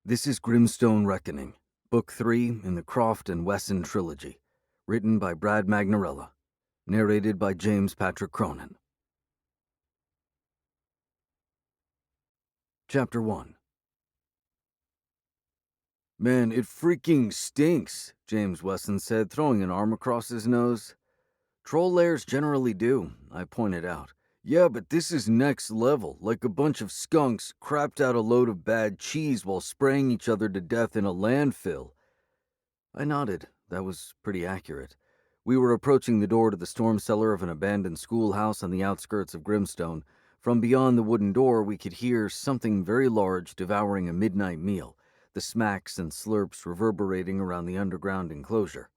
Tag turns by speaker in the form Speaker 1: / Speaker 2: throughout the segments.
Speaker 1: This is Grimstone Reckoning, Book 3 in the Croft and Wesson Trilogy, written by Magnarella, narrated by James Patrick Cronin. Chapter 1. Man, it freaking stinks, James Wesson said, throwing an arm across his nose. Troll lairs generally do, I pointed out. Yeah, but this is next level, like a bunch of skunks crapped out a load of bad cheese while spraying each other to death in a landfill. I nodded. That was pretty accurate. We were approaching the door to the storm cellar of an abandoned schoolhouse on the outskirts of Grimstone. From beyond the wooden door, we could hear something very large devouring a midnight meal, the smacks and slurps reverberating around the underground enclosure.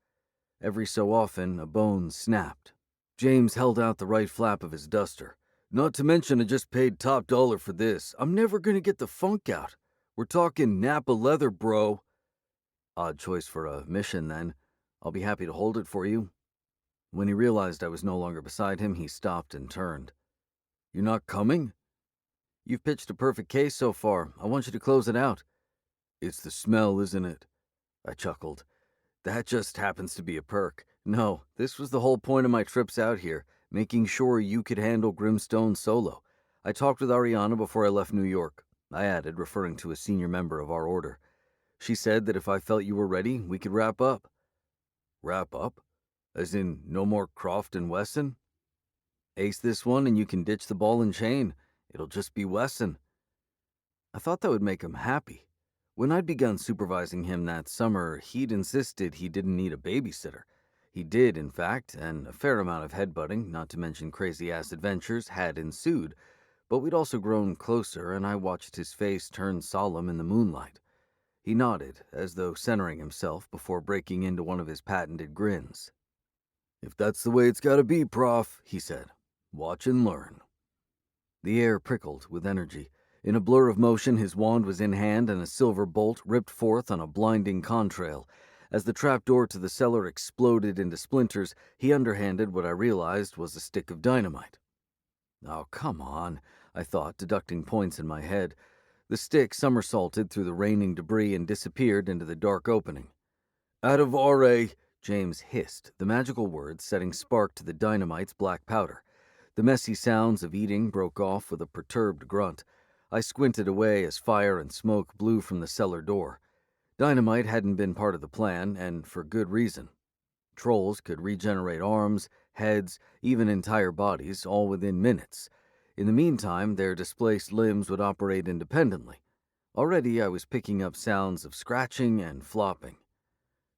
Speaker 1: Every so often, a bone snapped. James held out the right flap of his duster. Not to mention I just paid top dollar for this. I'm never gonna get the funk out. We're talking Napa leather, bro. Odd choice for a mission, then. I'll be happy to hold it for you. When he realized I was no longer beside him, he stopped and turned. You're not coming? You've pitched a perfect case so far. I want you to close it out. It's the smell, isn't it? I chuckled. That just happens to be a perk. No, this was the whole point of my trips out here, making sure you could handle Grimstone solo. I talked with Ariana before I left New York, I added, referring to a senior member of our order. She said that if I felt you were ready, we could wrap up. Wrap up? As in, no more Croft and Wesson? Ace this one and you can ditch the ball and chain. It'll just be Wesson. I thought that would make him happy. When I'd begun supervising him that summer, he'd insisted he didn't need a babysitter. He did, in fact, and a fair amount of headbutting, not to mention crazy-ass adventures, had ensued. But we'd also grown closer, and I watched his face turn solemn in the moonlight. He nodded, as though centering himself before breaking into one of his patented grins. If that's the way it's gotta be, Prof, he said. Watch and learn. The air prickled with energy. In a blur of motion, his wand was in hand and a silver bolt ripped forth on a blinding contrail. As the trapdoor to the cellar exploded into splinters, he underhanded what I realized was a stick of dynamite. Oh, come on, I thought, deducting points in my head. The stick somersaulted through the raining debris and disappeared into the dark opening. Out of RA, James hissed, the magical words setting spark to the dynamite's black powder. The messy sounds of eating broke off with a perturbed grunt. I squinted away as fire and smoke blew from the cellar door. Dynamite hadn't been part of the plan, and for good reason. Trolls could regenerate arms, heads, even entire bodies, all within minutes. In the meantime, their displaced limbs would operate independently. Already I was picking up sounds of scratching and flopping.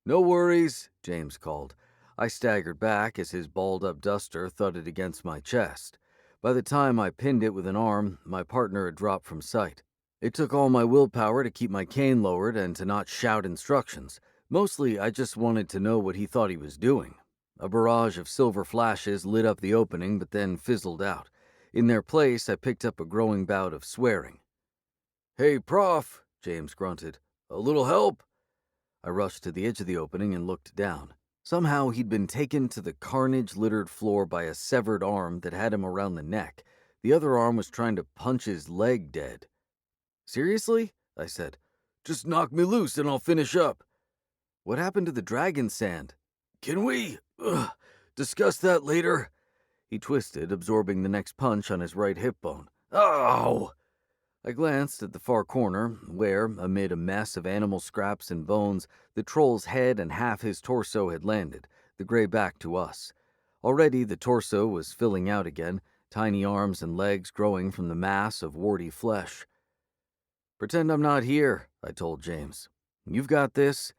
Speaker 1: No worries, James called. I staggered back as his balled-up duster thudded against my chest. By the time I pinned it with an arm, my partner had dropped from sight. It took all my willpower to keep my cane lowered and to not shout instructions. Mostly, I just wanted to know what he thought he was doing. A barrage of silver flashes lit up the opening, but then fizzled out. In their place, I picked up a growing bout of swearing. Hey, Prof, James grunted. A little help? I rushed to the edge of the opening and looked down. Somehow he'd been taken to the carnage-littered floor by a severed arm that had him around the neck. The other arm was trying to punch his leg dead. Seriously? I said. Just knock me loose and I'll finish up. What happened to the dragon sand? Can we discuss that later? He twisted, absorbing the next punch on his right hip bone. Ow! I glanced at the far corner, where, amid a mess of animal scraps and bones, the troll's head and half his torso had landed, the gray back to us. Already the torso was filling out again, tiny arms and legs growing from the mass of warty flesh. Pretend I'm not here, I told James. You've got this.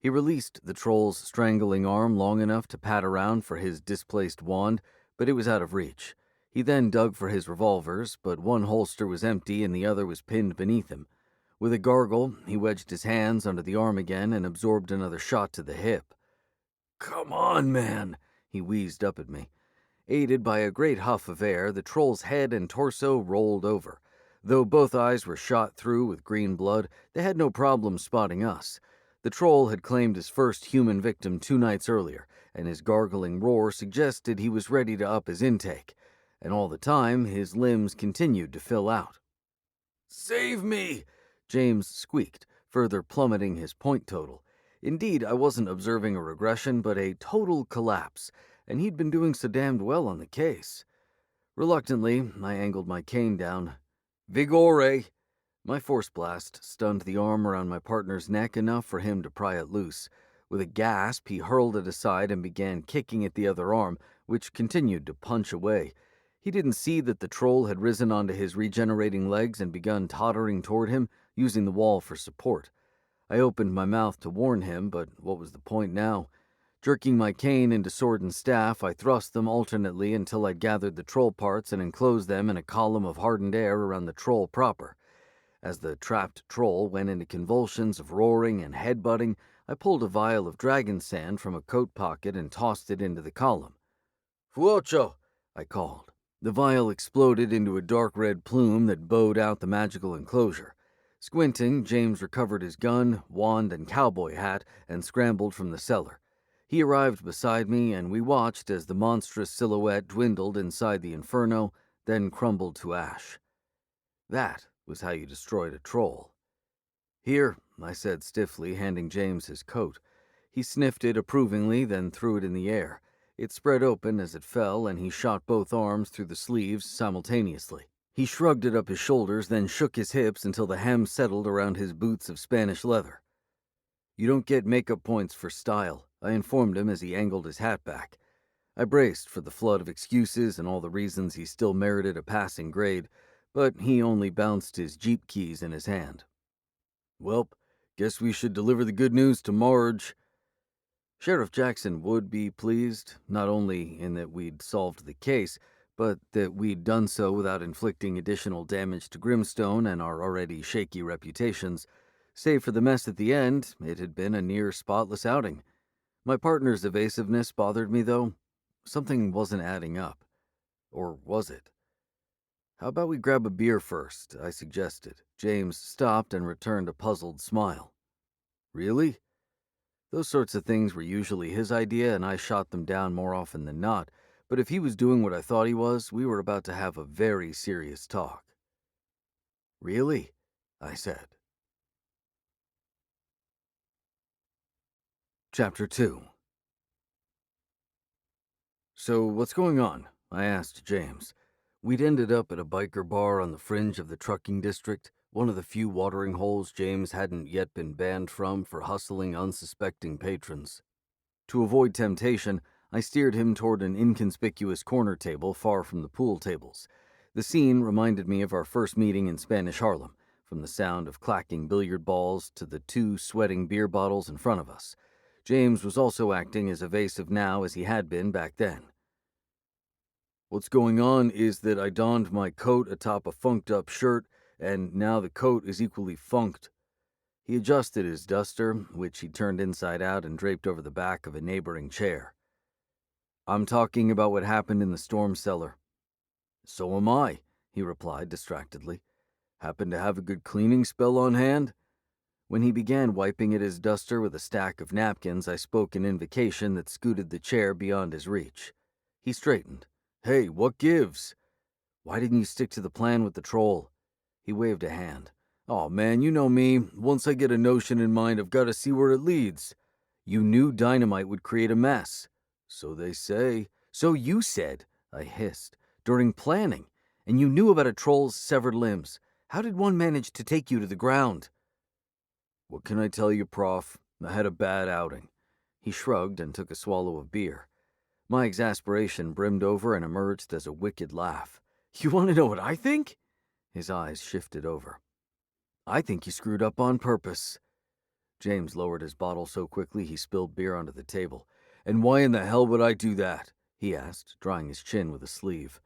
Speaker 1: He released the troll's strangling arm long enough to pat around for his displaced wand, but it was out of reach. He then dug for his revolvers, but one holster was empty and the other was pinned beneath him. With a gargle, he wedged his hands under the arm again and absorbed another shot to the hip. Come on, man, he wheezed up at me. Aided by a great huff of air, the troll's head and torso rolled over. Though both eyes were shot through with green blood, they had no problem spotting us. The troll had claimed his first human victim 2 nights earlier, and his gargling roar suggested he was ready to up his intake. And all the time, his limbs continued to fill out. Save me! James squeaked, further plummeting his point total. Indeed, I wasn't observing a regression, but a total collapse, and he'd been doing so damned well on the case. Reluctantly, I angled my cane down. Vigore! My force blast stunned the arm around my partner's neck enough for him to pry it loose. With a gasp, he hurled it aside and began kicking at the other arm, which continued to punch away. He didn't see that the troll had risen onto his regenerating legs and begun tottering toward him, using the wall for support. I opened my mouth to warn him, but what was the point now? Jerking my cane into sword and staff, I thrust them alternately until I'd gathered the troll parts and enclosed them in a column of hardened air around the troll proper. As the trapped troll went into convulsions of roaring and headbutting, I pulled a vial of dragon sand from a coat pocket and tossed it into the column. Fuocho! I called. The vial exploded into a dark red plume that bowed out the magical enclosure. Squinting, James recovered his gun, wand, and cowboy hat and scrambled from the cellar. He arrived beside me, and we watched as the monstrous silhouette dwindled inside the inferno, then crumbled to ash. That was how you destroyed a troll. Here, I said stiffly, handing James his coat. He sniffed it approvingly, then threw it in the air. It spread open as it fell, and he shot both arms through the sleeves simultaneously. He shrugged it up his shoulders, then shook his hips until the hem settled around his boots of Spanish leather. You don't get makeup points for style, I informed him as he angled his hat back. I braced for the flood of excuses and all the reasons he still merited a passing grade, but he only bounced his Jeep keys in his hand. Welp, guess we should deliver the good news to Marge. Sheriff Jackson would be pleased, not only in that we'd solved the case, but that we'd done so without inflicting additional damage to Grimstone and our already shaky reputations. Save for the mess at the end, it had been a near spotless outing. My partner's evasiveness bothered me, though. Something wasn't adding up. Or was it? How about we grab a beer first, I suggested. James stopped and returned a puzzled smile. Really? Those sorts of things were usually his idea, and I shot them down more often than not, but if he was doing what I thought he was, we were about to have a very serious talk. Really? I said. Chapter 2. So, what's going on? I asked James. We'd ended up at a biker bar on the fringe of the trucking district, one of the few watering holes James hadn't yet been banned from for hustling unsuspecting patrons. To avoid temptation, I steered him toward an inconspicuous corner table far from the pool tables. The scene reminded me of our first meeting in Spanish Harlem, from the sound of clacking billiard balls to the 2 sweating beer bottles in front of us. James was also acting as evasive now as he had been back then. What's going on is that I donned my coat atop a funked-up shirt, and now the coat is equally funked. He adjusted his duster, which he turned inside out and draped over the back of a neighboring chair. I'm talking about what happened in the storm cellar. So am I, he replied distractedly. Happen to have a good cleaning spell on hand? When he began wiping at his duster with a stack of napkins, I spoke an invocation that scooted the chair beyond his reach. He straightened. Hey, what gives? Why didn't you stick to the plan with the troll? He waved a hand. Aw, man, you know me. Once I get a notion in mind, I've got to see where it leads. You knew dynamite would create a mess. So they say. So you said, I hissed, during planning. And you knew about a troll's severed limbs. How did one manage to take you to the ground? What can I tell you, Prof? I had a bad outing. He shrugged and took a swallow of beer. My exasperation brimmed over and emerged as a wicked laugh. You want to know what I think? His eyes shifted over. I think you screwed up on purpose. James lowered his bottle so quickly he spilled beer onto the table. And why in the hell would I do that? He asked, drying his chin with a sleeve.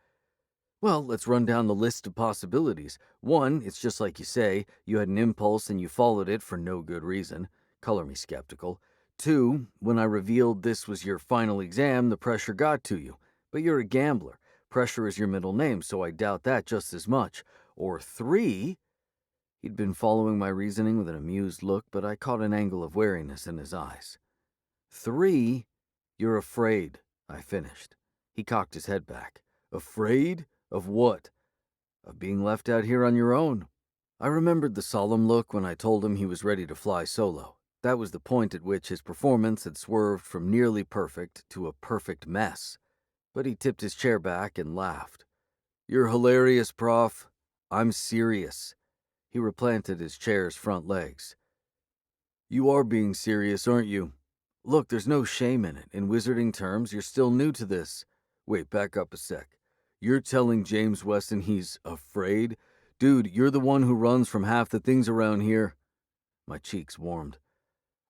Speaker 1: Well, let's run down the list of possibilities. 1, it's just like you say, you had an impulse and you followed it for no good reason. Color me skeptical. 2, when I revealed this was your final exam, the pressure got to you. But you're a gambler. Pressure is your middle name, so I doubt that just as much. Or 3, he'd been following my reasoning with an amused look, but I caught an angle of wariness in his eyes. 3, you're afraid, I finished. He cocked his head back. Afraid? Of what? Of being left out here on your own. I remembered the solemn look when I told him he was ready to fly solo. That was the point at which his performance had swerved from nearly perfect to a perfect mess. But he tipped his chair back and laughed. "You're hilarious, Prof. I'm serious." He replanted his chair's front legs. "You are being serious, aren't you? Look, there's no shame in it. In wizarding terms, you're still new to this. Wait, back up a sec. You're telling James Wesson he's afraid? Dude, you're the one who runs from half the things around here." My cheeks warmed.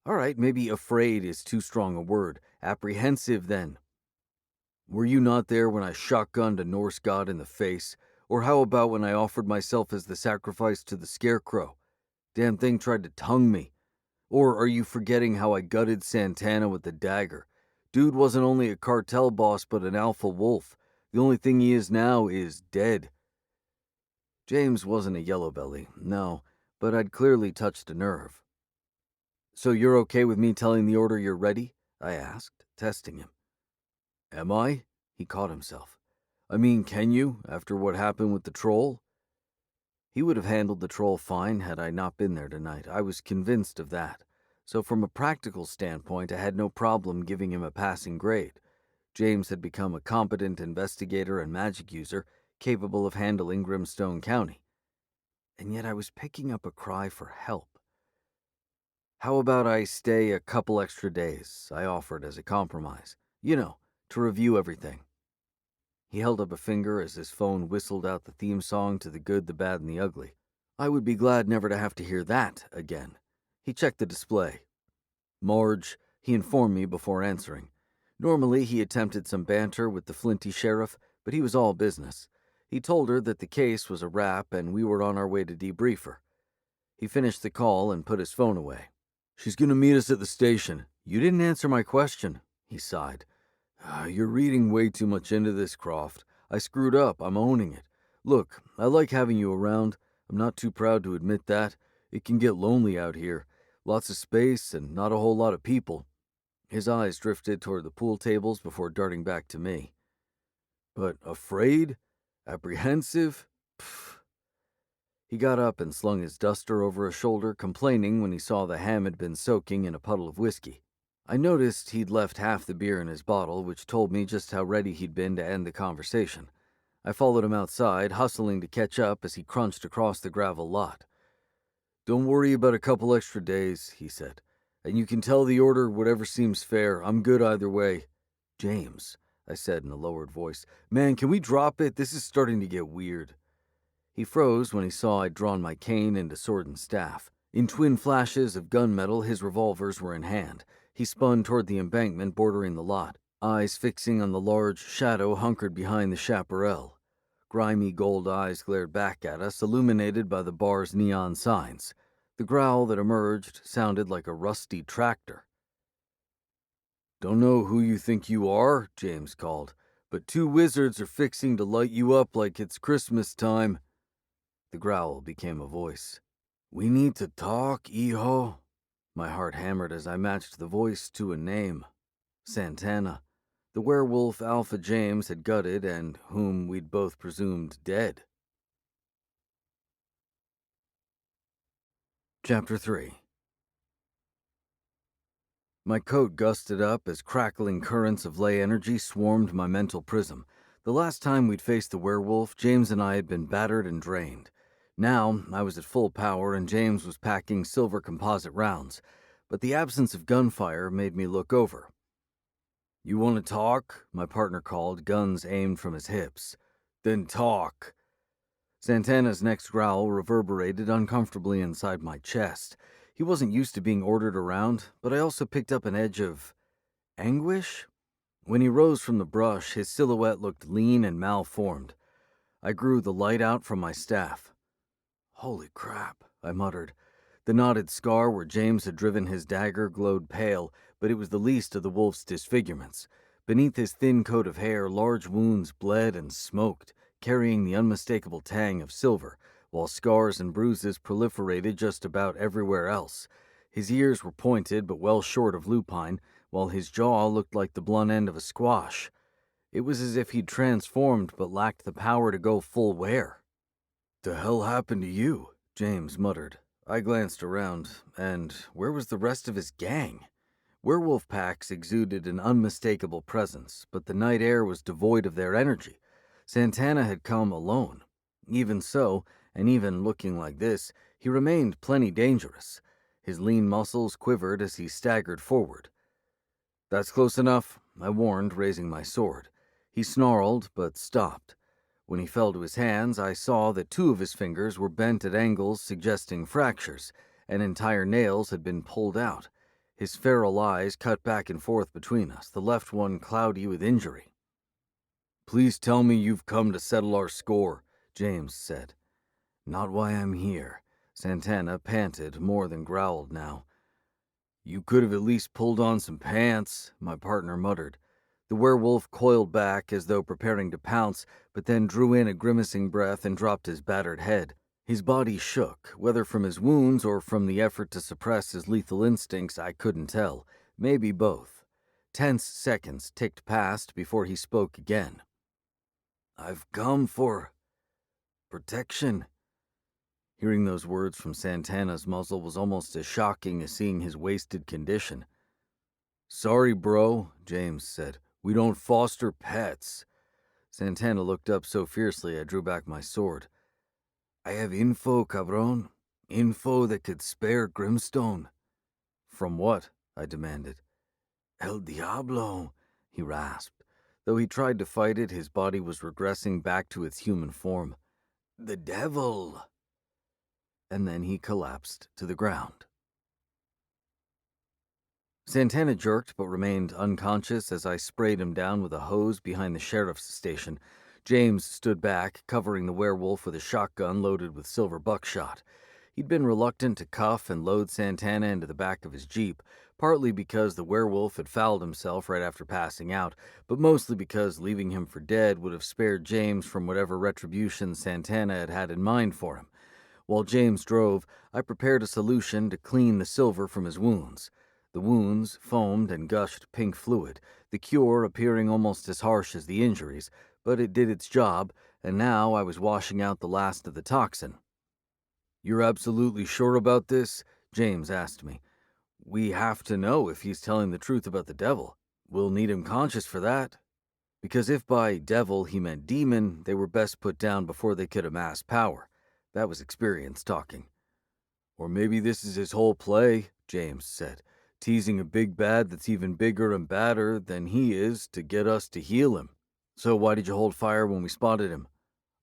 Speaker 1: All right, maybe afraid is too strong a word. Apprehensive, then. Were you not there when I shotgunned a Norse god in the face? Or how about when I offered myself as the sacrifice to the scarecrow? Damn thing tried to tongue me. Or are you forgetting how I gutted Santana with the dagger? Dude wasn't only a cartel boss, but an alpha wolf. The only thing he is now is dead. James wasn't a yellow belly, no, but I'd clearly touched a nerve. "So you're okay with me telling the order you're ready?" I asked, testing him. "Am I?" He caught himself. "I mean, can you, after what happened with the troll?" He would have handled the troll fine had I not been there tonight. I was convinced of that. So from a practical standpoint, I had no problem giving him a passing grade. James had become a competent investigator and magic user, capable of handling Grimstone County. And yet I was picking up a cry for help. "How about I stay a couple extra days?" I offered as a compromise. You know, to review everything. He held up a finger as his phone whistled out the theme song to The Good, the Bad, and the Ugly. I would be glad never to have to hear that again. He checked the display. "Marge," he informed me before answering. Normally, he attempted some banter with the flinty sheriff, but he was all business. He told her that the case was a wrap and we were on our way to debrief her. He finished the call and put his phone away. "She's going to meet us at the station. You didn't answer my question," he sighed. "You're reading way too much into this, Croft. I screwed up. I'm owning it. Look, I like having you around. I'm not too proud to admit that. It can get lonely out here. Lots of space and not a whole lot of people." His eyes drifted toward the pool tables before darting back to me. "But afraid? Apprehensive? Pfft." He got up and slung his duster over a shoulder, complaining when he saw the ham had been soaking in a puddle of whiskey. I noticed he'd left half the beer in his bottle, which told me just how ready he'd been to end the conversation. I followed him outside, hustling to catch up as he crunched across the gravel lot. "Don't worry about a couple extra days," he said. "And you can tell the order whatever seems fair. I'm good either way." "James," I said in a lowered voice, "man, can we drop it? This is starting to get weird." He froze when he saw I'd drawn my cane into sword and staff. In twin flashes of gunmetal, his revolvers were in hand. He spun toward the embankment bordering the lot, eyes fixing on the large shadow hunkered behind the chaparral. Grimy gold eyes glared back at us, illuminated by the bar's neon signs. The growl that emerged sounded like a rusty tractor. "Don't know who you think you are," James called, "but two wizards are fixing to light you up like it's Christmas time." The growl became a voice. "We need to talk, hijo." My heart hammered as I matched the voice to a name. Santana. The werewolf Alpha James had gutted and whom we'd both presumed dead. Chapter 3. My coat gusted up as crackling currents of ley energy swarmed my mental prism. The last time we'd faced the werewolf, James and I had been battered and drained. Now, I was at full power and James was packing silver composite rounds, but the absence of gunfire made me look over. "You want to talk?" my partner called, guns aimed from his hips. "Then talk." Santana's next growl reverberated uncomfortably inside my chest. He wasn't used to being ordered around, but I also picked up an edge of anguish. When he rose from the brush, his silhouette looked lean and malformed. I grew the light out from my staff. "Holy crap," I muttered. The knotted scar where James had driven his dagger glowed pale, but it was the least of the wolf's disfigurements. Beneath his thin coat of hair, large wounds bled and smoked, carrying the unmistakable tang of silver, while scars and bruises proliferated just about everywhere else. His ears were pointed but well short of lupine, while his jaw looked like the blunt end of a squash. It was as if he'd transformed but lacked the power to go full wear. "The hell happened to you?" James muttered. I glanced around, and where was the rest of his gang? Werewolf packs exuded an unmistakable presence, but the night air was devoid of their energy. Santana had come alone. Even so, and even looking like this, he remained plenty dangerous. His lean muscles quivered as he staggered forward. That's close enough, I warned, raising my sword. He snarled, but stopped. When he fell to his hands, I saw that 2 of his fingers were bent at angles suggesting fractures, and entire nails had been pulled out. His feral eyes cut back and forth between us, the left one cloudy with injury. Please tell me you've come to settle our score, James said. Not why I'm here. Santana panted, more than growled now. You could have at least pulled on some pants, my partner muttered. The werewolf coiled back as though preparing to pounce, but then drew in a grimacing breath and dropped his battered head. His body shook, whether from his wounds or from the effort to suppress his lethal instincts, I couldn't tell. Maybe both. Tense seconds ticked past before he spoke again. I've come for protection. Hearing those words from Santana's muzzle was almost as shocking as seeing his wasted condition. Sorry, bro, James said. We don't foster pets. Santana looked up so fiercely I drew back my sword. I have info, cabron. Info that could spare Grimstone. From what? I demanded. El Diablo, he rasped. Though he tried to fight it, his body was regressing back to its human form. The devil. And then he collapsed to the ground. Santana jerked but remained unconscious as I sprayed him down with a hose behind the sheriff's station. James stood back, covering the werewolf with a shotgun loaded with silver buckshot. He'd been reluctant to cuff and load Santana into the back of his jeep, partly because the werewolf had fouled himself right after passing out, but mostly because leaving him for dead would have spared James from whatever retribution Santana had had in mind for him. While James drove, I prepared a solution to clean the silver from his wounds. The wounds foamed and gushed pink fluid, the cure appearing almost as harsh as the injuries, but it did its job, and now I was washing out the last of the toxin. You're absolutely sure about this? James asked me. We have to know if he's telling the truth about the devil. We'll need him conscious for that. Because if by devil he meant demon, they were best put down before they could amass power. That was experience talking. Or maybe this is his whole play, James said. Teasing a big bad that's even bigger and badder than he is to get us to heal him. So why did you hold fire when we spotted him?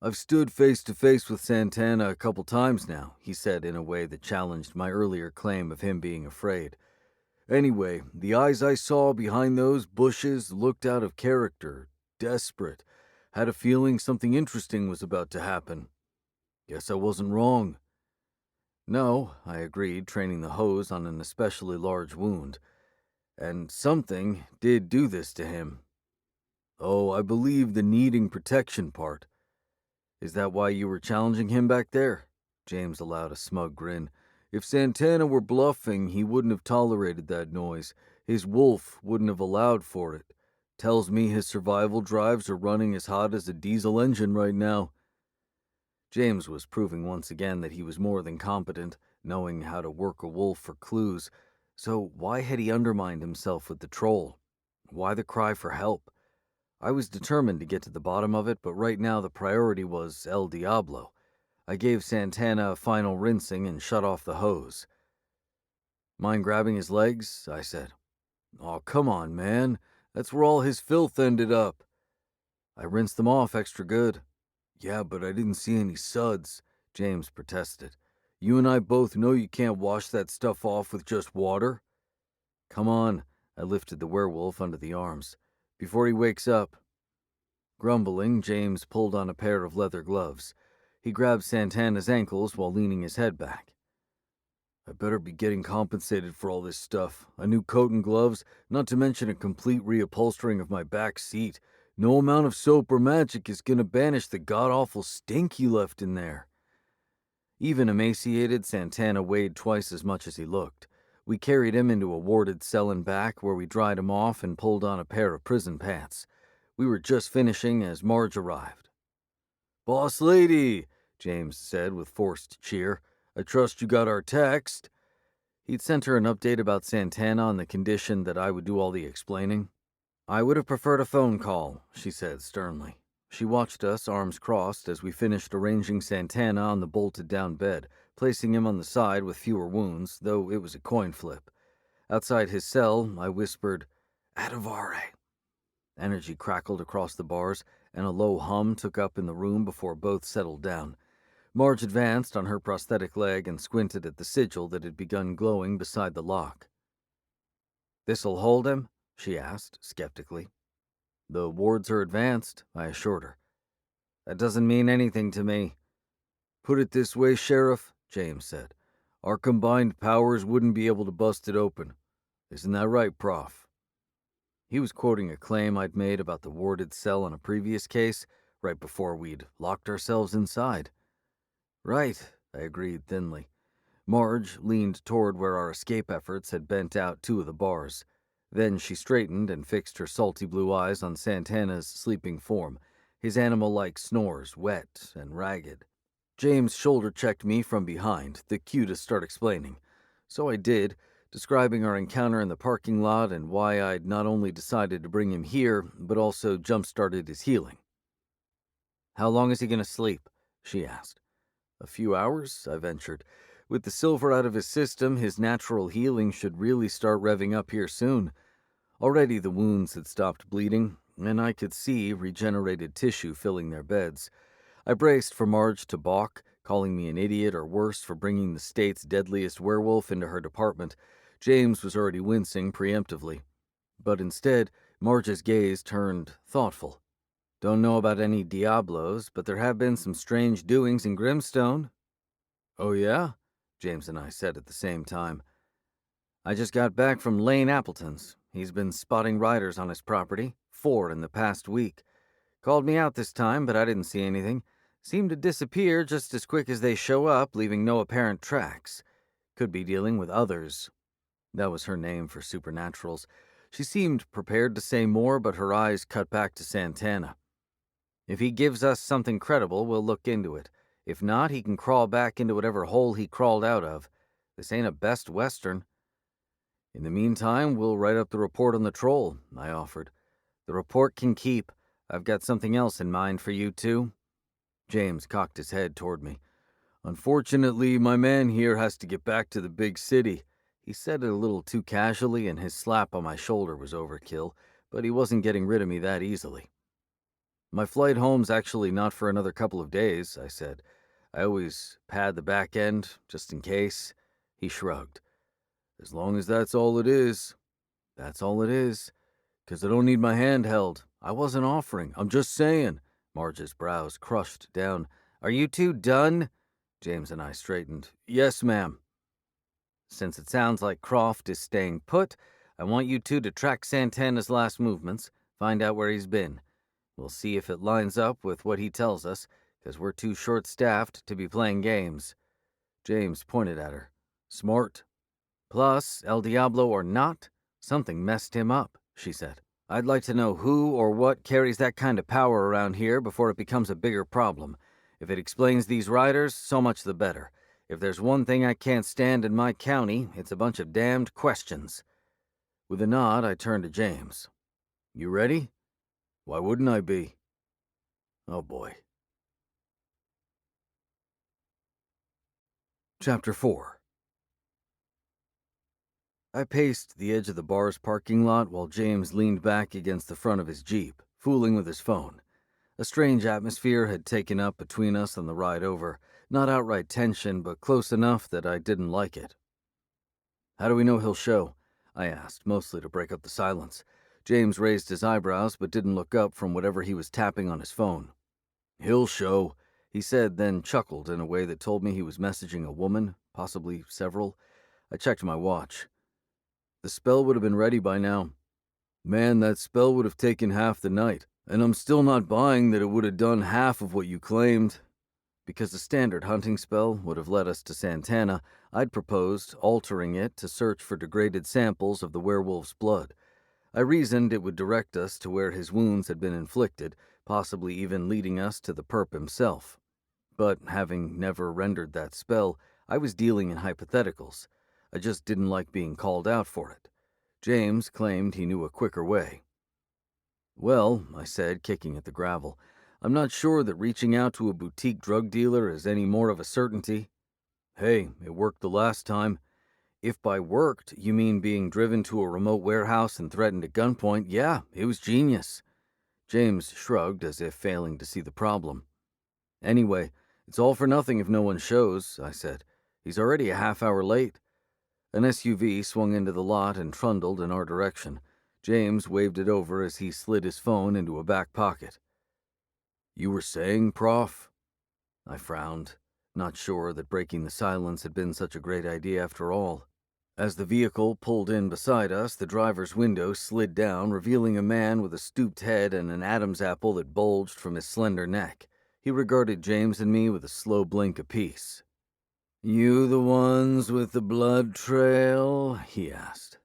Speaker 1: I've stood face to face with Santana a couple times now, he said in a way that challenged my earlier claim of him being afraid. Anyway, the eyes I saw behind those bushes looked out of character, desperate. Had a feeling something interesting was about to happen. Guess I wasn't wrong. No, I agreed, training the hose on an especially large wound. And something did do this to him. Oh, I believe the needing protection part. Is that why you were challenging him back there? James allowed a smug grin. If Santana were bluffing, he wouldn't have tolerated that noise. His wolf wouldn't have allowed for it. Tells me his survival drives are running as hot as a diesel engine right now. James was proving once again that he was more than competent, knowing how to work a wolf for clues. So why had he undermined himself with the troll? Why the cry for help? I was determined to get to the bottom of it, but right now the priority was El Diablo. I gave Santana a final rinsing and shut off the hose. Mind grabbing his legs? I said. Oh, come on, man. That's where all his filth ended up. I rinsed them off extra good. Yeah, but I didn't see any suds, James protested. You and I both know you can't wash that stuff off with just water. Come on, I lifted the werewolf under the arms. Before he wakes up. Grumbling, James pulled on a pair of leather gloves. He grabbed Santana's ankles while leaning his head back. I better be getting compensated for all this stuff. A new coat and gloves, not to mention a complete reupholstering of my back seat. No amount of soap or magic is going to banish the god-awful stink he left in there. Even emaciated, Santana weighed twice as much as he looked. We carried him into a warded cell in back where we dried him off and pulled on a pair of prison pants. We were just finishing as Marge arrived. Boss lady, James said with forced cheer. I trust you got our text." He'd sent her an update about Santana on the condition that I would do all the explaining. "I would have preferred a phone call," she said sternly. She watched us, arms crossed, as we finished arranging Santana on the bolted-down bed, placing him on the side with fewer wounds, though it was a coin flip. Outside his cell, I whispered, "Adivare." Energy crackled across the bars, and a low hum took up in the room before both settled down. Marge advanced on her prosthetic leg and squinted at the sigil that had begun glowing beside the lock. "This'll hold him?" she asked, skeptically. "The wards are advanced," I assured her. "That doesn't mean anything to me." "Put it this way, Sheriff," James said. "Our combined powers wouldn't be able to bust it open. Isn't that right, Prof?" He was quoting a claim I'd made about the warded cell on a previous case, right before we'd locked ourselves inside. "Right," I agreed thinly. Marge leaned toward where our escape efforts had bent out 2 of the bars. Then she straightened and fixed her salty blue eyes on Santana's sleeping form, his animal-like snores wet and ragged. James shoulder-checked me from behind, the cue to start explaining. So I did, describing our encounter in the parking lot and why I'd not only decided to bring him here, but also jump-started his healing. "How long is he going to sleep?" she asked. "A few hours," I ventured. "With the silver out of his system, his natural healing should really start revving up here soon." Already the wounds had stopped bleeding, and I could see regenerated tissue filling their beds. I braced for Marge to balk, calling me an idiot or worse for bringing the state's deadliest werewolf into her department. James was already wincing preemptively. But instead, Marge's gaze turned thoughtful. "Don't know about any Diablos, but there have been some strange doings in Grimstone." "Oh yeah?" James and I said at the same time. "I just got back from Lane Appleton's. He's been spotting riders on his property, 4 in the past week. Called me out this time, but I didn't see anything. Seem to disappear just as quick as they show up, leaving no apparent tracks. Could be dealing with others." That was her name for supernaturals. She seemed prepared to say more, but her eyes cut back to Santana. "If he gives us something credible, we'll look into it. If not, he can crawl back into whatever hole he crawled out of. This ain't a best Western." "In the meantime, we'll write up the report on the troll," I offered. "The report can keep. I've got something else in mind for you, too." James cocked his head toward me. "Unfortunately, my man here has to get back to the big city." He said it a little too casually, and his slap on my shoulder was overkill, but he wasn't getting rid of me that easily. "My flight home's actually not for another couple of days," I said. "I always pad the back end, just in case." He shrugged. "As long as that's all it is." "That's all it is. 'Cause I don't need my hand held. I wasn't offering. I'm just saying." Marge's brows crushed down. "Are you two done?" James and I straightened. "Yes, ma'am." "Since it sounds like Croft is staying put, I want you two to track Santana's last movements, find out where he's been. We'll see if it lines up with what he tells us, because we're too short-staffed to be playing games." James pointed at her. "Smart. Plus, El Diablo or not, something messed him up," she said. "I'd like to know who or what carries that kind of power around here before it becomes a bigger problem. If it explains these riders, so much the better. If there's one thing I can't stand in my county, it's a bunch of damned questions." With a nod, I turned to James. "You ready?" "Why wouldn't I be?" Oh boy. Chapter 4. I paced the edge of the bar's parking lot while James leaned back against the front of his Jeep, fooling with his phone. A strange atmosphere had taken up between us on the ride over. Not outright tension, but close enough that I didn't like it. "How do we know he'll show?" I asked, mostly to break up the silence. James raised his eyebrows but didn't look up from whatever he was tapping on his phone. "He'll show," he said, then chuckled in a way that told me he was messaging a woman, possibly several. I checked my watch. "The spell would have been ready by now." "Man, that spell would have taken half the night, and I'm still not buying that it would have done half of what you claimed." Because a standard hunting spell would have led us to Santana, I'd proposed altering it to search for degraded samples of the werewolf's blood. I reasoned it would direct us to where his wounds had been inflicted, possibly even leading us to the perp himself. But having never rendered that spell, I was dealing in hypotheticals. I just didn't like being called out for it. James claimed he knew a quicker way. Well, I said, kicking at the gravel, I'm not sure that reaching out to a boutique drug dealer is any more of a certainty. Hey, it worked the last time. If by worked, you mean being driven to a remote warehouse and threatened at gunpoint, yeah, it was genius. James shrugged as if failing to see the problem. Anyway, it's all for nothing if no one shows, I said. He's already a half hour late. An SUV swung into the lot and trundled in our direction. James waved it over as he slid his phone into a back pocket. You were saying, Prof? I frowned, not sure that breaking the silence had been such a great idea after all. As the vehicle pulled in beside us, the driver's window slid down, revealing a man with a stooped head and an Adam's apple that bulged from his slender neck. He regarded James and me with a slow blink apiece. You the ones with the blood trail? He asked.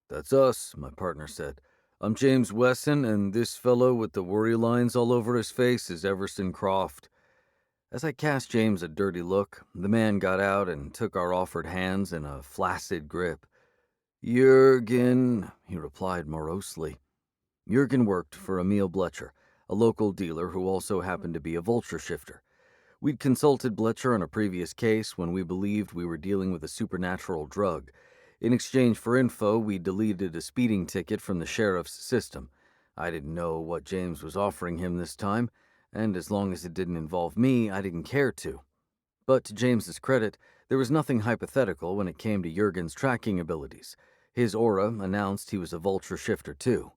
Speaker 1: That's us, my partner said. I'm James Wesson, and this fellow with the worry lines all over his face is Everson Croft. As I cast James a dirty look, the man got out and took our offered hands in a flaccid grip. Jurgen, he replied morosely. Jurgen worked for Emil Blecher, a local dealer who also happened to be a vulture shifter. We'd consulted Blecher on a previous case when we believed we were dealing with a supernatural drug. In exchange for info, we deleted a speeding ticket from the sheriff's system. I didn't know what James was offering him this time, and as long as it didn't involve me, I didn't care to. But to James's credit, there was nothing hypothetical when it came to Jurgen's tracking abilities. His aura announced he was a vulture shifter too.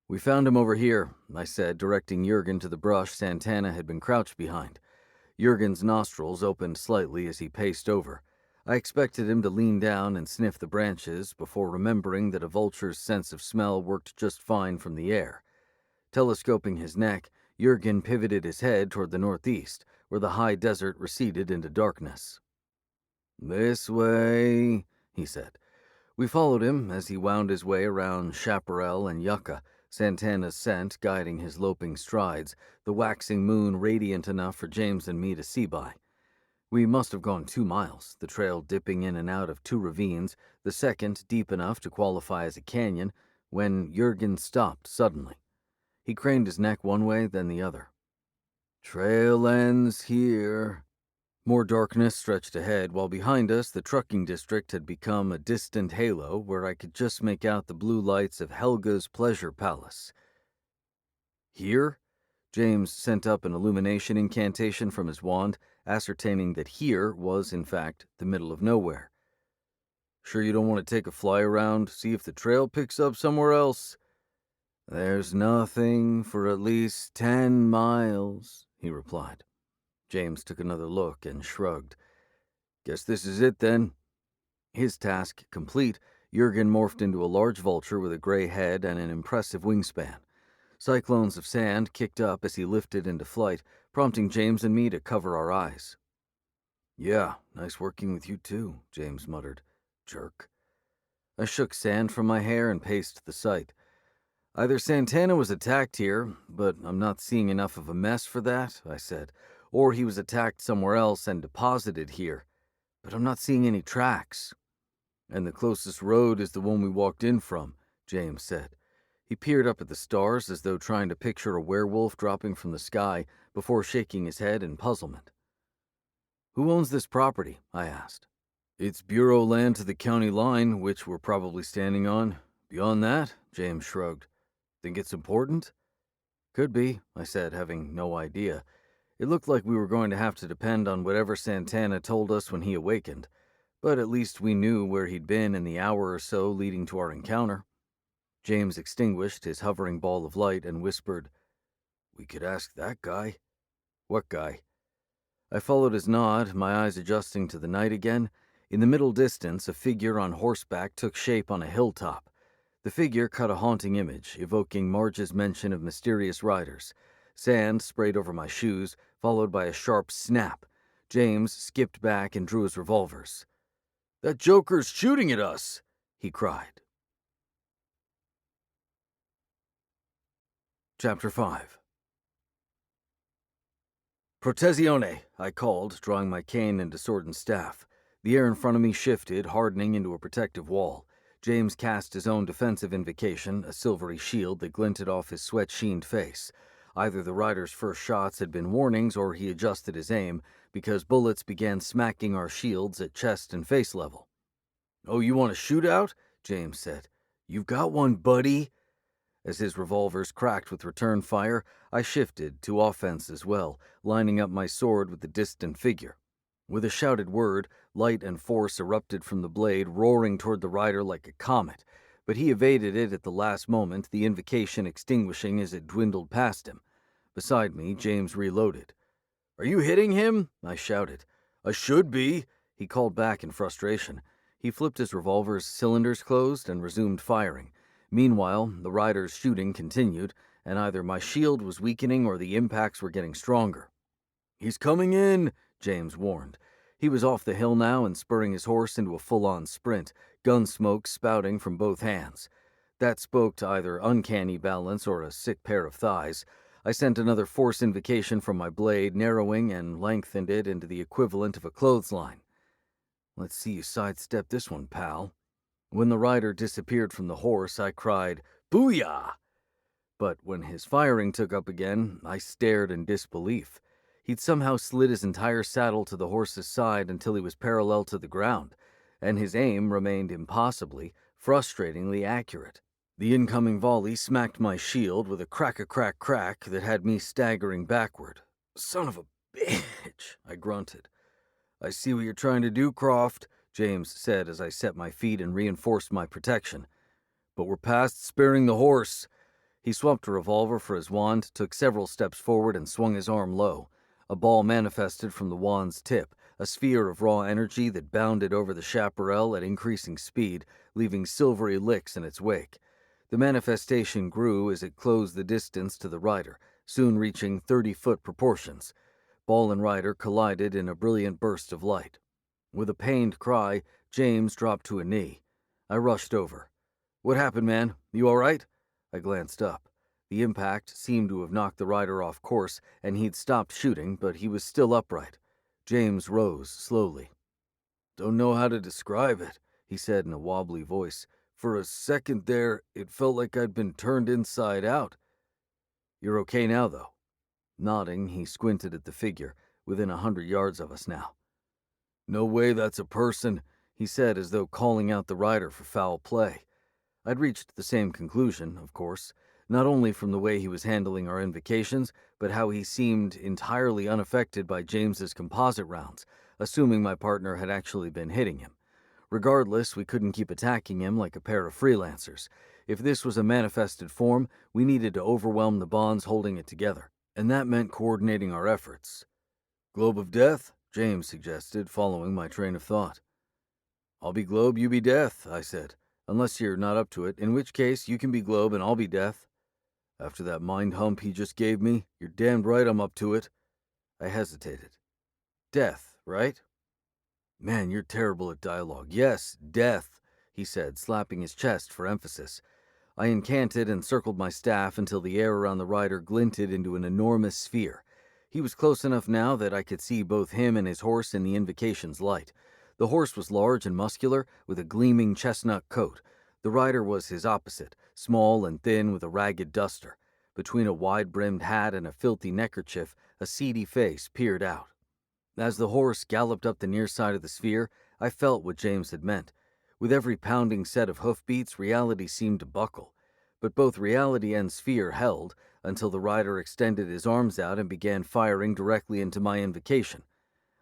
Speaker 1: We found him over here, I said, directing Jurgen to the brush Santana had been crouched behind. Jurgen's nostrils opened slightly as he paced over. I expected him to lean down and sniff the branches before remembering that a vulture's sense of smell worked just fine from the air. Telescoping his neck, Jurgen pivoted his head toward the northeast, where the high desert receded into darkness. This way, he said. We followed him as he wound his way around Chaparral and Yucca, Santana's scent guiding his loping strides, the waxing moon radiant enough for James and me to see by. We must have gone 2 miles, the trail dipping in and out of 2 ravines, the second deep enough to qualify as a canyon, when Jurgen stopped suddenly. He craned his neck one way, then the other. Trail ends here. More darkness stretched ahead, while behind us the trucking district had become a distant halo where I could just make out the blue lights of Helga's Pleasure Palace. Here? James sent up an illumination incantation from his wand, ascertaining that here was, in fact, the middle of nowhere. Sure you don't want to take a fly around, see if the trail picks up somewhere else? There's nothing for at least 10 miles, he replied. James took another look and shrugged. Guess this is it then. His task complete, Jurgen morphed into a large vulture with a gray head and an impressive wingspan. Cyclones of sand kicked up as he lifted into flight, prompting James and me to cover our eyes. Yeah, nice working with you too, James muttered. Jerk. I shook sand from my hair and paced the site. Either Santana was attacked here, but I'm not seeing enough of a mess for that, I said, or he was attacked somewhere else and deposited here, but I'm not seeing any tracks. And the closest road is the one we walked in from, James said. He peered up at the stars as though trying to picture a werewolf dropping from the sky before shaking his head in puzzlement. Who owns this property? I asked. It's bureau land to the county line, which we're probably standing on. Beyond that, James shrugged. Think it's important? Could be, I said, having no idea. It looked like we were going to have to depend on whatever Santana told us when he awakened, but at least we knew where he'd been in the hour or so leading to our encounter. James extinguished his hovering ball of light and whispered, We could ask that guy. What guy? I followed his nod, my eyes adjusting to the night again. In the middle distance, a figure on horseback took shape on a hilltop. The figure cut a haunting image, evoking Marge's mention of mysterious riders. Sand sprayed over my shoes, followed by a sharp snap. James skipped back and drew his revolvers. That joker's shooting at us, he cried. Chapter 5. Protezione, I called, drawing my cane into sword and staff. The air in front of me shifted, hardening into a protective wall. James cast his own defensive invocation, a silvery shield that glinted off his sweat-sheened face. Either the rider's first shots had been warnings or he adjusted his aim, because bullets began smacking our shields at chest and face level. "Oh, you want a shootout?" James said. "You've got one, buddy." As his revolvers cracked with return fire, I shifted to offense as well, lining up my sword with the distant figure. With a shouted word, light and force erupted from the blade, roaring toward the rider like a comet, but he evaded it at the last moment, the invocation extinguishing as it dwindled past him. Beside me, James reloaded. "Are you hitting him?" I shouted. "I should be," he called back in frustration. He flipped his revolver's cylinders closed and resumed firing. Meanwhile, the rider's shooting continued, and either my shield was weakening or the impacts were getting stronger. "He's coming in," James warned. He was off the hill now and spurring his horse into a full-on sprint, gun smoke spouting from both hands. That spoke to either uncanny balance or a sick pair of thighs. I sent another force invocation from my blade, narrowing and lengthened it into the equivalent of a clothesline. "Let's see you sidestep this one, pal." When the rider disappeared from the horse, I cried, "Booyah!" But when his firing took up again, I stared in disbelief. He'd somehow slid his entire saddle to the horse's side until he was parallel to the ground, and his aim remained impossibly, frustratingly accurate. The incoming volley smacked my shield with a crack-a-crack-crack that had me staggering backward. "Son of a bitch," I grunted. "I see what you're trying to do, Croft," James said as I set my feet and reinforced my protection. "But we're past sparing the horse." He swapped a revolver for his wand, took several steps forward, and swung his arm low. A ball manifested from the wand's tip, a sphere of raw energy that bounded over the chaparral at increasing speed, leaving silvery licks in its wake. The manifestation grew as it closed the distance to the rider, soon reaching 30-foot proportions. Ball and rider collided in a brilliant burst of light. With a pained cry, James dropped to a knee. I rushed over. "What happened, man? You all right?" I glanced up. The impact seemed to have knocked the rider off course, and he'd stopped shooting, but he was still upright. James rose slowly. "Don't know how to describe it," he said in a wobbly voice. "For a second there, it felt like I'd been turned inside out." "You're okay now, though?" Nodding, he squinted at the figure, within 100 yards of us now. "No way that's a person," he said as though calling out the rider for foul play. I'd reached the same conclusion, of course, not only from the way he was handling our invocations, but how he seemed entirely unaffected by James's composite rounds, assuming my partner had actually been hitting him. Regardless, we couldn't keep attacking him like a pair of freelancers. If this was a manifested form, we needed to overwhelm the bonds holding it together, and that meant coordinating our efforts. "Globe of Death?" James suggested, following my train of thought. "I'll be Globe, you be Death," I said. "Unless you're not up to it, in which case you can be Globe and I'll be Death." "After that mind hump he just gave me, you're damned right I'm up to it." I hesitated. "Death, right?" "Man, you're terrible at dialogue. Yes, Death," he said, slapping his chest for emphasis. I incanted and circled my staff until the air around the rider glinted into an enormous sphere. He was close enough now that I could see both him and his horse in the invocation's light. The horse was large and muscular, with a gleaming chestnut coat. The rider was his opposite, small and thin with a ragged duster. Between a wide-brimmed hat and a filthy neckerchief, a seedy face peered out. As the horse galloped up the near side of the sphere, I felt what James had meant. With every pounding set of hoofbeats, reality seemed to buckle. But both reality and sphere held, until the rider extended his arms out and began firing directly into my invocation.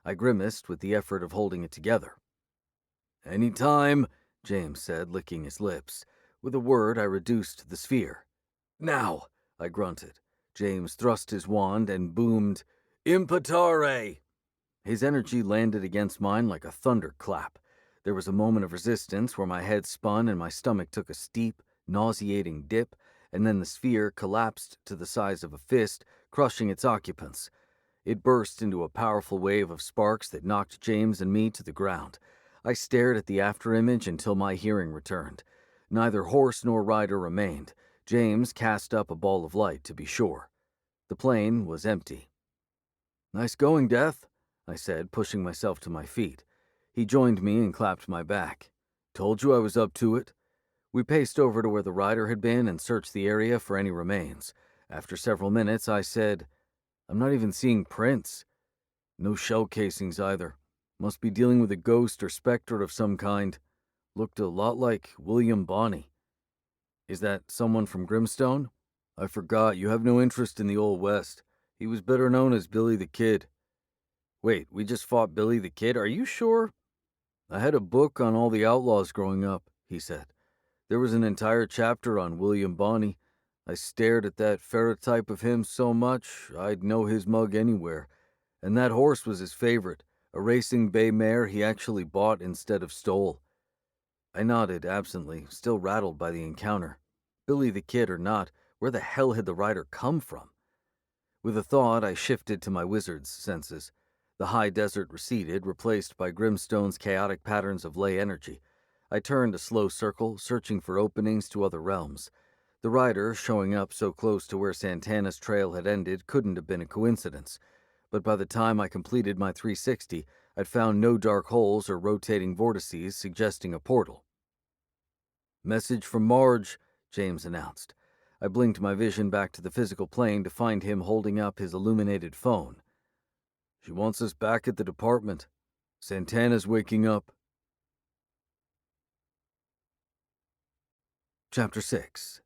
Speaker 1: I grimaced with the effort of holding it together. "Any time," James said, licking his lips. With a word, I reduced the sphere. "Now," I grunted. James thrust his wand and boomed, "Impetare!" His energy landed against mine like a thunderclap. There was a moment of resistance where my head spun and my stomach took a steep, nauseating dip, and then the sphere collapsed to the size of a fist, crushing its occupants. It burst into a powerful wave of sparks that knocked James and me to the ground. I stared at the afterimage until my hearing returned. Neither horse nor rider remained. James cast up a ball of light, to be sure. The plain was empty. Nice going, Death, I said, pushing myself to my feet. He joined me and clapped my back. Told you I was up to it. We paced over to where the rider had been and searched the area for any remains. After several minutes, I said, I'm not even seeing prints. No shell casings either. Must be dealing with a ghost or specter of some kind. Looked a lot like William Bonney. Is that someone from Grimstone? I forgot, you have no interest in the Old West. He was better known as Billy the Kid. Wait, we just fought Billy the Kid? Are you sure? I had a book on all the outlaws growing up, he said. There was an entire chapter on William Bonney. I stared at that ferrotype of him so much, I'd know his mug anywhere. And that horse was his favorite, a racing bay mare he actually bought instead of stole. I nodded absently, still rattled by the encounter. Billy the Kid or not, where the hell had the rider come from? With a thought, I shifted to my wizard's senses. The high desert receded, replaced by Grimstone's chaotic patterns of ley energy. I turned a slow circle, searching for openings to other realms. The rider, showing up so close to where Santana's trail had ended, couldn't have been a coincidence. But by the time I completed my 360, I'd found no dark holes or rotating vortices suggesting a portal. Message from Marge, James announced. I blinked my vision back to the physical plane to find him holding up his illuminated phone. She wants us back at the department. Santana's waking up. Chapter 6.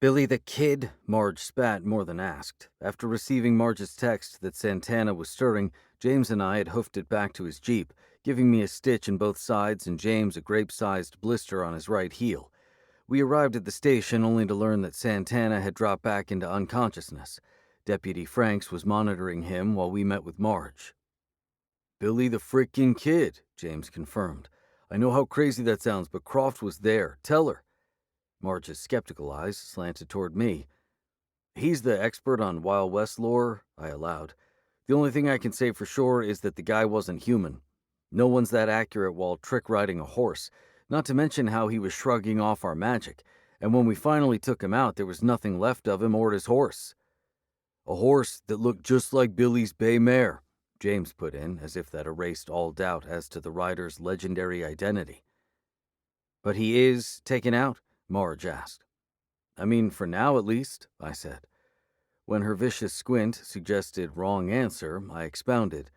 Speaker 1: Billy the Kid, Marge spat more than asked. After receiving Marge's text that Santana was stirring, James and I had hoofed it back to his jeep, giving me a stitch in both sides and James a grape-sized blister on his right heel. We arrived at the station only to learn that Santana had dropped back into unconsciousness. Deputy Franks was monitoring him while we met with Marge. Billy the frickin' Kid, James confirmed. I know how crazy that sounds, but Croft was there. Tell her. Marge's skeptical eyes slanted toward me. He's the expert on Wild West lore, I allowed. The only thing I can say for sure is that the guy wasn't human. No one's that accurate while trick-riding a horse, not to mention how he was shrugging off our magic, and when we finally took him out, there was nothing left of him or his horse. A horse that looked just like Billy's bay mare, James put in, as if that erased all doubt as to the rider's legendary identity. But he is taken out? Marge asked. I mean, for now at least, I said. When her vicious squint suggested wrong answer, I expounded.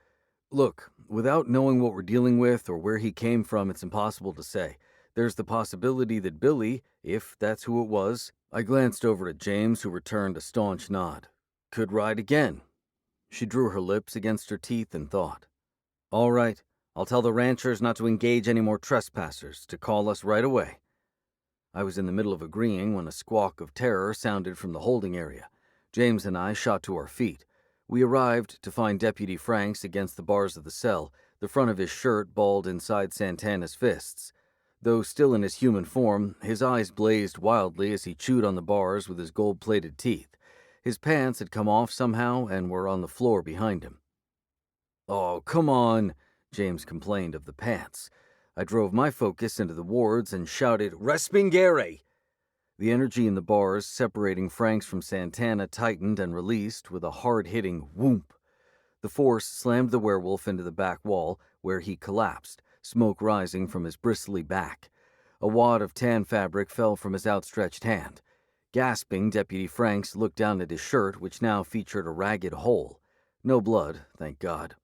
Speaker 1: Look, without knowing what we're dealing with or where he came from, it's impossible to say. There's the possibility that Billy, if that's who it was, I glanced over at James, who returned a staunch nod, could ride again. She drew her lips against her teeth and thought. All right, I'll tell the ranchers not to engage any more trespassers, to call us right away. I was in the middle of agreeing when a squawk of terror sounded from the holding area. James and I shot to our feet. We arrived to find Deputy Franks against the bars of the cell, the front of his shirt balled inside Santana's fists. Though still in his human form, his eyes blazed wildly as he chewed on the bars with his gold-plated teeth. His pants had come off somehow and were on the floor behind him. Oh, come on, James complained of the pants. I drove my focus into the wards and shouted, Respingere! The energy in the bars separating Franks from Santana tightened and released with a hard-hitting whoomp. The force slammed the werewolf into the back wall, where he collapsed, smoke rising from his bristly back. A wad of tan fabric fell from his outstretched hand. Gasping, Deputy Franks looked down at his shirt, which now featured a ragged hole. No blood, thank God.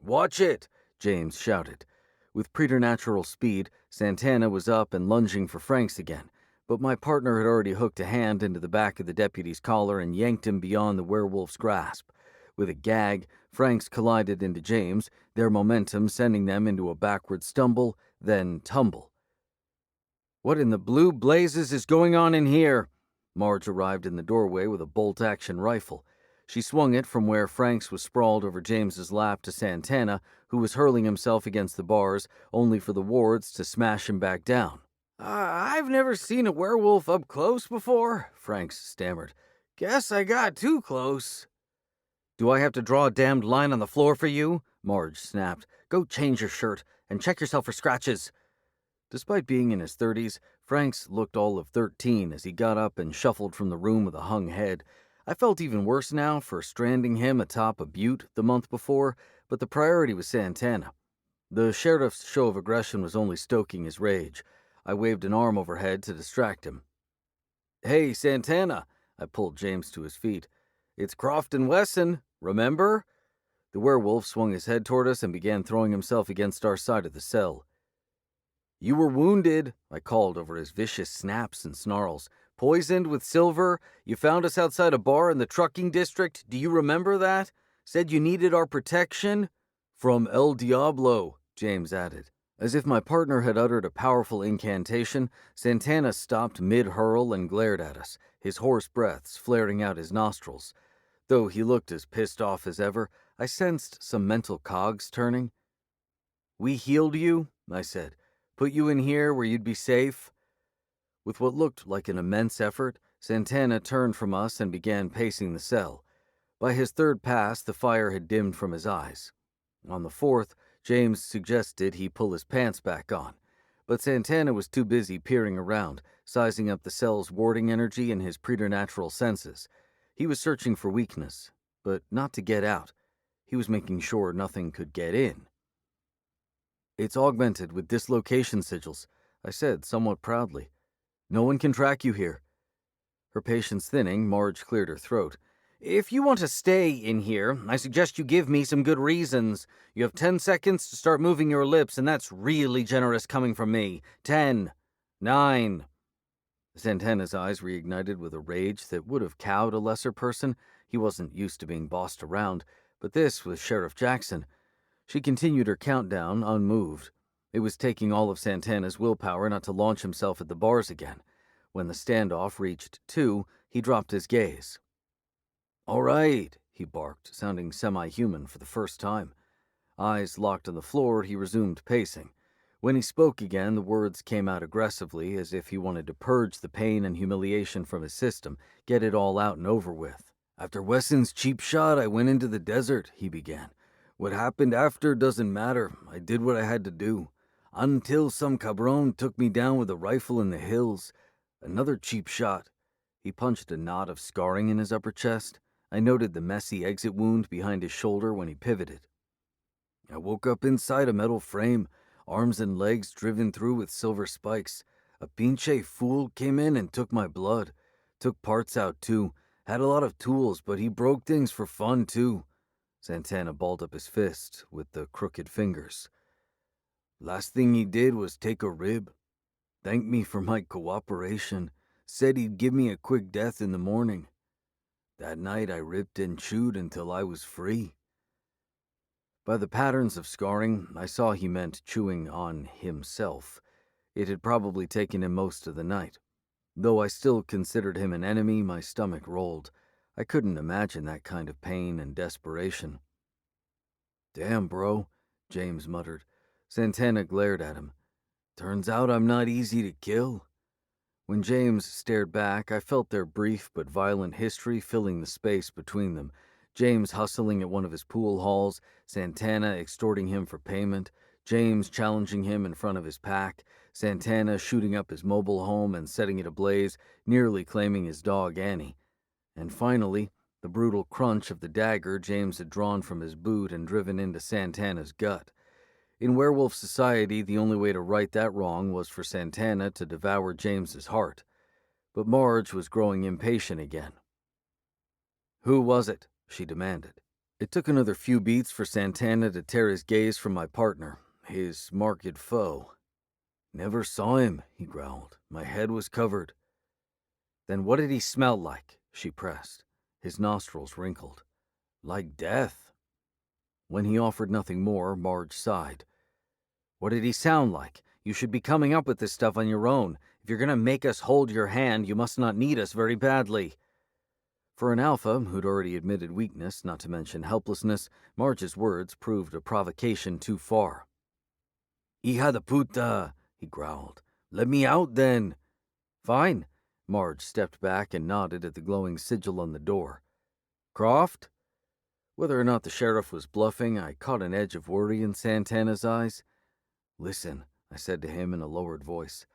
Speaker 1: Watch it! James shouted. With preternatural speed, Santana was up and lunging for Franks again, but my partner had already hooked a hand into the back of the deputy's collar and yanked him beyond the werewolf's grasp. With a gag, Franks collided into James, their momentum sending them into a backward stumble, then tumble. What in the blue blazes is going on in here? Marge arrived in the doorway with a bolt-action rifle. She swung it from where Franks was sprawled over James's lap to Santana, who was hurling himself against the bars, only for the wards to smash him back down. I've never seen a werewolf up close before, Franks stammered. Guess I got too close. Do I have to draw a damned line on the floor for you? Marge snapped. Go change your shirt and check yourself for scratches. Despite being in his 30s, Franks looked all of 13 as he got up and shuffled from the room with a hung head. I felt even worse now for stranding him atop a butte the month before, but the priority was Santana. The sheriff's show of aggression was only stoking his rage. I waved an arm overhead to distract him. "Hey, Santana!" I pulled James to his feet. "It's Croft and Wesson, remember?" The werewolf swung his head toward us and began throwing himself against our side of the cell. "You were wounded," I called over his vicious snaps and snarls. "Poisoned with silver. You found us outside a bar in the trucking district. Do you remember that? Said you needed our protection?" "From El Diablo," James added. As if my partner had uttered a powerful incantation, Santana stopped mid-hurl and glared at us, his hoarse breaths flaring out his nostrils. Though he looked as pissed off as ever, I sensed some mental cogs turning. "We healed you," I said. "Put you in here where you'd be safe." With what looked like an immense effort, Santana turned from us and began pacing the cell. By his third pass, the fire had dimmed from his eyes. On the fourth, James suggested he pull his pants back on, but Santana was too busy peering around, sizing up the cell's warding energy and his preternatural senses. He was searching for weakness, but not to get out. He was making sure nothing could get in. "It's augmented with dislocation sigils," I said somewhat proudly. "No one can track you here." Her patience thinning, Marge cleared her throat. "If you want to stay in here, I suggest you give me some good reasons. You have 10 seconds to start moving your lips, and that's really generous coming from me. 10, 9... Santana's eyes reignited with a rage that would have cowed a lesser person. He wasn't used to being bossed around, but this was Sheriff Jackson. She continued her countdown, unmoved. It was taking all of Santana's willpower not to launch himself at the bars again. When the standoff reached 2, he dropped his gaze. "All right," he barked, sounding semi-human for the first time. Eyes locked on the floor, he resumed pacing. When he spoke again, the words came out aggressively, as if he wanted to purge the pain and humiliation from his system, get it all out and over with. "After Wesson's cheap shot, I went into the desert," he began. "What happened after doesn't matter. I did what I had to do. Until some cabron took me down with a rifle in the hills. Another cheap shot." He punched a knot of scarring in his upper chest. I noted the messy exit wound behind his shoulder when he pivoted. "I woke up inside a metal frame, arms and legs driven through with silver spikes. A pinche fool came in and took my blood. Took parts out too. Had a lot of tools, but he broke things for fun too." Santana balled up his fist with the crooked fingers. "Last thing he did was take a rib. Thanked me for my cooperation. Said he'd give me a quick death in the morning. That night I ripped and chewed until I was free." By the patterns of scarring, I saw he meant chewing on himself. It had probably taken him most of the night. Though I still considered him an enemy, my stomach rolled. I couldn't imagine that kind of pain and desperation. "Damn, bro," James muttered. Santana glared at him. "Turns out I'm not easy to kill." When James stared back, I felt their brief but violent history filling the space between them. James hustling at one of his pool halls, Santana extorting him for payment, James challenging him in front of his pack, Santana shooting up his mobile home and setting it ablaze, nearly claiming his dog Annie. And finally, the brutal crunch of the dagger James had drawn from his boot and driven into Santana's gut. In werewolf society, the only way to right that wrong was for Santana to devour James's heart. But Marge was growing impatient again. "Who was it?" she demanded. It took another few beats for Santana to tear his gaze from my partner, his marked foe. "Never saw him," he growled. "My head was covered." "Then what did he smell like?" she pressed. His nostrils wrinkled. "Like death." When he offered nothing more, Marge sighed. "What did he sound like? You should be coming up with this stuff on your own. If you're going to make us hold your hand, you must not need us very badly." For an alpha who'd already admitted weakness, not to mention helplessness, Marge's words proved a provocation too far. "Hija de puta," he growled. "Let me out, then." "Fine." Marge stepped back and nodded at the glowing sigil on the door. "Croft?" Whether or not the sheriff was bluffing, I caught an edge of worry in Santana's eyes. "Listen," I said to him in a lowered voice.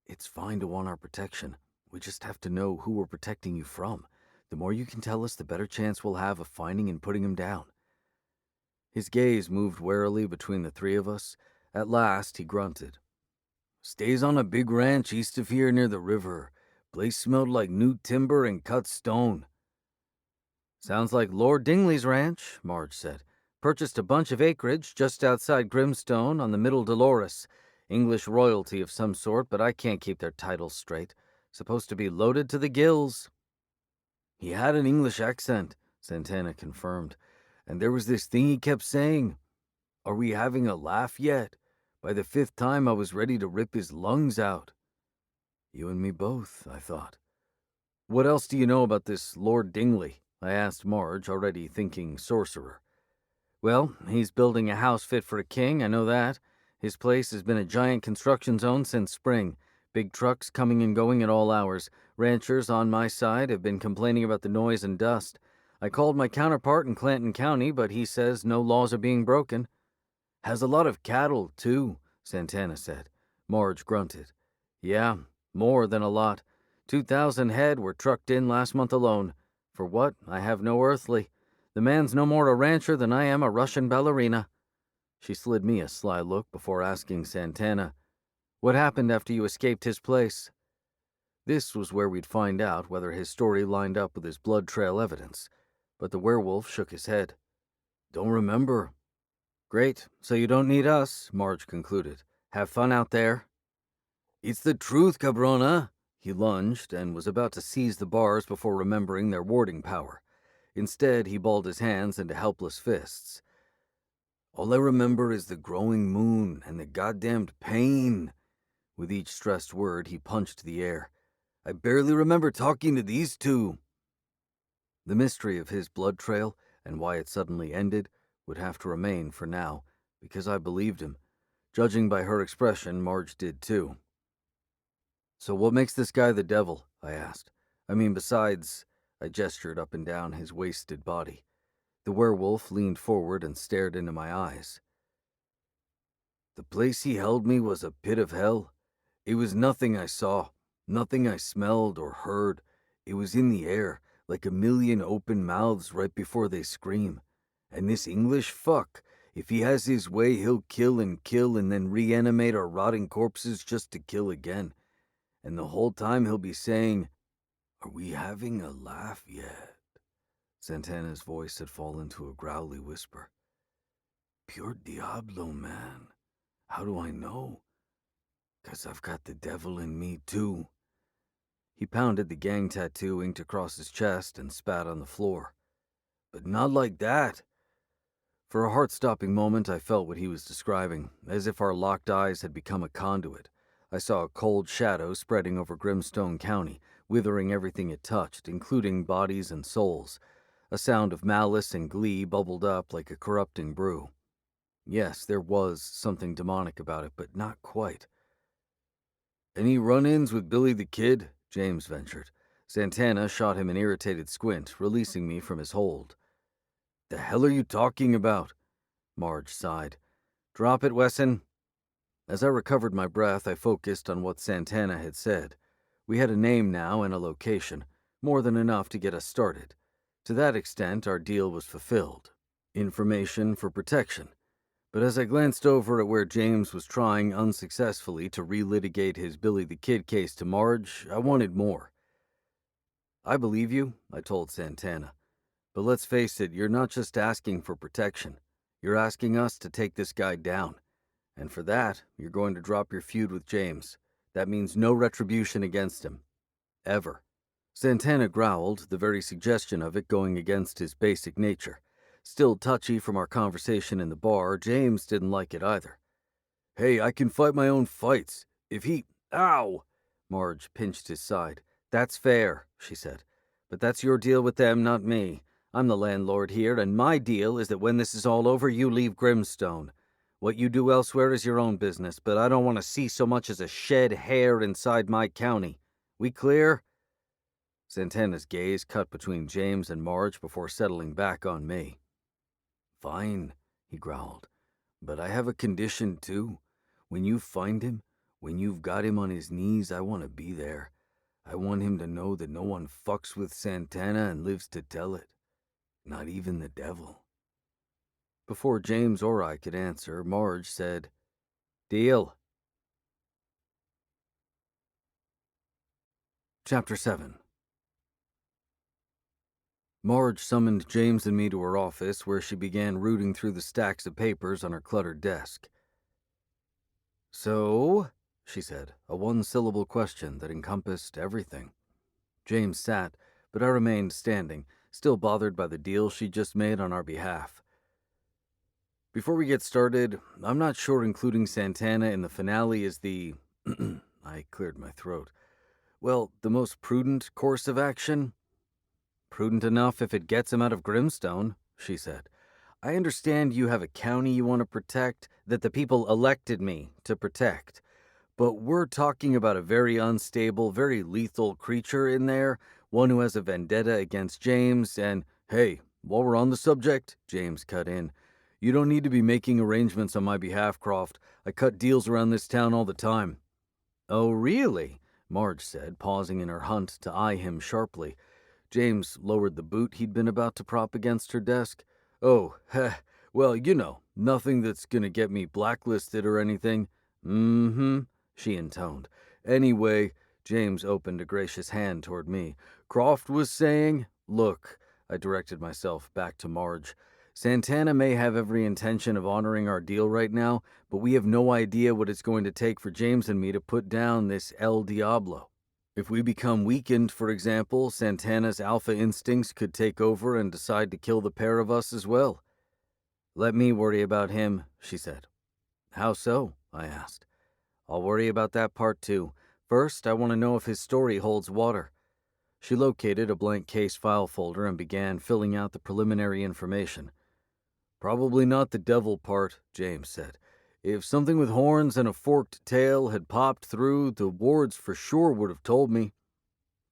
Speaker 1: "It's fine to want our protection. We just have to know who we're protecting you from. The more you can tell us, the better chance we'll have of finding and putting him down." His gaze moved warily between the three of us. At last, he grunted. "Stays on a big ranch east of here near the river. Place smelled like new timber and cut stone." "Sounds like Lord Dingley's ranch," Marge said. "Purchased a bunch of acreage just outside Grimstone on the Middle Dolores. English royalty of some sort, but I can't keep their titles straight. Supposed to be loaded to the gills." "He had an English accent," Santana confirmed. "And there was this thing he kept saying. Are we having a laugh yet? By the fifth time I was ready to rip his lungs out." "You and me both," I thought. "What else do you know about this Lord Dingley?" I asked Marge, already thinking sorcerer. "Well, he's building a house fit for a king, I know that. His place has been a giant construction zone since spring. Big trucks coming and going at all hours. Ranchers on my side have been complaining about the noise and dust. I called my counterpart in Clanton County, but he says no laws are being broken." "Has a lot of cattle, too," Santana said. Marge grunted. "Yeah, more than a lot. 2,000 head were trucked in last month alone. For what? I have no earthly. The man's no more a rancher than I am a Russian ballerina." She slid me a sly look before asking Santana, "What happened after you escaped his place?" This was where we'd find out whether his story lined up with his blood trail evidence. But the werewolf shook his head. "Don't remember." "Great, so you don't need us," Marge concluded. "Have fun out there." "It's the truth, cabrona." He lunged and was about to seize the bars before remembering their warding power. Instead, he balled his hands into helpless fists. "All I remember is the growing moon and the goddamned pain." With each stressed word, he punched the air. "I barely remember talking to these two." The mystery of his blood trail and why it suddenly ended would have to remain for now, because I believed him. Judging by her expression, Marge did too. "So what makes this guy the devil?" I asked. "I mean, besides—" I gestured up and down his wasted body. The werewolf leaned forward and stared into my eyes. "The place he held me was a pit of hell. It was nothing I saw, nothing I smelled or heard. It was in the air, like a million open mouths right before they scream. And this English fuck, if he has his way, he'll kill and then reanimate our rotting corpses just to kill again. And the whole time he'll be saying, 'Are we having a laugh yet?'" Santana's voice had fallen to a growly whisper. "Pure Diablo, man. How do I know? 'Cause I've got the devil in me, too." He pounded the gang tattoo inked across his chest and spat on the floor. "But not like that." For a heart-stopping moment, I felt what he was describing, as if our locked eyes had become a conduit. I saw a cold shadow spreading over Grimstone County, withering everything it touched, including bodies and souls. A sound of malice and glee bubbled up like a corrupting brew. Yes, there was something demonic about it, but not quite. "Any run-ins with Billy the Kid?" James ventured. Santana shot him an irritated squint, releasing me from his hold. "The hell are you talking about?" Marge sighed. "Drop it, Wesson." As I recovered my breath, I focused on what Santana had said. We had a name now and a location, more than enough to get us started. To that extent, our deal was fulfilled. Information for protection. But as I glanced over at where James was trying unsuccessfully to relitigate his Billy the Kid case to Marge, I wanted more. "I believe you," I told Santana. "But let's face it, you're not just asking for protection. You're asking us to take this guy down. And for that, you're going to drop your feud with James. That means no retribution against him. Ever." Santana growled, the very suggestion of it going against his basic nature. Still touchy from our conversation in the bar, James didn't like it either. "Hey, I can fight my own fights. If he—" "Ow!" Marge pinched his side. "That's fair," she said. "But that's your deal with them, not me. I'm the landlord here, and my deal is that when this is all over, you leave Grimstone. What you do elsewhere is your own business, but I don't want to see so much as a shed hair inside my county. We clear?" Santana's gaze cut between James and Marge before settling back on me. "Fine," he growled. "But I have a condition, too. When you find him, when you've got him on his knees, I want to be there. I want him to know that no one fucks with Santana and lives to tell it. Not even the devil." Before James or I could answer, Marge said, "Deal." Chapter 7. Marge summoned James and me to her office, where she began rooting through the stacks of papers on her cluttered desk. "So," she said, a one-syllable question that encompassed everything. James sat, but I remained standing, still bothered by the deal she just made on our behalf. "Before we get started, I'm not sure including Santana in the finale is the..." I cleared my throat. "Well, the most prudent course of action?" "Prudent enough if it gets him out of Grimstone," she said. "I understand you have a county you want to protect, that the people elected me to protect. But we're talking about a very unstable, very lethal creature in there, one who has a vendetta against James, and..." "Hey, while we're on the subject," James cut in, "you don't need to be making arrangements on my behalf, Croft. I cut deals around this town all the time." "Oh, really?" Marge said, pausing in her hunt to eye him sharply. James lowered the boot he'd been about to prop against her desk. "Oh, well, nothing that's gonna get me blacklisted or anything." "Mm-hmm," she intoned. "Anyway," James opened a gracious hand toward me. "Croft was saying..." "Look," I directed myself back to Marge. "Santana may have every intention of honoring our deal right now, but we have no idea what it's going to take for James and me to put down this El Diablo. If we become weakened, for example, Santana's alpha instincts could take over and decide to kill the pair of us as well." "Let me worry about him," she said. "How so?" I asked. "I'll worry about that part too. First, I want to know if his story holds water." She located a blank case file folder and began filling out the preliminary information. "Probably not the devil part," James said. "If something with horns and a forked tail had popped through, the wards for sure would have told me."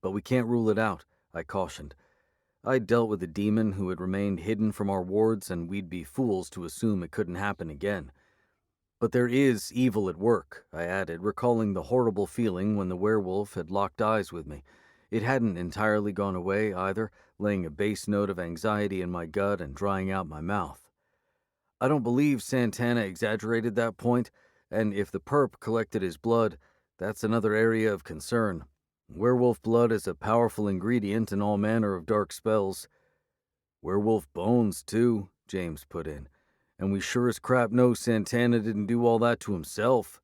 Speaker 1: "But we can't rule it out," I cautioned. I'd dealt with a demon who had remained hidden from our wards, and we'd be fools to assume it couldn't happen again. "But there is evil at work," I added, recalling the horrible feeling when the werewolf had locked eyes with me. It hadn't entirely gone away, either, laying a base note of anxiety in my gut and drying out my mouth. "I don't believe Santana exaggerated that point, and if the perp collected his blood, that's another area of concern. Werewolf blood is a powerful ingredient in all manner of dark spells." "Werewolf bones, too," James put in. "And we sure as crap know Santana didn't do all that to himself."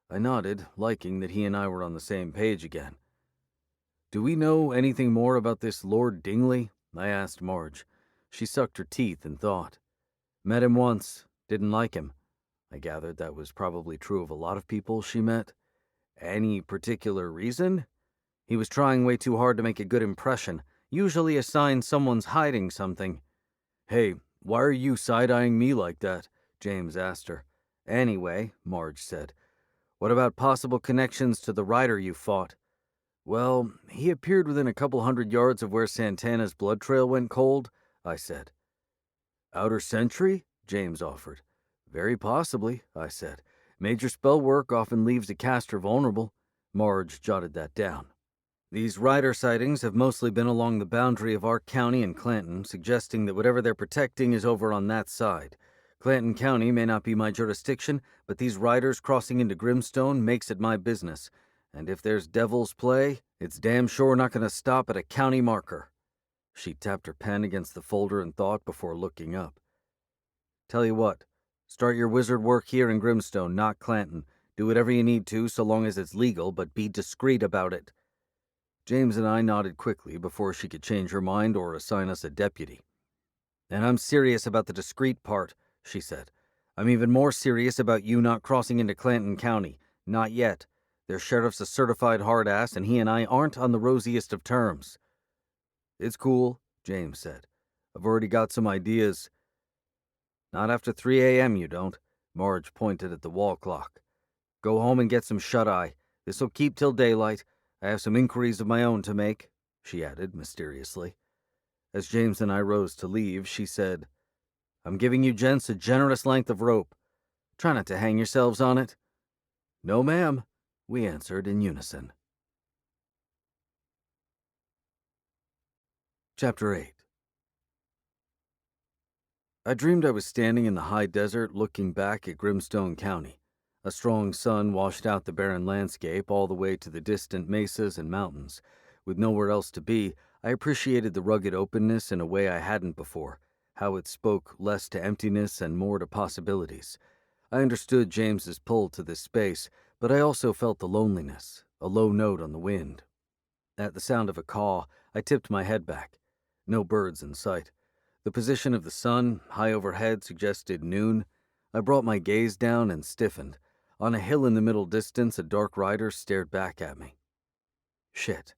Speaker 1: I nodded, liking that he and I were on the same page again. "Do we know anything more about this Lord Dingley?" I asked Marge. She sucked her teeth and thought. "Met him once. Didn't like him." I gathered that was probably true of a lot of people she met. "Any particular reason?" "He was trying way too hard to make a good impression. Usually a sign someone's hiding something." "Hey, why are you side-eyeing me like that?" James asked her. "Anyway," Marge said, "what about possible connections to the rider you fought?" "Well, he appeared within a couple 100 yards of where Santana's blood trail went cold," I said. "Outer Sentry?" James offered. "Very possibly," I said. "Major spell work often leaves a caster vulnerable." Marge jotted that down. "These rider sightings have mostly been along the boundary of our county and Clanton, suggesting that whatever they're protecting is over on that side. Clanton County may not be my jurisdiction, but these riders crossing into Grimstone makes it my business. And if there's devil's play, it's damn sure not going to stop at a county marker." She tapped her pen against the folder and thought before looking up. "Tell you what, start your wizard work here in Grimstone, not Clanton. Do whatever you need to, so long as it's legal, but be discreet about it." James and I nodded quickly before she could change her mind or assign us a deputy. "And I'm serious about the discreet part," she said. "I'm even more serious about you not crossing into Clanton County. Not yet. Their sheriff's a certified hard-ass, and he and I aren't on the rosiest of terms." "It's cool," James said. "I've already got some ideas." "Not after 3 a.m. you don't." Marge pointed at the wall clock. "Go home and get some shut-eye. This'll keep till daylight. I have some inquiries of my own to make," she added mysteriously. As James and I rose to leave, she said, "I'm giving you gents a generous length of rope. Try not to hang yourselves on it." "No, ma'am," we answered in unison. Chapter 8. I dreamed I was standing in the high desert looking back at Grimstone County. A strong sun washed out the barren landscape all the way to the distant mesas and mountains. With nowhere else to be, I appreciated the rugged openness in a way I hadn't before, how it spoke less to emptiness and more to possibilities. I understood James's pull to this space, but I also felt the loneliness, a low note on the wind. At the sound of a caw, I tipped my head back. No birds in sight. The position of the sun, high overhead, suggested noon. I brought my gaze down and stiffened. On a hill in the middle distance, a dark rider stared back at me. Shit.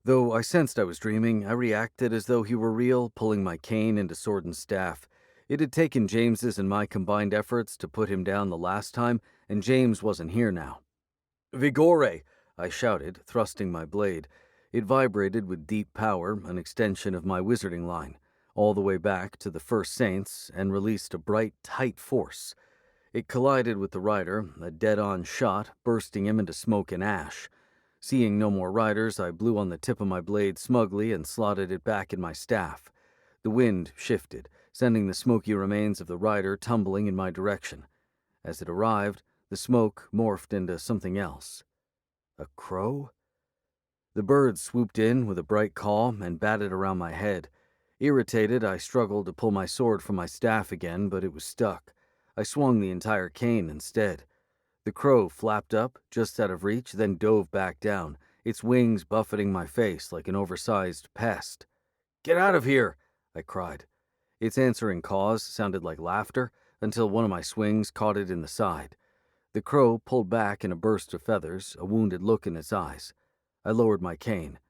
Speaker 1: Though I sensed I was dreaming, I reacted as though he were real, pulling my cane into sword and staff. It had taken James's and my combined efforts to put him down the last time, and James wasn't here now. Vigore! I shouted, thrusting my blade. It vibrated with deep power, an extension of my wizarding line, all the way back to the first saints, and released a bright, tight force. It collided with the rider, a dead-on shot, bursting him into smoke and ash. Seeing no more riders, I blew on the tip of my blade smugly and slotted it back in my staff. The wind shifted, sending the smoky remains of the rider tumbling in my direction. As it arrived, the smoke morphed into something else. A crow? The bird swooped in with a bright caw and batted around my head. Irritated, I struggled to pull my sword from my staff again, but it was stuck. I swung the entire cane instead. The crow flapped up, just out of reach, then dove back down, its wings buffeting my face like an oversized pest. "Get out of here!" I cried. Its answering caws sounded like laughter, until one of my swings caught it in the side. The crow pulled back in a burst of feathers, a wounded look in its eyes. I lowered my cane.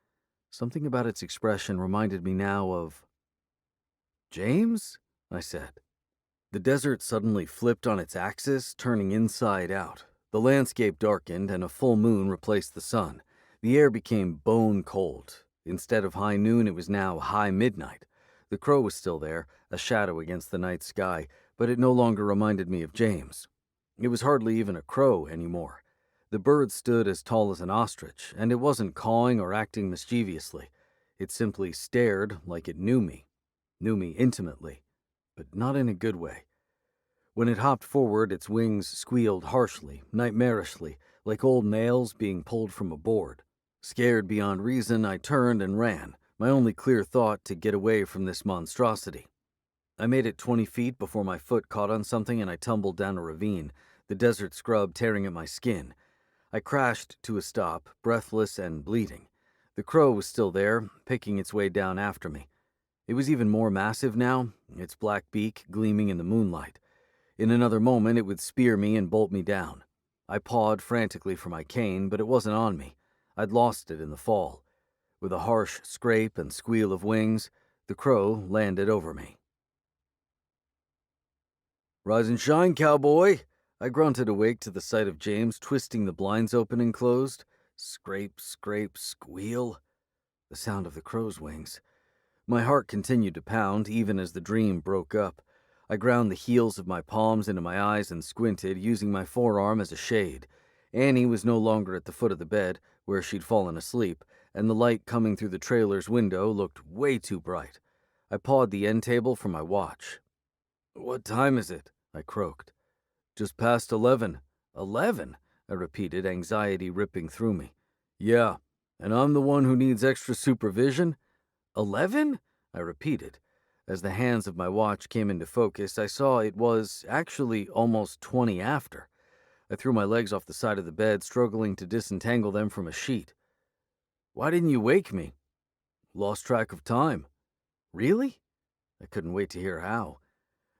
Speaker 1: Something about its expression reminded me now of... "James?" I said. The desert suddenly flipped on its axis, turning inside out. The landscape darkened, and a full moon replaced the sun. The air became bone cold. Instead of high noon, it was now high midnight. The crow was still there, a shadow against the night sky, but it no longer reminded me of James. It was hardly even a crow anymore. The bird stood as tall as an ostrich, and it wasn't cawing or acting mischievously. It simply stared like it knew me intimately, but not in a good way. When it hopped forward, its wings squealed harshly, nightmarishly, like old nails being pulled from a board. Scared beyond reason, I turned and ran, my only clear thought to get away from this monstrosity. I made it 20 feet before my foot caught on something and I tumbled down a ravine, the desert scrub tearing at my skin. I crashed to a stop, breathless and bleeding. The crow was still there, picking its way down after me. It was even more massive now, its black beak gleaming in the moonlight. In another moment, it would spear me and bolt me down. I pawed frantically for my cane, but it wasn't on me. I'd lost it in the fall. With a harsh scrape and squeal of wings, the crow landed over me. "Rise and shine, cowboy!" I grunted, awake to the sight of James twisting the blinds open and closed. Scrape, scrape, squeal. The sound of the crow's wings. My heart continued to pound, even as the dream broke up. I ground the heels of my palms into my eyes and squinted, using my forearm as a shade. Annie was no longer at the foot of the bed, where she'd fallen asleep, and the light coming through the trailer's window looked way too bright. I pawed the end table for my watch. "What time is it?" I croaked. "Just past 11. 11?" I repeated, anxiety ripping through me. "Yeah, and I'm the one who needs extra supervision? 11?" I repeated. As the hands of my watch came into focus, I saw it was actually almost 20 after. I threw my legs off the side of the bed, struggling to disentangle them from a sheet. "Why didn't you wake me?" "Lost track of time." "Really?" I couldn't wait to hear how.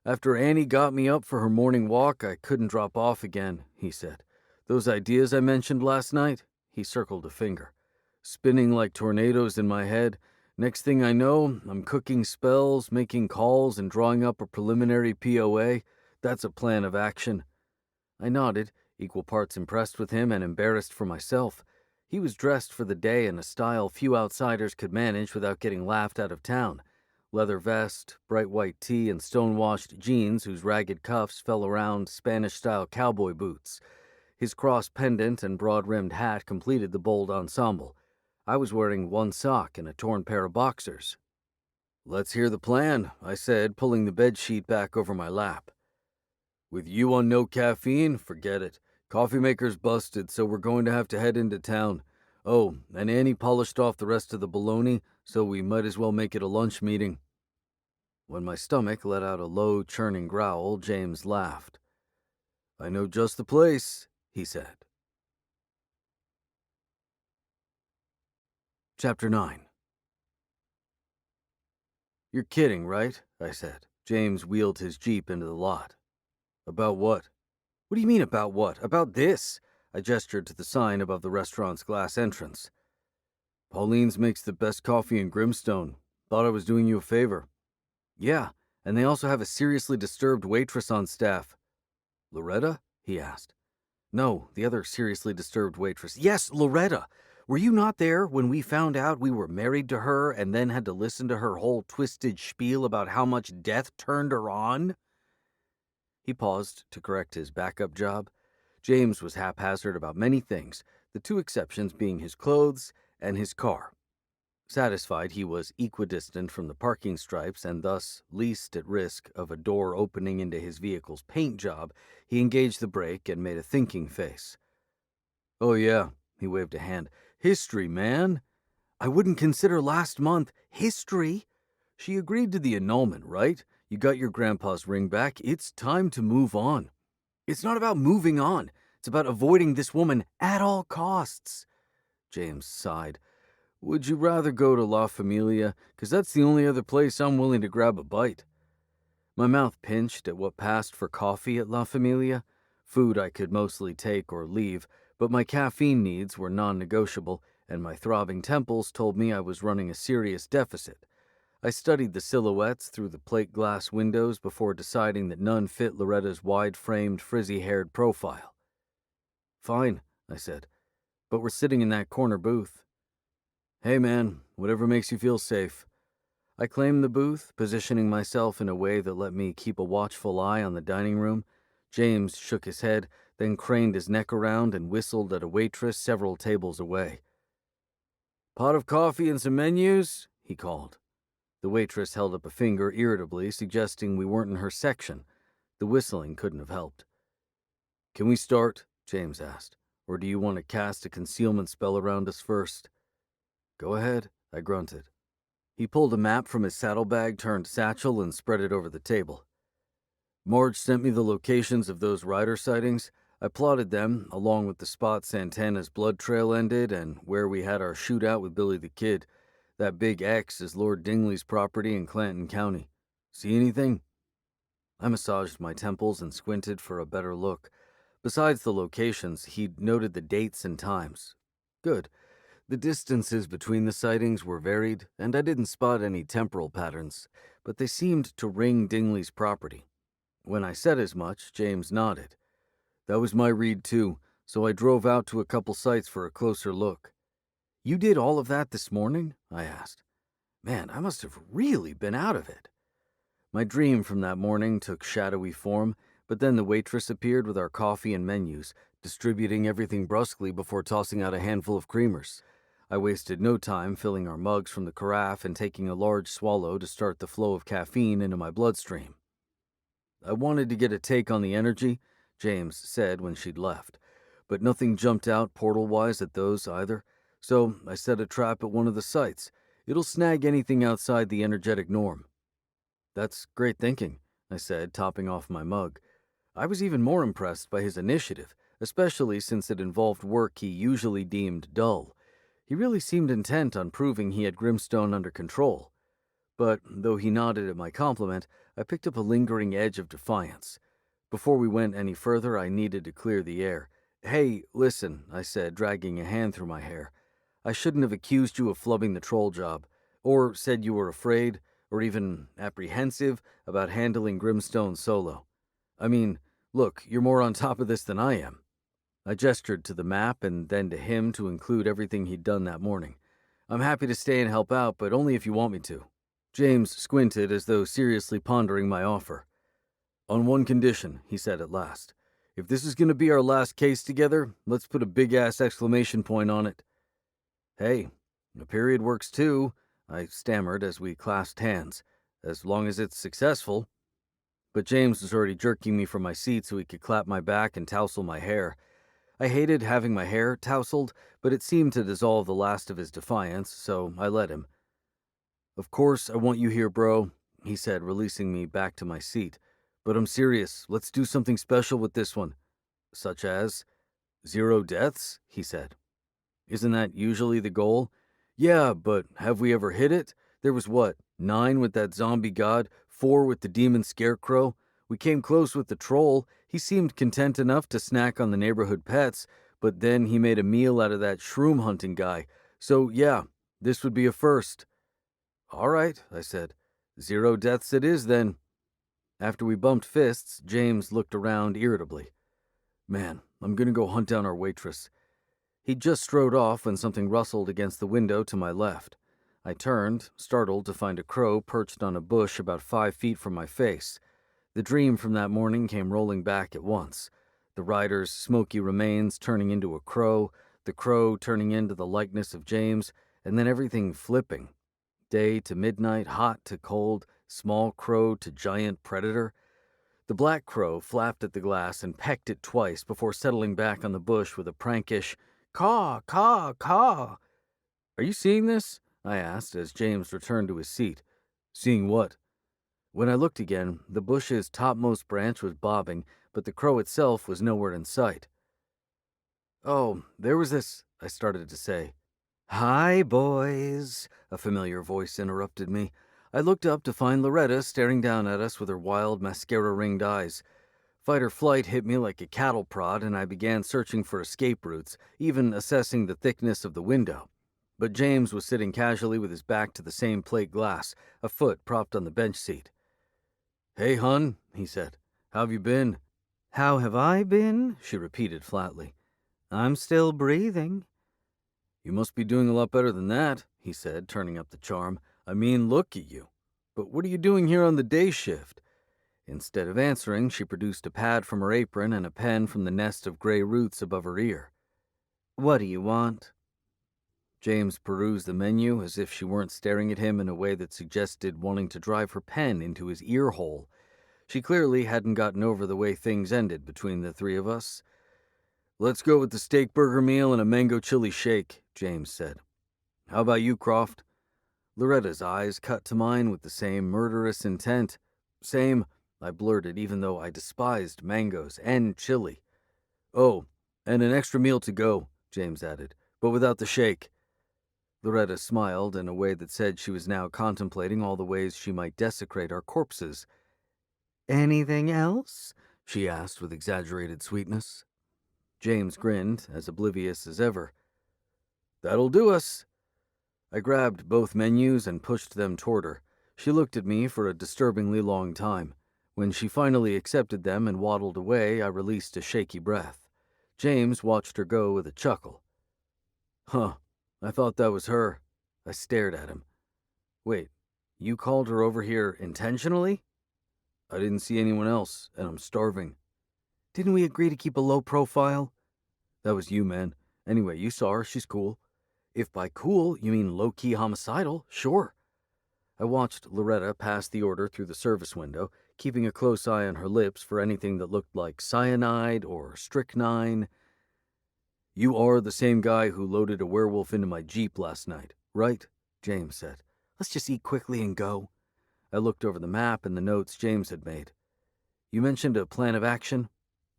Speaker 1: "After Annie got me up for her morning walk, I couldn't drop off again," he said. "Those ideas I mentioned last night?" He circled a finger. "Spinning like tornadoes in my head. Next thing I know, I'm cooking spells, making calls, and drawing up a preliminary POA. That's a plan of action." I nodded, equal parts impressed with him and embarrassed for myself. He was dressed for the day in a style few outsiders could manage without getting laughed out of town. Leather vest, bright white tee, and stone-washed jeans whose ragged cuffs fell around Spanish-style cowboy boots. His cross pendant and broad-rimmed hat completed the bold ensemble. I was wearing one sock and a torn pair of boxers. Let's hear the plan, I said, pulling the bedsheet back over my lap. With you on no caffeine, forget it. Coffee maker's busted, so we're going to have to head into town. Oh, and Annie polished off the rest of the bologna, so we might as well make it a lunch meeting. When my stomach let out a low, churning growl, James laughed. I know just the place, he said. Chapter 9. You're kidding, right? I said. James wheeled his Jeep into the lot. About what? What do you mean about what? About this? I gestured to the sign above the restaurant's glass entrance. Pauline's makes the best coffee in Grimstone. Thought I was doing you a favor. Yeah, and they also have a seriously disturbed waitress on staff. Loretta? He asked. No, the other seriously disturbed waitress. Yes, Loretta! Were you not there when we found out we were married to her and then had to listen to her whole twisted spiel about how much death turned her on? He paused to correct his backup job. James was haphazard about many things, the two exceptions being his clothes and his car. Satisfied he was equidistant from the parking stripes and thus least at risk of a door opening into his vehicle's paint job, he engaged the brake and made a thinking face. Oh yeah, he waved a hand. History, man. I wouldn't consider last month history. She agreed to the annulment, right? You got your grandpa's ring back. It's time to move on. It's not about moving on. It's about avoiding this woman at all costs. James sighed. Would you rather go to La Familia? 'Cause that's the only other place I'm willing to grab a bite. My mouth pinched at what passed for coffee at La Familia, food I could mostly take or leave, but my caffeine needs were non-negotiable, and my throbbing temples told me I was running a serious deficit. I studied the silhouettes through the plate glass windows before deciding that none fit Loretta's wide-framed, frizzy-haired profile. Fine, I said, but we're sitting in that corner booth. Hey man, whatever makes you feel safe. I claimed the booth, positioning myself in a way that let me keep a watchful eye on the dining room. James shook his head, then craned his neck around and whistled at a waitress several tables away. Pot of coffee and some menus? He called. The waitress held up a finger irritably, suggesting we weren't in her section. The whistling couldn't have helped. Can we start? James asked. Or do you want to cast a concealment spell around us first? Go ahead, I grunted. He pulled a map from his saddlebag-turned-satchel and spread it over the table. Marge sent me the locations of those rider sightings. I plotted them, along with the spot Santana's blood trail ended and where we had our shootout with Billy the Kid. That big X is Lord Dingley's property in Clanton County. See anything? I massaged my temples and squinted for a better look. Besides the locations, he'd noted the dates and times. Good. The distances between the sightings were varied, and I didn't spot any temporal patterns, but they seemed to ring Dingley's property. When I said as much, James nodded. That was my read too, so I drove out to a couple sites for a closer look. You did all of that this morning? I asked. Man, I must have really been out of it. My dream from that morning took shadowy form, but then the waitress appeared with our coffee and menus, distributing everything brusquely before tossing out a handful of creamers. I wasted no time filling our mugs from the carafe and taking a large swallow to start the flow of caffeine into my bloodstream. I wanted to get a take on the energy, James said when she'd left, but nothing jumped out portal-wise at those either, so I set a trap at one of the sites. It'll snag anything outside the energetic norm. That's great thinking, I said, topping off my mug. I was even more impressed by his initiative, especially since it involved work he usually deemed dull. He really seemed intent on proving he had Grimstone under control. But, though he nodded at my compliment, I picked up a lingering edge of defiance. Before we went any further, I needed to clear the air. Hey, listen, I said, dragging a hand through my hair. I shouldn't have accused you of flubbing the troll job, or said you were afraid, or even apprehensive about handling Grimstone solo. I mean, look, you're more on top of this than I am. I gestured to the map and then to him to include everything he'd done that morning. I'm happy to stay and help out, but only if you want me to. James squinted as though seriously pondering my offer. On one condition, he said at last. If this is going to be our last case together, let's put a big-ass exclamation point on it. Hey, a period works too, I stammered as we clasped hands. As long as it's successful. But James was already jerking me from my seat so he could clap my back and tousle my hair. I hated having my hair tousled, but it seemed to dissolve the last of his defiance, so I let him. Of course, I want you here, bro, he said, releasing me back to my seat. But I'm serious. Let's do something special with this one. Such as 0 deaths, he said. Isn't that usually the goal? Yeah, but have we ever hit it? There was what, 9 with that zombie god, 4 with the demon scarecrow. We came close with the troll. He seemed content enough to snack on the neighborhood pets, but then he made a meal out of that shroom hunting guy. So yeah, this would be a first. All right, I said. 0 deaths it is then. After we bumped fists, James looked around irritably. Man, I'm gonna go hunt down our waitress. He'd just strode off when something rustled against the window to my left. I turned, startled to find a crow perched on a bush about 5 feet from my face. The dream from that morning came rolling back at once. The rider's smoky remains turning into a crow, the crow turning into the likeness of James, and then everything flipping. Day to midnight, hot to cold, small crow to giant predator. The black crow flapped at the glass and pecked it twice before settling back on the bush with a prankish caw, caw, caw. Are you seeing this? I asked as James returned to his seat. Seeing what? When I looked again, the bush's topmost branch was bobbing, but the crow itself was nowhere in sight. Oh, there was this, I started to say. Hi, boys, a familiar voice interrupted me. I looked up to find Loretta staring down at us with her wild, mascara-ringed eyes. Fight or flight hit me like a cattle prod, and I began searching for escape routes, even assessing the thickness of the window. But James was sitting casually with his back to the same plate glass, a foot propped on the bench seat. Hey, hun, he said. How have you been? How have I been? She repeated flatly. I'm still breathing. You must be doing a lot better than that, he said, turning up the charm. I mean, look at you. But what are you doing here on the day shift? Instead of answering, she produced a pad from her apron and a pen from the nest of gray roots above her ear. What do you want? James perused the menu as if she weren't staring at him in a way that suggested wanting to drive her pen into his ear hole. She clearly hadn't gotten over the way things ended between the three of us. Let's go with the steak burger meal and a mango chili shake, James said. How about you, Croft? Loretta's eyes cut to mine with the same murderous intent. Same, I blurted, even though I despised mangoes and chili. Oh, and an extra meal to go, James added, but without the shake. Loretta smiled in a way that said she was now contemplating all the ways she might desecrate our corpses. Anything else? She asked with exaggerated sweetness. James grinned, as oblivious as ever. That'll do us. I grabbed both menus and pushed them toward her. She looked at me for a disturbingly long time. When she finally accepted them and waddled away, I released a shaky breath. James watched her go with a chuckle. Huh, I thought that was her. I stared at him. Wait, you called her over here intentionally? I didn't see anyone else, and I'm starving. Didn't we agree to keep a low profile? That was you, man. Anyway, you saw her, she's cool. If by cool you mean low-key homicidal, sure. I watched Loretta pass the order through the service window, keeping a close eye on her lips for anything that looked like cyanide or strychnine. You are the same guy who loaded a werewolf into my Jeep last night, right? James said. Let's just eat quickly and go. I looked over the map and the notes James had made. You mentioned a plan of action?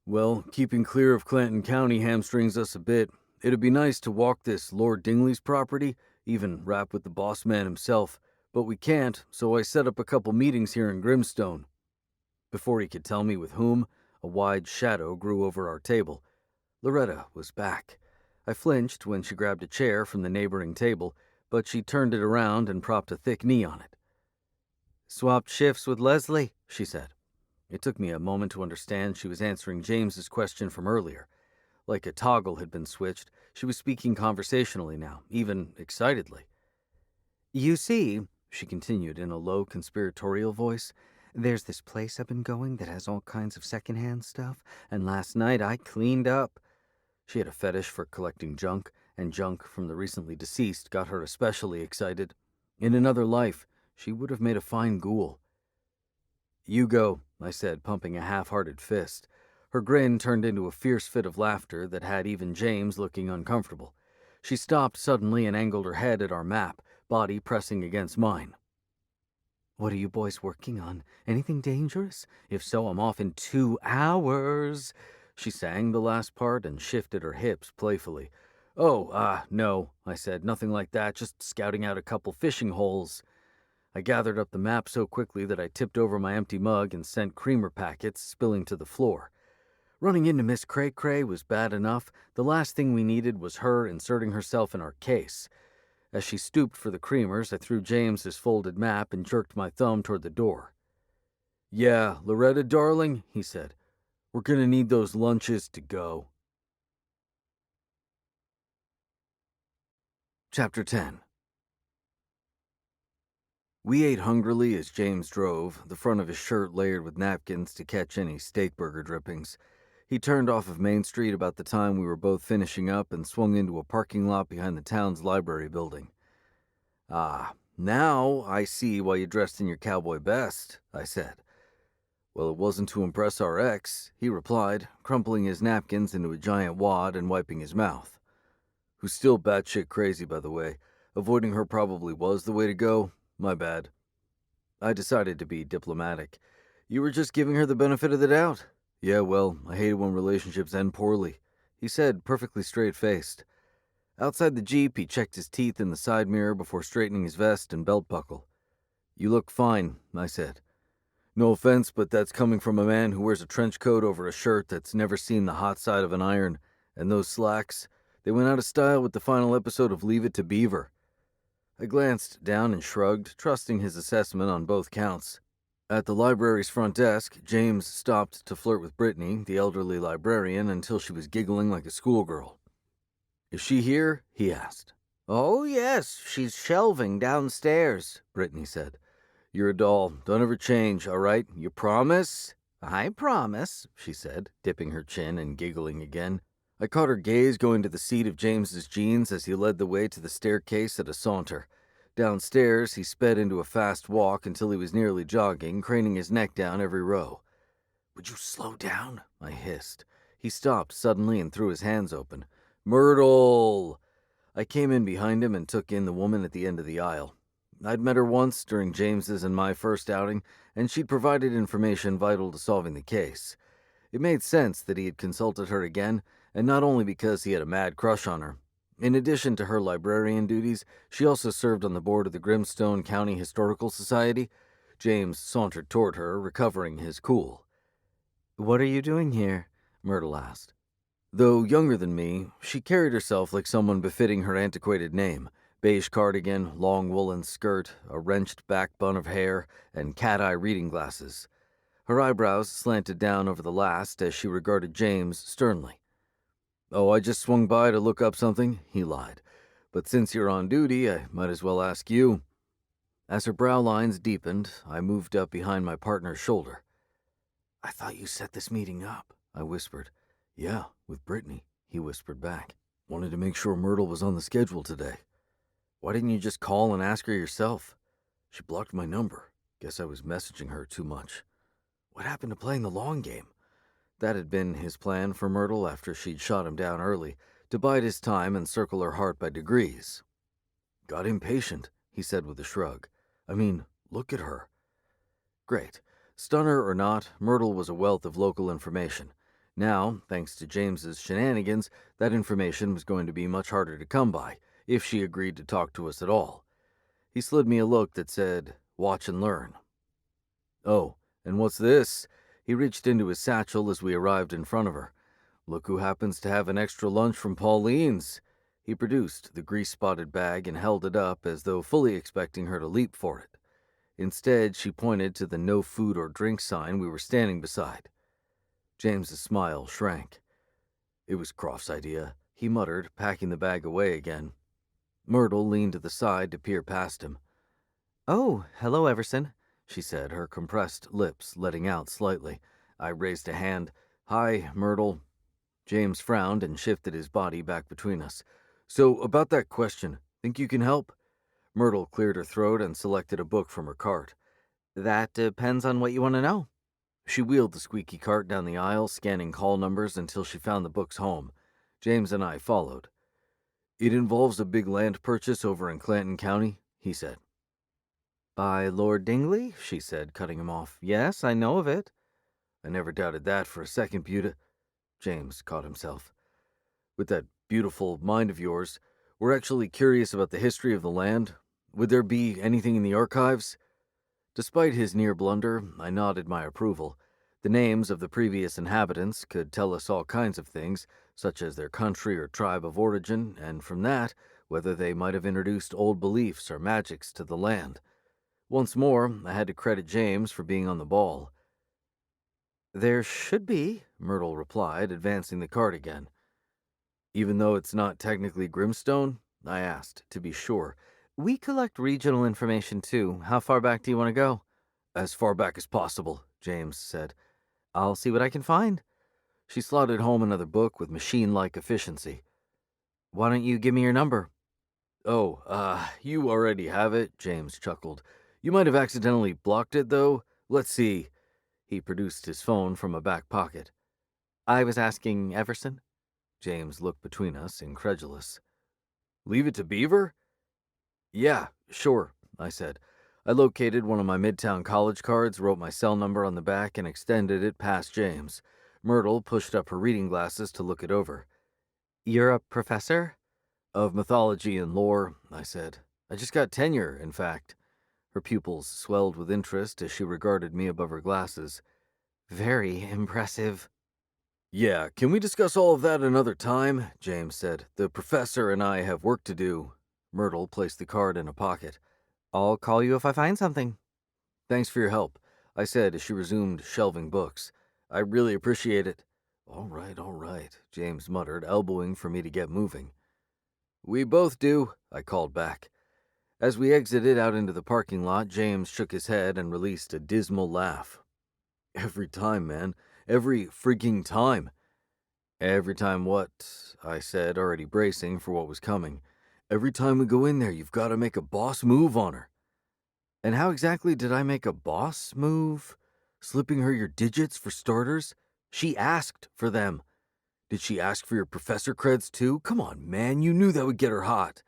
Speaker 1: Well, keeping clear of Clanton County hamstrings us a bit. It'd be nice to walk this Lord Dingley's property, even rap with the boss man himself, but we can't, so I set up a couple meetings here in Grimstone. Before he could tell me with whom, a wide shadow grew over our table. Loretta was back. I flinched when she grabbed a chair from the neighboring table, but she turned it around and propped a thick knee on it. Swapped shifts with Leslie, she said. It took me a moment to understand she was answering James's question from earlier. Like a toggle had been switched, she was speaking conversationally now, even excitedly. You see, she continued in a low, conspiratorial voice, there's this place I've been going that has all kinds of secondhand stuff, and last night I cleaned up. She had a fetish for collecting junk, and junk from the recently deceased got her especially excited. In another life, she would have made a fine ghoul. "You go," I said, pumping a half-hearted fist. Her grin turned into a fierce fit of laughter that had even James looking uncomfortable. She stopped suddenly and angled her head at our map, body pressing against mine. "What are you boys working on? Anything dangerous? If so, I'm off in 2 hours." She sang the last part and shifted her hips playfully. "Oh, no," I said. "Nothing like that, just scouting out a couple fishing holes." I gathered up the map so quickly that I tipped over my empty mug and sent creamer packets spilling to the floor. Running into Miss Cray Cray was bad enough. The last thing we needed was her inserting herself in our case. As she stooped for the creamers, I threw James his folded map and jerked my thumb toward the door. "Yeah, Loretta, darling," he said. "We're gonna need those lunches to go." Chapter 10. We ate hungrily as James drove, the front of his shirt layered with napkins to catch any steakburger drippings. He turned off of Main Street about the time we were both finishing up and swung into a parking lot behind the town's library building. "Ah, now I see why you dressed in your cowboy best," I said. "Well, it wasn't to impress our ex," he replied, crumpling his napkins into a giant wad and wiping his mouth. "Who's still batshit crazy, by the way. Avoiding her probably was the way to go. My bad." I decided to be diplomatic. "You were just giving her the benefit of the doubt." "Yeah, well, I hate it when relationships end poorly," he said, perfectly straight-faced. Outside the Jeep, he checked his teeth in the side mirror before straightening his vest and belt buckle. "You look fine," I said. "No offense, but that's coming from a man who wears a trench coat over a shirt that's never seen the hot side of an iron. And those slacks, they went out of style with the final episode of Leave It to Beaver." I glanced down and shrugged, trusting his assessment on both counts. At the library's front desk, James stopped to flirt with Brittany, the elderly librarian, until she was giggling like a schoolgirl. "Is she here?" he asked. "Oh, yes, she's shelving downstairs," Brittany said. "You're a doll. Don't ever change, all right? You promise?" "I promise," she said, dipping her chin and giggling again. I caught her gaze going to the seat of James's jeans as he led the way to the staircase at a saunter. Downstairs, he sped into a fast walk until he was nearly jogging, craning his neck down every row. "Would you slow down?" I hissed. He stopped suddenly and threw his hands open. "Myrtle!" I came in behind him and took in the woman at the end of the aisle. I'd met her once during James's and my first outing, and she'd provided information vital to solving the case. It made sense that he had consulted her again, and not only because he had a mad crush on her. In addition to her librarian duties, she also served on the board of the Grimstone County Historical Society. James sauntered toward her, recovering his cool. "What are you doing here?" Myrtle asked. Though younger than me, she carried herself like someone befitting her antiquated name. Beige cardigan, long woolen skirt, a wrenched back bun of hair, and cat-eye reading glasses. Her eyebrows slanted down over the last as she regarded James sternly. "Oh, I just swung by to look up something," he lied. "But since you're on duty, I might as well ask you." As her brow lines deepened, I moved up behind my partner's shoulder. "I thought you set this meeting up," I whispered. "Yeah, with Brittany," he whispered back. "Wanted to make sure Myrtle was on the schedule today." "Why didn't you just call and ask her yourself?" "She blocked my number. Guess I was messaging her too much." What happened to playing the long game? That had been his plan for Myrtle after she'd shot him down early, to bide his time and circle her heart by degrees. "Got impatient," he said with a shrug. "I mean, look at her." Great. Stunner or not, Myrtle was a wealth of local information. Now, thanks to James's shenanigans, that information was going to be much harder to come by, if she agreed to talk to us at all. He slid me a look that said, "Watch and learn." "Oh, and what's this?" He reached into his satchel as we arrived in front of her. "Look who happens to have an extra lunch from Pauline's." He produced the grease-spotted bag and held it up as though fully expecting her to leap for it. Instead, she pointed to the no food or drink sign we were standing beside. James's smile shrank. "It was Croft's idea," he muttered, packing the bag away again. Myrtle leaned to the side to peer past him. "Oh, hello, Everson," she said, her compressed lips letting out slightly. I raised a hand. "Hi, Myrtle." James frowned and shifted his body back between us. "So, about that question, think you can help?" Myrtle cleared her throat and selected a book from her cart.
Speaker 2: That depends on what you want to know.
Speaker 1: She wheeled the squeaky cart down the aisle, scanning call numbers until she found the book's home. James and I followed. It involves a big land purchase over in Clanton County, he said.
Speaker 2: By Lord Dingley? She said, cutting him off. Yes, I know of it.
Speaker 1: I never doubted that for a second, Buta. James caught himself. With that beautiful mind of yours, we're actually curious about the history of the land. Would there be anything in the archives? Despite his near blunder, I nodded my approval. The names of the previous inhabitants could tell us all kinds of things, such as their country or tribe of origin, and from that, whether they might have introduced old beliefs or magics to the land. Once more, I had to credit James for being on the ball.
Speaker 2: There should be, Myrtle replied, advancing the cart again.
Speaker 1: Even though it's not technically Grimstone? I asked, to be sure.
Speaker 2: We collect regional information too. How far back do you want to go?
Speaker 1: As far back as possible, James said.
Speaker 2: I'll see what I can find.
Speaker 1: She slotted home another book with machine-like efficiency.
Speaker 2: Why don't you give me your number?
Speaker 1: Oh, you already have it, James chuckled. You might have accidentally blocked it, though. Let's see. He produced his phone from a back pocket.
Speaker 2: I was asking Everson.
Speaker 1: James looked between us, incredulous. Leave it to Beaver? Yeah, sure, I said. I located one of my Midtown College cards, wrote my cell number on the back, and extended it past James. Myrtle pushed up her reading glasses to look it over.
Speaker 2: You're a professor?
Speaker 1: Of mythology and lore, I said. I just got tenure, in fact. Her pupils swelled with interest as she regarded me above her glasses.
Speaker 2: Very impressive.
Speaker 1: Yeah, can we discuss all of that another time? James said. The professor and I have work to do. Myrtle placed the card in a pocket.
Speaker 2: I'll call you if I find something.
Speaker 1: Thanks for your help, I said as she resumed shelving books. I really appreciate it. All right, James muttered, elbowing for me to get moving. We both do, I called back. As we exited out into the parking lot, James shook his head and released a dismal laugh. Every time, man. Every freaking time. Every time what? I said, already bracing for what was coming. Every time we go in there, you've got to make a boss move on her. And how exactly did I make a boss move? Slipping her your digits, for starters? She asked for them. Did she ask for your professor creds too? Come on, man, you knew that would get her hot.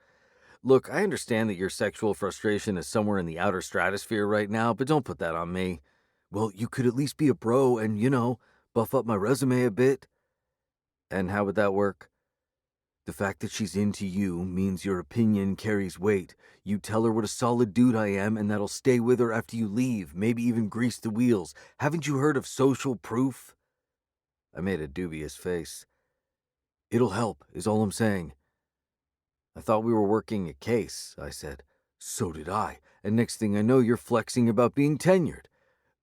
Speaker 1: Look, I understand that your sexual frustration is somewhere in the outer stratosphere right now, but don't put that on me. Well, you could at least be a bro and, buff up my resume a bit. And how would that work? The fact that she's into you means your opinion carries weight. You tell her what a solid dude I am, and that'll stay with her after you leave, maybe even grease the wheels. Haven't you heard of social proof? I made a dubious face. It'll help, is all I'm saying. I thought we were working a case, I said. So did I, and next thing I know, you're flexing about being tenured.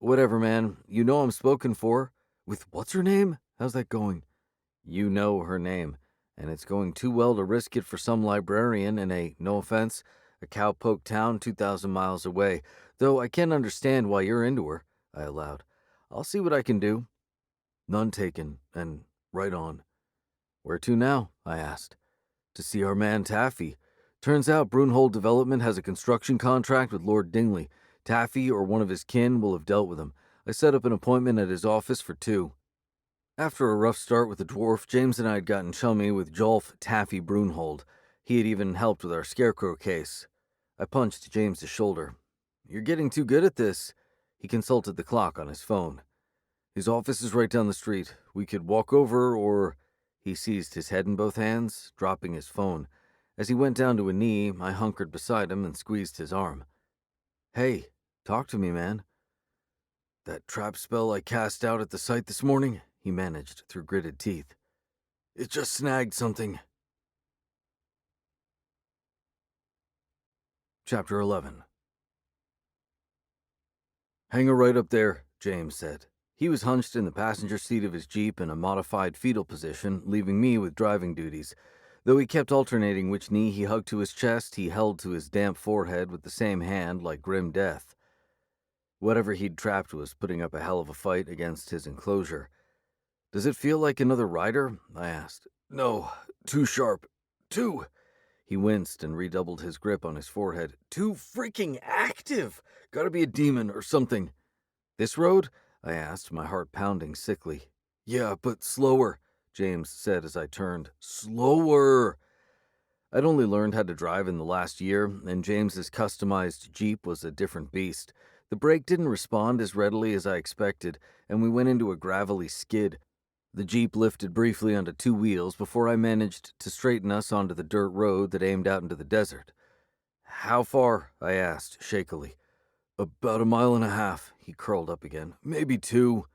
Speaker 1: Whatever, man, you know I'm spoken for. With what's her name? How's that going? You know her name, and it's going too well to risk it for some librarian in no offense, a cowpoke town 2,000 miles away, though I can understand why you're into her, I allowed. I'll see what I can do. None taken, and right on. Where to now? I asked. To see our man Taffy. Turns out Brunhold Development has a construction contract with Lord Dingley. Taffy or one of his kin will have dealt with him. I set up an appointment at his office for 2. After a rough start with the dwarf, James and I had gotten chummy with Jolf Taffy Brunhold. He had even helped with our scarecrow case. I punched James's shoulder. You're getting too good at this. He consulted the clock on his phone. His office is right down the street. We could walk over or... He seized his head in both hands, dropping his phone. As he went down to a knee, I hunkered beside him and squeezed his arm. Hey, talk to me, man. That trap spell I cast out at the site this morning, he managed through gritted teeth. It just snagged something. Chapter 11. Hang her right up there, James said. He was hunched in the passenger seat of his Jeep in a modified fetal position, leaving me with driving duties. Though he kept alternating which knee he hugged to his chest, he held to his damp forehead with the same hand like grim death. Whatever he'd trapped was putting up a hell of a fight against his enclosure. Does it feel like another rider? I asked. No, too sharp. Too. He winced and redoubled his grip on his forehead. Too freaking active! Gotta be a demon or something. This road? I asked, my heart pounding sickly. Yeah, but slower, James said as I turned. Slower! I'd only learned how to drive in the last year, and James's customized Jeep was a different beast. The brake didn't respond as readily as I expected, and we went into a gravelly skid. The Jeep lifted briefly onto two wheels before I managed to straighten us onto the dirt road that aimed out into the desert. How far? I asked, shakily. About 1.5 miles, he curled up again. Maybe 2.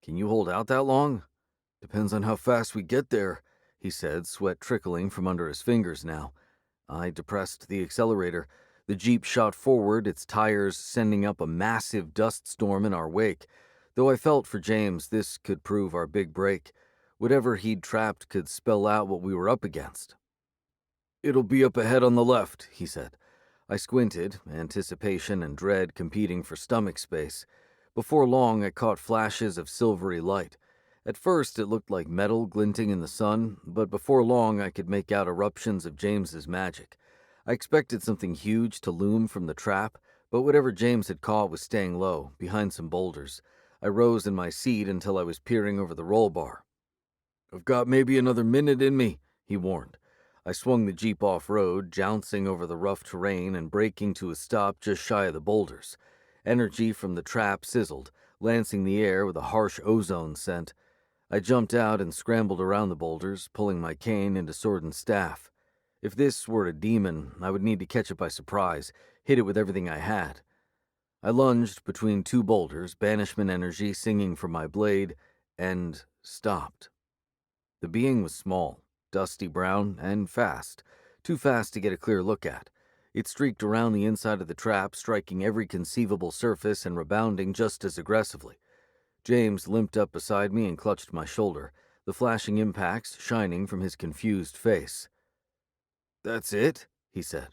Speaker 1: Can you hold out that long? Depends on how fast we get there, he said, sweat trickling from under his fingers now. I depressed the accelerator. The Jeep shot forward, its tires sending up a massive dust storm in our wake. Though I felt for James this could prove our big break. Whatever he'd trapped could spell out what we were up against. It'll be up ahead on the left, he said. I squinted, anticipation and dread competing for stomach space. Before long, I caught flashes of silvery light. At first, it looked like metal glinting in the sun, but before long I could make out eruptions of James's magic. I expected something huge to loom from the trap, but whatever James had caught was staying low, behind some boulders. I rose in my seat until I was peering over the roll bar. I've got maybe another minute in me, he warned. I swung the Jeep off-road, jouncing over the rough terrain and braking to a stop just shy of the boulders. Energy from the trap sizzled, lancing the air with a harsh ozone scent. I jumped out and scrambled around the boulders, pulling my cane into sword and staff. If this were a demon, I would need to catch it by surprise, hit it with everything I had. I lunged between two boulders, banishment energy singing from my blade, and stopped. The being was small, dusty brown, and fast. Too fast to get a clear look at. It streaked around the inside of the trap, striking every conceivable surface and rebounding just as aggressively. James limped up beside me and clutched my shoulder, the flashing impacts shining from his confused face. That's it, he said.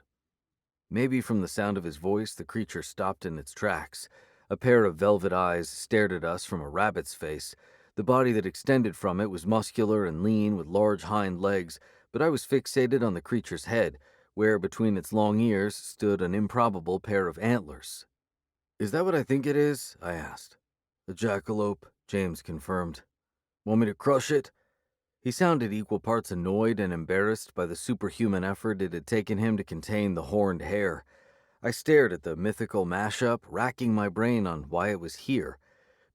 Speaker 1: Maybe from the sound of his voice, the creature stopped in its tracks. A pair of velvet eyes stared at us from a rabbit's face. The body that extended from it was muscular and lean with large hind legs, but I was fixated on the creature's head, where between its long ears stood an improbable pair of antlers. Is that what I think it is? I asked. A jackalope, James confirmed. Want me to crush it? He sounded equal parts annoyed and embarrassed by the superhuman effort it had taken him to contain the horned hare. I stared at the mythical mashup, racking my brain on why it was here.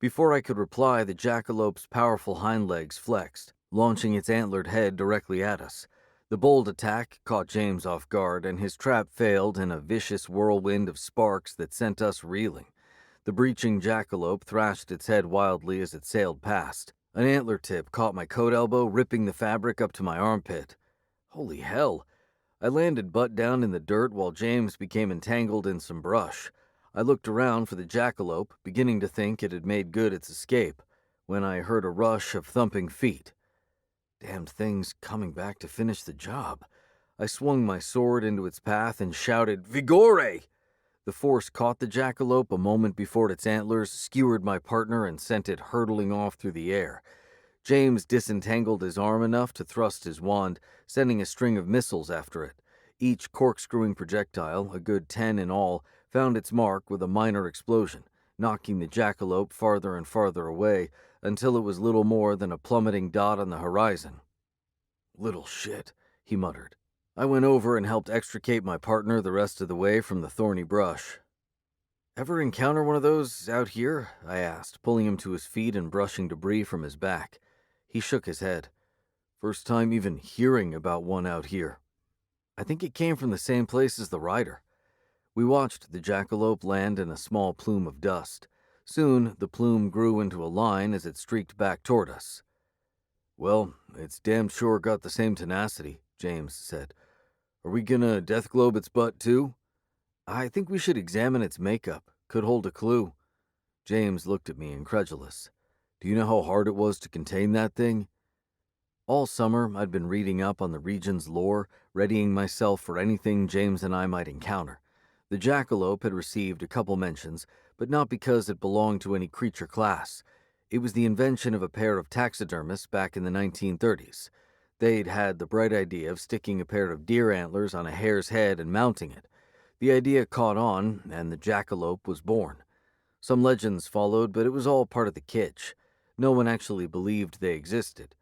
Speaker 1: Before I could reply, the jackalope's powerful hind legs flexed, launching its antlered head directly at us. The bold attack caught James off guard, and his trap failed in a vicious whirlwind of sparks that sent us reeling. The breaching jackalope thrashed its head wildly as it sailed past. An antler tip caught my coat elbow, ripping the fabric up to my armpit. Holy hell! I landed butt down in the dirt while James became entangled in some brush. I looked around for the jackalope, beginning to think it had made good its escape, when I heard a rush of thumping feet. Damned thing's coming back to finish the job. I swung my sword into its path and shouted, Vigore! The force caught the jackalope a moment before its antlers skewered my partner and sent it hurtling off through the air. James disentangled his arm enough to thrust his wand, sending a string of missiles after it. Each corkscrewing projectile, a good 10 in all, found its mark with a minor explosion, knocking the jackalope farther and farther away until it was little more than a plummeting dot on the horizon. Little shit, he muttered. I went over and helped extricate my partner the rest of the way from the thorny brush. Ever encounter one of those out here? I asked, pulling him to his feet and brushing debris from his back. He shook his head. First time even hearing about one out here. I think it came from the same place as the rider. We watched the jackalope land in a small plume of dust. Soon, the plume grew into a line as it streaked back toward us. Well, it's damn sure got the same tenacity, James said. Are we gonna death globe its butt too? I think we should examine its makeup. Could hold a clue. James looked at me incredulous. Do you know how hard it was to contain that thing? All summer, I'd been reading up on the region's lore, readying myself for anything James and I might encounter. The jackalope had received a couple mentions, but not because it belonged to any creature class. It was the invention of a pair of taxidermists back in the 1930s. They'd had the bright idea of sticking a pair of deer antlers on a hare's head and mounting it. The idea caught on, and the jackalope was born. Some legends followed, but it was all part of the kitsch. No one actually believed they existed.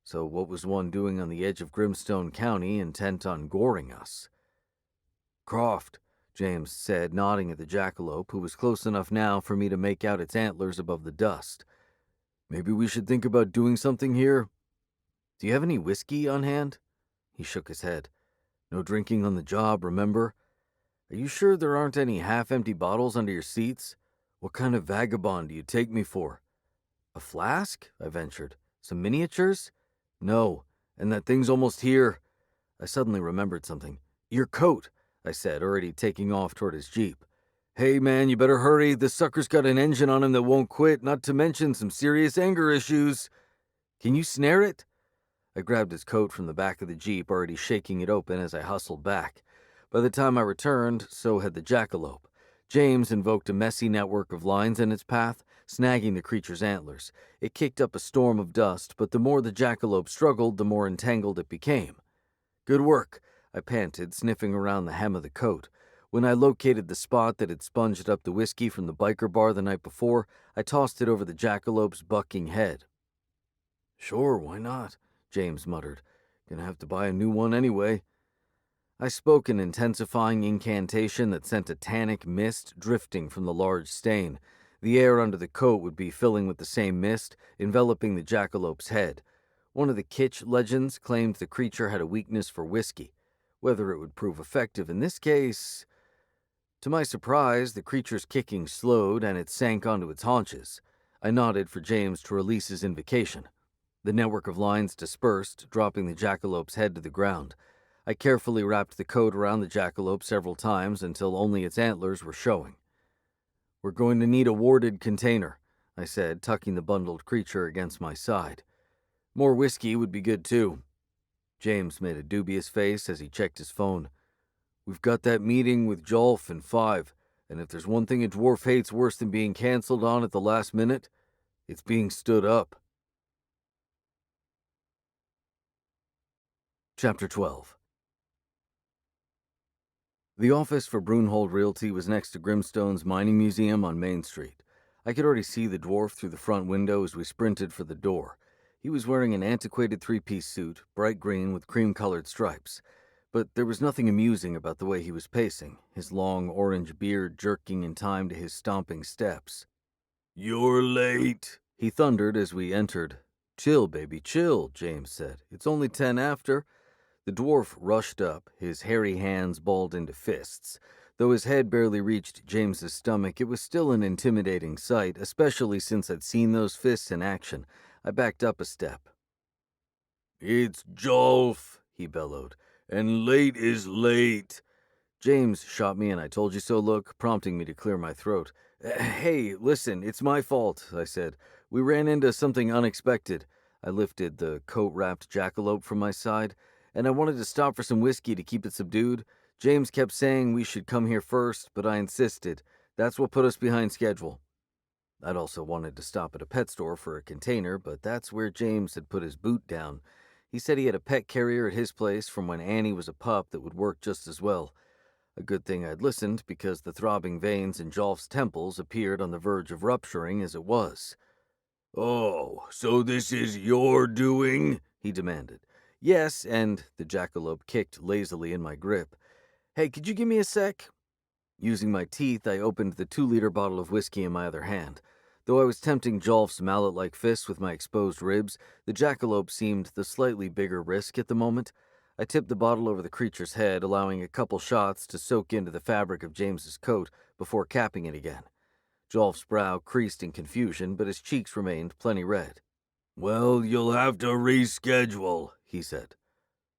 Speaker 1: So what was one doing on the edge of Grimstone County intent on goring us? Croft, James said, nodding at the jackalope, who was close enough now for me to make out its antlers above the dust. Maybe we should think about doing something here? Do you have any whiskey on hand? He shook his head. No drinking on the job, remember? Are you sure there aren't any half-empty bottles under your seats? What kind of vagabond do you take me for? A flask? I ventured. Some miniatures? No, and that thing's almost here. I suddenly remembered something. Your coat, I said, already taking off toward his jeep. Hey man, you better hurry. This sucker's got an engine on him that won't quit, not to mention some serious anger issues. Can you snare it? I grabbed his coat from the back of the jeep, already shaking it open as I hustled back. By the time I returned, so had the jackalope. James invoked a messy network of lines in its path, snagging the creature's antlers. It kicked up a storm of dust, but the more the jackalope struggled, the more entangled it became. Good work, I panted, sniffing around the hem of the coat. When I located the spot that had sponged up the whiskey from the biker bar the night before, I tossed it over the jackalope's bucking head. Sure, why not? James muttered. Gonna have to buy a new one anyway. I spoke an intensifying incantation that sent a tannic mist drifting from the large stain. The air under the coat would be filling with the same mist, enveloping the jackalope's head. One of the kitsch legends claimed the creature had a weakness for whiskey. Whether it would prove effective in this case... To my surprise, the creature's kicking slowed and it sank onto its haunches. I nodded for James to release his invocation. The network of lines dispersed, dropping the jackalope's head to the ground. I carefully wrapped the coat around the jackalope several times until only its antlers were showing. We're going to need a warded container, I said, tucking the bundled creature against my side. More whiskey would be good too. James made a dubious face as he checked his phone. We've got that meeting with Jolf in 5, and if there's one thing a dwarf hates worse than being canceled on at the last minute, it's being stood up. Chapter 12. The office for Brunhold Realty was next to Grimstone's mining museum on Main Street. I could already see the dwarf through the front window as we sprinted for the door. He was wearing an antiquated three-piece suit, bright green with cream-colored stripes. But there was nothing amusing about the way he was pacing, his long orange beard jerking in time to his stomping steps. You're late, he thundered as we entered. Chill, baby, chill, James said. It's only 10 after. The dwarf rushed up, his hairy hands balled into fists. Though his head barely reached James's stomach, it was still an intimidating sight, especially since I'd seen those fists in action. I backed up a step. It's Jolf, he bellowed, and late is late. James shot me an I told you so look, prompting me to clear my throat. Hey, listen, it's my fault, I said. We ran into something unexpected. I lifted the coat-wrapped jackalope from my side, and I wanted to stop for some whiskey to keep it subdued. James kept saying we should come here first, but I insisted. That's what put us behind schedule. I'd also wanted to stop at a pet store for a container, but that's where James had put his boot down. He said he had a pet carrier at his place from when Annie was a pup that would work just as well. A good thing I'd listened, because the throbbing veins in Jolf's temples appeared on the verge of rupturing as it was. Oh, so this is your doing? He demanded. Yes, and the jackalope kicked lazily in my grip. Hey, could you give me a sec? Using my teeth, I opened the 2-liter bottle of whiskey in my other hand. Though I was tempting Jolf's mallet-like fists with my exposed ribs, the jackalope seemed the slightly bigger risk at the moment. I tipped the bottle over the creature's head, allowing a couple shots to soak into the fabric of James's coat before capping it again. Jolf's brow creased in confusion, but his cheeks remained plenty red. Well, you'll have to reschedule, he said.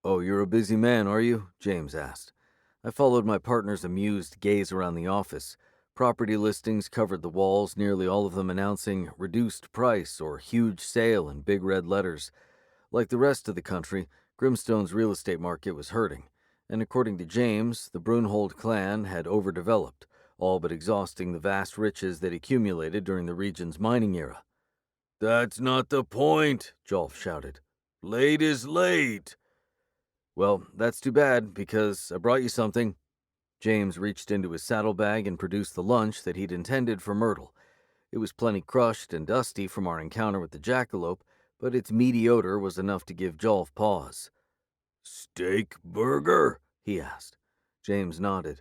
Speaker 1: Oh, you're a busy man, are you? James asked. I followed my partner's amused gaze around the office. Property listings covered the walls, nearly all of them announcing reduced price or huge sale in big red letters. Like the rest of the country, Grimstone's real estate market was hurting, and according to James, the Brunhold clan had overdeveloped, all but exhausting the vast riches that accumulated during the region's mining era. That's not the point, Jolf shouted. Late is late.
Speaker 2: Well, that's too bad, because I brought you something. James reached into his saddlebag and produced the lunch that he'd intended for Myrtle. It was plenty crushed and dusty from our encounter with the jackalope, but its meaty odor was enough to give Jolf pause.
Speaker 1: Steak burger?
Speaker 2: He asked. James nodded.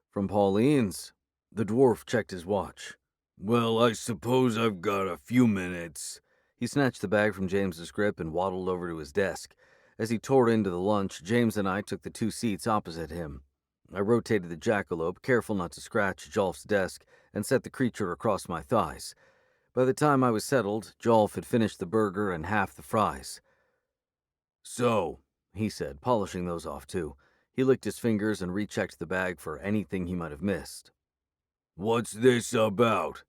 Speaker 2: From Pauline's. The dwarf checked his watch.
Speaker 1: Well, I suppose I've got a few minutes.
Speaker 2: He snatched the bag from James's grip and waddled over to his desk. As he tore into the lunch, James and I took the 2 seats opposite him. I rotated the jackalope, careful not to scratch Jolf's desk, and set the creature across my thighs. By the time I was settled, Jolf had finished the burger and half the fries.
Speaker 1: So,
Speaker 2: he said, polishing those off too. He licked his fingers and rechecked the bag for anything he might have missed.
Speaker 1: What's this about?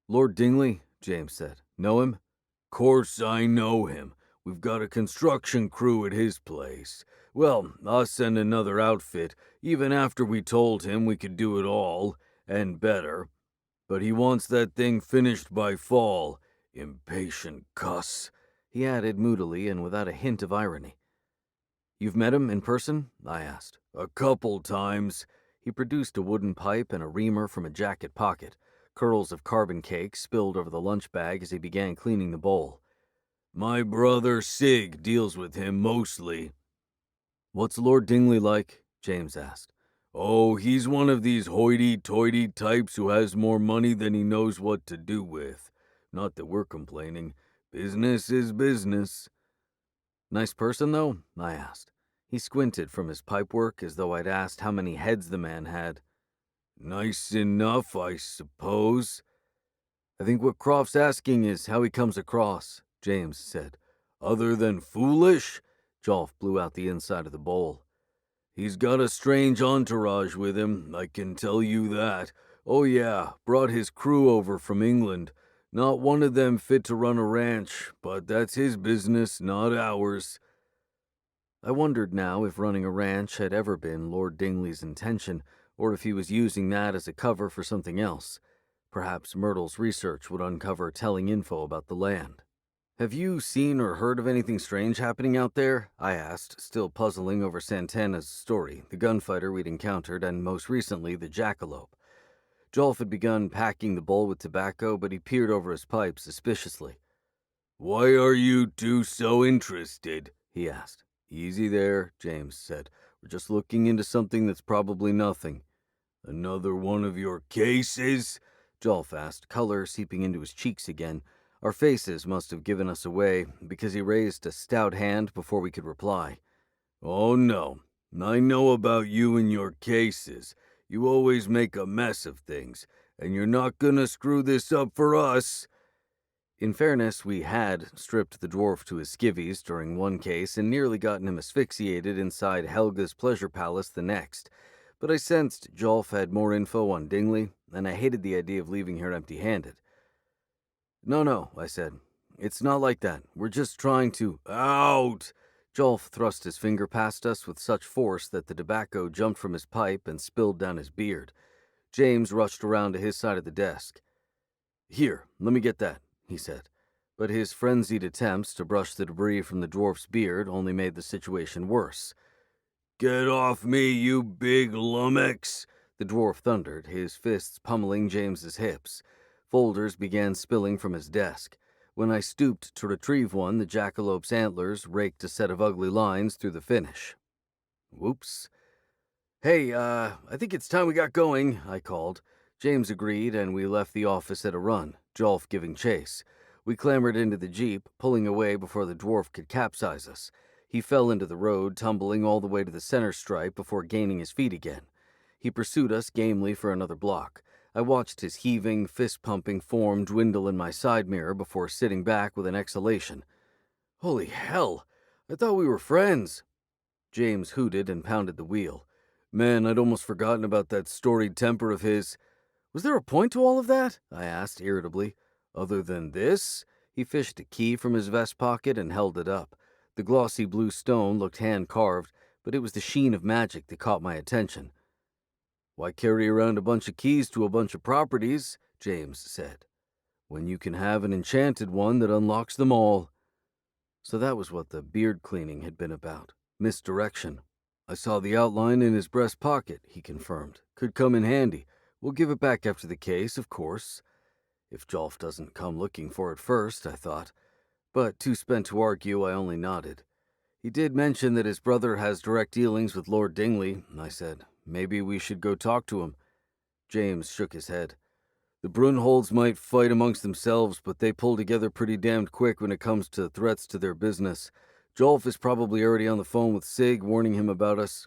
Speaker 2: Lord Dingley, James said. Know him?
Speaker 1: Course I know him. We've got a construction crew at his place. Well, us and another outfit, even after we told him we could do it all, and better. But he wants that thing finished by fall. Impatient cuss,
Speaker 2: he added moodily and without a hint of irony. You've met him in person? I asked.
Speaker 1: A couple times.
Speaker 2: He produced a wooden pipe and a reamer from a jacket pocket. Curls of carbon cake spilled over the lunch bag as he began cleaning the bowl.
Speaker 1: My brother Sig deals with him mostly.
Speaker 2: What's Lord Dingley like? James asked.
Speaker 1: Oh, he's one of these hoity-toity types who has more money than he knows what to do with. Not that we're complaining. Business is business.
Speaker 2: Nice person, though? I asked. He squinted from his pipework as though I'd asked how many heads the man had.
Speaker 1: Nice enough, I suppose.
Speaker 2: I think what Croft's asking is how he comes across, James said.
Speaker 1: Other than foolish?
Speaker 2: Jolf blew out the inside of the bowl.
Speaker 1: He's got a strange entourage with him, I can tell you that. Oh yeah, brought his crew over from England. Not one of them fit to run a ranch, but that's his business, not ours.
Speaker 2: I wondered now if running a ranch had ever been Lord Dingley's intention, or if he was using that as a cover for something else. Perhaps Myrtle's research would uncover telling info about the land. Have you seen or heard of anything strange happening out there? I asked, still puzzling over Santana's story, the gunfighter we'd encountered, and most recently the jackalope. Jolf had begun packing the bowl with tobacco, but he peered over his pipe suspiciously.
Speaker 1: Why are you two so interested? He asked.
Speaker 2: Easy there, James said. We're just looking into something that's probably nothing.
Speaker 1: Another one of your cases?
Speaker 2: Jolf asked, color seeping into his cheeks again. Our faces must have given us away, because he raised a stout hand before we could reply.
Speaker 1: Oh no, I know about you and your cases. You always make a mess of things, and you're not gonna screw this up for us.
Speaker 2: In fairness, we had stripped the dwarf to his skivvies during one case and nearly gotten him asphyxiated inside Helga's pleasure palace the next. But I sensed Jolf had more info on Dingley, and I hated the idea of leaving her empty-handed. No, I said. It's not like that. We're just trying to...
Speaker 1: Out!
Speaker 2: Jolf thrust his finger past us with such force that the tobacco jumped from his pipe and spilled down his beard. James rushed around to his side of the desk. Here, let me get that, he said. But his frenzied attempts to brush the debris from the dwarf's beard only made the situation worse.
Speaker 1: Get off me, you big lummox!
Speaker 2: The dwarf thundered, his fists pummeling James's hips. Folders began spilling from his desk. When I stooped to retrieve one, the jackalope's antlers raked a set of ugly lines through the finish. Whoops. Hey, I think it's time we got going, I called. James agreed, and we left the office at a run, Jolf giving chase. We clambered into the jeep, pulling away before the dwarf could capsize us. He fell into the road, tumbling all the way to the center stripe before gaining his feet again. He pursued us gamely for another block. I watched his heaving, fist-pumping form dwindle in my side mirror before sitting back with an exhalation. Holy hell! I thought we were friends! James hooted and pounded the wheel. Man, I'd almost forgotten about that storied temper of his. Was there a point to all of that? I asked irritably. Other than this? He fished a key from his vest pocket and held it up. The glossy blue stone looked hand-carved, but it was the sheen of magic that caught my attention. Why carry around a bunch of keys to a bunch of properties, James said, when you can have an enchanted one that unlocks them all? So that was what the beard cleaning had been about. Misdirection. I saw the outline in his breast pocket, he confirmed. Could come in handy. We'll give it back after the case, of course. If Jolf doesn't come looking for it first, I thought. But too spent to argue, I only nodded. He did mention that his brother has direct dealings with Lord Dingley, I said. Maybe we should go talk to him. James shook his head. The Brunholds might fight amongst themselves, but they pull together pretty damned quick when it comes to threats to their business. Jolf is probably already on the phone with Sig, warning him about us.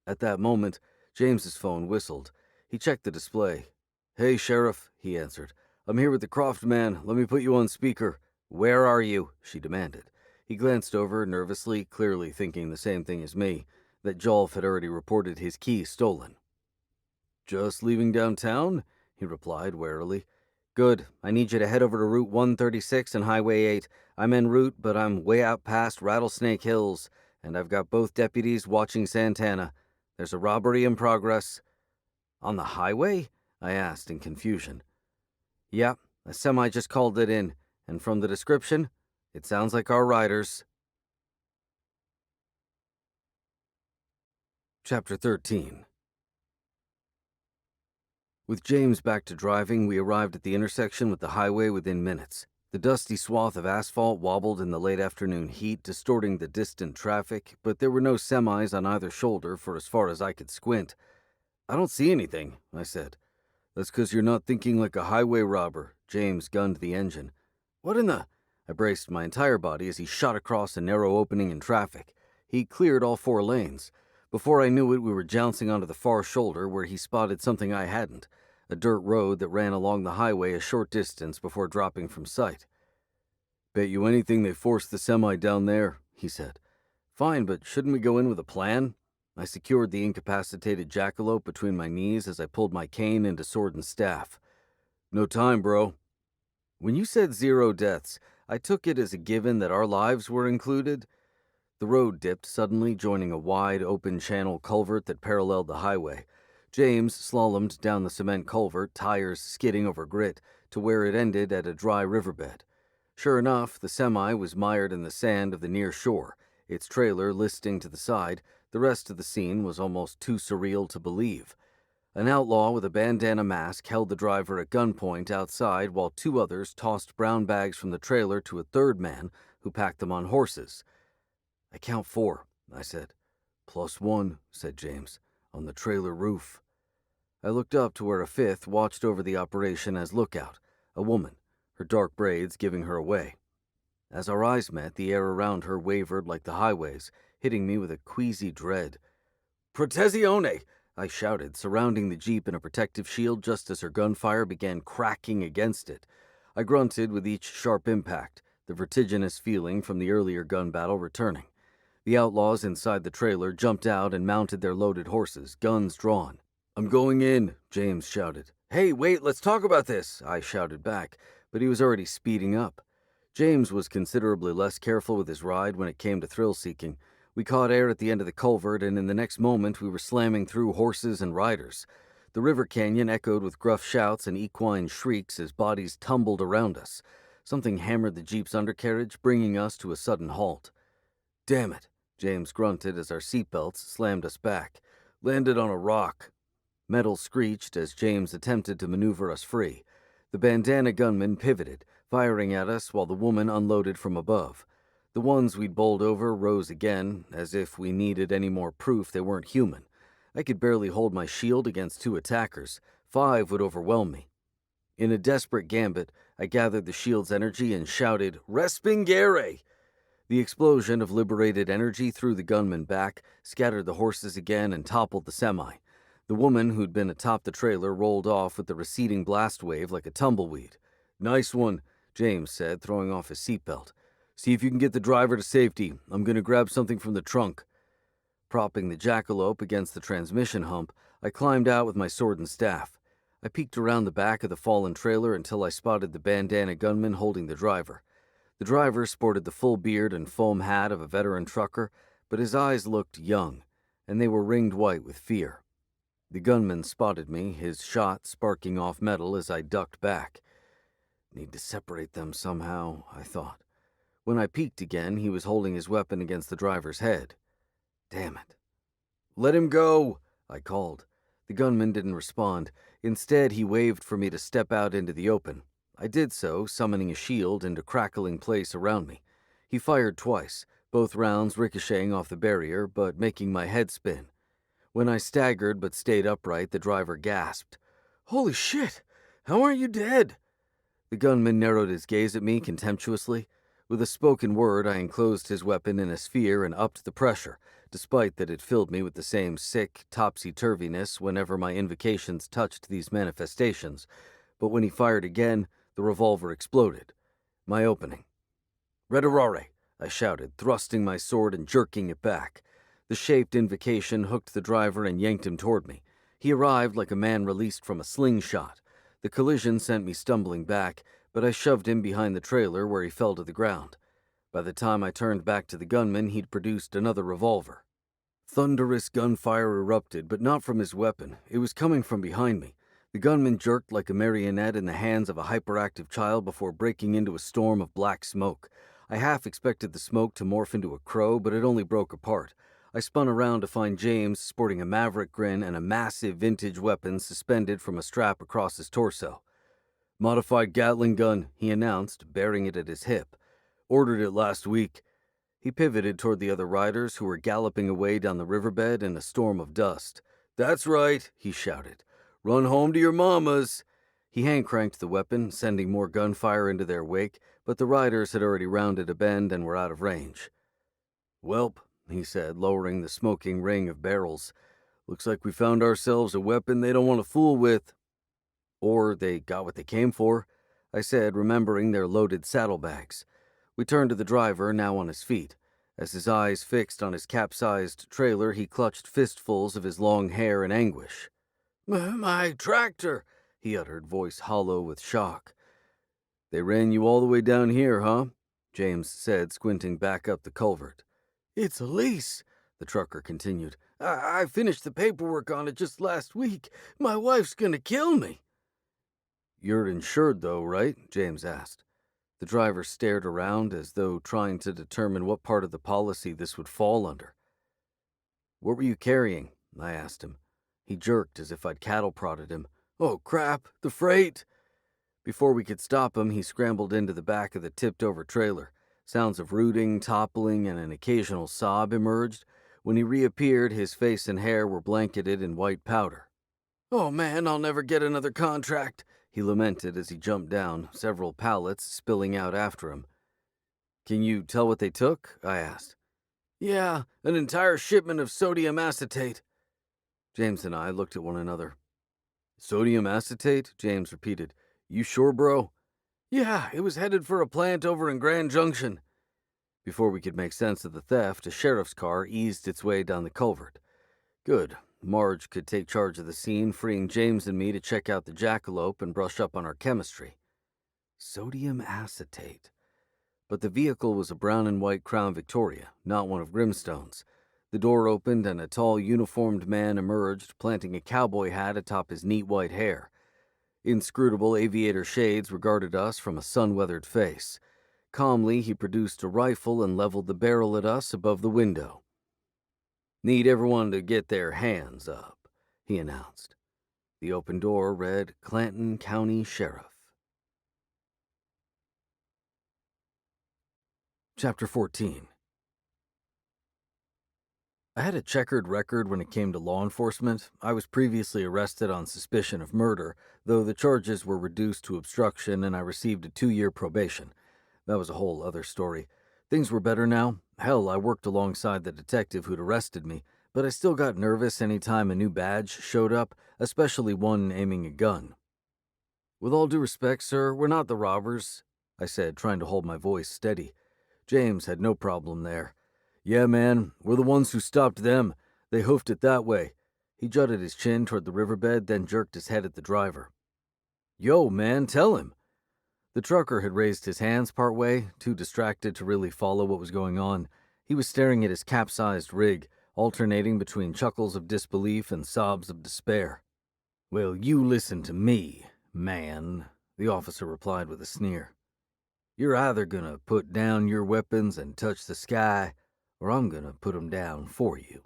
Speaker 2: At that moment, James's phone whistled. He checked the display. Hey, Sheriff, he answered. I'm here with the Croft man. Let me put you on speaker. Where are you? She demanded. He glanced over nervously, clearly thinking the same thing as me, that Jolf had already reported his key stolen. Just leaving downtown? He replied warily. Good. I need you to head over to Route 136 and Highway 8. I'm en route, but I'm way out past Rattlesnake Hills, and I've got both deputies watching Santana. There's a robbery in progress. On the highway? I asked in confusion. Yeah, a semi just called it in, and from the description, it sounds like our riders. Chapter 13. With James back to driving, we arrived at the intersection with the highway within minutes. The dusty swath of asphalt wobbled in the late afternoon heat, distorting the distant traffic, but there were no semis on either shoulder for as far as I could squint. I don't see anything, I said. That's 'cause you're not thinking like a highway robber. James gunned the engine. What in the... I braced my entire body as he shot across a narrow opening in traffic. He cleared all 4 lanes. Before I knew it, we were jouncing onto the far shoulder where he spotted something I hadn't, a dirt road that ran along the highway a short distance before dropping from sight. Bet you anything they forced the semi down there, he said. Fine, but shouldn't we go in with a plan? I secured the incapacitated jackalope between my knees as I pulled my cane into sword and staff. No time, bro. When you said 0 deaths, I took it as a given that our lives were included. The road dipped suddenly, joining a wide, open channel culvert that paralleled the highway. James slalomed down the cement culvert, tires skidding over grit, to where it ended at a dry riverbed. Sure enough, the semi was mired in the sand of the near shore, its trailer listing to the side. The rest of the scene was almost too surreal to believe. An outlaw with a bandana mask held the driver at gunpoint outside while 2 others tossed brown bags from the trailer to a 3rd man who packed them on horses. I count 4, I said. +1, said James, on the trailer roof. I looked up to where a 5th watched over the operation as lookout, a woman, her dark braids giving her away. As our eyes met, the air around her wavered like the highways, hitting me with a queasy dread. Protezione! I shouted, surrounding the jeep in a protective shield just as her gunfire began cracking against it. I grunted with each sharp impact, the vertiginous feeling from the earlier gun battle returning. The outlaws inside the trailer jumped out and mounted their loaded horses, guns drawn. I'm going in, James shouted. Hey, wait, let's talk about this, I shouted back, but he was already speeding up. James was considerably less careful with his ride when it came to thrill-seeking. We caught air at the end of the culvert, and in the next moment we were slamming through horses and riders. The river canyon echoed with gruff shouts and equine shrieks as bodies tumbled around us. Something hammered the jeep's undercarriage, bringing us to a sudden halt. Damn it, James grunted as our seatbelts slammed us back. Landed on a rock. Metal screeched as James attempted to maneuver us free. The bandana gunman pivoted, firing at us while the woman unloaded from above. The ones we'd bowled over rose again, as if we needed any more proof they weren't human. I could barely hold my shield against 2 attackers. 5 would overwhelm me. In a desperate gambit, I gathered the shield's energy and shouted, Respingere! The explosion of liberated energy threw the gunman back, scattered the horses again, and toppled the semi. The woman who'd been atop the trailer rolled off with the receding blast wave like a tumbleweed. Nice one, James said, throwing off his seatbelt. See if you can get the driver to safety. I'm going to grab something from the trunk. Propping the jackalope against the transmission hump, I climbed out with my sword and staff. I peeked around the back of the fallen trailer until I spotted the bandana gunman holding the driver. The driver sported the full beard and foam hat of a veteran trucker, but his eyes looked young, and they were ringed white with fear. The gunman spotted me, his shot sparking off metal as I ducked back. Need to separate them somehow, I thought. When I peeked again, he was holding his weapon against the driver's head. Damn it. "Let him go," I called. The gunman didn't respond. Instead, he waved for me to step out into the open. I did so, summoning a shield into crackling place around me. He fired twice, both rounds ricocheting off the barrier, but making my head spin. When I staggered but stayed upright, the driver gasped. "Holy shit! How aren't you dead?" The gunman narrowed his gaze at me contemptuously. With a spoken word, I enclosed his weapon in a sphere and upped the pressure, despite that it filled me with the same sick topsy-turviness whenever my invocations touched these manifestations. But when he fired again, the revolver exploded. My opening. "Resurrecting," I shouted, thrusting my sword and jerking it back. The shaped invocation hooked the driver and yanked him toward me. He arrived like a man released from a slingshot. The collision sent me stumbling back, but I shoved him behind the trailer where he fell to the ground. By the time I turned back to the gunman, he'd produced another revolver. Thunderous gunfire erupted, but not from his weapon. It was coming from behind me. The gunman jerked like a marionette in the hands of a hyperactive child before breaking into a storm of black smoke. I half expected the smoke to morph into a crow, but it only broke apart. I spun around to find James sporting a maverick grin and a massive vintage weapon suspended from a strap across his torso. "Modified Gatling gun," he announced, bearing it at his hip. "Ordered it last week." He pivoted toward the other riders who were galloping away down the riverbed in a storm of dust. "That's right," he shouted. "Run home to your mamas." He hand-cranked the weapon, sending more gunfire into their wake, but the riders had already rounded a bend and were out of range. "Welp," he said, lowering the smoking ring of barrels. "Looks like we found ourselves a weapon they don't want to fool with." "Or they got what they came for," I said, remembering their loaded saddlebags. We turned to the driver, now on his feet. As his eyes fixed on his capsized trailer, he clutched fistfuls of his long hair in anguish. "My tractor," he uttered, voice hollow with shock. "They ran you all the way down here, huh?" James said, squinting back up the culvert. "It's a lease," the trucker continued. I finished the paperwork on it just last week. My wife's gonna kill me." "You're insured, though, right?" James asked. The driver stared around as though trying to determine what part of the policy this would fall under. "What were you carrying?" I asked him. He jerked as if I'd cattle prodded him. "Oh, crap, the freight!" Before we could stop him, he scrambled into the back of the tipped-over trailer. Sounds of rooting, toppling, and an occasional sob emerged. When he reappeared, his face and hair were blanketed in white powder. "Oh man, I'll never get another contract," he lamented as he jumped down, several pallets spilling out after him. "Can you tell what they took?" I asked. "Yeah, an entire shipment of sodium acetate." James and I looked at one another. "Sodium acetate?" James repeated. "You sure, bro?" "Yeah, it was headed for a plant over in Grand Junction." Before we could make sense of the theft, a sheriff's car eased its way down the culvert. Good. Marge could take charge of the scene, freeing James and me to check out the jackalope and brush up on our chemistry. Sodium acetate. But the vehicle was a brown and white Crown Victoria, not one of Grimstone's. The door opened and a tall, uniformed man emerged, planting a cowboy hat atop his neat white hair. Inscrutable aviator shades regarded us from a sun-weathered face. Calmly, he produced a rifle and leveled the barrel at us above the window. "Need everyone to get their hands up," he announced. The open door read Clanton County Sheriff. Chapter 14. I had a checkered record when it came to law enforcement. I was previously arrested on suspicion of murder, though the charges were reduced to obstruction and I received a 2-year probation. That was a whole other story. Things were better now. Hell, I worked alongside the detective who'd arrested me, but I still got nervous any time a new badge showed up, especially one aiming a gun. "With all due respect, sir, we're not the robbers," I said, trying to hold my voice steady. James had no problem there. "Yeah, man, we're the ones who stopped them. They hoofed it that way." He jutted his chin toward the riverbed, then jerked his head at the driver. "Yo, man, tell him." The trucker had raised his hands part way, too distracted to really follow what was going on. He was staring at his capsized rig, alternating between chuckles of disbelief and sobs of despair. "Well, you listen to me, man," the officer replied with a sneer.
Speaker 1: You're either gonna put down your weapons and touch the sky, or I'm gonna put 'em down for you."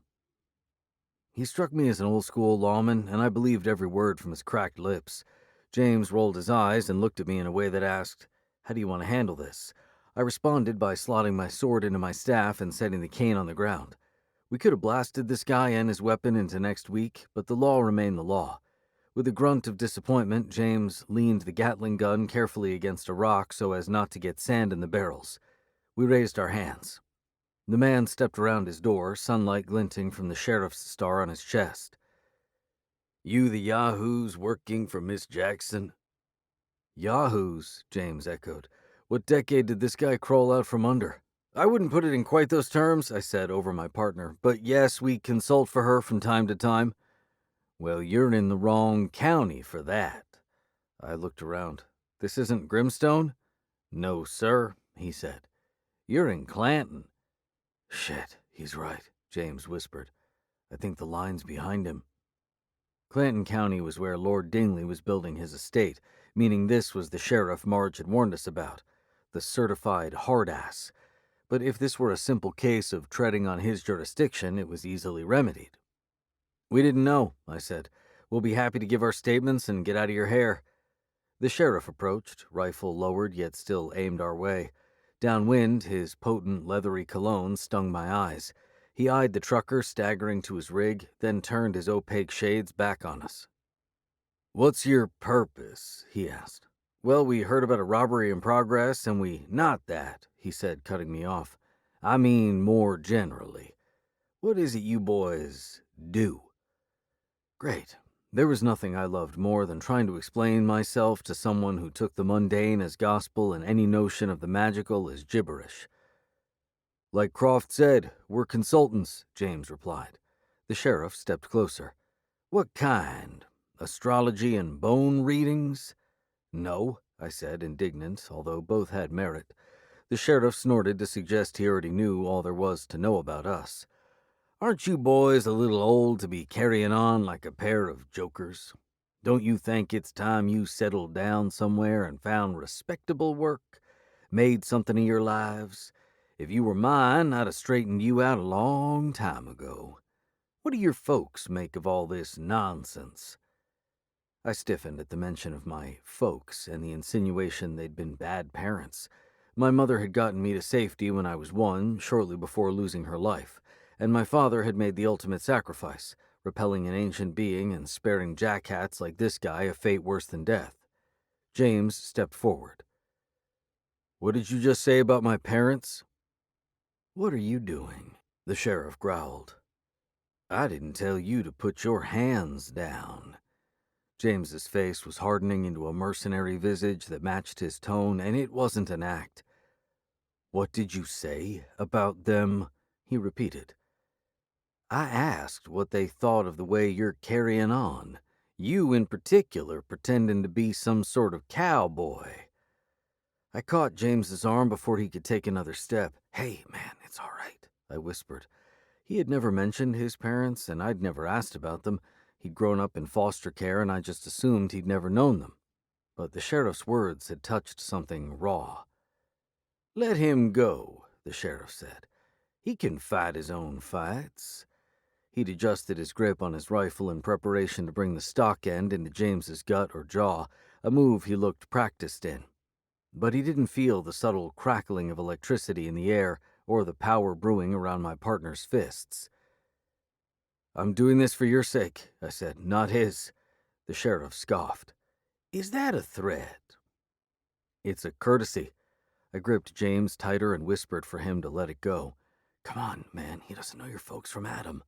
Speaker 1: He struck me as an old-school lawman, and I believed every word from his cracked lips. James rolled his eyes and looked at me in a way that asked, "How do you want to handle this?" I responded by slotting my sword into my staff and setting the cane on the ground. We could have blasted this guy and his weapon into next week, but the law remained the law. With a grunt of disappointment, James leaned the Gatling gun carefully against a rock so as not to get sand in the barrels. We raised our hands. The man stepped around his door, sunlight glinting from the sheriff's star on his chest. "You the yahoos working for Miss Jackson?" "Yahoos," James echoed. "What decade did this guy crawl out from under?" "I wouldn't put it in quite those terms," I said over my partner, "but yes, we consult for her from time to time." "Well, you're in the wrong county for that." I looked around. "This isn't Grimstone?" "No, sir," he said. "You're in Clanton." "Shit, he's right," James whispered. "I think the line's behind him." Clanton County was where Lord Dingley was building his estate, meaning this was the sheriff Marge had warned us about, the certified hard-ass. But if this were a simple case of treading on his jurisdiction, it was easily remedied. "We didn't know," I said. "We'll be happy to give our statements and get out of your hair." The sheriff approached, rifle lowered yet still aimed our way. Downwind, his potent, leathery cologne stung my eyes. He eyed the trucker staggering to his rig, then turned his opaque shades back on us. "What's your purpose?" he asked. "Well, we heard about a robbery in progress, and we—" "Not that," he said, cutting me off. "I mean more generally. What is it you boys do?" Great. There was nothing I loved more than trying to explain myself to someone who took the mundane as gospel and any notion of the magical as gibberish. "Like Croft said, we're consultants," James replied. The sheriff stepped closer. "What kind? Astrology and bone readings?" "No," I said, indignant, although both had merit. The sheriff snorted to suggest he already knew all there was to know about us. "Aren't you boys a little old to be carrying on like a pair of jokers? Don't you think it's time you settled down somewhere and found respectable work? Made something of your lives? If you were mine, I'd have straightened you out a long time ago. What do your folks make of all this nonsense?" I stiffened at the mention of my folks and the insinuation they'd been bad parents. My mother had gotten me to safety when I was 1, shortly before losing her life, and my father had made the ultimate sacrifice, repelling an ancient being and sparing jackhats like this guy a fate worse than death. James stepped forward. "What did you just say about my parents?" "What are you doing?" the sheriff growled. "I didn't tell you to put your hands down." James's face was hardening into a mercenary visage that matched his tone, and it wasn't an act. "What did you say about them?" he repeated. "I asked what they thought of the way you're carrying on. You, in particular, pretending to be some sort of cowboy." I caught James's arm before he could take another step. "Hey, man, it's all right," I whispered. He had never mentioned his parents, and I'd never asked about them. He'd grown up in foster care, and I just assumed he'd never known them. But the sheriff's words had touched something raw. "Let him go," the sheriff said. "He can fight his own fights." He'd adjusted his grip on his rifle in preparation to bring the stock end into James's gut or jaw, a move he looked practiced in. But he didn't feel the subtle crackling of electricity in the air or the power brewing around my partner's fists. "I'm doing this for your sake," I said, "not his." The sheriff scoffed. "Is that a threat?" "It's a courtesy." I gripped James tighter and whispered for him to let it go. "Come on, man, he doesn't know your folks from Adam."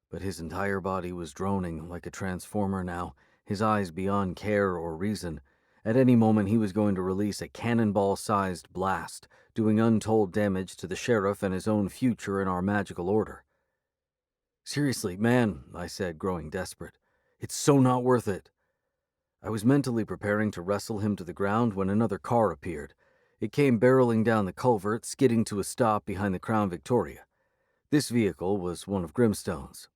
Speaker 1: But his entire body was droning like a transformer now, his eyes beyond care or reason. At any moment he was going to release a cannonball-sized blast, doing untold damage to the sheriff and his own future in our magical order. "Seriously, man," I said, growing desperate. "It's so not worth it." I was mentally preparing to wrestle him to the ground when another car appeared. It came barreling down the culvert, skidding to a stop behind the Crown Victoria. This vehicle was one of Grimstone's.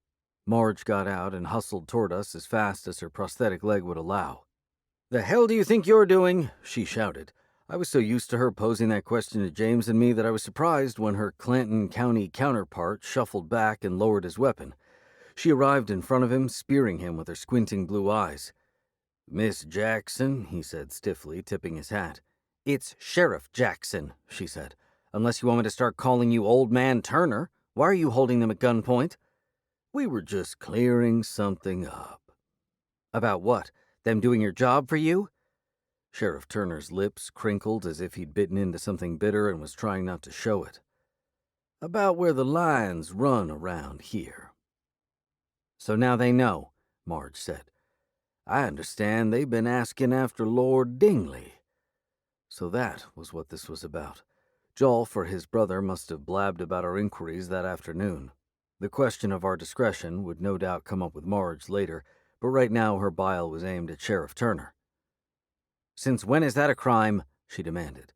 Speaker 1: Marge got out and hustled toward us as fast as her prosthetic leg would allow. "The hell do you think you're doing?" she shouted.
Speaker 2: I was so used to her posing that question to James and me that I was surprised when her Clanton County counterpart shuffled back and lowered his weapon. She arrived in front of him, spearing him with her squinting blue eyes. "Miss Jackson," he said stiffly, tipping his hat. "It's Sheriff Jackson," she said. "Unless you want me to start calling you Old Man Turner. Why are you holding them at gunpoint?" "We were just clearing something up." "About what? Them doing your job for you?" Sheriff Turner's lips crinkled as if he'd bitten into something bitter and was trying not to show it. "About where the lines run around here." "So now they know," Marge said. "I understand they've been asking after Lord Dingley." So that was what this was about. Jolf or his brother must have blabbed about our inquiries that afternoon. The question of our discretion would no doubt come up with Marge later, but right now her bile was aimed at Sheriff Turner. "Since when is that a crime?" she demanded.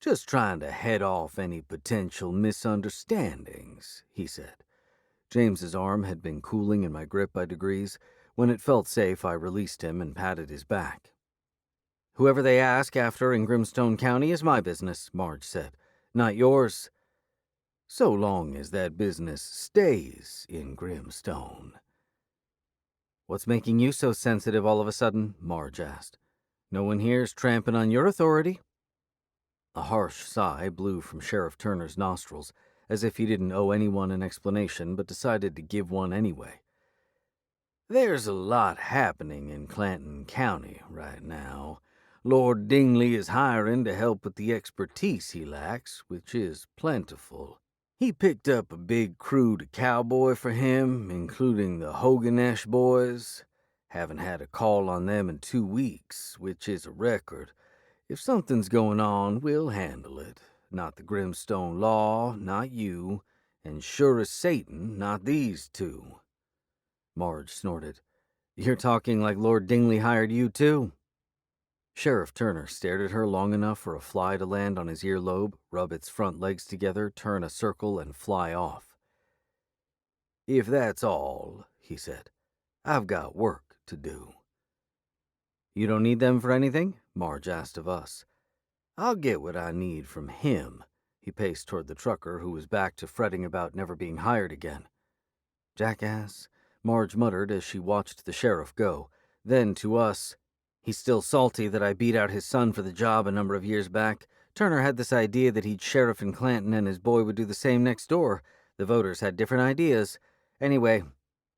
Speaker 2: "Just trying to head off any potential misunderstandings," he said. James's arm had been cooling in my grip by degrees. When it felt safe, I released him and patted his back. "Whoever they ask after in Grimstone County is my business," Marge said. "Not yours." "So long as that business stays in Grimstone." "What's making you so sensitive all of a sudden?" Marge asked. "No one here's tramping on your authority." A harsh sigh blew from Sheriff Turner's nostrils, as if he didn't owe anyone an explanation but decided to give one anyway. "There's a lot happening in Clanton County right now. Lord Dingley is hiring to help with the expertise he lacks, which is plentiful. He picked up a big crew to cowboy for him, including the Hoganesh boys. Haven't had a call on them in 2 weeks, which is a record. If something's going on, we'll handle it. Not the Grimstone law, not you, and sure as Satan, not these two." Marge snorted. "You're talking like Lord Dingley hired you too." Sheriff Turner stared at her long enough for a fly to land on his earlobe, rub its front legs together, turn a circle, and fly off. "If that's all," he said, "I've got work to do." "You don't need them for anything?" Marge asked of us. "I'll get what I need from him." He paced toward the trucker, who was back to fretting about never being hired again. "Jackass," Marge muttered as she watched the sheriff go. Then to us, "He's still salty that I beat out his son for the job a number of years back. Turner had this idea that he'd sheriff in Clanton and his boy would do the same next door. The voters had different ideas. Anyway,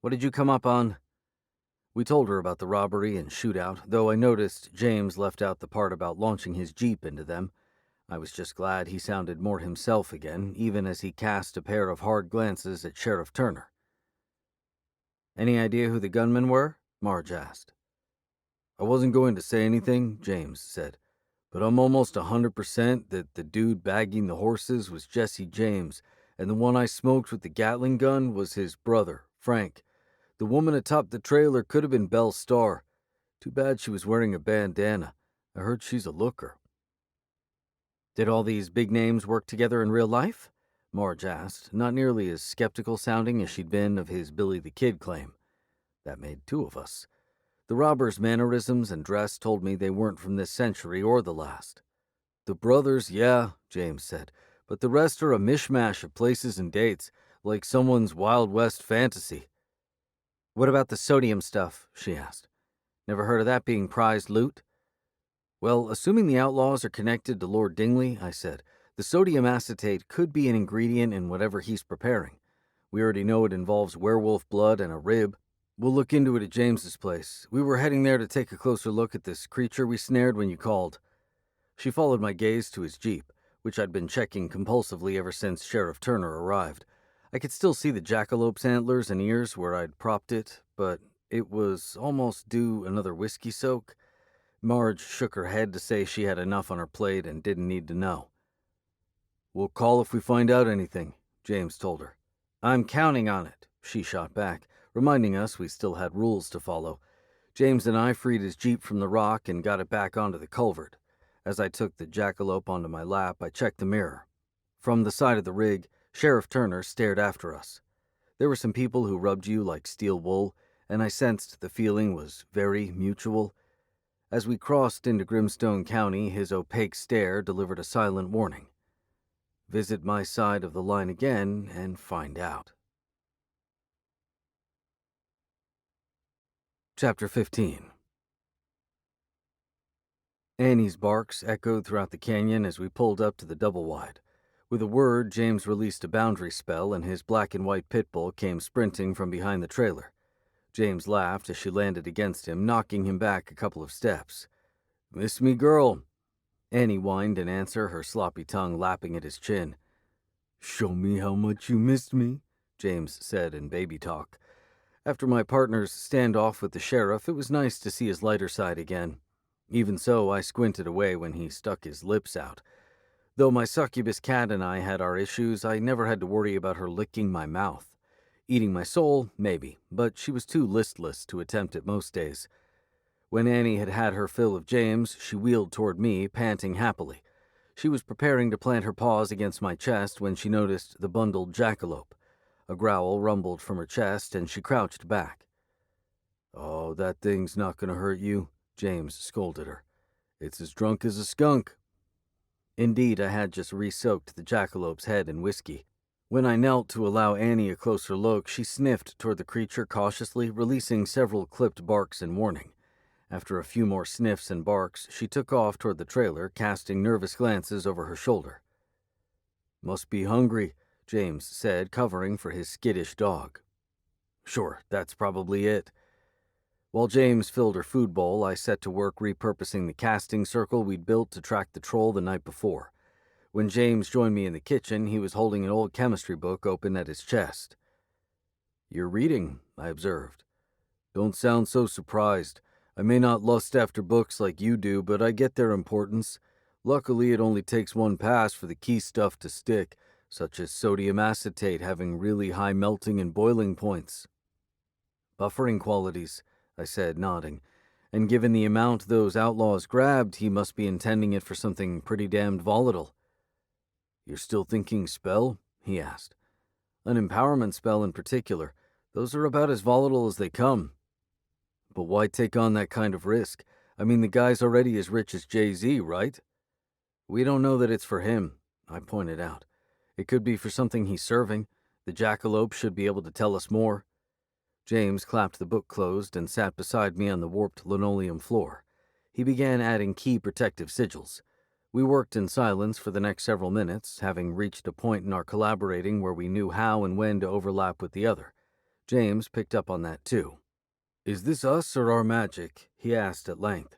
Speaker 2: what did you come up on?" We told her about the robbery and shootout, though I noticed James left out the part about launching his Jeep into them. I was just glad he sounded more himself again, even as he cast a pair of hard glances at Sheriff Turner. "Any idea who the gunmen were?" Marge asked. "I wasn't going to say anything," James said, "but I'm almost 100% that the dude bagging the horses was Jesse James, and the one I smoked with the Gatling gun was his brother, Frank. The woman atop the trailer could have been Belle Starr. Too bad she was wearing a bandana. I heard she's a looker." "Did all these big names work together in real life?" Marge asked, not nearly as skeptical sounding as she'd been of his Billy the Kid claim. That made 2 of us. The robbers' mannerisms and dress told me they weren't from this century or the last. "The brothers, yeah," James said, "but the rest are a mishmash of places and dates, like someone's Wild West fantasy." "What about the sodium stuff?" she asked. "Never heard of that being prized loot?" "Well, assuming the outlaws are connected to Lord Dingley," I said, "the sodium acetate could be an ingredient in whatever he's preparing. We already know it involves werewolf blood and a rib. We'll look into it at James's place. We were heading there to take a closer look at this creature we snared when you called." She followed my gaze to his Jeep, which I'd been checking compulsively ever since Sheriff Turner arrived. I could still see the jackalope's antlers and ears where I'd propped it, but it was almost due another whiskey soak. Marge shook her head to say she had enough on her plate and didn't need to know. "We'll call if we find out anything," James told her. "I'm counting on it," she shot back, reminding us we still had rules to follow. James and I freed his Jeep from the rock and got it back onto the culvert. As I took the jackalope onto my lap, I checked the mirror. From the side of the rig, Sheriff Turner stared after us. There were some people who rubbed you like steel wool, and I sensed the feeling was very mutual. As we crossed into Grimstone County, his opaque stare delivered a silent warning. Visit my side of the line again and find out. Chapter 15. Annie's barks echoed throughout the canyon as we pulled up to the double-wide. With a word, James released a boundary spell, and his black and white pit bull came sprinting from behind the trailer. James laughed as she landed against him, knocking him back a couple of steps. "Miss me, girl?" Annie whined in answer, her sloppy tongue lapping at his chin. "Show me how much you missed me," James said in baby talk. After my partner's standoff with the sheriff, it was nice to see his lighter side again. Even so, I squinted away when he stuck his lips out. Though my succubus cat and I had our issues, I never had to worry about her licking my mouth. Eating my soul, maybe, but she was too listless to attempt it most days. When Annie had had her fill of James, she wheeled toward me, panting happily. She was preparing to plant her paws against my chest when she noticed the bundled jackalope. A growl rumbled from her chest, and she crouched back. "Oh, that thing's not going to hurt you," James scolded her. "It's as drunk as a skunk." Indeed, I had just re-soaked the jackalope's head in whiskey. When I knelt to allow Annie a closer look, she sniffed toward the creature cautiously, releasing several clipped barks in warning. After a few more sniffs and barks, she took off toward the trailer, casting nervous glances over her shoulder. "Must be hungry," James said, covering for his skittish dog. "Sure, that's probably it." While James filled her food bowl, I set to work repurposing the casting circle we'd built to track the troll the night before. When James joined me in the kitchen, he was holding an old chemistry book open at his chest. "You're reading," I observed. "Don't sound so surprised. I may not lust after books like you do, but I get their importance. Luckily, it only takes one pass for the key stuff to stick, such as sodium acetate having really high melting and boiling points." "Buffering qualities," I said, nodding. "And given the amount those outlaws grabbed, he must be intending it for something pretty damned volatile." "You're still thinking spell?" he asked. "An empowerment spell in particular. Those are about as volatile as they come." "But why take on that kind of risk? I mean, the guy's already as rich as Jay-Z, right?" "We don't know that it's for him," I pointed out. "It could be for something he's serving. The jackalope should be able to tell us more." James clapped the book closed and sat beside me on the warped linoleum floor. He began adding key protective sigils. We worked in silence for the next several minutes, having reached a point in our collaborating where we knew how and when to overlap with the other. James picked up on that too. "Is this us or our magic?" he asked at length.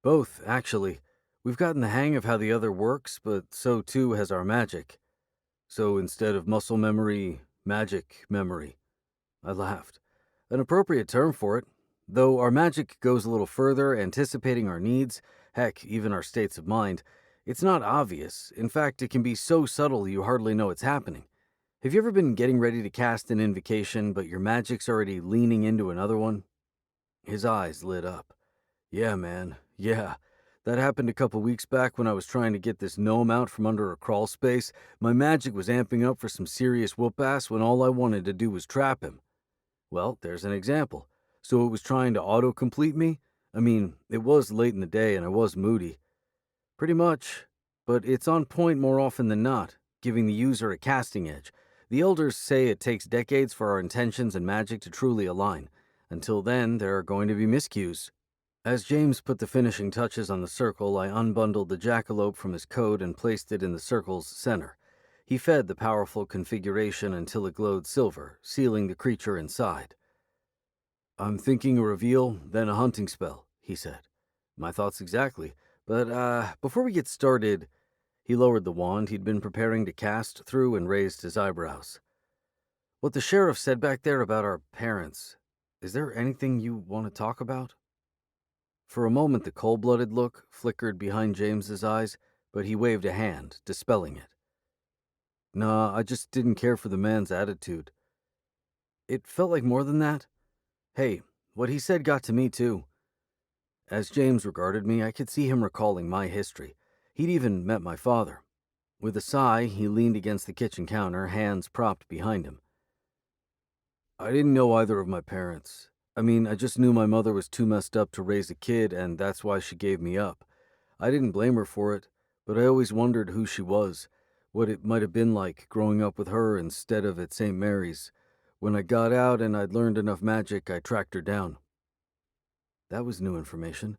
Speaker 2: "Both, actually. We've gotten the hang of how the other works, but so too has our magic. So instead of muscle memory, magic memory." I laughed. "An appropriate term for it. Though our magic goes a little further, anticipating our needs, heck, even our states of mind. It's not obvious. In fact, it can be so subtle you hardly know it's happening. Have you ever been getting ready to cast an invocation, but your magic's already leaning into another one?" His eyes lit up. "Yeah, man. Yeah. That happened a couple weeks back when I was trying to get this gnome out from under a crawl space. My magic was amping up for some serious whoop-ass when all I wanted to do was trap him. Well, there's an example. So it was trying to auto-complete me? I mean, it was late in the day and I was moody. Pretty much. But it's on point more often than not, giving the user a casting edge. The elders say it takes decades for our intentions and magic to truly align. Until then, there are going to be miscues." As James put the finishing touches on the circle, I unbundled the jackalope from his coat and placed it in the circle's center. He fed the powerful configuration until it glowed silver, sealing the creature inside. "I'm thinking a reveal, then a hunting spell," he said. "My thoughts exactly. But, before we get started..." He lowered the wand he'd been preparing to cast through and raised his eyebrows. "What the sheriff said back there about our parents. Is there anything you want to talk about?" For a moment, the cold-blooded look flickered behind James's eyes, but he waved a hand, dispelling it. "Nah, I just didn't care for the man's attitude." It felt like more than that. Hey, what he said got to me, too. As James regarded me, I could see him recalling my history. He'd even met my father. With a sigh, he leaned against the kitchen counter, hands propped behind him. "I didn't know either of my parents.
Speaker 1: I mean, I just knew my mother was too messed up to raise a kid, and that's why she gave me up. I didn't blame her for it, but I always wondered who she was, what it might have been like growing up with her instead of at St. Mary's. When I got out and I'd learned enough magic, I tracked her down. That was new information.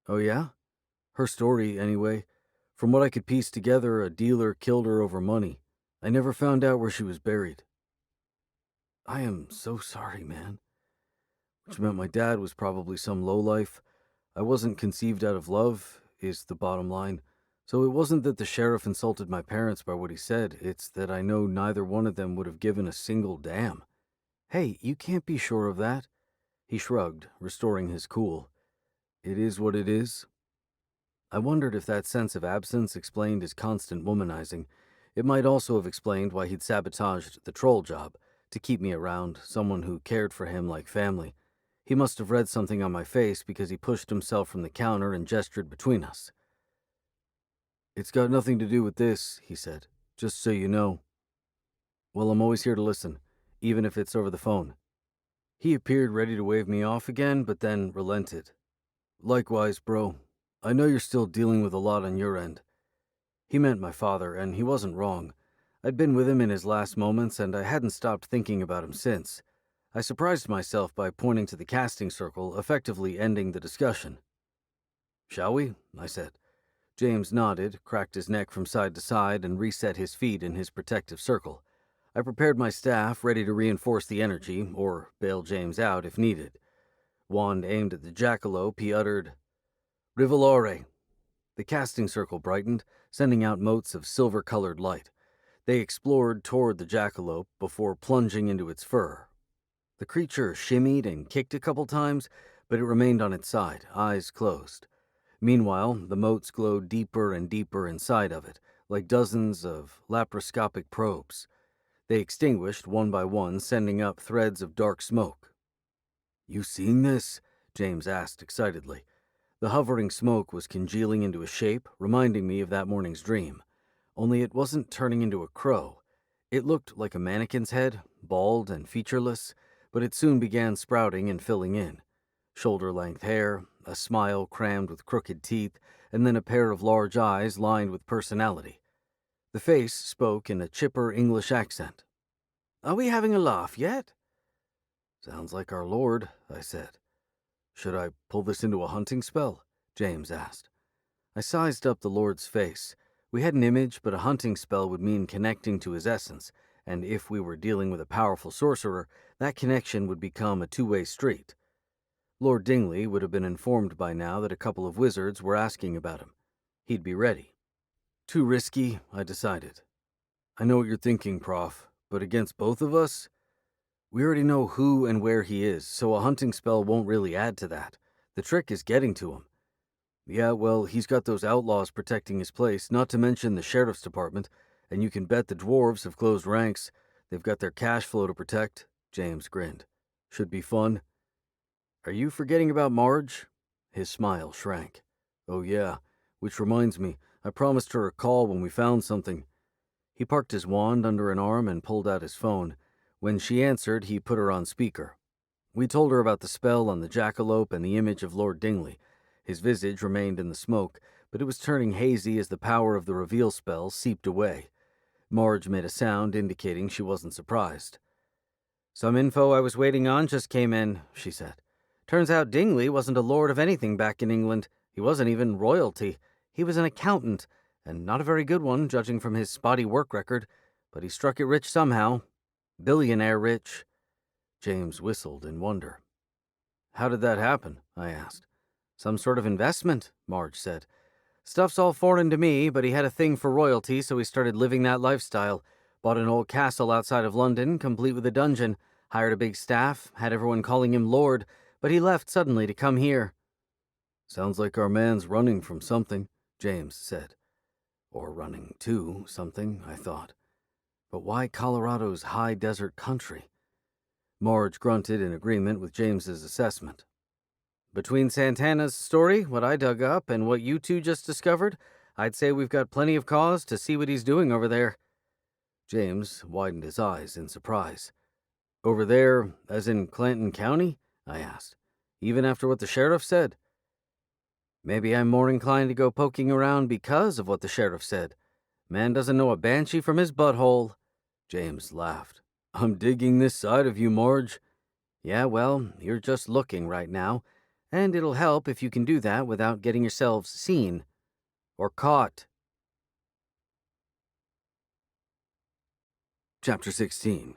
Speaker 1: Oh, yeah? Her story, anyway. From what I could piece together, a dealer killed her over money. I never found out where she was buried. I am so sorry, man. Which meant my dad was probably some lowlife. I wasn't conceived out of love, is the bottom line. So it wasn't that the sheriff insulted my parents by what he said, it's that I know neither one of them would have given a single damn. Hey, you can't be sure of that. He shrugged, restoring his cool. It is what it is. I wondered if that sense of absence explained his constant womanizing. It might also have explained why he'd sabotaged the troll job, to keep me around, someone who cared for him like family. He must have read something on my face because he pushed himself from the counter and gestured between us. It's got nothing to do with this, he said, just so you know. Well, I'm always here to listen, even if it's over the phone. He appeared ready to wave me off again, but then relented. Likewise, bro. I know you're still dealing with a lot on your end. He meant my father, and he wasn't wrong. I'd been with him in his last moments, and I hadn't stopped thinking about him since. I surprised myself by pointing to the casting circle, effectively ending the discussion. Shall we? I said. James nodded, cracked his neck from side to side, and reset his feet in his protective circle. I prepared my staff, ready to reinforce the energy, or bail James out if needed. Wand aimed at the jackalope, he uttered, Rivolore. The casting circle brightened, sending out motes of silver-colored light. They explored toward the jackalope before plunging into its fur. The creature shimmied and kicked a couple times, but it remained on its side, eyes closed. Meanwhile, the motes glowed deeper and deeper inside of it, like dozens of laparoscopic probes. They extinguished one by one, sending up threads of dark smoke. You seeing this? James asked excitedly. The hovering smoke was congealing into a shape, reminding me of that morning's dream. Only it wasn't turning into a crow. It looked like a mannequin's head, bald and featureless, but it soon began sprouting and filling in. Shoulder-length hair, a smile crammed with crooked teeth, and then a pair of large eyes lined with personality. The face spoke in a chipper English accent. Are we having a laugh yet? Sounds like our Lord, I said. Should I pull this into a hunting spell? James asked. I sized up the Lord's face. We had an image, but a hunting spell would mean connecting to his essence, and if we were dealing with a powerful sorcerer, that connection would become a two-way street. Lord Dingley would have been informed by now that a couple of wizards were asking about him. He'd be ready. Too risky, I decided. I know what you're thinking, Prof, but against both of us? We already know who and where he is, so a hunting spell won't really add to that. The trick is getting to him. Yeah, well, he's got those outlaws protecting his place, not to mention the sheriff's department, and you can bet the dwarves have closed ranks. They've got their cash flow to protect. James grinned. Should be fun. Are you forgetting about Marge? His smile shrank. Oh yeah, which reminds me, I promised her a call when we found something. He parked his wand under an arm and pulled out his phone. When she answered, he put her on speaker. We told her about the spell on the jackalope and the image of Lord Dingley. His visage remained in the smoke, but it was turning hazy as the power of the reveal spell seeped away. Marge made a sound indicating she wasn't surprised. Some info I was waiting on just came in, she said. Turns out Dingley wasn't a lord of anything back in England. He wasn't even royalty. He was an accountant, and not a very good one, judging from his spotty work record, but he struck it rich somehow. Billionaire rich. James whistled in wonder. How did that happen? I asked. Some sort of investment, Marge said. Stuff's all foreign to me, but he had a thing for royalty, so he started living that lifestyle. Bought an old castle outside of London, complete with a dungeon, hired a big staff, had everyone calling him Lord, but he left suddenly to come here. Sounds like our man's running from something, James said. Or running to something, I thought. But why Colorado's high desert country? Marge grunted in agreement with James's assessment. Between Santana's story, what I dug up, and what you two just discovered, I'd say we've got plenty of cause to see what he's doing over there. James widened his eyes in surprise. Over there, as in Clanton County?
Speaker 2: I asked. Even after what the sheriff said? Maybe I'm more inclined to go poking around because of what the sheriff said. Man doesn't know a banshee from his butthole. James laughed. I'm digging this side of you, Marge. Yeah, well, you're just looking right now, and it'll help if you can do that without getting yourselves seen. Or caught.
Speaker 1: Chapter 16.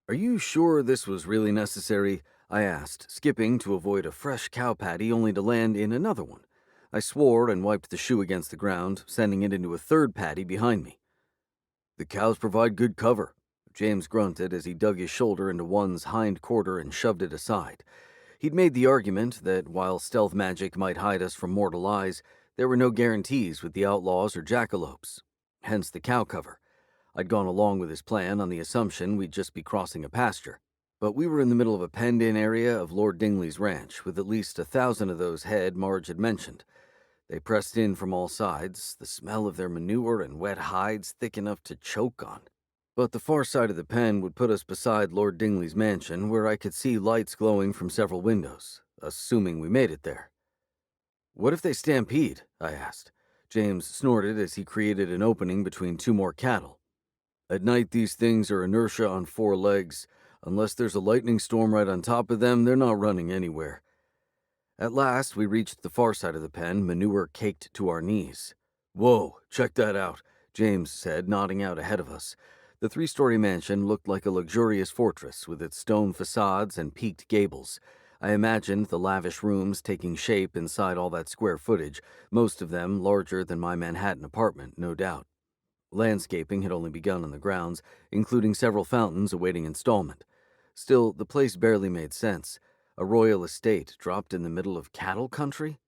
Speaker 1: Are you sure this was really necessary? I asked, skipping to avoid a fresh cow patty only to land in another one. I swore and wiped the shoe against the ground, sending it into a third patty behind me. The cows provide good cover, James grunted as he dug his shoulder into one's hind quarter and shoved it aside. He'd made the argument that while stealth magic might hide us from mortal eyes, there were no guarantees with the outlaws or jackalopes. Hence the cow cover. I'd gone along with his plan on the assumption we'd just be crossing a pasture. But we were in the middle of a penned-in area of Lord Dingley's ranch, with at least 1,000 of those head Marge had mentioned. They pressed in from all sides, the smell of their manure and wet hides thick enough to choke on. But the far side of the pen would put us beside Lord Dingley's mansion, where I could see lights glowing from several windows, assuming we made it there. What if they stampede? I asked. James snorted as he created an opening between two more cattle. At night, these things are inertia on 4 legs. Unless there's a lightning storm right on top of them, they're not running anywhere. At last, we reached the far side of the pen, manure caked to our knees. Whoa, check that out, James said, nodding out ahead of us. The 3-story mansion looked like a luxurious fortress with its stone facades and peaked gables. I imagined the lavish rooms taking shape inside all that square footage, most of them larger than my Manhattan apartment, no doubt. Landscaping had only begun on the grounds, including several fountains awaiting installment. Still, the place barely made sense. A royal estate dropped in the middle of cattle country?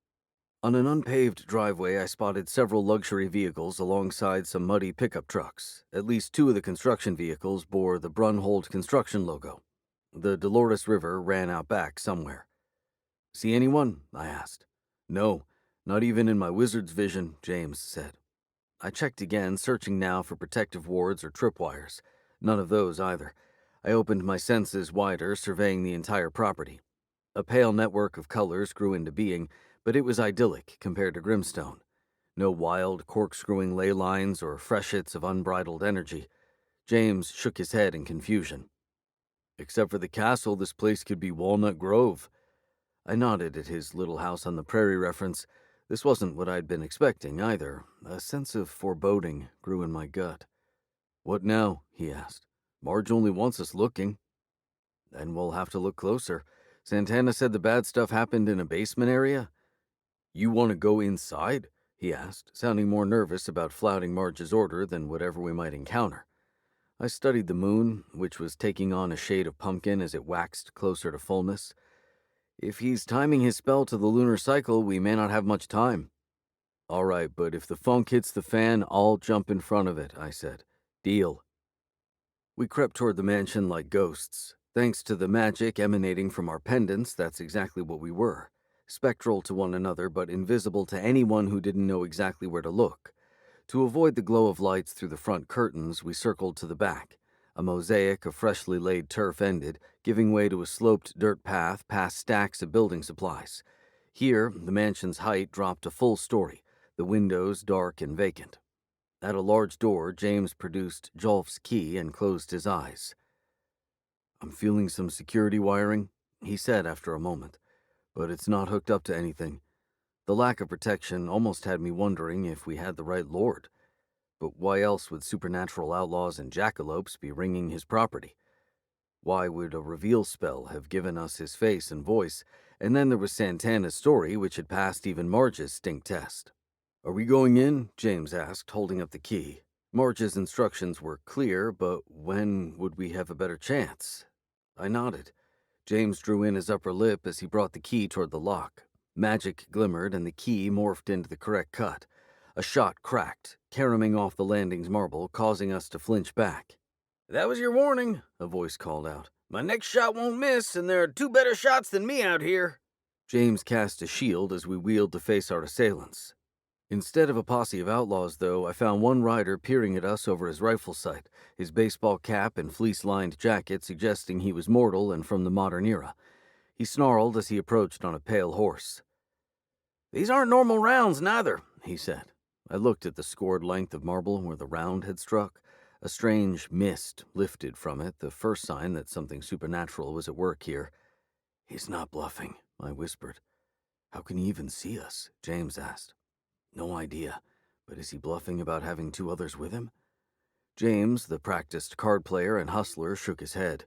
Speaker 1: On an unpaved driveway, I spotted several luxury vehicles alongside some muddy pickup trucks. At least 2 of the construction vehicles bore the Brunhold Construction logo. The Dolores River ran out back somewhere. See anyone? I asked. No, not even in my wizard's vision, James said. I checked again, searching now for protective wards or tripwires. None of those either. I opened my senses wider, surveying the entire property. A pale network of colors grew into being, but it was idyllic compared to Grimstone. No wild, corkscrewing ley lines or freshets of unbridled energy. James shook his head in confusion. Except for the castle, this place could be Walnut Grove. I nodded at his little house on the prairie reference. This wasn't what I'd been expecting, either. A sense of foreboding grew in my gut. What now? He asked. Marge only wants us looking. Then we'll have to look closer. Santana said the bad stuff happened in a basement area. You want to go inside? He asked, sounding more nervous about flouting Marge's order than whatever we might encounter. I studied the moon, which was taking on a shade of pumpkin as it waxed closer to fullness. If he's timing his spell to the lunar cycle, we may not have much time. All right, but if the funk hits the fan, I'll jump in front of it, I said. Deal. We crept toward the mansion like ghosts. Thanks to the magic emanating from our pendants, that's exactly what we were. Spectral to one another, but invisible to anyone who didn't know exactly where to look. To avoid the glow of lights through the front curtains, we circled to the back. A mosaic of freshly laid turf ended, giving way to a sloped dirt path past stacks of building supplies. Here, the mansion's height dropped a full story, the windows dark and vacant. At a large door, James produced Jolf's key and closed his eyes. I'm feeling some security wiring, he said after a moment, but it's not hooked up to anything. The lack of protection almost had me wondering if we had the right lord. But why else would supernatural outlaws and jackalopes be ringing his property? Why would a reveal spell have given us his face and voice, and then there was Santana's story, which had passed even Marge's stink test? Are we going in? James asked, holding up the key. Marge's instructions were clear, but when would we have a better chance? I nodded. James drew in his upper lip as he brought the key toward the lock. Magic glimmered, and the key morphed into the correct cut. A shot cracked, caraming off the landing's marble, causing us to flinch back. That was your warning, a voice called out. My next shot won't miss, and there are 2 better shots than me out here. James cast a shield as we wheeled to face our assailants. Instead of a posse of outlaws, though, I found one rider peering at us over his rifle sight, his baseball cap and fleece-lined jacket suggesting he was mortal and from the modern era. He snarled as he approached on a pale horse. "These aren't normal rounds, neither," he said. I looked at the scored length of marble where the round had struck. A strange mist lifted from it, the first sign that something supernatural was at work here. "He's not bluffing," I whispered. "How can he even see us?" James asked. "No idea, but is he bluffing about having two others with him?" James, the practiced card player and hustler, shook his head.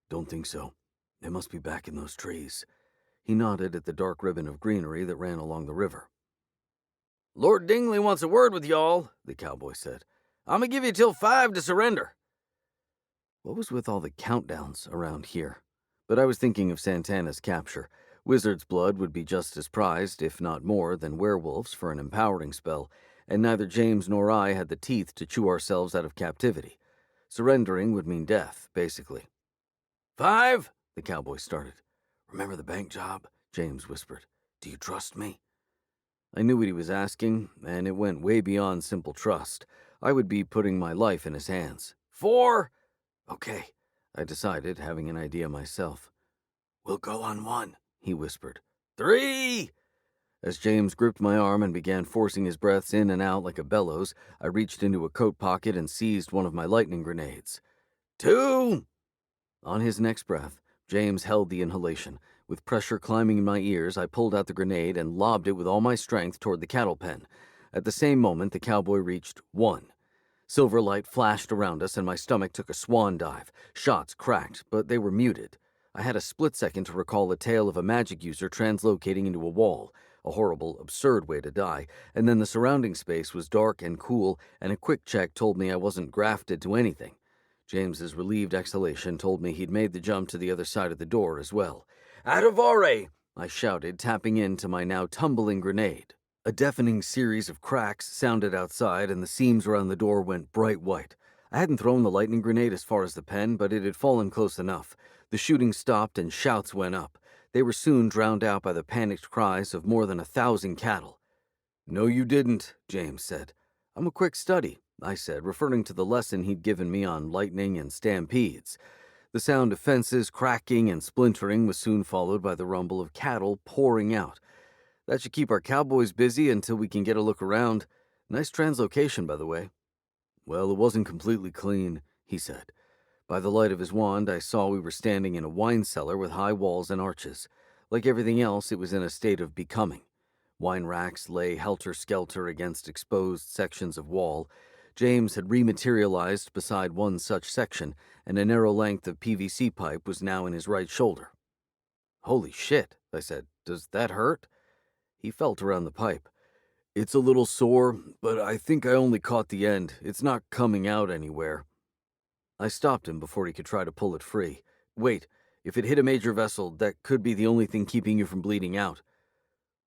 Speaker 1: "Don't think so. They must be back in those trees." He nodded at the dark ribbon of greenery that ran along the river. "Lord Dingley wants a word with y'all," the cowboy said. "I'm gonna give you till 5 to surrender." What was with all the countdowns around here? But I was thinking of Santana's capture. Wizard's blood would be just as prized, if not more, than werewolves for an empowering spell, and neither James nor I had the teeth to chew ourselves out of captivity. Surrendering would mean death, basically. 5? The cowboy started. "Remember the bank job?" James whispered. "Do you trust me?" I knew what he was asking, and it went way beyond simple trust. I would be putting my life in his hands. 4? "Okay," I decided, having an idea myself. "We'll go on 1, he whispered. 3! As James gripped my arm and began forcing his breaths in and out like a bellows, I reached into a coat pocket and seized one of my lightning grenades. 2! On his next breath, James held the inhalation. With pressure climbing in my ears, I pulled out the grenade and lobbed it with all my strength toward the cattle pen. At the same moment, the cowboy reached 1. Silver light flashed around us, and my stomach took a swan dive. Shots cracked, but they were muted. I had a split second to recall a tale of a magic user translocating into a wall, a horrible, absurd way to die, and then the surrounding space was dark and cool, and a quick check told me I wasn't grafted to anything. James's relieved exhalation told me he'd made the jump to the other side of the door as well. "Adivare!" I shouted, tapping into my now tumbling grenade. A deafening series of cracks sounded outside, and the seams around the door went bright white. I hadn't thrown the lightning grenade as far as the pen, but it had fallen close enough. The shooting stopped and shouts went up. They were soon drowned out by the panicked cries of more than 1,000 cattle. "No, you didn't," James said. "I'm a quick study," I said, referring to the lesson he'd given me on lightning and stampedes. The sound of fences cracking and splintering was soon followed by the rumble of cattle pouring out. That should keep our cowboys busy until we can get a look around. Nice translocation, by the way. "Well, it wasn't completely clean," he said. By the light of his wand, I saw we were standing in a wine cellar with high walls and arches. Like everything else, it was in a state of becoming. Wine racks lay helter-skelter against exposed sections of wall. James had rematerialized beside one such section, and a narrow length of PVC pipe was now in his right shoulder. "Holy shit," I said. "Does that hurt?" He felt around the pipe. "It's a little sore, but I think I only caught the end. It's not coming out anywhere." I stopped him before he could try to pull it free. "Wait, if it hit a major vessel, that could be the only thing keeping you from bleeding out."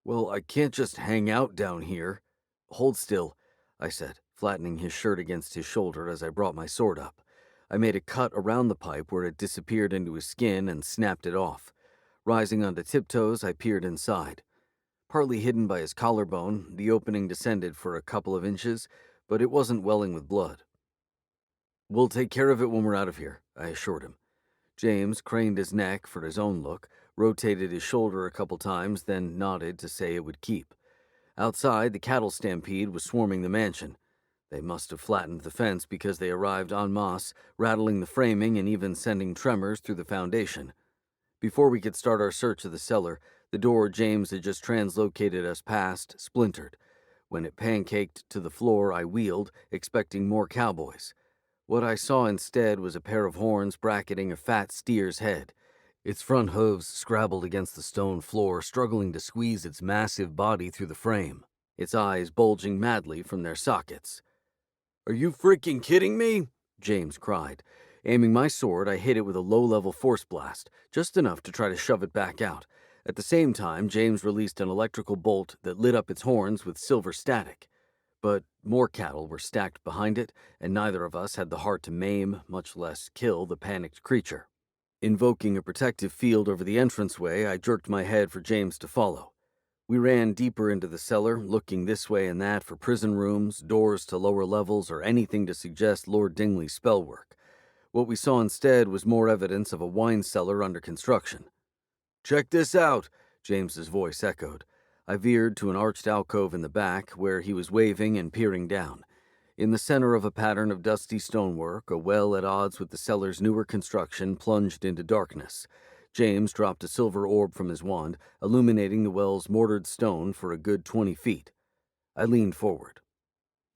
Speaker 1: "Well, I can't just hang out down here." "Hold still," I said, flattening his shirt against his shoulder as I brought my sword up. I made a cut around the pipe where it disappeared into his skin and snapped it off. Rising onto tiptoes, I peered inside. Partly hidden by his collarbone, the opening descended for a couple of inches, but it wasn't welling with blood. "We'll take care of it when we're out of here," I assured him. James craned his neck for his own look, rotated his shoulder a couple times, then nodded to say it would keep. Outside, the cattle stampede was swarming the mansion. They must have flattened the fence because they arrived en masse, rattling the framing and even sending tremors through the foundation. Before we could start our search of the cellar, the door James had just translocated us past splintered. When it pancaked to the floor, I wheeled, expecting more cowboys. What I saw instead was a pair of horns bracketing a fat steer's head. Its front hooves scrabbled against the stone floor, struggling to squeeze its massive body through the frame, its eyes bulging madly from their sockets. "Are you freaking kidding me?" James cried. Aiming my sword, I hit it with a low-level force blast, just enough to try to shove it back out. At the same time, James released an electrical bolt that lit up its horns with silver static. But more cattle were stacked behind it, and neither of us had the heart to maim, much less kill, the panicked creature. Invoking a protective field over the entranceway, I jerked my head for James to follow.
Speaker 2: We ran deeper into the cellar, looking this way and that for prison rooms, doors to lower levels, or anything to suggest Lord Dingley's spell work. What we saw instead was more evidence of a wine cellar under construction. "Check this out," James's voice echoed. I veered to an arched alcove in the back, where he was waving and peering down. In the center of a pattern of dusty stonework, a well at odds with the cellar's newer construction plunged into darkness. James dropped a silver orb from his wand, illuminating the well's mortared stone for a good 20 feet. I leaned forward.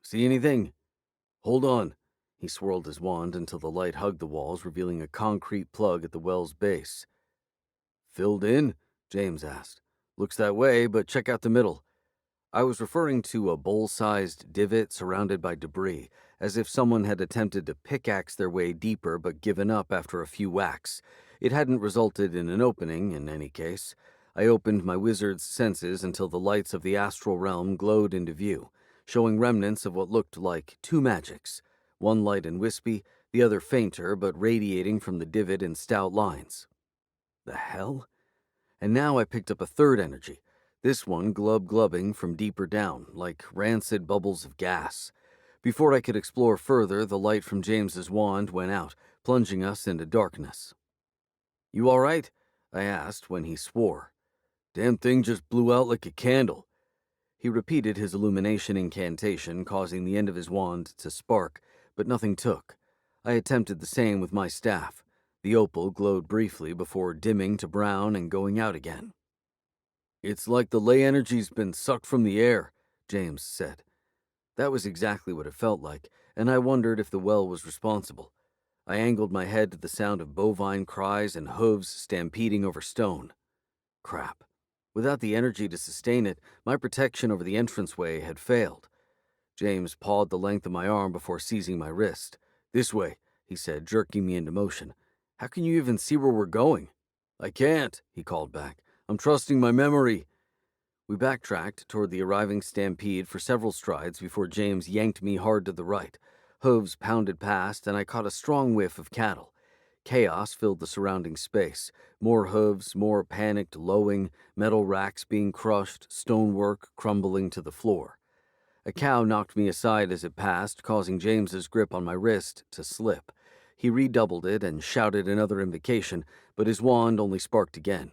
Speaker 2: "See anything?" "Hold on." He swirled his wand until the light hugged the walls, revealing a concrete plug at the well's base. "Filled in?" James asked. "Looks that way, but check out the middle." I was referring to a bowl-sized divot surrounded by debris, as if someone had attempted to pickaxe their way deeper but given up after a few whacks. It hadn't resulted in an opening, in any case. I opened my wizard's senses until the lights of the astral realm glowed into view, showing remnants of what looked like two magics, one light and wispy, the other fainter but radiating from the divot in stout lines. The hell? And now I picked up a third energy, this one glub-glubbing from deeper down, like rancid bubbles of gas. Before I could explore further, the light from James's wand went out, plunging us into darkness. "You all right?" I asked when he swore. "Damn thing just blew out like a candle." He repeated his illumination incantation, causing the end of his wand to spark, but nothing took. I attempted the same with my staff. The opal glowed briefly before dimming to brown and going out again. "It's like the ley energy's been sucked from the air," James said. That was exactly what it felt like, and I wondered if the well was responsible. I angled my head to the sound of bovine cries and hooves stampeding over stone. Crap. Without the energy to sustain it, my protection over the entranceway had failed. James pawed the length of my arm before seizing my wrist. "This way," he said, jerking me into motion. "How can you even see where we're going?" "I can't," he called back. "I'm trusting my memory." We backtracked toward the arriving stampede for several strides before James yanked me hard to the right. Hooves pounded past, and I caught a strong whiff of cattle. Chaos filled the surrounding space. More hooves, more panicked lowing, metal racks being crushed, stonework crumbling to the floor. A cow knocked me aside as it passed, causing James's grip on my wrist to slip. He redoubled it and shouted another invocation, but his wand only sparked again.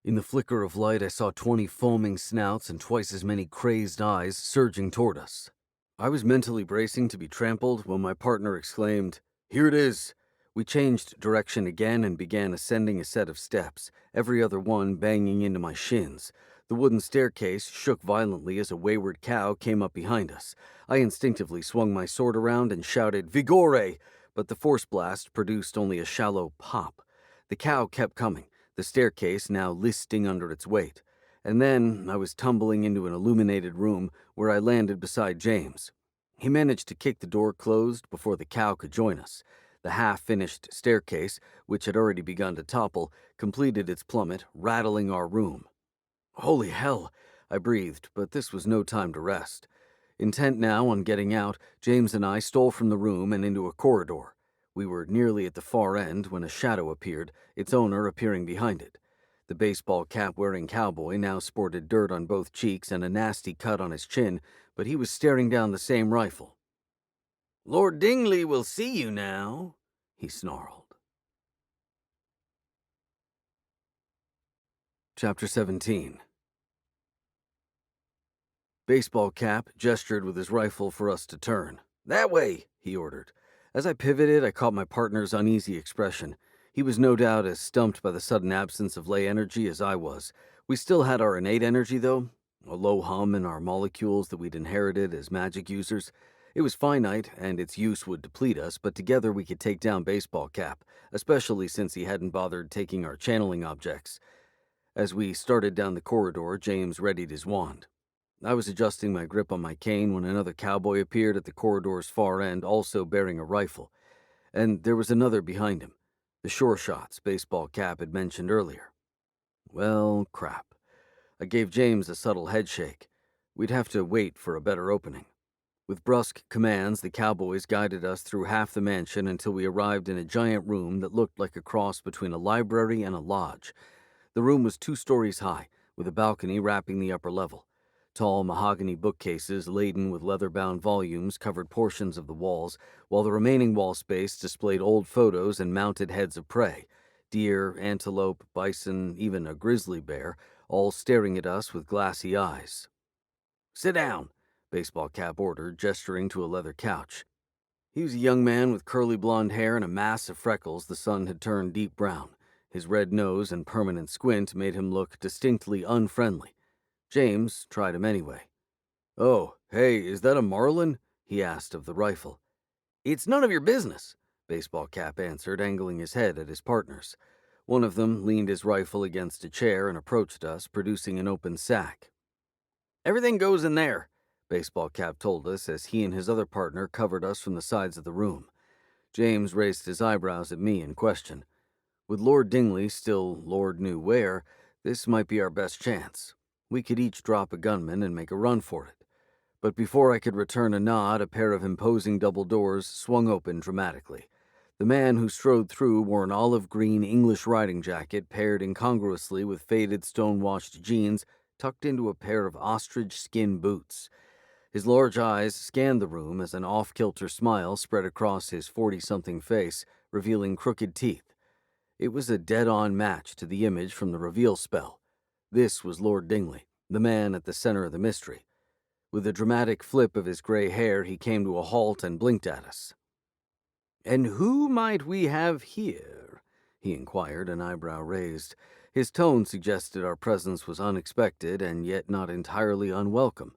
Speaker 2: In the flicker of light, I saw 20 foaming snouts and twice as many crazed eyes surging toward us. I was mentally bracing to be trampled when my partner exclaimed, "Here it is!" We changed direction again and began ascending a set of steps, every other one banging into my shins. The wooden staircase shook violently as a wayward cow came up behind us. I instinctively swung my sword around and shouted, "Vigore!" But the force blast produced only a shallow pop. The cow kept coming, the staircase now listing under its weight. And then I was tumbling into an illuminated room where I landed beside James. He managed to kick the door closed before the cow could join us. The half-finished staircase, which had already begun to topple, completed its plummet, rattling our room. "Holy hell!" I breathed, but this was no time to rest. Intent now on getting out, James and I stole from the room and into a corridor. We were nearly at the far end when a shadow appeared, its owner appearing behind it. The baseball cap-wearing cowboy now sported dirt on both cheeks and a nasty cut on his chin, but he was staring down the same rifle. "Lord Dingley will see you now," he snarled. Chapter 17. Baseball Cap gestured with his rifle for us to turn. "That way," he ordered. As I pivoted, I caught my partner's uneasy expression. He was no doubt as stumped by the sudden absence of ley energy as I was. We still had our innate energy, though, a low hum in our molecules that we'd inherited as magic users. It was finite, and its use would deplete us, but together we could take down Baseball Cap, especially since he hadn't bothered taking our channeling objects. As we started down the corridor, James readied his wand. I was adjusting my grip on my cane when another cowboy appeared at the corridor's far end, also bearing a rifle. And there was another behind him, the sure shots Baseball Cap had mentioned earlier. Well, crap. I gave James a subtle headshake. We'd have to wait for a better opening. With brusque commands, the cowboys guided us through half the mansion until we arrived in a giant room that looked like a cross between a library and a lodge. The room was 2 stories high, with a balcony wrapping the upper level. Tall mahogany bookcases laden with leather-bound volumes covered portions of the walls, while the remaining wall space displayed old photos and mounted heads of prey: deer, antelope, bison, even a grizzly bear, all staring at us with glassy eyes. "Sit down," Baseball Cap ordered, gesturing to a leather couch. He was a young man with curly blonde hair and a mass of freckles the sun had turned deep brown. His red nose and permanent squint made him look distinctly unfriendly. James tried him anyway. "Oh, hey, is that a Marlin?" he asked of the rifle. "It's none of your business," Baseball Cap answered, angling his head at his partners. One of them leaned his rifle against a chair and approached us, producing an open sack. "Everything goes in there," Baseball Cap told us as he and his other partner covered us from the sides of the room. James raised his eyebrows at me in question. With Lord Dingley still Lord knew where, this might be our best chance. We could each drop a gunman and make a run for it. But before I could return a nod, a pair of imposing double doors swung open dramatically. The man who strode through wore an olive-green English riding jacket paired incongruously with faded stone-washed jeans tucked into a pair of ostrich skin boots. His large eyes scanned the room as an off-kilter smile spread across his 40-something face, revealing crooked teeth. It was a dead-on match to the image from the reveal spell. This was Lord Dingley, the man at the center of the mystery. With a dramatic flip of his gray hair, he came to a halt and blinked at us. "And who might we have here?" he inquired, an eyebrow raised. His tone suggested our presence was unexpected and yet not entirely unwelcome.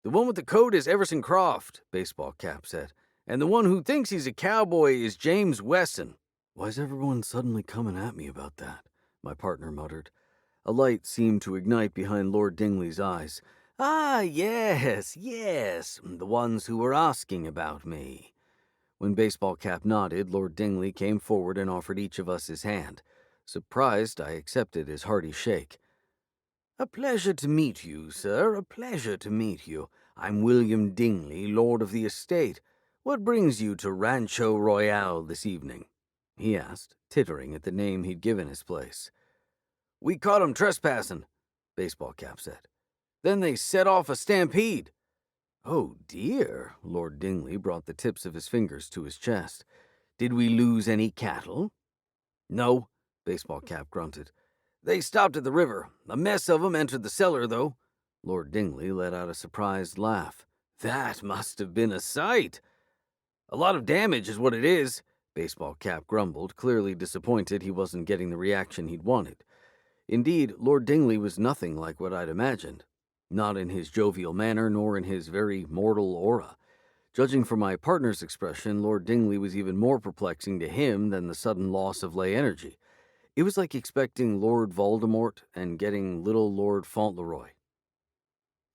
Speaker 2: "The one with the coat is Everson Croft," Baseball Cap said, "and the one who thinks he's a cowboy is James Wesson." "Why's everyone suddenly coming at me about that?" my partner muttered. A light seemed to ignite behind Lord Dingley's eyes. "Ah, yes, the ones who were asking about me." When Baseball Cap nodded, Lord Dingley came forward and offered each of us his hand. Surprised, I accepted his hearty shake. "A pleasure to meet you, sir, a pleasure to meet you. I'm William Dingley, Lord of the Estate. What brings you to Rancho Royale this evening?" he asked, tittering at the name he'd given his place. "We caught 'em trespassing," Baseball Cap said. "Then they set off a stampede." "Oh, dear," Lord Dingley brought the tips of his fingers to his chest. "Did we lose any cattle?" "No," Baseball Cap grunted. "They stopped at the river. A mess of 'em entered the cellar, though." Lord Dingley let out a surprised laugh. "That must have been a sight." "A lot of damage is what it is," Baseball Cap grumbled, clearly disappointed he wasn't getting the reaction he'd wanted. Indeed, Lord Dingley was nothing like what I'd imagined. Not in his jovial manner, nor in his very mortal aura. Judging from my partner's expression, Lord Dingley was even more perplexing to him than the sudden loss of lay energy. It was like expecting Lord Voldemort and getting little Lord Fauntleroy.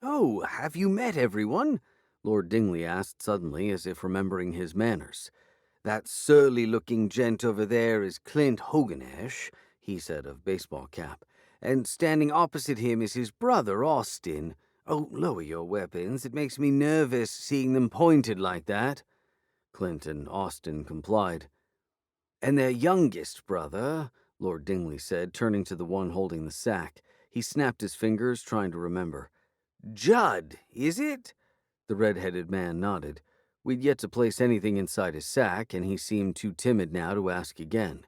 Speaker 2: "Oh, have you met everyone?" Lord Dingley asked suddenly, as if remembering his manners. "That surly-looking gent over there is Clint Hoganesh," he said of Baseball Cap, "and standing opposite him is his brother, Austin. Oh, lower your weapons. It makes me nervous seeing them pointed like that." Clint and Austin complied. "And their youngest brother," Lord Dingley said, turning to the one holding the sack. He snapped his fingers, trying to remember. "Judd, is it?" The red-headed man nodded. We'd yet to place anything inside his sack, and he seemed too timid now to ask again.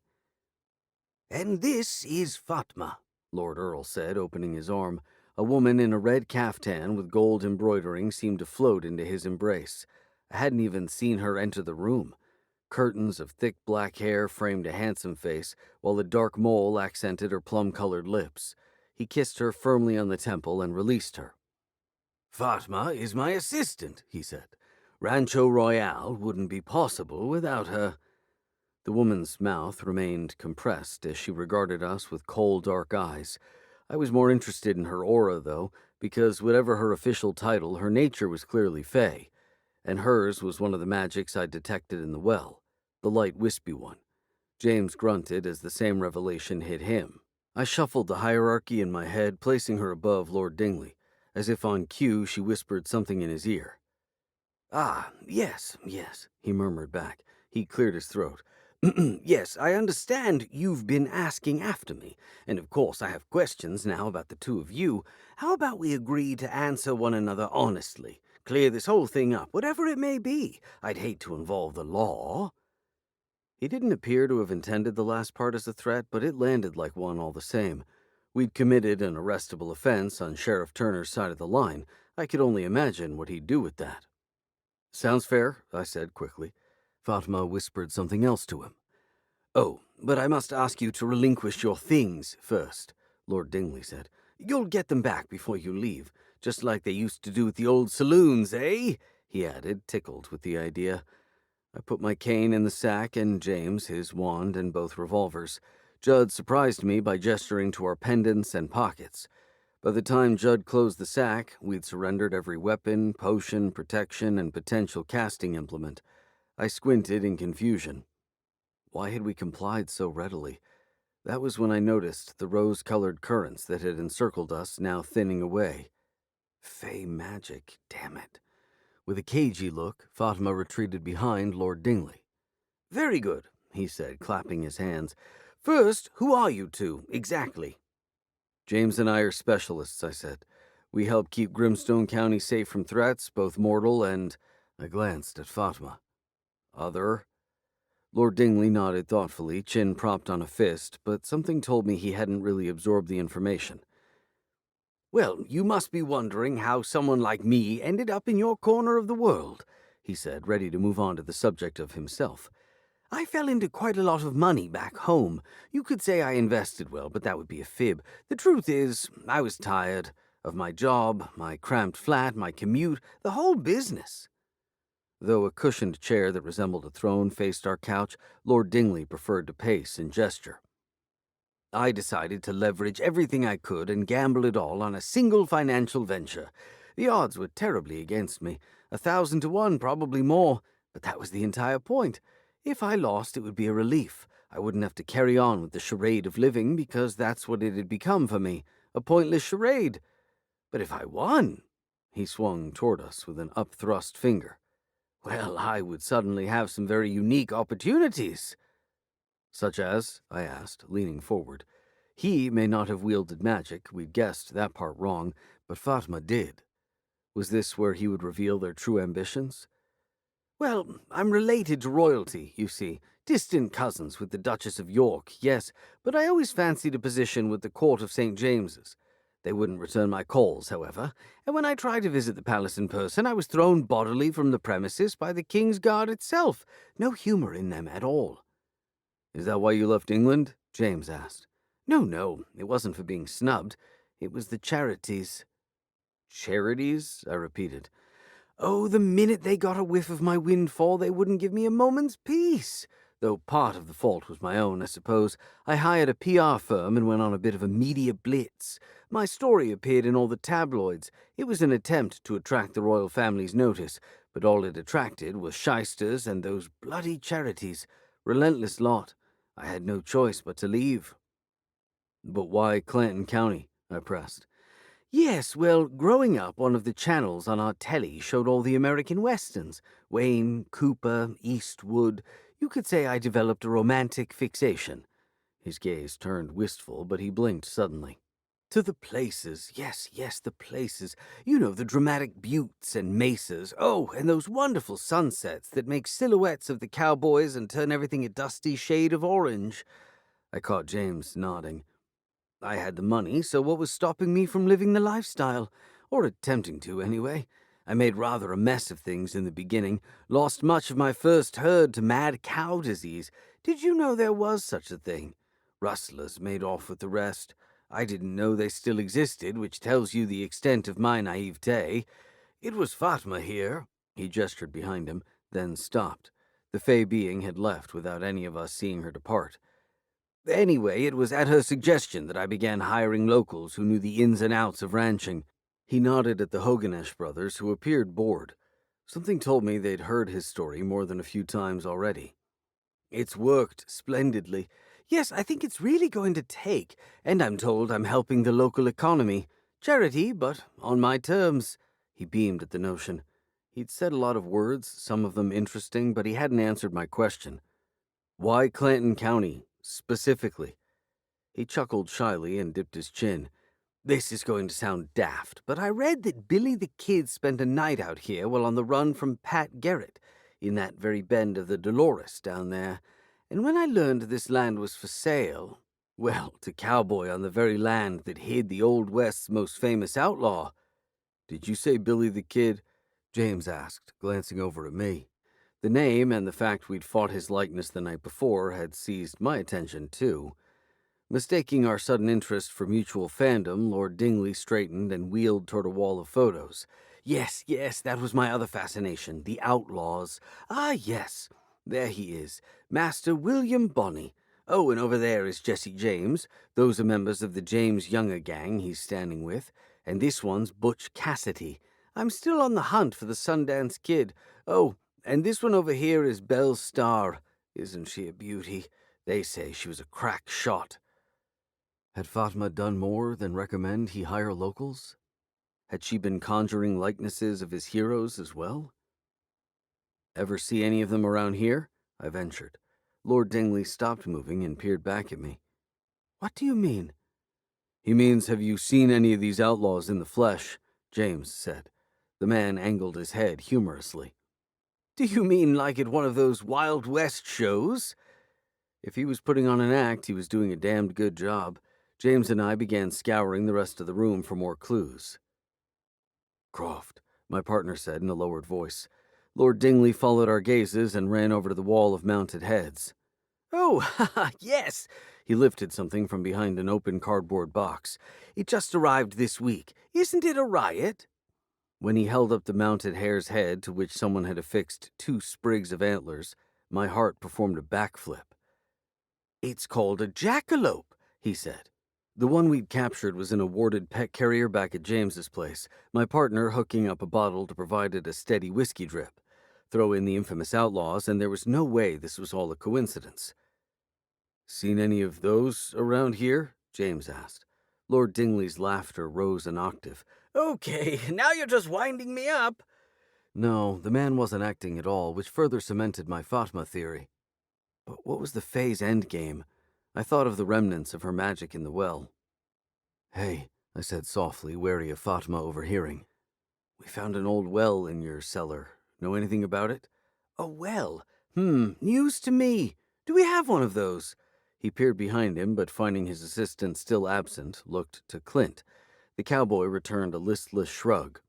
Speaker 2: "And this is Fatma," Lord Earl said, opening his arm. A woman in a red caftan with gold embroidering seemed to float into his embrace. I hadn't even seen her enter the room. Curtains of thick black hair framed a handsome face, while a dark mole accented her plum-colored lips. He kissed her firmly on the temple and released her. "Fatma is my assistant," he said. "Rancho Royale wouldn't be possible without her." The woman's mouth remained compressed as she regarded us with cold, dark eyes. I was more interested in her aura, though, because whatever her official title, her nature was clearly fey, and hers was one of the magics I'd detected in the well, the light wispy one. James grunted as the same revelation hit him. I shuffled the hierarchy in my head, placing her above Lord Dingley. As if on cue, she whispered something in his ear. "Ah, yes, he murmured back. He cleared his throat. Yes, I understand you've been asking after me, and of course I have questions now about the two of you. How about we agree to answer one another honestly? Clear this whole thing up, whatever it may be. I'd hate to involve the law. He didn't appear to have intended the last part as a threat, but it landed like one all the same. We'd committed an arrestable offense on Sheriff Turner's side of the line. I could only imagine what he'd do with that. Sounds fair, I said quickly. Fatima whispered something else to him. Oh, but I must ask you to relinquish your things first, Lord Dingley said. You'll get them back before you leave, just like they used to do at the old saloons, eh? He added, tickled with the idea. I put my cane in the sack and James his wand and both revolvers. Judd surprised me by gesturing to our pendants and pockets. By the time Judd closed the sack, we'd surrendered every weapon, potion, protection, and potential casting implement. I squinted in confusion. Why had we complied so readily? That was when I noticed the rose-colored currents that had encircled us now thinning away. Fey magic, damn it. With a cagey look, Fatima retreated behind Lord Dingley. Very good, he said, clapping his hands. First, who are you two, exactly? James and I are specialists, I said. We help keep Grimstone County safe from threats, both mortal and... I glanced at Fatima. Other? Lord Dingley nodded thoughtfully, chin propped on a fist, but something told me he hadn't really absorbed the information. Well, you must be wondering how someone like me ended up in your corner of the world, he said, ready to move on to the subject of himself. I fell into quite a lot of money back home. You could say I invested well, but that would be a fib. The truth is, I was tired of my job, my cramped flat, my commute, the whole business. Though a cushioned chair that resembled a throne faced our couch, Lord Dingley preferred to pace and gesture. I decided to leverage everything I could and gamble it all on a single financial venture. The odds were terribly against me, 1,000 to 1, probably more, but that was the entire point. If I lost, it would be a relief. I wouldn't have to carry on with the charade of living, because that's what it had become for me, a pointless charade. But if I won, he swung toward us with an upthrust finger. Well, I would suddenly have some very unique opportunities. Such as? I asked, leaning forward. He may not have wielded magic, we'd guessed that part wrong, but Fatima did. Was this where he would reveal their true ambitions? Well, I'm related to royalty, you see. Distant cousins with the Duchess of York, yes, but I always fancied a position with the court of St. James's. They wouldn't return my calls, however, and when I tried to visit the palace in person, I was thrown bodily from the premises by the King's Guard itself. No humor in them at all. Is that why you left England? James asked. No, it wasn't for being snubbed. It was the charities. Charities? I repeated. Oh, the minute they got a whiff of my windfall, they wouldn't give me a moment's peace. Though part of the fault was my own, I suppose. I hired a PR firm and went on a bit of a media blitz. My story appeared in all the tabloids. It was an attempt to attract the royal family's notice, but all it attracted was shysters and those bloody charities. Relentless lot. I had no choice but to leave. But why Clanton County? I pressed. Yes, well, growing up, one of the channels on our telly showed all the American westerns. Wayne, Cooper, Eastwood. You could say I developed a romantic fixation. His gaze turned wistful, but he blinked suddenly. To the places, yes, the places. You know, the dramatic buttes and mesas. Oh, and those wonderful sunsets that make silhouettes of the cowboys and turn everything a dusty shade of orange. I caught James nodding. I had the money, so what was stopping me from living the lifestyle? Or attempting to, anyway. I made rather a mess of things in the beginning. Lost much of my first herd to mad cow disease. Did you know there was such a thing? Rustlers made off with the rest. I didn't know they still existed, which tells you the extent of my naivete. It was Fatma here. He gestured behind him, then stopped. The fey being had left without any of us seeing her depart. Anyway, it was at her suggestion that I began hiring locals who knew the ins and outs of ranching. He nodded at the Hoganesh brothers, who appeared bored. Something told me they'd heard his story more than a few times already. It's worked splendidly. Yes, I think it's really going to take, and I'm told I'm helping the local economy. Charity, but on my terms. He beamed at the notion. He'd said a lot of words, some of them interesting, but he hadn't answered my question. Why Clanton County, specifically? He chuckled shyly and dipped his chin. This is going to sound daft, but I read that Billy the Kid spent a night out here while on the run from Pat Garrett, in that very bend of the Dolores down there. And when I learned this land was for sale, well, to cowboy on the very land that hid the Old West's most famous outlaw. Did you say Billy the Kid? James asked, glancing over at me. The name and the fact we'd fought his likeness the night before had seized my attention, too. Mistaking our sudden interest for mutual fandom, Lord Dingley straightened and wheeled toward a wall of photos. Yes, that was my other fascination, the outlaws. Ah, yes, there he is, Master William Bonney. Oh, and over there is Jesse James. Those are members of the James Younger gang he's standing with. And this one's Butch Cassidy. I'm still on the hunt for the Sundance Kid. Oh, and this one over here is Belle Starr. Isn't she a beauty? They say she was a crack shot. Had Fatma done more than recommend he hire locals? Had she been conjuring likenesses of his heroes as well? Ever see any of them around here? I ventured. Lord Dingley stopped moving and peered back at me. What do you mean? He means, have you seen any of these outlaws in the flesh? James said. The man angled his head humorously. Do you mean like at one of those Wild West shows? If he was putting on an act, he was doing a damned good job. James and I began scouring the rest of the room for more clues. Croft, my partner said in a lowered voice. Lord Dingley followed our gazes and ran over to the wall of mounted heads. Oh, yes! He lifted something from behind an open cardboard box. It just arrived this week. Isn't it a riot? When he held up the mounted hare's head to which someone had affixed 2 sprigs of antlers, my heart performed a backflip. It's called a jackalope, he said. The one we'd captured was in a warded pet carrier back at James's place, my partner hooking up a bottle to provide it a steady whiskey drip. Throw in the infamous outlaws, and there was no way this was all a coincidence. Seen any of those around here? James asked. Lord Dingley's laughter rose an octave. Okay, now you're just winding me up. No, the man wasn't acting at all, which further cemented my Fatma theory. But what was the Fae's endgame? I thought of the remnants of her magic in the well. Hey, I said softly, wary of Fatma overhearing. We found an old well in your cellar. Know anything about it? A well? News to me. Do we have one of those? He peered behind him, but finding his assistant still absent, looked to Clint. The cowboy returned a listless shrug.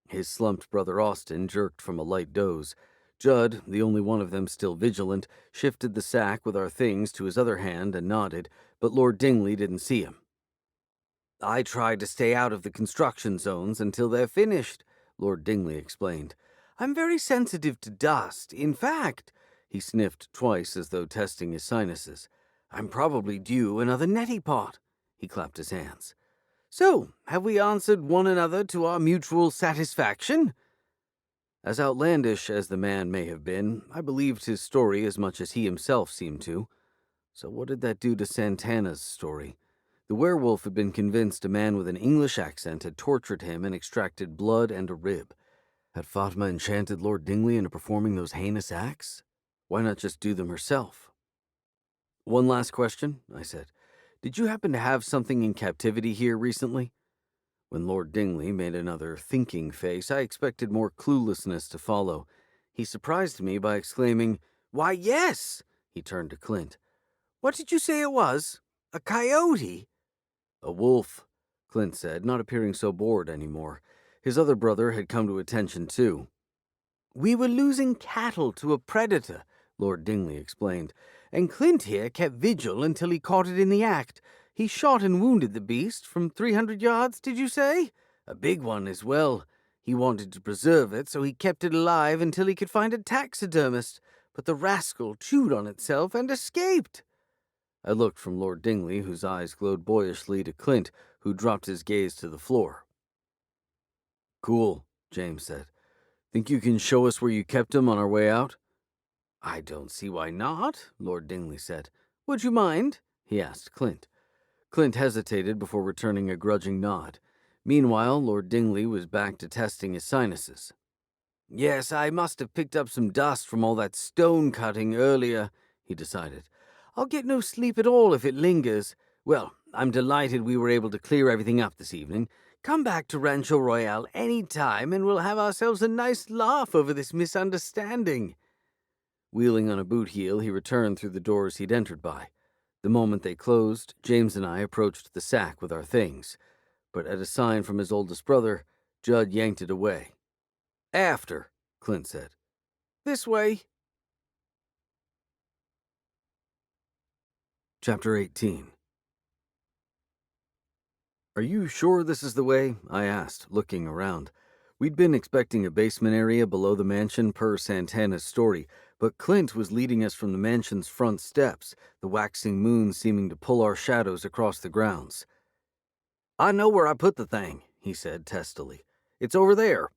Speaker 2: His slumped brother Austin jerked from a light doze. Judd, the only one of them still vigilant, shifted the sack with our things to his other hand and nodded, but Lord Dingley didn't see him. I tried to stay out of the construction zones until they're finished, Lord Dingley explained. I'm very sensitive to dust. In fact, he sniffed twice as though testing his sinuses. I'm probably due another neti pot. He clapped his hands. So, have we answered one another to our mutual satisfaction? As outlandish as the man may have been, I believed his story as much as he himself seemed to. So what did that do to Santana's story? The werewolf had been convinced a man with an English accent had tortured him and extracted blood and a rib. Had Fatma enchanted Lord Dingley into performing those heinous acts? Why not just do them herself? One last question, I said. Did you happen to have something in captivity here recently? When Lord Dingley made another thinking face, I expected more cluelessness to follow. He surprised me by exclaiming, Why, yes! He turned to Clint. What did you say it was? A coyote? A wolf, Clint said, not appearing so bored anymore. His other brother had come to attention, too. We were losing cattle to a predator, Lord Dingley explained, and Clint here kept vigil until he caught it in the act. He shot and wounded the beast from 300 yards, did you say? A big one as well. He wanted to preserve it, so he kept it alive until he could find a taxidermist, but the rascal chewed on itself and escaped. I looked from Lord Dingley, whose eyes glowed boyishly, to Clint, who dropped his gaze to the floor. Cool, James said. Think you can show us where you kept him on our way out? I don't see why not, Lord Dingley said. Would you mind? He asked Clint. Clint hesitated before returning a grudging nod. Meanwhile, Lord Dingley was back to testing his sinuses. Yes, I must have picked up some dust from all that stone cutting earlier, he decided. "I'll get no sleep at all if it lingers. Well, I'm delighted we were able to clear everything up this evening. Come back to Rancho Royale any time, and we'll have ourselves a nice laugh over this misunderstanding." Wheeling on a boot heel, he returned through the doors he'd entered by. The moment they closed, James and I approached the sack with our things, but at a sign from his oldest brother, Judd yanked it away. "After," Clint said. "This way." Chapter 18. "Are you sure this is the way?" I asked, looking around. We'd been expecting a basement area below the mansion per Santana's story, but Clint was leading us from the mansion's front steps, the waxing moon seeming to pull our shadows across the grounds. "I know where I put the thing," he said testily. "It's over there."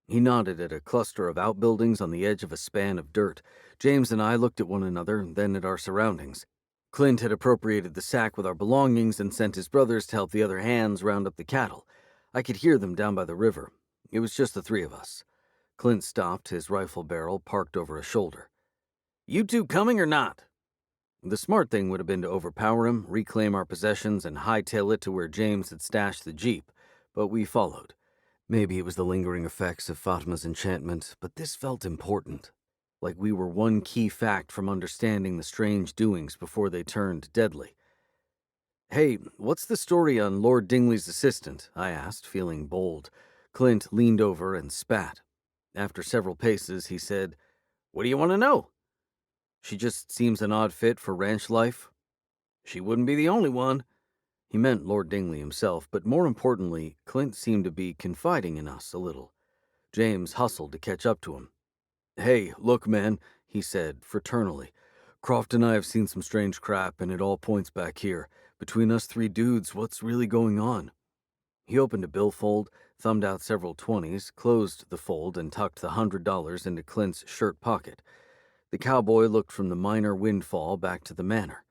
Speaker 2: He nodded at a cluster of outbuildings on the edge of a span of dirt. James and I looked at one another, then at our surroundings. Clint had appropriated the sack with our belongings and sent his brothers to help the other hands round up the cattle. I could hear them down by the river. It was just the three of us. Clint stopped, his rifle barrel parked over a shoulder. "You two coming or not?" The smart thing would have been to overpower him, reclaim our possessions, and hightail it to where James had stashed the jeep, but we followed. Maybe it was the lingering effects of Fatma's enchantment, but this felt important. Like we were one key fact from understanding the strange doings before they turned deadly. "Hey, what's the story on Lord Dingley's assistant?" I asked, feeling bold. Clint leaned over and spat. After several paces, he said, "What do you want to know?" "She just seems an odd fit for ranch life." "She wouldn't be the only one." He meant Lord Dingley himself, but more importantly, Clint seemed to be confiding in us a little. James hustled to catch up to him. "Hey, look, man," he said fraternally. "Croft and I have seen some strange crap, and it all points back here. Between us three dudes, what's really going on?" He opened a billfold, thumbed out several 20s, closed the fold, and tucked the $100 into Clint's shirt pocket. The cowboy looked from the minor windfall back to the manor.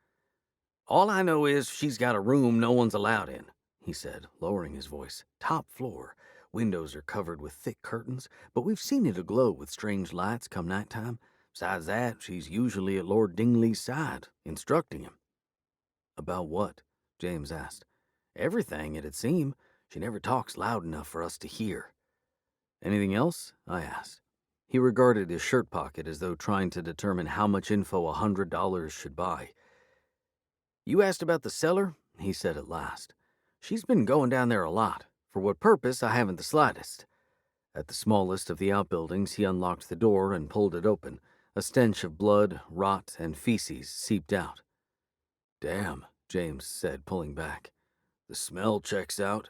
Speaker 2: "All I know is she's got a room no one's allowed in," he said, lowering his voice. "Top floor. Windows are covered with thick curtains, but we've seen it aglow with strange lights come nighttime. Besides that, she's usually at Lord Dingley's side, instructing him." "About what?" James asked. "Everything, it'd seem. She never talks loud enough for us to hear." "Anything else?" I asked. He regarded his shirt pocket as though trying to determine how much info $100 should buy. "You asked about the cellar?" he said at last. "She's been going down there a lot. For what purpose, I haven't the slightest." At the smallest of the outbuildings, he unlocked the door and pulled it open. A stench of blood, rot, and feces seeped out. "Damn," James said, pulling back. "The smell checks out."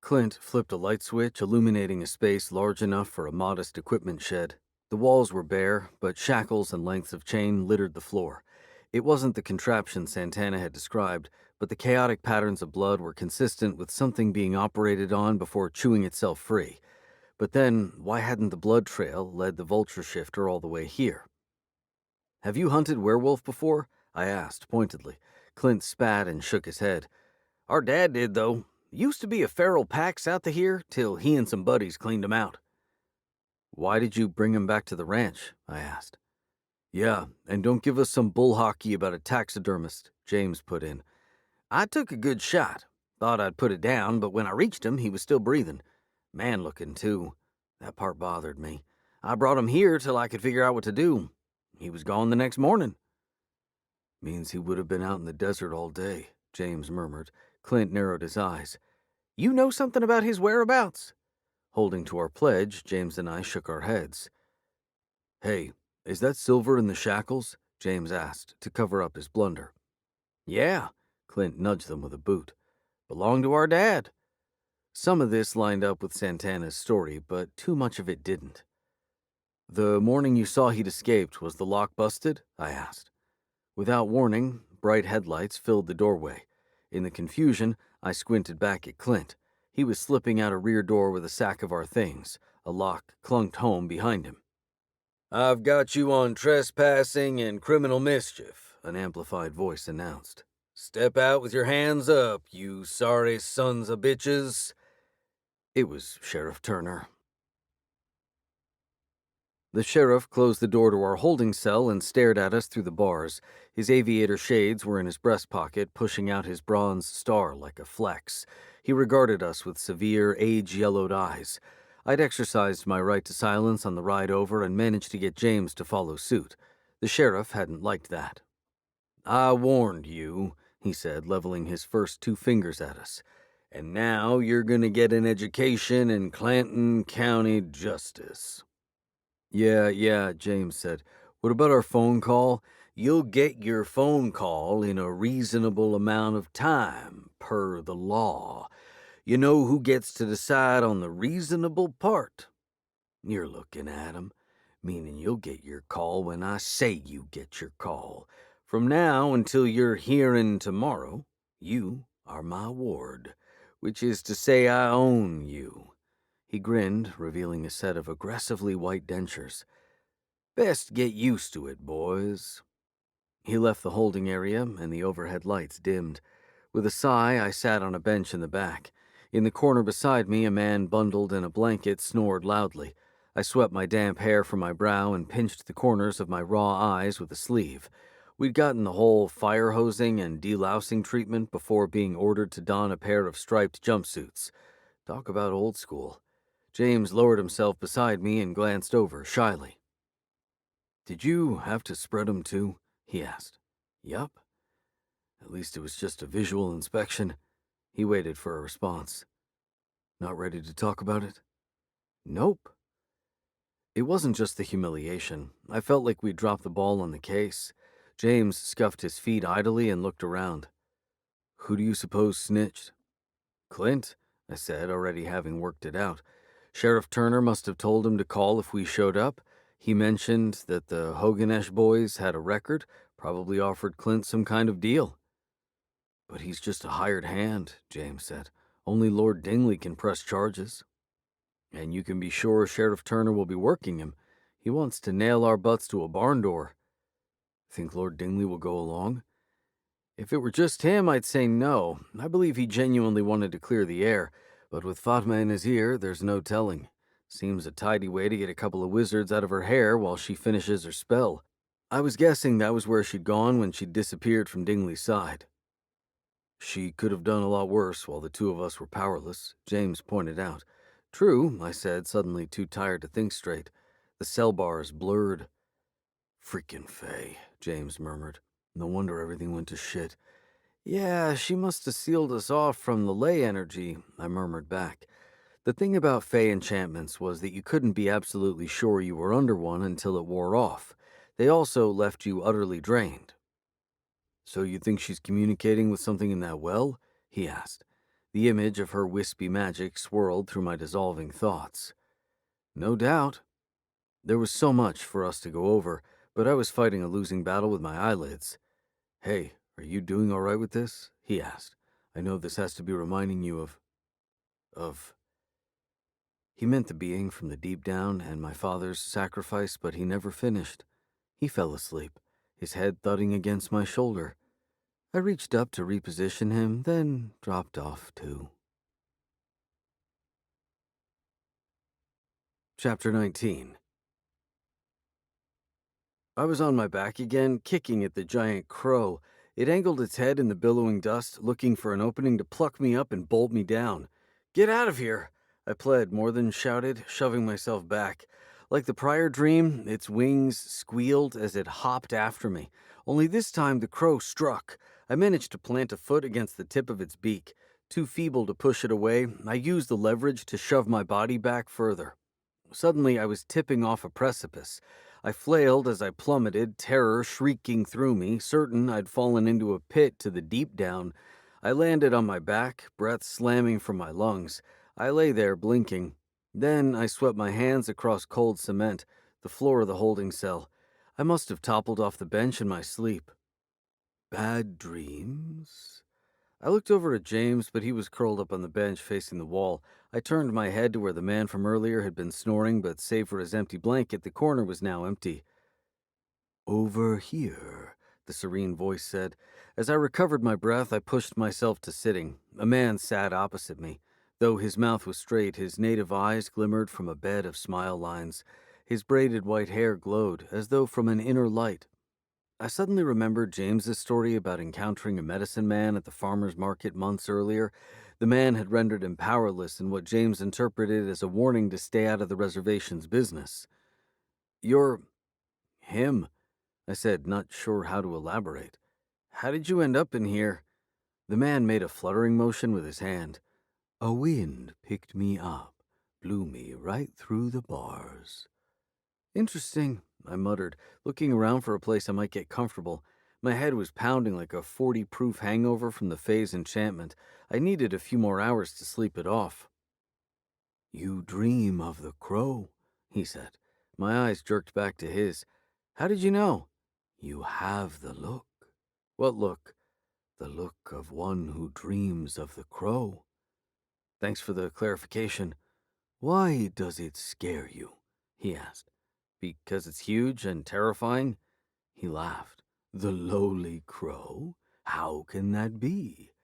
Speaker 2: Clint flipped a light switch, illuminating a space large enough for a modest equipment shed. The walls were bare, but shackles and lengths of chain littered the floor. It wasn't the contraption Santana had described, but the chaotic patterns of blood were consistent with something being operated on before chewing itself free. But then, why hadn't the blood trail led the vulture shifter all the way here? "Have you hunted werewolf before?" I asked pointedly. Clint spat and shook his head. "Our dad did, though. Used to be a feral pack south of here, till he and some buddies cleaned 'em out." "Why did you bring him back to the ranch?" I asked. "Yeah, and don't give us some bull hockey about a taxidermist," James put in. "I took a good shot. Thought I'd put it down, but when I reached him, he was still breathing. Man-looking, too. That part bothered me. I brought him here till I could figure out what to do. He was gone the next morning." "Means he would have been out in the desert all day," James murmured. Clint narrowed his eyes. "You know something about his whereabouts?" Holding to our pledge, James and I shook our heads. "Hey, is that silver in the shackles?" James asked, to cover up his blunder. "Yeah," Clint nudged them with a boot. "Belonged to our dad." Some of this lined up with Santana's story, but too much of it didn't. "The morning you saw he'd escaped, was the lock busted?" I asked. Without warning, bright headlights filled the doorway. In the confusion, I squinted back at Clint. He was slipping out a rear door with a sack of our things. A lock clunked home behind him. "I've got you on trespassing and criminal mischief," an amplified voice announced. "Step out with your hands up, you sorry sons of bitches." It was Sheriff Turner. The sheriff closed the door to our holding cell and stared at us through the bars. His aviator shades were in his breast pocket, pushing out his bronze star like a flex. He regarded us with severe, age-yellowed eyes. I'd exercised my right to silence on the ride over and managed to get James to follow suit. The sheriff hadn't liked that. "I warned you," he said, leveling his first 2 fingers at us. "And now you're gonna get an education in Clanton County Justice." Yeah, James said. "What about our phone call?" "You'll get your phone call in a reasonable amount of time, per the law. You know who gets to decide on the reasonable part?" "You're looking at him, meaning you'll get your call when I say you get your call. From now until your hearing tomorrow, you are my ward, which is to say I own you." He grinned, revealing a set of aggressively white dentures. "Best get used to it, boys." He left the holding area, and the overhead lights dimmed. With a sigh, I sat on a bench in the back. In the corner beside me, a man bundled in a blanket snored loudly. I swept my damp hair from my brow and pinched the corners of my raw eyes with a sleeve. We'd gotten the whole fire hosing and delousing treatment before being ordered to don a pair of striped jumpsuits. Talk about old school. James lowered himself beside me and glanced over shyly. "Did you have to spread 'em too?" he asked. "Yup. At least it was just a visual inspection." He waited for a response. "Not ready to talk about it?" "Nope." It wasn't just the humiliation. I felt like we'd dropped the ball on the case. James scuffed his feet idly and looked around. "Who do you suppose snitched?" "Clint," I said, already having worked it out. "Sheriff Turner must have told him to call if we showed up. He mentioned that the Hoganesh boys had a record, probably offered Clint some kind of deal." "But he's just a hired hand," James said. "Only Lord Dingley can press charges. And you can be sure Sheriff Turner will be working him. He wants to nail our butts to a barn door." "Think Lord Dingley will go along?" "If it were just him, I'd say no. I believe he genuinely wanted to clear the air, but with Fatma in his ear, there's no telling. Seems a tidy way to get a couple of wizards out of her hair while she finishes her spell. I was guessing that was where she'd gone when she disappeared from Dingley's side." "She could have done a lot worse while the two of us were powerless," James pointed out. "True," I said, suddenly too tired to think straight. The cell bars blurred. "Freaking Faye," James murmured. "No wonder everything went to shit." "Yeah, she must have sealed us off from the ley energy," I murmured back. The thing about Fey enchantments was that you couldn't be absolutely sure you were under one until it wore off. They also left you utterly drained. "So you think she's communicating with something in that well?" he asked. The image of her wispy magic swirled through my dissolving thoughts. "No doubt." There was so much for us to go over, but I was fighting a losing battle with my eyelids. "Hey, are you doing all right with this?" he asked. "I know this has to be reminding you of... He meant the being from the deep down and my father's sacrifice, but he never finished. He fell asleep, his head thudding against my shoulder. I reached up to reposition him, then dropped off too. Chapter 19. I was on my back again, kicking at the giant crow. It angled its head in the billowing dust, looking for an opening to pluck me up and bolt me down. "Get out of here!" I pled, more than shouted, shoving myself back. Like the prior dream, its wings squealed as it hopped after me. Only this time the crow struck. I managed to plant a foot against the tip of its beak. Too feeble to push it away, I used the leverage to shove my body back further. Suddenly, I was tipping off a precipice. I flailed as I plummeted, terror shrieking through me, certain I'd fallen into a pit to the deep down. I landed on my back, breath slamming from my lungs. I lay there, blinking. Then I swept my hands across cold cement, the floor of the holding cell. I must have toppled off the bench in my sleep. Bad dreams? I looked over at James, but he was curled up on the bench facing the wall. I turned my head to where the man from earlier had been snoring, but save for his empty blanket, the corner was now empty. "Over here," the serene voice said. As I recovered my breath, I pushed myself to sitting. A man sat opposite me. Though his mouth was straight, his native eyes glimmered from a bed of smile lines. His braided white hair glowed, as though from an inner light. I suddenly remembered James's story about encountering a medicine man at the farmer's market months earlier. The man had rendered him powerless in what James interpreted as a warning to stay out of the reservation's business. "You're him," I said, not sure how to elaborate. "How did you end up in here?" The man made a fluttering motion with his hand. "A wind picked me up, blew me right through the bars." "Interesting," I muttered, looking around for a place I might get comfortable. My head was pounding like a 40-proof hangover from the Fae's enchantment. I needed a few more hours to sleep it off. "You dream of the crow," he said. My eyes jerked back to his. "How did you know?" "You have the look." "What look?" "The look of one who dreams of the crow." "Thanks for the clarification." "Why does it scare you?" he asked. "Because it's huge and terrifying?" He laughed. "The lowly crow? How can that be?"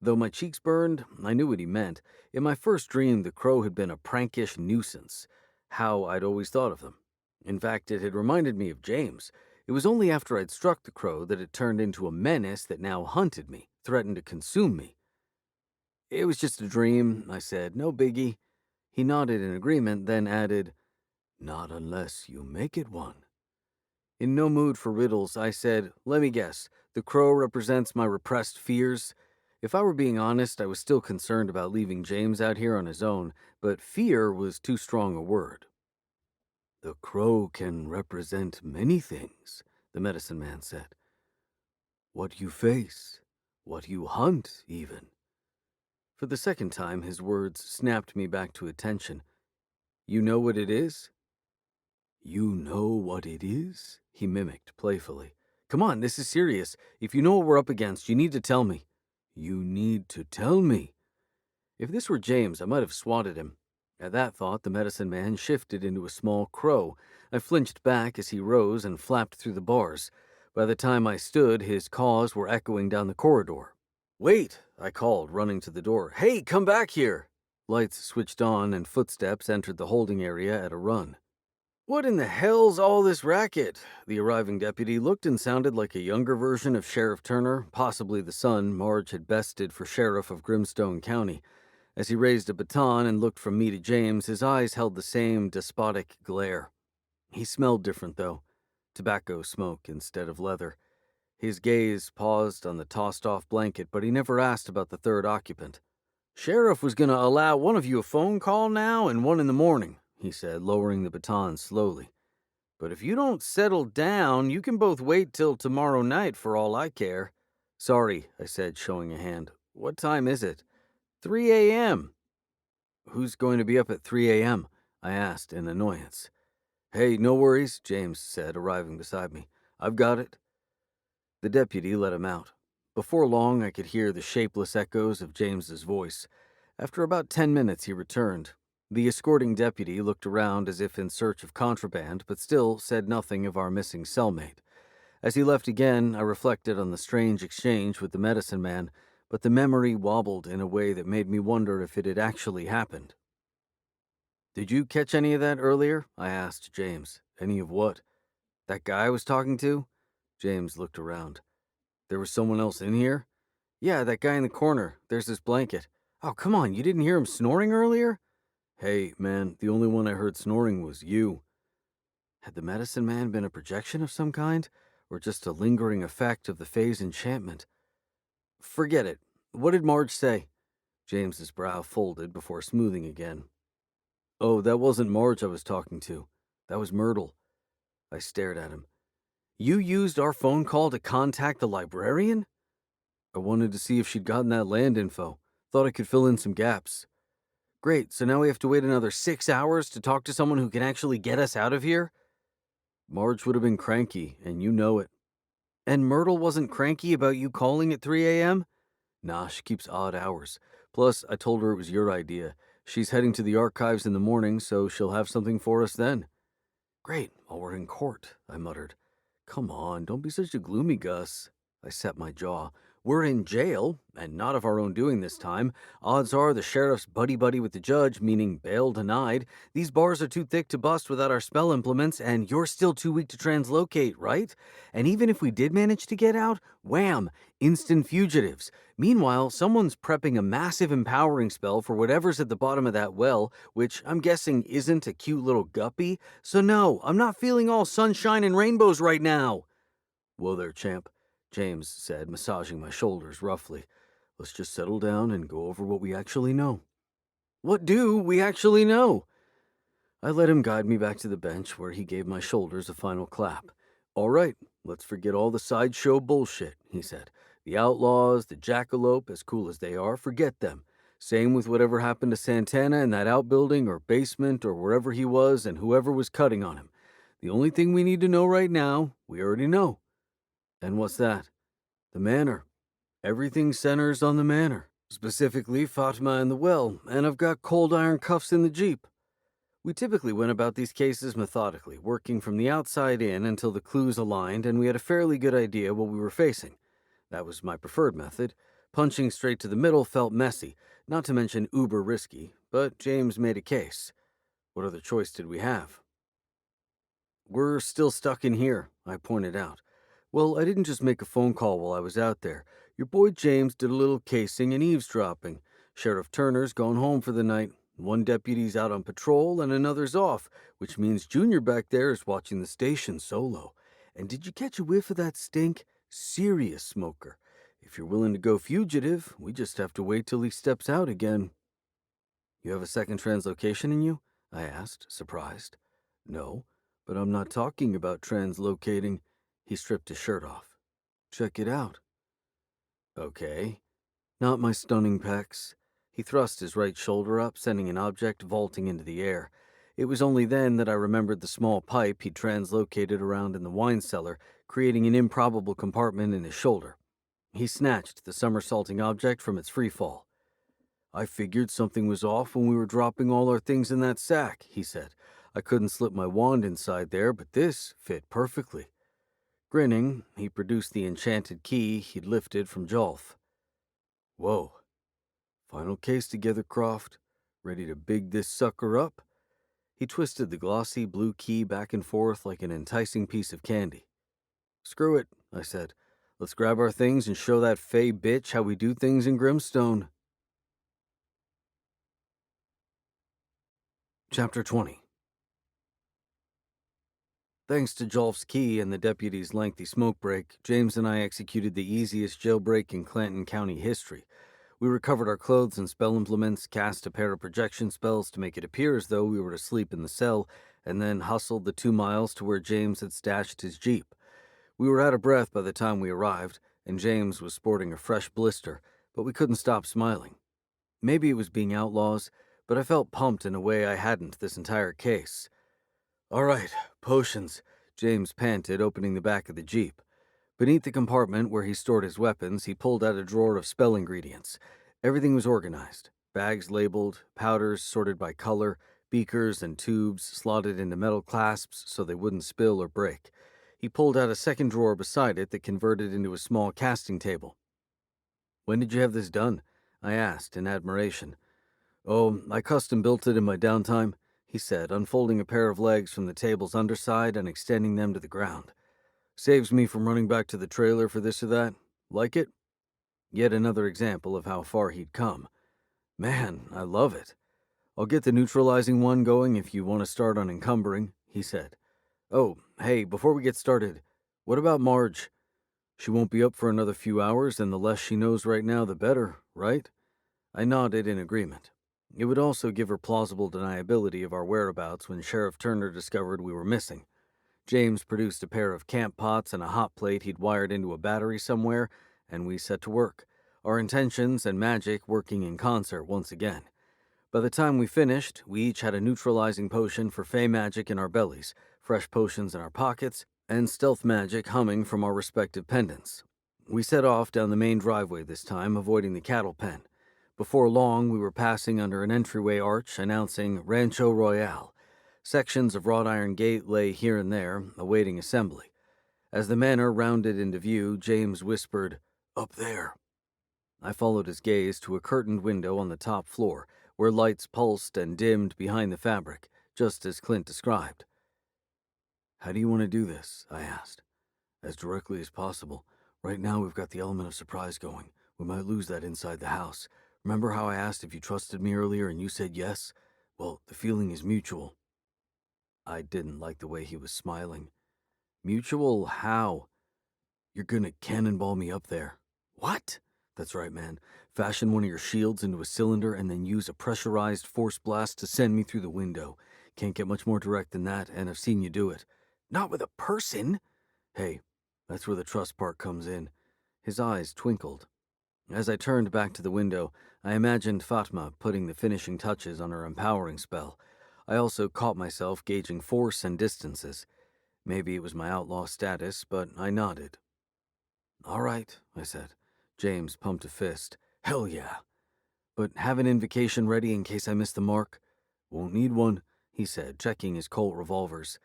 Speaker 2: Though my cheeks burned, I knew what he meant. In my first dream, the crow had been a prankish nuisance, how I'd always thought of them. In fact, it had reminded me of James. It was only after I'd struck the crow that it turned into a menace that now hunted me, threatened to consume me. "It was just a dream," I said. "No biggie." He nodded in agreement, then added, "Not unless you make it one." In no mood for riddles, I said, "Let me guess. The crow represents my repressed fears." If I were being honest, I was still concerned about leaving James out here on his own, but fear was too strong a word. "The crow can represent many things," the medicine man said. "What you face, what you hunt, even." For the second time, his words snapped me back to attention. "You know what it is?" "You know what it is?" he mimicked playfully. "Come on, this is serious. If you know what we're up against, you need to tell me." "You need to tell me." If this were James, I might have swatted him. At that thought, the medicine man shifted into a small crow. I flinched back as he rose and flapped through the bars. By the time I stood, his caws were echoing down the corridor. "Wait!" I called, running to the door. "Hey, come back here!" Lights switched on and footsteps entered the holding area at a run. "What in the hell's all this racket?" The arriving deputy looked and sounded like a younger version of Sheriff Turner, possibly the son Marge had bested for sheriff of Grimstone County. As he raised a baton and looked from me to James, his eyes held the same despotic glare. He smelled different, though. Tobacco smoke instead of leather. His gaze paused on the tossed-off blanket, but he never asked about the third occupant. "Sheriff was going to allow one of you a phone call now and one in the morning," he said, lowering the baton slowly. "But if you don't settle down, you can both wait till tomorrow night for all I care." "Sorry," I said, showing a hand. "What time is it?" 3 a.m. "Who's going to be up at 3 a.m.? I asked in annoyance. "Hey, no worries," James said, arriving beside me. "I've got it." The deputy let him out. Before long, I could hear the shapeless echoes of James's voice. After about 10 minutes, he returned. The escorting deputy looked around as if in search of contraband, but still said nothing of our missing cellmate. As he left again, I reflected on the strange exchange with the medicine man, but the memory wobbled in a way that made me wonder if it had actually happened. "Did you catch any of that earlier?" I asked James. "Any of what?" "That guy I was talking to?" James looked around. "There was someone else in here?" "Yeah, that guy in the corner. There's this blanket." "Oh, come on, you didn't hear him snoring earlier?" "Hey, man, the only one I heard snoring was you." Had the medicine man been a projection of some kind, or just a lingering effect of the Fae's enchantment? "Forget it. What did Marge say?" James's brow folded before smoothing again. "Oh, that wasn't Marge I was talking to. That was Myrtle." I stared at him. "You used our phone call to contact the librarian?" "I wanted to see if she'd gotten that land info. Thought I could fill in some gaps." "Great, so now we have to wait another 6 hours to talk to someone who can actually get us out of here?" "Marge would have been cranky, and you know it." "And Myrtle wasn't cranky about you calling at 3 a.m.? "Nah, she keeps odd hours. Plus, I told her it was your idea. She's heading to the archives in the morning, so she'll have something for us then." "Great, while we're in court," I muttered. "Come on, don't be such a gloomy Gus." I set my jaw. We're in jail, and not of our own doing this time. Odds are the sheriff's buddy-buddy with the judge, meaning bail denied. These bars are too thick to bust without our spell implements, and you're still too weak to translocate, right? And even if we did manage to get out, wham! Instant fugitives. Meanwhile, someone's prepping a massive empowering spell for whatever's at the bottom of that well, which I'm guessing isn't a cute little guppy. So no, I'm not feeling all sunshine and rainbows right now.
Speaker 1: Whoa there, champ, James said, massaging my shoulders roughly. Let's just settle down and go over what we actually know.
Speaker 2: What do we actually know?
Speaker 1: I let him guide me back to the bench where he gave my shoulders a final clap. All right, let's forget all the sideshow bullshit, he said. The outlaws, the jackalope, as cool as they are, forget them. Same with whatever happened to Santana in that outbuilding or basement or wherever he was and whoever was cutting on him. The only thing we need to know right now, we already know. And what's that? The manor. Everything centers on the manor, specifically Fatima and the well, and I've got cold iron cuffs in the Jeep. We typically went about these cases methodically, working from the outside in until the clues aligned and we had a fairly good idea what we were facing. That was my preferred method. Punching straight to the middle felt messy, not to mention uber risky, but James made a case. What other choice did we have? We're still stuck in here, I pointed out. Well, I didn't just make a phone call while I was out there. Your boy James did a little casing and eavesdropping. Sheriff Turner's gone home for the night. One deputy's out on patrol and another's off, which means Junior back there is watching the station solo. And did you catch a whiff of that stink? Serious smoker. If you're willing to go fugitive, we just have to wait till he steps out again. You have a second translocation in you? I asked, surprised. No, but I'm not talking about translocating. He stripped his shirt off. Check it out. Okay. Not my stunning pecs. He thrust his right shoulder up, sending an object vaulting into the air. It was only then that I remembered the small pipe he'd translocated around in the wine cellar, creating an improbable compartment in his shoulder. He snatched the somersaulting object from its free fall. I figured something was off when we were dropping all our things in that sack, he said. I couldn't slip my wand inside there, but this fit perfectly. Grinning, he produced the enchanted key he'd lifted from Jolf. Whoa. Final case together, Croft. Ready to big this sucker up? He twisted the glossy blue key back and forth like an enticing piece of candy. Screw it, I said. Let's grab our things and show that fey bitch how we do things in Grimstone. Chapter 20. Thanks to Jolf's key and the deputy's lengthy smoke break, James and I executed the easiest jailbreak in Clanton County history. We recovered our clothes and spell implements, cast a pair of projection spells to make it appear as though we were asleep in the cell, and then hustled the 2 miles to where James had stashed his Jeep. We were out of breath by the time we arrived, and James was sporting a fresh blister, but we couldn't stop smiling. Maybe it was being outlaws, but I felt pumped in a way I hadn't this entire case. All right, potions, James panted, opening the back of the Jeep. Beneath the compartment where he stored his weapons, he pulled out a drawer of spell ingredients. Everything was organized. Bags labeled, powders sorted by color, beakers and tubes slotted into metal clasps so they wouldn't spill or break. He pulled out a second drawer beside it that converted into a small casting table. When did you have this done? I asked in admiration. Oh, I custom built it in my downtime, he said, unfolding a pair of legs from the table's underside and extending them to the ground. Saves me from running back to the trailer for this or that. Like it? Yet another example of how far he'd come. Man, I love it. I'll get the neutralizing one going if you want to start on encumbering, he said. Oh, hey, before we get started, what about Marge? She won't be up for another few hours, and the less she knows right now, the better, right? I nodded in agreement. It would also give her plausible deniability of our whereabouts when Sheriff Turner discovered we were missing. James produced a pair of camp pots and a hot plate he'd wired into a battery somewhere, and we set to work, our intentions and magic working in concert once again. By the time we finished, we each had a neutralizing potion for fey magic in our bellies, fresh potions in our pockets, and stealth magic humming from our respective pendants. We set off down the main driveway this time, avoiding the cattle pen. Before long, we were passing under an entryway arch announcing Rancho Royale. Sections of wrought iron gate lay here and there, awaiting assembly. As the manor rounded into view, James whispered, Up there.
Speaker 2: I followed his gaze to a curtained window on the top floor, where lights pulsed and dimmed behind the fabric, just as Clint described.
Speaker 1: How do you want to do this? I asked. As directly as possible. Right now we've got the element of surprise going. We might lose that inside the house. Remember how I asked if you trusted me earlier and you said yes? Well, the feeling is mutual.
Speaker 2: I didn't like the way he was smiling. Mutual how?
Speaker 1: You're gonna cannonball me up there.
Speaker 2: What?
Speaker 1: That's right, man. Fashion one of your shields into a cylinder and then use a pressurized force blast to send me through the window. Can't get much more direct than that, and I've seen you do it.
Speaker 2: Not with a person.
Speaker 1: Hey, that's where the trust part comes in.
Speaker 2: His eyes twinkled. As I turned back to the window, I imagined Fatma putting the finishing touches on her empowering spell. I also caught myself gauging force and distances. Maybe it was my outlaw status, but I nodded.
Speaker 1: All right, I said.
Speaker 2: James pumped a fist.
Speaker 1: Hell yeah.
Speaker 2: But have an invocation ready in case I miss the mark?
Speaker 1: Won't need one,
Speaker 2: he said, checking his Colt revolvers.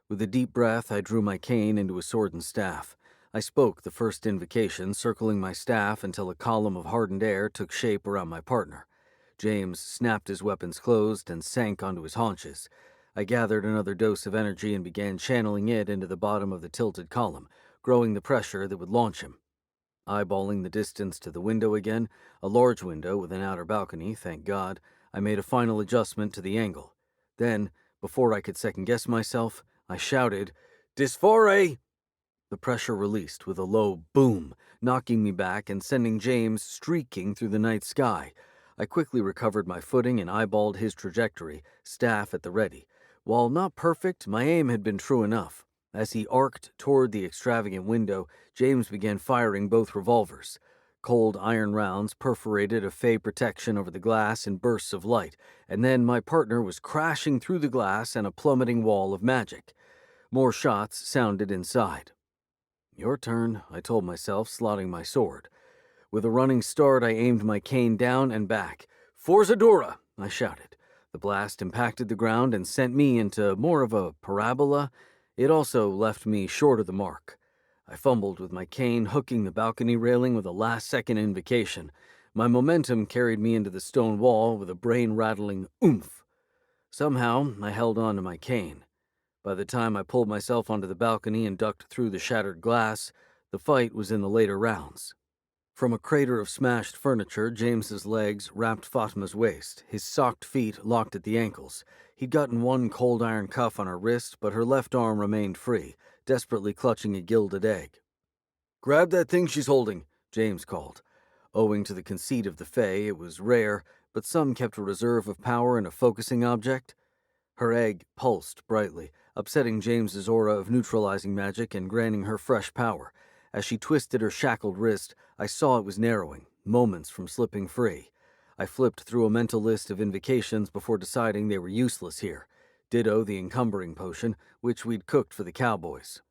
Speaker 2: With a deep breath, I drew my cane into a sword and staff. I spoke the first invocation, circling my staff until a column of hardened air took shape around my partner. James snapped his weapons closed and sank onto his haunches. I gathered another dose of energy and began channeling it into the bottom of the tilted column, growing the pressure that would launch him. Eyeballing the distance to the window again, a large window with an outer balcony, thank God, I made a final adjustment to the angle. Then, before I could second-guess myself, I shouted, "Disforay!" The pressure released with a low boom, knocking me back and sending James streaking through the night sky. I quickly recovered my footing and eyeballed his trajectory, staff at the ready. While not perfect, my aim had been true enough. As he arced toward the extravagant window, James began firing both revolvers. Cold iron rounds perforated a fey protection over the glass in bursts of light, and then my partner was crashing through the glass and a plummeting wall of magic. More shots sounded inside.
Speaker 1: Your turn, I told myself, slotting my sword. With a running start, I aimed my cane down and back. "Forzadora!" I shouted. The blast impacted the ground and sent me into more of a parabola. It also left me short of the mark. I fumbled with my cane, hooking the balcony railing with a last-second invocation. My momentum carried me into the stone wall with a brain-rattling oomph. Somehow, I held on to my cane. By the time I pulled myself onto the balcony and ducked through the shattered glass, the fight was in the later rounds. From a crater of smashed furniture, James's legs wrapped Fatma's waist, his socked feet locked at the ankles. He'd gotten one cold iron cuff on her wrist, but her left arm remained free, desperately clutching a gilded egg. "Grab that thing she's holding," James called. Owing to the conceit of the Fae, it was rare, but some kept a reserve of power in a focusing object. Her egg pulsed brightly, upsetting James's aura of neutralizing magic and granting her fresh power. As she twisted her shackled wrist, I saw it was narrowing, moments from slipping free. I flipped through a mental list of invocations before deciding they were useless here. Ditto the encumbering potion, which we'd cooked for the cowboys.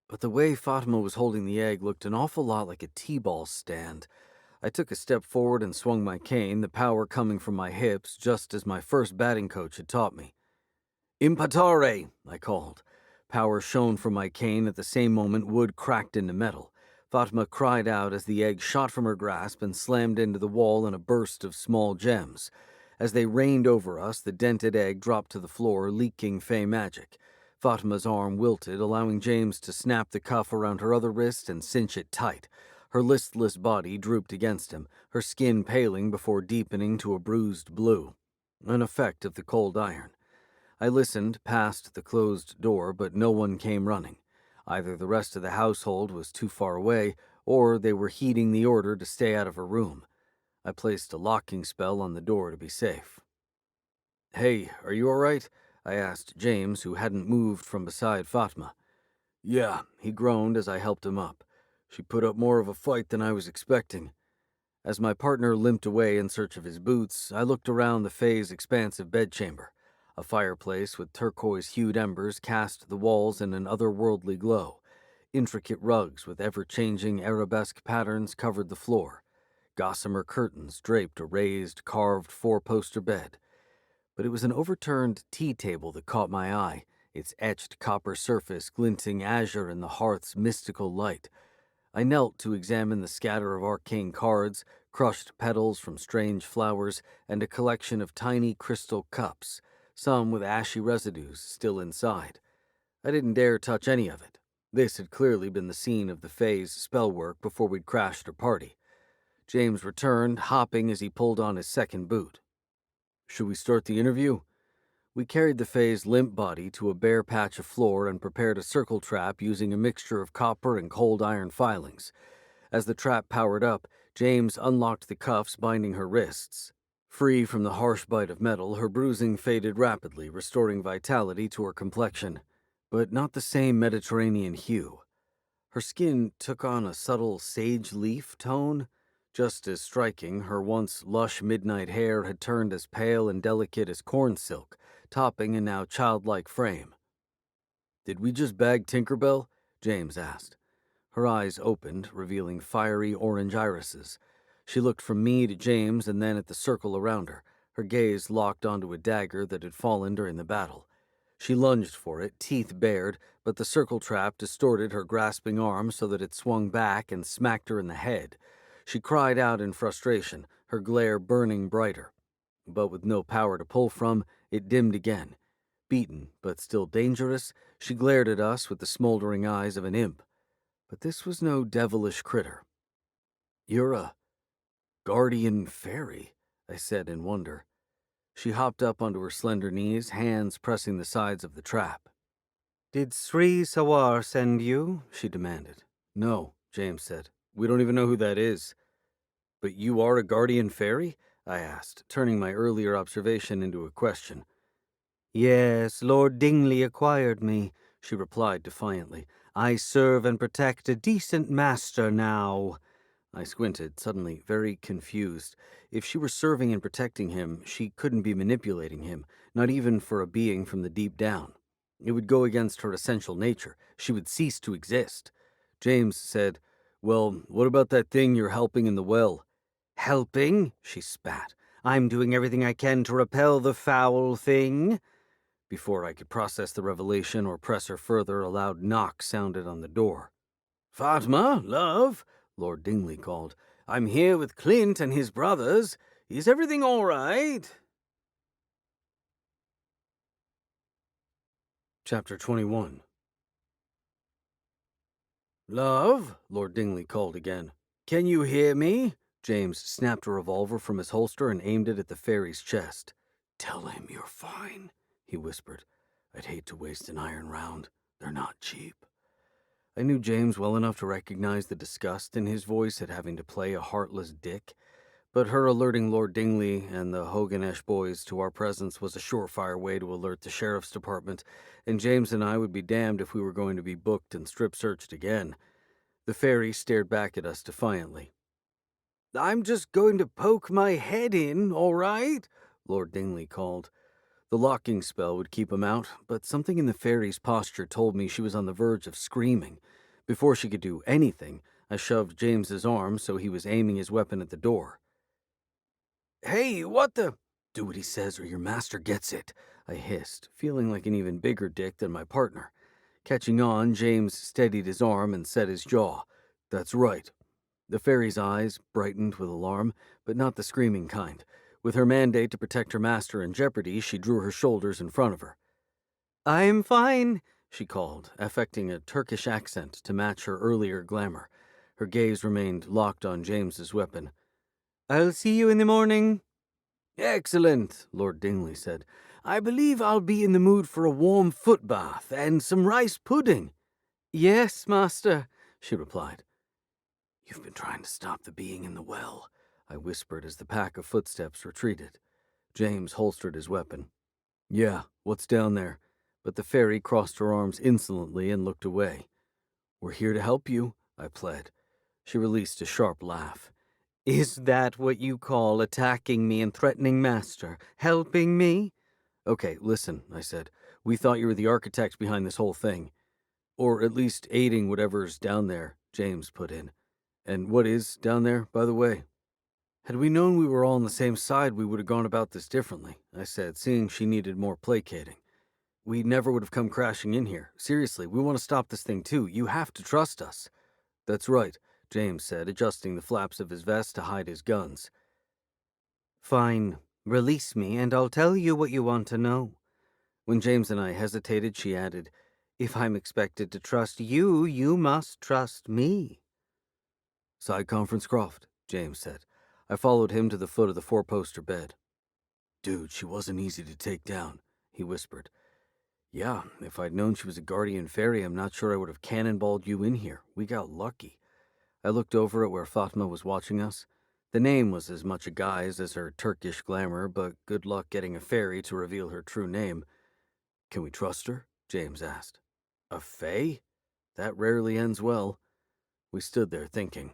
Speaker 1: But the way Fatima was holding the egg looked an awful lot like a T-ball stand. I took a step forward and swung my cane, the power coming from my hips, just as my first batting coach had taught me. "Impatare!" I called. Power shone from my cane at the same moment wood cracked into metal. Fatma cried out as the egg shot from her grasp and slammed into the wall in a burst of small gems. As they rained over us, the dented egg dropped to the floor, leaking fey magic. Fatma's arm wilted, allowing James to snap the cuff around her other wrist and cinch it tight. Her listless body drooped against him, her skin paling before deepening to a bruised blue, an effect of the cold iron. I listened past the closed door, but no one came running. Either the rest of the household was too far away, or they were heeding the order to stay out of her room. I placed a locking spell on the door to be safe. "Hey, are you all right?" I asked James, who hadn't moved from beside Fatma. "Yeah," he groaned as I helped him up. "She put up more of a fight than I was expecting." As my partner limped away in search of his boots, I looked around the Fae's expansive bedchamber. A fireplace with turquoise-hued embers cast the walls in an otherworldly glow. Intricate rugs with ever-changing arabesque patterns covered the floor. Gossamer curtains draped a raised, carved four-poster bed. But it was an overturned tea table that caught my eye, its etched copper surface glinting azure in the hearth's mystical light.
Speaker 2: I knelt to examine the scatter of arcane cards, crushed petals from strange flowers, and a collection of tiny crystal cups, some with ashy residues still inside. I didn't dare touch any of it. This had clearly been the scene of the Fae's spell work before we'd crashed her party. James returned, hopping as he pulled on his second boot. Should we start the interview? We carried the Fae's limp body to a bare patch of floor and prepared a circle trap using a mixture of copper and cold iron filings. As the trap powered up, James unlocked the cuffs binding her wrists. Free from the harsh bite of metal, her bruising faded rapidly, restoring vitality to her complexion, but not the same Mediterranean hue. Her skin took on a subtle sage leaf tone. Just as striking, her once lush midnight hair had turned as pale and delicate as corn silk, topping a now childlike frame. "Did we just bag Tinkerbell?" James asked. Her eyes opened, revealing fiery orange irises. She looked from me to James and then at the circle around her, her gaze locked onto a dagger that had fallen during the battle. She lunged for it, teeth bared, but the circle trap distorted her grasping arm so that it swung back and smacked her in the head. She cried out in frustration, her glare burning brighter. But with no power to pull from, it dimmed again. Beaten, but still dangerous, she glared at us with the smoldering eyes of an imp. But this was no devilish critter. "You're a guardian fairy," I said in wonder. She hopped up onto her slender knees, hands pressing the sides of the trap. "Did Sri Sawar send you?" she demanded. "No," James said. "We don't even know who that is." "But you are a guardian fairy?" I asked, turning my earlier observation into a question. "Yes, Lord Dingley acquired me," she replied defiantly. "I serve and protect a decent master now." I squinted, suddenly very confused. If she were serving and protecting him, she couldn't be manipulating him, not even for a being from the deep down. It would go against her essential nature. She would cease to exist. James said, "Well, what about that thing you're helping in the well?" "Helping?" she spat. "I'm doing everything I can to repel the foul thing." Before I could process the revelation or press her further, a loud knock sounded on the door. "Fatma, love," Lord Dingley called. "I'm here with Clint and his brothers. Is everything all right?" Chapter 21. "Love," Lord Dingley called again. "Can you hear me?" James snapped a revolver from his holster and aimed it at the fairy's chest. "Tell him you're fine," he whispered. "I'd hate to waste an iron round. They're not cheap." I knew James well enough to recognize the disgust in his voice at having to play a heartless dick, but her alerting Lord Dingley and the Hoganesh boys to our presence was a surefire way to alert the sheriff's department, and James and I would be damned if we were going to be booked and strip-searched again. The fairy stared back at us defiantly. "I'm just going to poke my head in, all right?" Lord Dingley called. The locking spell would keep him out, but something in the fairy's posture told me she was on the verge of screaming. Before she could do anything, I shoved James's arm so he was aiming his weapon at the door. "Hey, what the—" "Do what he says or your master gets it," I hissed, feeling like an even bigger dick than my partner. Catching on, James steadied his arm and set his jaw. "That's right." The fairy's eyes brightened with alarm, but not the screaming kind. With her mandate to protect her master in jeopardy, she drew her shoulders in front of her. "I'm fine," she called, affecting a Turkish accent to match her earlier glamour. Her gaze remained locked on James's weapon. "I'll see you in the morning." "Excellent," Lord Dingley said. "I believe I'll be in the mood for a warm foot bath and some rice pudding." "Yes, master," she replied. "You've been trying to stop the being in the well," I whispered as the pack of footsteps retreated. James holstered his weapon. "Yeah, what's down there?" But the fairy crossed her arms insolently and looked away. "We're here to help you," I pled. She released a sharp laugh. "Is that what you call attacking me and threatening master? Helping me?" "Okay, listen," I said. "We thought you were the architect behind this whole thing. Or at least aiding whatever's down there," James put in. "And what is down there, by the way?" "Had we known we were all on the same side, we would have gone about this differently," I said, seeing she needed more placating. "We never would have come crashing in here. Seriously, we want to stop this thing too. You have to trust us."
Speaker 1: That's right, James said, adjusting the flaps of his vest to hide his guns.
Speaker 2: Fine. Release me, and I'll tell you what you want to know. When James and I hesitated, she added, If I'm expected to trust you, you must trust me.
Speaker 1: Side conference, Croft, James said. I followed him to the foot of the four-poster bed. Dude, she wasn't easy to take down, he whispered. Yeah, if I'd known she was a guardian fairy, I'm not sure I would have cannonballed you in here. We got lucky. I looked over at where Fatma was watching us. The name was as much a guise as her Turkish glamour, but good luck getting a fairy to reveal her true name. Can we trust her? James asked. A fae? That rarely ends well. We stood there thinking.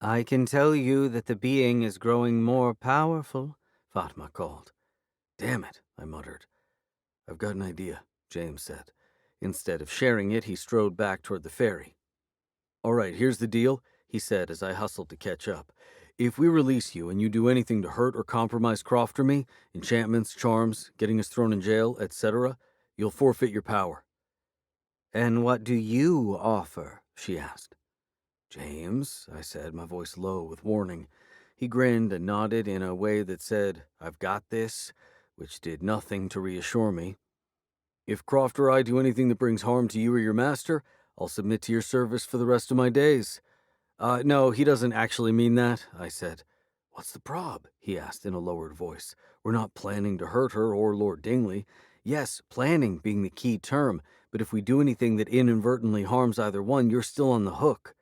Speaker 2: I can tell you that the being is growing more powerful, Fatma called.
Speaker 1: Damn it, I muttered. I've got an idea, James said. Instead of sharing it, he strode back toward the ferry. All right, here's the deal, he said as I hustled to catch up. If we release you and you do anything to hurt or compromise Croft or me, enchantments, charms, getting us thrown in jail, etc., you'll forfeit your power.
Speaker 2: And what do you offer? She asked.
Speaker 1: James, I said, my voice low with warning. He grinned and nodded in a way that said, I've got this, which did nothing to reassure me. If Croft or I do anything that brings harm to you or your master, I'll submit to your service for the rest of my days. No, he doesn't actually mean that, I said. What's the prob? He asked in a lowered voice. We're not planning to hurt her or Lord Dingley. Yes, planning being the key term, but if we do anything that inadvertently harms either one, you're still on the hook.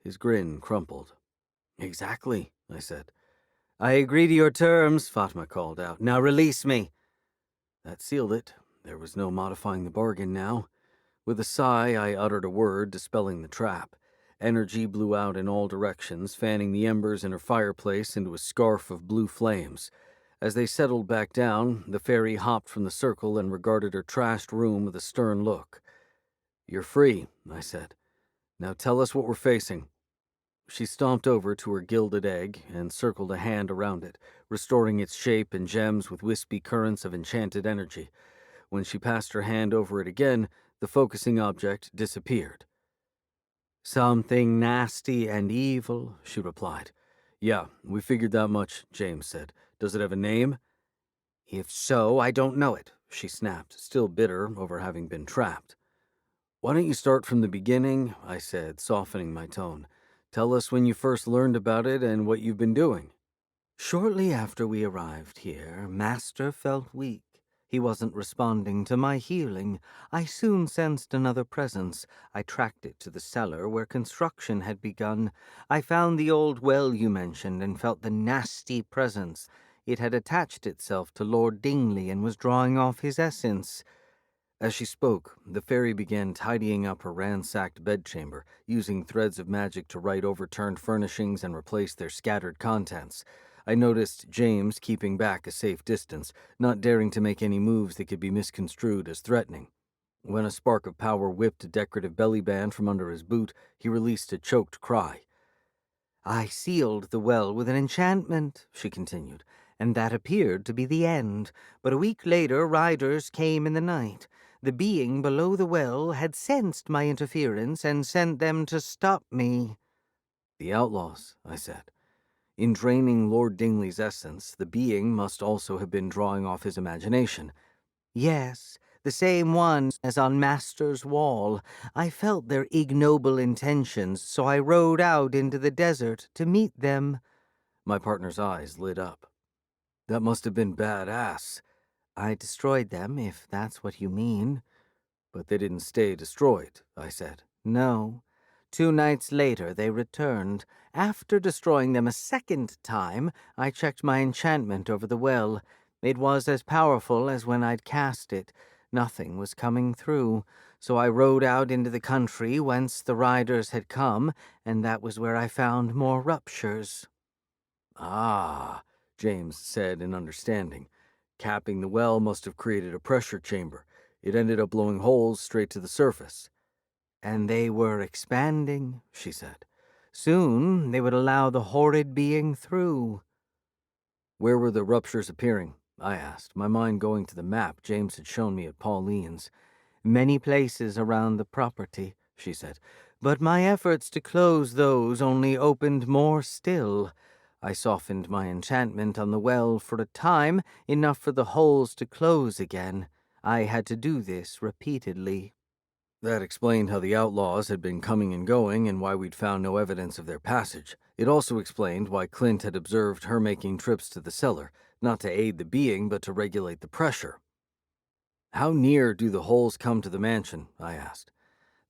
Speaker 1: His grin crumpled. Exactly, I said.
Speaker 2: I agree to your terms, Fatma called out. Now release me.
Speaker 1: That sealed it. There was no modifying the bargain now. With a sigh, I uttered a word, dispelling the trap. Energy blew out in all directions, fanning the embers in her fireplace into a scarf of blue flames. As they settled back down, the fairy hopped from the circle and regarded her trashed room with a stern look. You're free, I said. Now tell us what we're facing. She stomped over to her gilded egg and circled a hand around it, restoring its shape and gems with wispy currents of enchanted energy. When she passed her hand over it again, the focusing object disappeared.
Speaker 2: Something nasty and evil, she replied.
Speaker 1: Yeah, we figured that much, James said. Does it have a name?
Speaker 2: If so, I don't know it, she snapped, still bitter over having been trapped.
Speaker 1: Why don't you start from the beginning, I said, softening my tone. Tell us when you first learned about it and what you've been doing.
Speaker 2: Shortly after we arrived here, Master felt weak. He wasn't responding to my healing. I soon sensed another presence. I tracked it to the cellar where construction had begun. I found the old well you mentioned and felt the nasty presence. It had attached itself to Lord Dingley and was drawing off his essence.
Speaker 1: As she spoke, the fairy began tidying up her ransacked bedchamber, using threads of magic to right overturned furnishings and replace their scattered contents. I noticed James keeping back a safe distance, not daring to make any moves that could be misconstrued as threatening. When a spark of power whipped a decorative belly band from under his boot, he released a choked cry.
Speaker 2: I sealed the well with an enchantment, she continued, and that appeared to be the end. But a week later, riders came in the night. The being below the well had sensed my interference and sent them to stop me.
Speaker 1: The outlaws, I said. In draining Lord Dingley's essence, the being must also have been drawing off his imagination.
Speaker 2: Yes, the same ones as on Master's wall. I felt their ignoble intentions, so I rode out into the desert to meet them.
Speaker 1: My partner's eyes lit up. That must have been badass.
Speaker 2: I destroyed them, if that's what you mean.
Speaker 1: But they didn't stay destroyed, I said.
Speaker 2: No. 2 nights later they returned. After destroying them a second time, I checked my enchantment over the well. It was as powerful as when I'd cast it. Nothing was coming through, so I rode out into the country whence the riders had come, and that was where I found more ruptures.
Speaker 1: Ah, James said in understanding. Capping the well must have created a pressure chamber. It ended up blowing holes straight to the surface.
Speaker 2: And they were expanding, she said. Soon they would allow the horrid being through.
Speaker 1: Where were the ruptures appearing? I asked, my mind going to the map James had shown me at Pauline's.
Speaker 2: Many places around the property, she said, but my efforts to close those only opened more still. I softened my enchantment on the well for a time, enough for the holes to close again. I had to do this repeatedly.
Speaker 1: That explained how the outlaws had been coming and going and why we'd found no evidence of their passage. It also explained why Clint had observed her making trips to the cellar, not to aid the being, but to regulate the pressure. How near do the holes come to the mansion? I asked.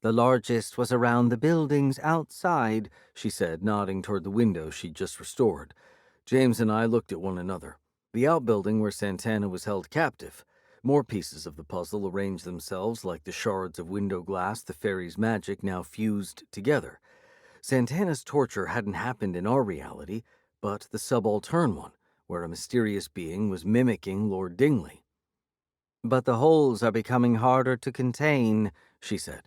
Speaker 2: The largest was around the buildings outside, she said, nodding toward the window she'd just restored.
Speaker 1: James and I looked at one another. The outbuilding where Santana was held captive. More pieces of the puzzle arranged themselves like the shards of window glass the fairy's magic now fused together. Santana's torture hadn't happened in our reality, but the subaltern one, where a mysterious being was mimicking Lord Dingley.
Speaker 2: But the holes are becoming harder to contain, she said.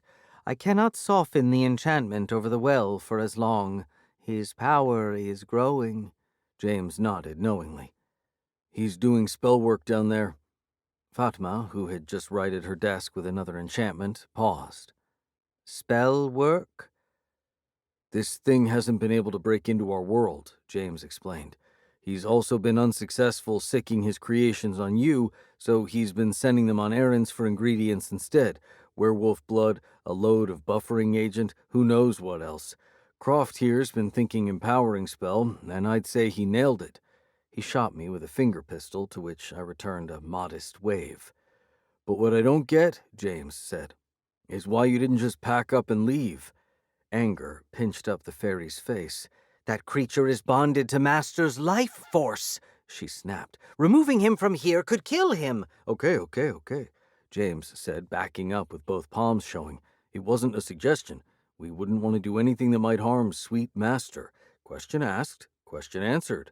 Speaker 2: I cannot soften the enchantment over the well for as long. His power is growing.
Speaker 1: James nodded knowingly. He's doing spell work down there. Fatma, who had just righted her desk with another enchantment, paused.
Speaker 2: Spell work?
Speaker 1: This thing hasn't been able to break into our world, James explained. He's also been unsuccessful sicking his creations on you, so he's been sending them on errands for ingredients instead. Werewolf blood, a load of buffering agent, who knows what else. Croft here's been thinking empowering spell, and I'd say he nailed it. He shot me with a finger pistol, to which I returned a modest wave. But what I don't get, James said, is why you didn't just pack up and leave. Anger pinched up the fairy's face.
Speaker 2: That creature is bonded to Master's life force, she snapped. Removing him from here could kill him.
Speaker 1: Okay, James said, backing up with both palms showing. It wasn't a suggestion. We wouldn't want to do anything that might harm sweet Master. Question asked, question answered.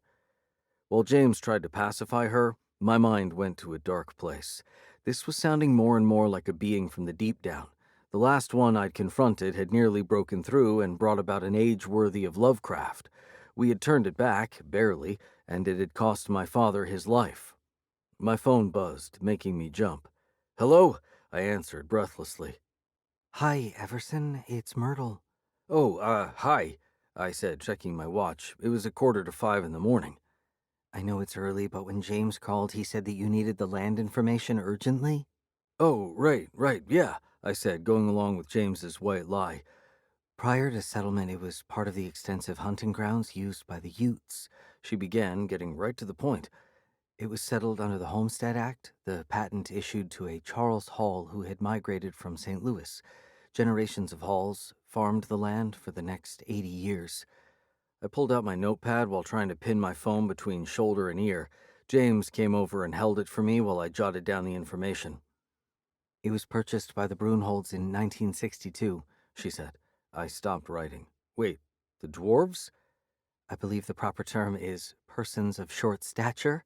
Speaker 1: While James tried to pacify her, my mind went to a dark place. This was sounding more and more like a being from the deep down. The last one I'd confronted had nearly broken through and brought about an age worthy of Lovecraft. We had turned it back, barely, and it had cost my father his life. My phone buzzed, making me jump. Hello? I answered breathlessly.
Speaker 2: Hi, Everson. It's Myrtle.
Speaker 1: Oh, hi, I said, checking my watch. It was 4:45 in the morning.
Speaker 2: I know it's early, but when James called, he said that you needed the land information urgently.
Speaker 1: Oh, right, yeah, I said, going along with James's white lie.
Speaker 2: Prior to settlement, it was part of the extensive hunting grounds used by the Utes,
Speaker 1: she began, getting right to the point.
Speaker 2: It was settled under the Homestead Act, the patent issued to a Charles Hall who had migrated from St. Louis. Generations of Halls farmed the land for the next 80 years.
Speaker 1: I pulled out my notepad while trying to pin my phone between shoulder and ear. James came over and held it for me while I jotted down the information.
Speaker 2: It was purchased by the Brunholds in 1962, she said.
Speaker 1: I stopped writing. Wait, the dwarves?
Speaker 2: I believe the proper term is persons of short stature.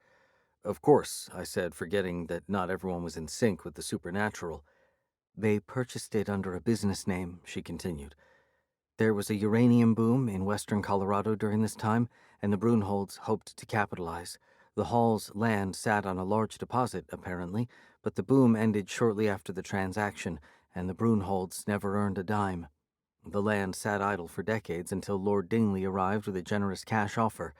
Speaker 1: Of course, I said, forgetting that not everyone was in sync with the supernatural.
Speaker 2: They purchased it under a business name, she continued. There was a uranium boom in western Colorado during this time, and the Brunholds hoped to capitalize. The Hall's land sat on a large deposit, apparently, but the boom ended shortly after the transaction, and the Brunholds never earned a dime. The land sat idle for decades until Lord Dingley arrived with a generous cash offer.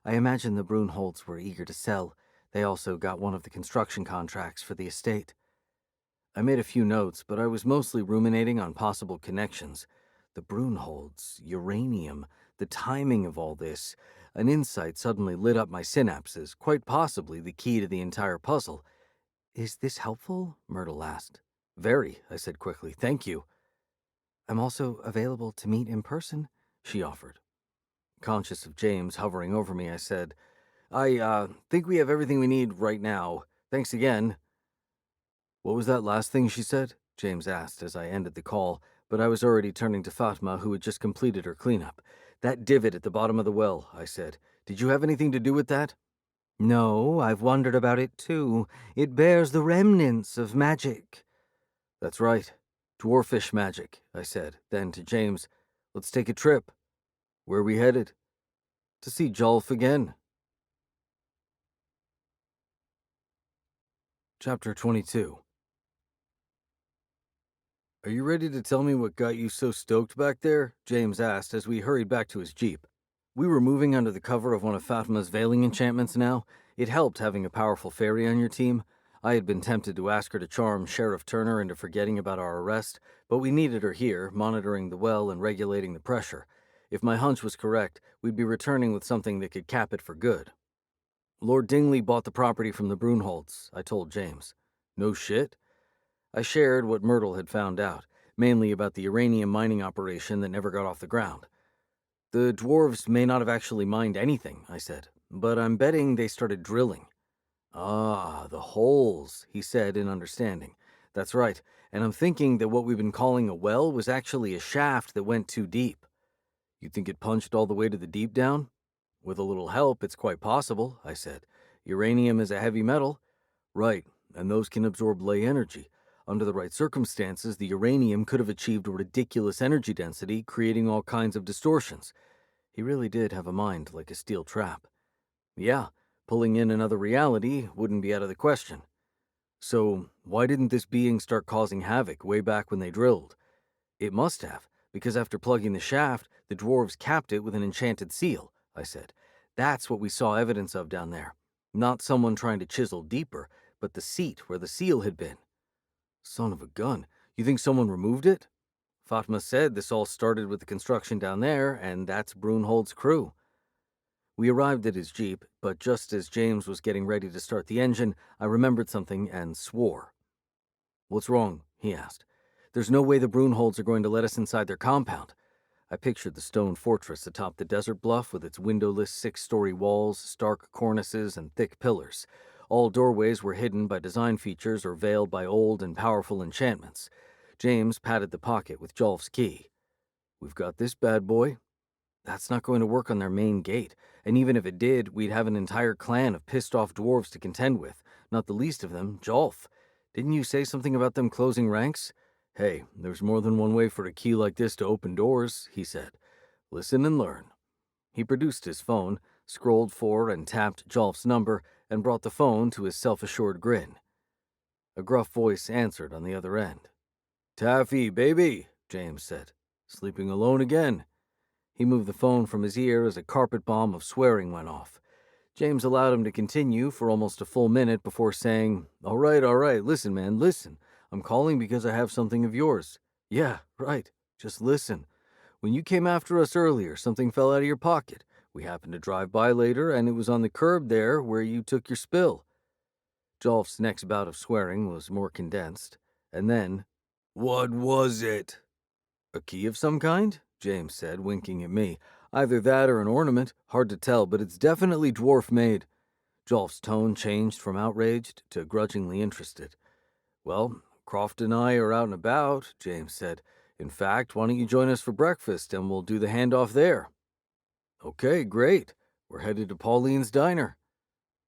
Speaker 2: I imagine the Brunholds were eager to sell. They also got one of the construction contracts for the estate. I made a few notes, but I was mostly ruminating on possible connections. The Brunholds, uranium, the timing of all this. An insight suddenly lit up my synapses, quite possibly the key to the entire puzzle. Is this helpful? Myrtle asked.
Speaker 1: Very, I said quickly. Thank you.
Speaker 2: I'm also available to meet in person, she offered.
Speaker 1: Conscious of James hovering over me, I said, I think we have everything we need right now. Thanks again. What was that last thing she said? James asked as I ended the call, but I was already turning to Fatma, who had just completed her cleanup. That divot at the bottom of the well, I said. Did you have anything to do with that?
Speaker 2: No, I've wondered about it too. It bears the remnants of magic.
Speaker 1: That's right. Dwarfish magic, I said. Then to James, let's take a trip. Where are we headed? To see Jolf again. Chapter 22. Are you ready to tell me what got you so stoked back there? James asked as we hurried back to his jeep. We were moving under the cover of one of Fatima's veiling enchantments now. It helped having a powerful fairy on your team. I had been tempted to ask her to charm Sheriff Turner into forgetting about our arrest, but we needed her here, monitoring the well and regulating the pressure. If my hunch was correct, we'd be returning with something that could cap it for good. Lord Dingley bought the property from the Brunholds, I told James. No shit? I shared what Myrtle had found out, mainly about the uranium mining operation that never got off the ground. The dwarves may not have actually mined anything, I said, but I'm betting they started drilling. Ah, the holes, he said in understanding. That's right, and I'm thinking that what we've been calling a well was actually a shaft that went too deep. You think it punched all the way to the deep down? With a little help, it's quite possible, I said. Uranium is a heavy metal. Right, and those can absorb ley energy. Under the right circumstances, the uranium could have achieved a ridiculous energy density, creating all kinds of distortions. He really did have a mind like a steel trap. Yeah, pulling in another reality wouldn't be out of the question. So, why didn't this being start causing havoc way back when they drilled? It must have, because after plugging the shaft, the dwarves capped it with an enchanted seal, I said. That's what we saw evidence of down there. Not someone trying to chisel deeper, but the seat where the seal had been. Son of a gun. You think someone removed it? Fatma said this all started with the construction down there, and that's Brunhold's crew. We arrived at his jeep, but just as James was getting ready to start the engine, I remembered something and swore. What's wrong? He asked. There's no way the Brunholds are going to let us inside their compound. I pictured the stone fortress atop the desert bluff with its windowless 6-story walls, stark cornices, and thick pillars. All doorways were hidden by design features or veiled by old and powerful enchantments. James patted the pocket with Jolf's key. We've got this bad boy. That's not going to work on their main gate, and even if it did, we'd have an entire clan of pissed-off dwarves to contend with, not the least of them, Jolf. Didn't you say something about them closing ranks? Hey, there's more than one way for a key like this to open doors, he said. Listen and learn. He produced his phone, scrolled for and tapped Jolf's number, and brought the phone to his self-assured grin. A gruff voice answered on the other end. Taffy, baby, James said. Sleeping alone again. He moved the phone from his ear as a carpet bomb of swearing went off. James allowed him to continue for almost a full minute before saying, all right, listen, man, listen. I'm calling because I have something of yours. Yeah, right, just listen. When you came after us earlier, something fell out of your pocket. We happened to drive by later, and it was on the curb there where you took your spill. Jolf's next bout of swearing was more condensed, and then, what was it? A key of some kind? James said, winking at me. Either that or an ornament. Hard to tell, but it's definitely dwarf-made. Jolf's tone changed from outraged to grudgingly interested. Well, Croft and I are out and about, James said. In fact, why don't you join us for breakfast and we'll do the handoff there? Okay, great. We're headed to Pauline's Diner.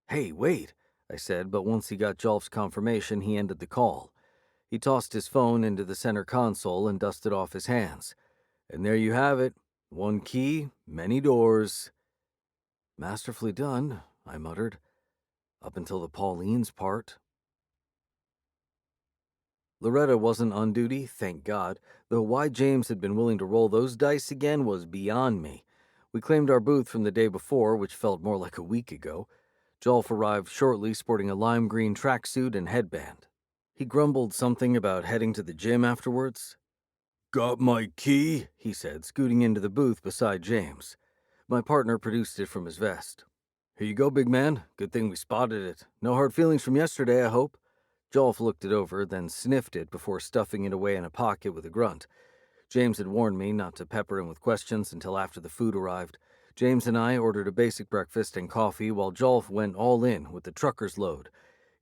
Speaker 1: Hey, wait, I said, but once he got Jolf's confirmation, he ended the call. He tossed his phone into the center console and dusted off his hands. And there you have it. One key, many doors. Masterfully done, I muttered. Up until the Pauline's part. Loretta wasn't on duty, thank God, though why James had been willing to roll those dice again was beyond me. We claimed our booth from the day before, which felt more like a week ago. Jolf arrived shortly sporting a lime green tracksuit and headband. He grumbled something about heading to the gym afterwards. Got my key, he said, scooting into the booth beside James. My partner produced it from his vest. Here you go, big man. Good thing we spotted it. No hard feelings from yesterday, I hope. Jolf looked it over, then sniffed it before stuffing it away in a pocket with a grunt. James had warned me not to pepper him with questions until after the food arrived. James and I ordered a basic breakfast and coffee while Jolf went all in with the trucker's load.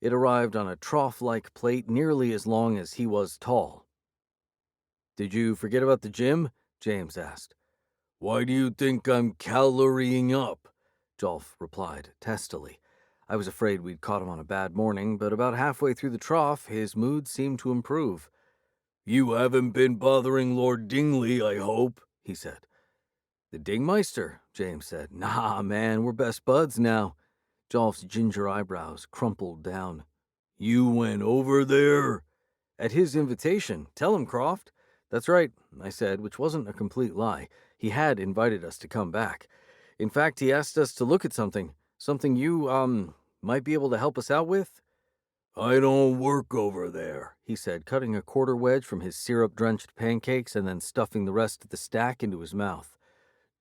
Speaker 1: It arrived on a trough-like plate nearly as long as he was tall. Did you forget about the gym? James asked. Why do you think I'm calorying up? Jolf replied testily. I was afraid we'd caught him on a bad morning, but about halfway through the trough, his mood seemed to improve. You haven't been bothering Lord Dingley, I hope, he said. The Dingmeister, James said. Nah, man, we're best buds now. Jolf's ginger eyebrows crumpled down. You went over there?
Speaker 2: At his invitation. Tell him, Croft. That's right, I said, which wasn't a complete lie. He had invited us to come back. In fact, he asked us to look at something. Something you, might be able to help us out with?
Speaker 1: I don't work over there,
Speaker 2: He said, cutting a quarter wedge from his syrup-drenched pancakes and then stuffing the rest of the stack into his mouth.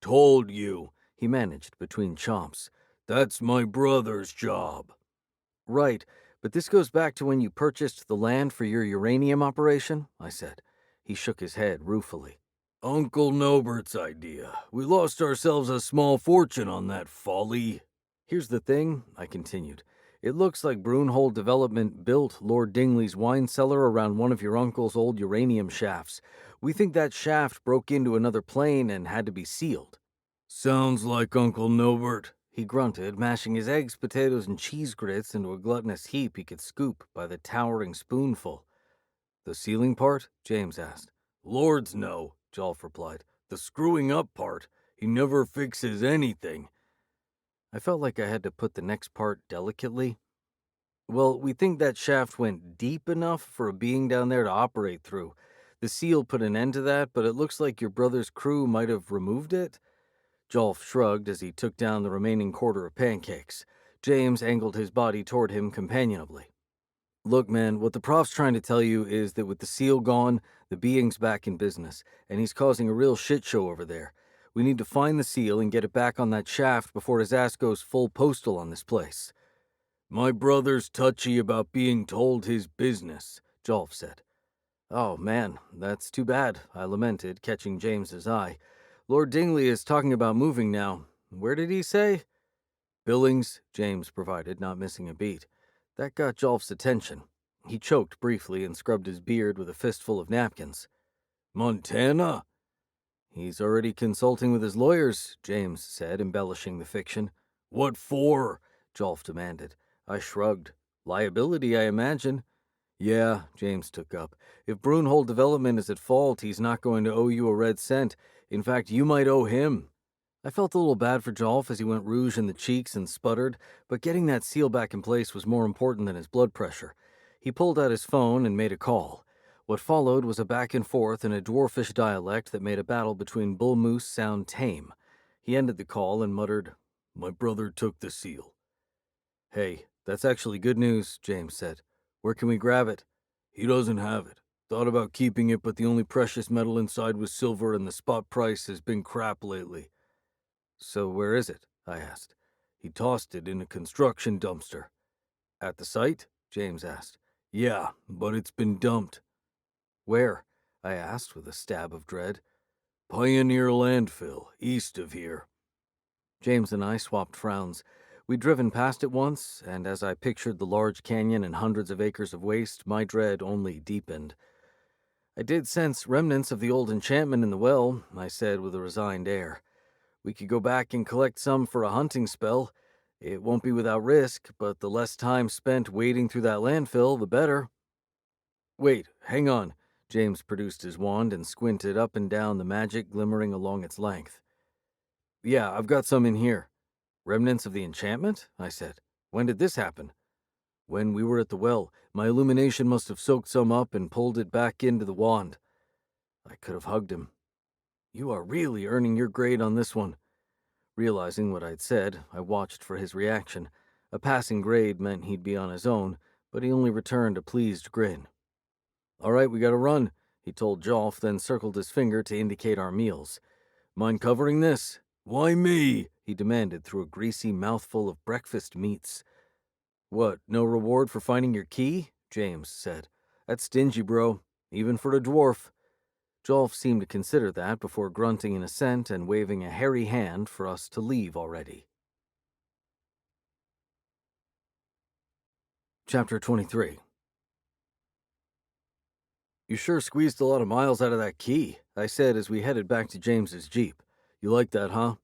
Speaker 1: Told you,
Speaker 2: He managed between chomps.
Speaker 1: that's my brother's job.
Speaker 2: Right, but this goes back to when you purchased the land for your uranium operation, I said. He shook his head ruefully.
Speaker 1: Uncle Nobert's idea. We lost ourselves a small fortune on that folly.
Speaker 2: Here's the thing, I continued. It looks like Brunhold Development built Lord Dingley's wine cellar around one of your uncle's old uranium shafts. We think that shaft broke into another plane and had to be sealed.
Speaker 1: Sounds like Uncle Nobert.
Speaker 2: He grunted, mashing his eggs, potatoes, and cheese grits into a gluttonous heap he could scoop by the towering spoonful. The sealing part? James asked.
Speaker 1: Lords no, Jolf replied. The screwing up part. He never fixes anything.
Speaker 2: I felt like I had to put the next part delicately. Well, we think that shaft went deep enough for a being down there to operate through. The seal put an end to that, but it looks like your brother's crew might have removed it. Jolf shrugged as he took down the remaining quarter of pancakes. James angled his body toward him companionably. Look, man, what the prof's trying to tell you is that with the seal gone, the being's back in business, and he's causing a real shit show over there. We need to find the seal and get it back on that shaft before his ass goes full postal on this place.
Speaker 1: My brother's touchy about being told his business,
Speaker 2: Jolf said. Oh, man, that's too bad, I lamented, catching James's eye. Lord Dingley is talking about moving now. Where did he say? Billings, James provided, not missing a beat. That got Jolf's attention. He choked briefly and scrubbed his beard with a fistful of napkins.
Speaker 1: Montana?
Speaker 2: He's already consulting with his lawyers, James said, embellishing the fiction.
Speaker 1: What for?
Speaker 2: Jolf demanded. I shrugged. Liability, I imagine. Yeah, James took up. If Brunhold Development is at fault, he's not going to owe you a red cent. In fact, you might owe him. I felt a little bad for Jolf as he went rouge in the cheeks and sputtered, but getting that seal back in place was more important than his blood pressure. He pulled out his phone and made a call. What followed was a back and forth in a dwarfish dialect that made a battle between bull moose sound tame. He ended the call and muttered,
Speaker 1: My brother took the seal.
Speaker 2: Hey, that's actually good news, James said. Where can we grab it?
Speaker 1: He doesn't have it. Thought about keeping it, but the only precious metal inside was silver and the spot price has been crap lately.
Speaker 2: So where is it? I asked.
Speaker 1: He tossed it in a construction dumpster.
Speaker 2: At the site? James asked.
Speaker 1: Yeah, but it's been dumped.
Speaker 2: Where? I asked with a stab of dread.
Speaker 1: Pioneer Landfill, east of here.
Speaker 2: James and I swapped frowns. We'd driven past it once, and as I pictured the large canyon and hundreds of acres of waste, my dread only deepened. I did sense remnants of the old enchantment in the well, I said with a resigned air. We could go back and collect some for a hunting spell. It won't be without risk, but the less time spent wading through that landfill, the better. Wait, hang on. James produced his wand and squinted up and down the magic glimmering along its length. Yeah, I've got some in here. Remnants of the enchantment? I said. When did this happen? When we were at the well. My illumination must have soaked some up and pulled it back into the wand. I could have hugged him. You are really earning your grade on this one. Realizing what I'd said, I watched for his reaction. A passing grade meant he'd be on his own, but he only returned a pleased grin. All right, we gotta run, he told Jolf, then circled his finger to indicate our meals. Mind covering this?
Speaker 1: Why me?
Speaker 2: He demanded through a greasy mouthful of breakfast meats. What, no reward for finding your key? James said. That's stingy, bro, even for a dwarf. Jolf seemed to consider that before grunting in assent and waving a hairy hand for us to leave already. Chapter 23. You sure squeezed a lot of miles out of that key, I said as we headed back to James's Jeep. You like that, huh?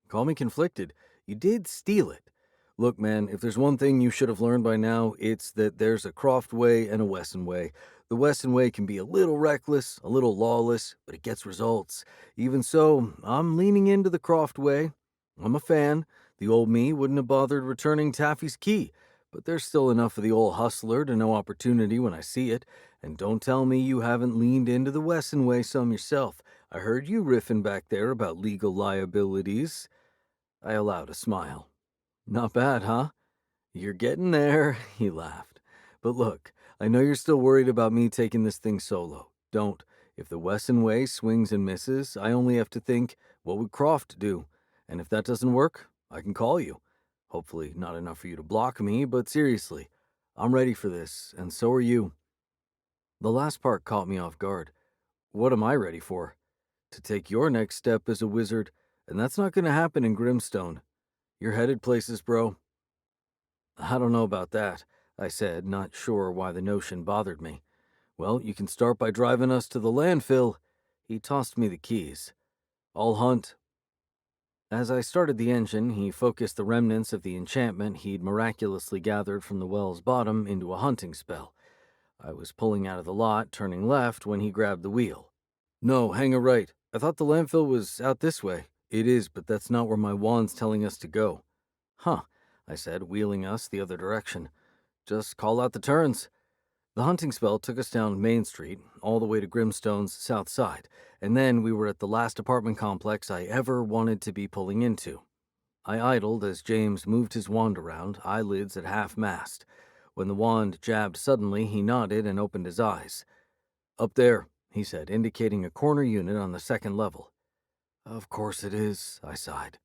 Speaker 2: Call me conflicted. You did steal it. Look, man, if there's one thing you should have learned by now, it's that there's a Croft way and a Wesson way. The Wesson way can be a little reckless, a little lawless, but it gets results. Even so, I'm leaning into the Croft way. I'm a fan. The old me wouldn't have bothered returning Taffy's key,
Speaker 1: but there's still enough of the old hustler to know opportunity when I see it, and don't tell me you haven't leaned into the Wesson way some yourself. I heard you riffing back there about legal liabilities. I allowed a smile. Not bad, huh? You're getting there, he laughed. But look, I know you're still worried about me taking this thing solo. Don't. If the Wesson way swings and misses, I only have to think, what would Croft do? And if that doesn't work, I can call you. Hopefully not enough for you to block me, but seriously, I'm ready for this, and so are you. The last part caught me off guard. What am I ready for? To take your next step as a wizard, and that's not going to happen in Grimstone. You're headed places, bro. I don't know about that, I said, not sure why the notion bothered me. Well, you can start by driving us to the landfill. He tossed me the keys. I'll hunt. As I started the engine, he focused the remnants of the enchantment he'd miraculously gathered from the well's bottom into a hunting spell. I was pulling out of the lot, turning left, when he grabbed the wheel. No, hang a right. I thought the landfill was out this way. It is, but that's not where my wand's telling us to go. Huh, I said, wheeling us the other direction. Just call out the turns. The hunting spell took us down Main Street, all the way to Grimstone's south side, and then we were at the last apartment complex I ever wanted to be pulling into. I idled as James moved his wand around, eyelids at half-mast. When the wand jabbed suddenly, he nodded and opened his eyes. Up there, he said, indicating a corner unit on the second level. Of course it is, I sighed.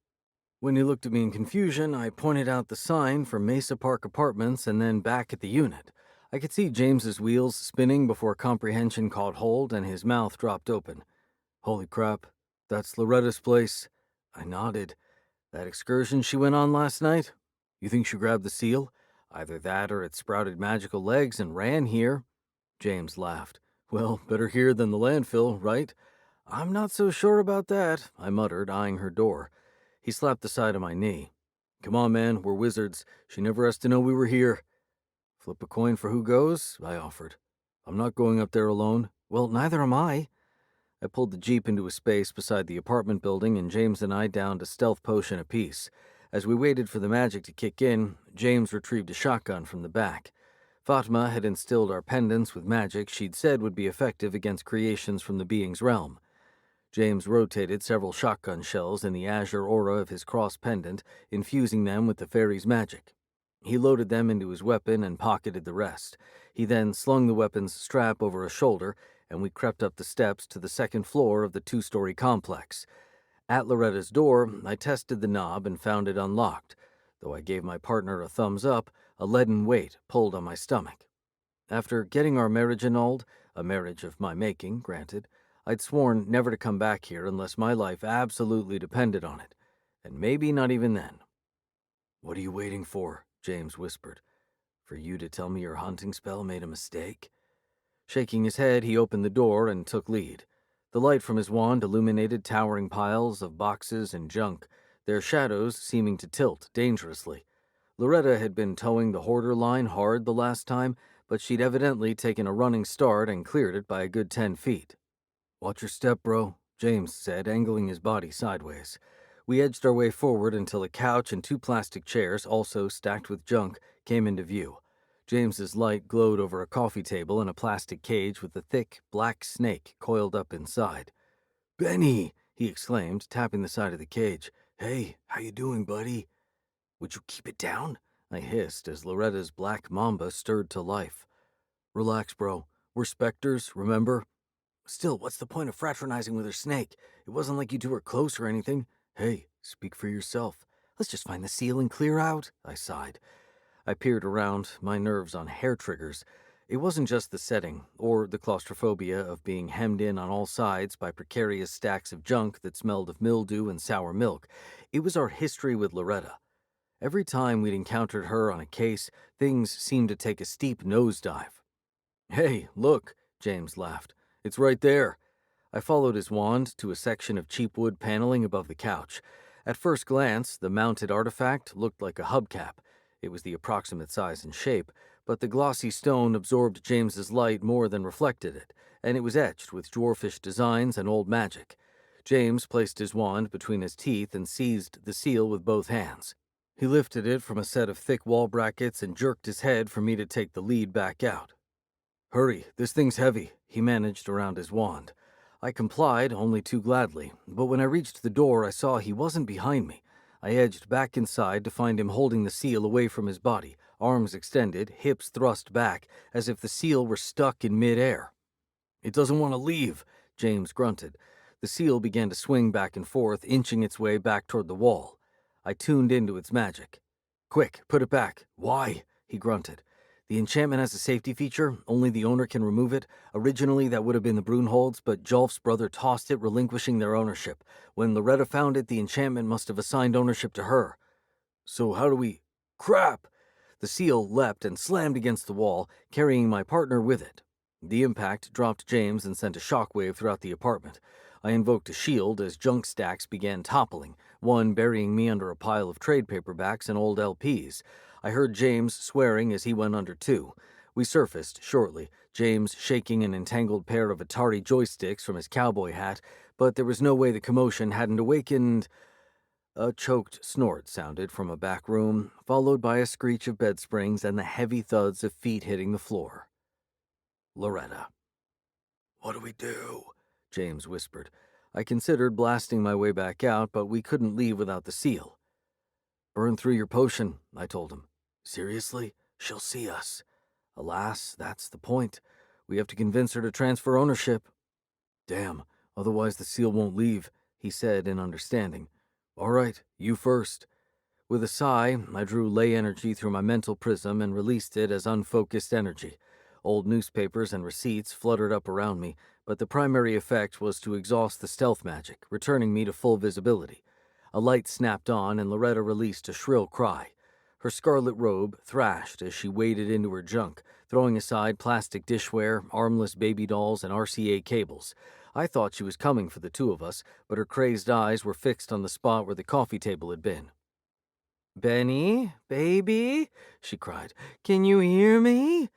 Speaker 1: When he looked at me in confusion, I pointed out the sign for Mesa Park Apartments and then back at the unit. I could see James's wheels spinning before comprehension caught hold and his mouth dropped open. Holy crap, that's Loretta's place. I nodded. That excursion she went on last night? You think she grabbed the seal? Either that or it sprouted magical legs and ran here. James laughed. Well, better here than the landfill, right? I'm not so sure about that, I muttered, eyeing her door. He slapped the side of my knee. Come on, man, we're wizards. She never has to know we were here. Flip a coin for who goes, I offered. I'm not going up there alone. Well, neither am I. I pulled the Jeep into a space beside the apartment building, and James and I downed a stealth potion apiece. As we waited for the magic to kick in, James retrieved a shotgun from the back. Fatma had instilled our pendants with magic she'd said would be effective against creations from the being's realm. James rotated several shotgun shells in the azure aura of his cross pendant, infusing them with the fairy's magic. He loaded them into his weapon and pocketed the rest. He then slung the weapon's strap over a shoulder, and we crept up the steps to the second floor of the two-story complex. At Loretta's door, I tested the knob and found it unlocked. Though I gave my partner a thumbs up, a leaden weight pulled on my stomach. After getting our marriage annulled, a marriage of my making, granted, I'd sworn never to come back here unless my life absolutely depended on it, and maybe not even then. What are you waiting for? James whispered. For you to tell me your hunting spell made a mistake? Shaking his head, he opened the door and took lead. The light from his wand illuminated towering piles of boxes and junk, their shadows seeming to tilt dangerously. Loretta had been towing the hoarder line hard the last time, but she'd evidently taken a running start and cleared it by a good 10 feet. Watch your step, bro, James said, angling his body sideways. We edged our way forward until a couch and two plastic chairs, also stacked with junk, came into view. James's light glowed over a coffee table and a plastic cage with a thick, black snake coiled up inside. Benny, he exclaimed, tapping the side of the cage. Hey, how you doing, buddy? Would you keep it down? I hissed as Loretta's black mamba stirred to life. Relax, bro. We're specters, remember? Still, what's the point of fraternizing with her snake? It wasn't like you two were close or anything. Hey, speak for yourself. Let's just find the seal and clear out, I sighed. I peered around, my nerves on hair triggers. It wasn't just the setting, or the claustrophobia of being hemmed in on all sides by precarious stacks of junk that smelled of mildew and sour milk. It was our history with Loretta. Every time we'd encountered her on a case, things seemed to take a steep nosedive. Hey, look, James laughed. It's right there. I followed his wand to a section of cheap wood paneling above the couch. At first glance, the mounted artifact looked like a hubcap. It was the approximate size and shape, but the glossy stone absorbed James's light more than reflected it, and it was etched with dwarfish designs and old magic. James placed his wand between his teeth and seized the seal with both hands.
Speaker 2: He lifted it from a set of thick wall brackets and jerked his head for me to take the lead back out. Hurry, this thing's heavy, he managed around his wand. I complied, only too gladly, but when I reached the door, I saw he wasn't behind me. I edged back inside to find him holding the seal away from his body, arms extended, hips thrust back, as if the seal were stuck in midair. It doesn't want to leave, James grunted. The seal began to swing back and forth, inching its way back toward the wall. I tuned into its magic. Quick, put it back. Why? He grunted. The enchantment has a safety feature. Only the owner can remove it. Originally, that would have been the Brunhold's, but Jolf's brother tossed it, relinquishing their ownership. When Loretta found it, the enchantment must have assigned ownership to her. So how do we... Crap! The seal leapt and slammed against the wall, carrying my partner with it. The impact dropped James and sent a shockwave throughout the apartment. I invoked a shield as junk stacks began toppling, one burying me under a pile of trade paperbacks and old LPs. I heard James swearing as he went under too. We surfaced shortly, James shaking an entangled pair of Atari joysticks from his cowboy hat, but there was no way the commotion hadn't awakened... A choked snort sounded from a back room, followed by a screech of bed springs and the heavy thuds of feet hitting the floor. Loretta. What do we do? James whispered. I considered blasting my way back out, but we couldn't leave without the seal. Burn through your potion, I told him. Seriously? She'll see us. Alas, that's the point. We have to convince her to transfer ownership. Damn, otherwise the seal won't leave, he said in understanding. All right, you first. With a sigh, I drew ley energy through my mental prism and released it as unfocused energy. Old newspapers and receipts fluttered up around me, but the primary effect was to exhaust the stealth magic, returning me to full visibility. A light snapped on, and Loretta released a shrill cry. Her scarlet robe thrashed as she waded into her junk, throwing aside plastic dishware, armless baby dolls, and RCA cables. I thought she was coming for the two of us, but her crazed eyes were fixed on the spot where the coffee table had been. "Benny, baby," she cried, "can you hear me?"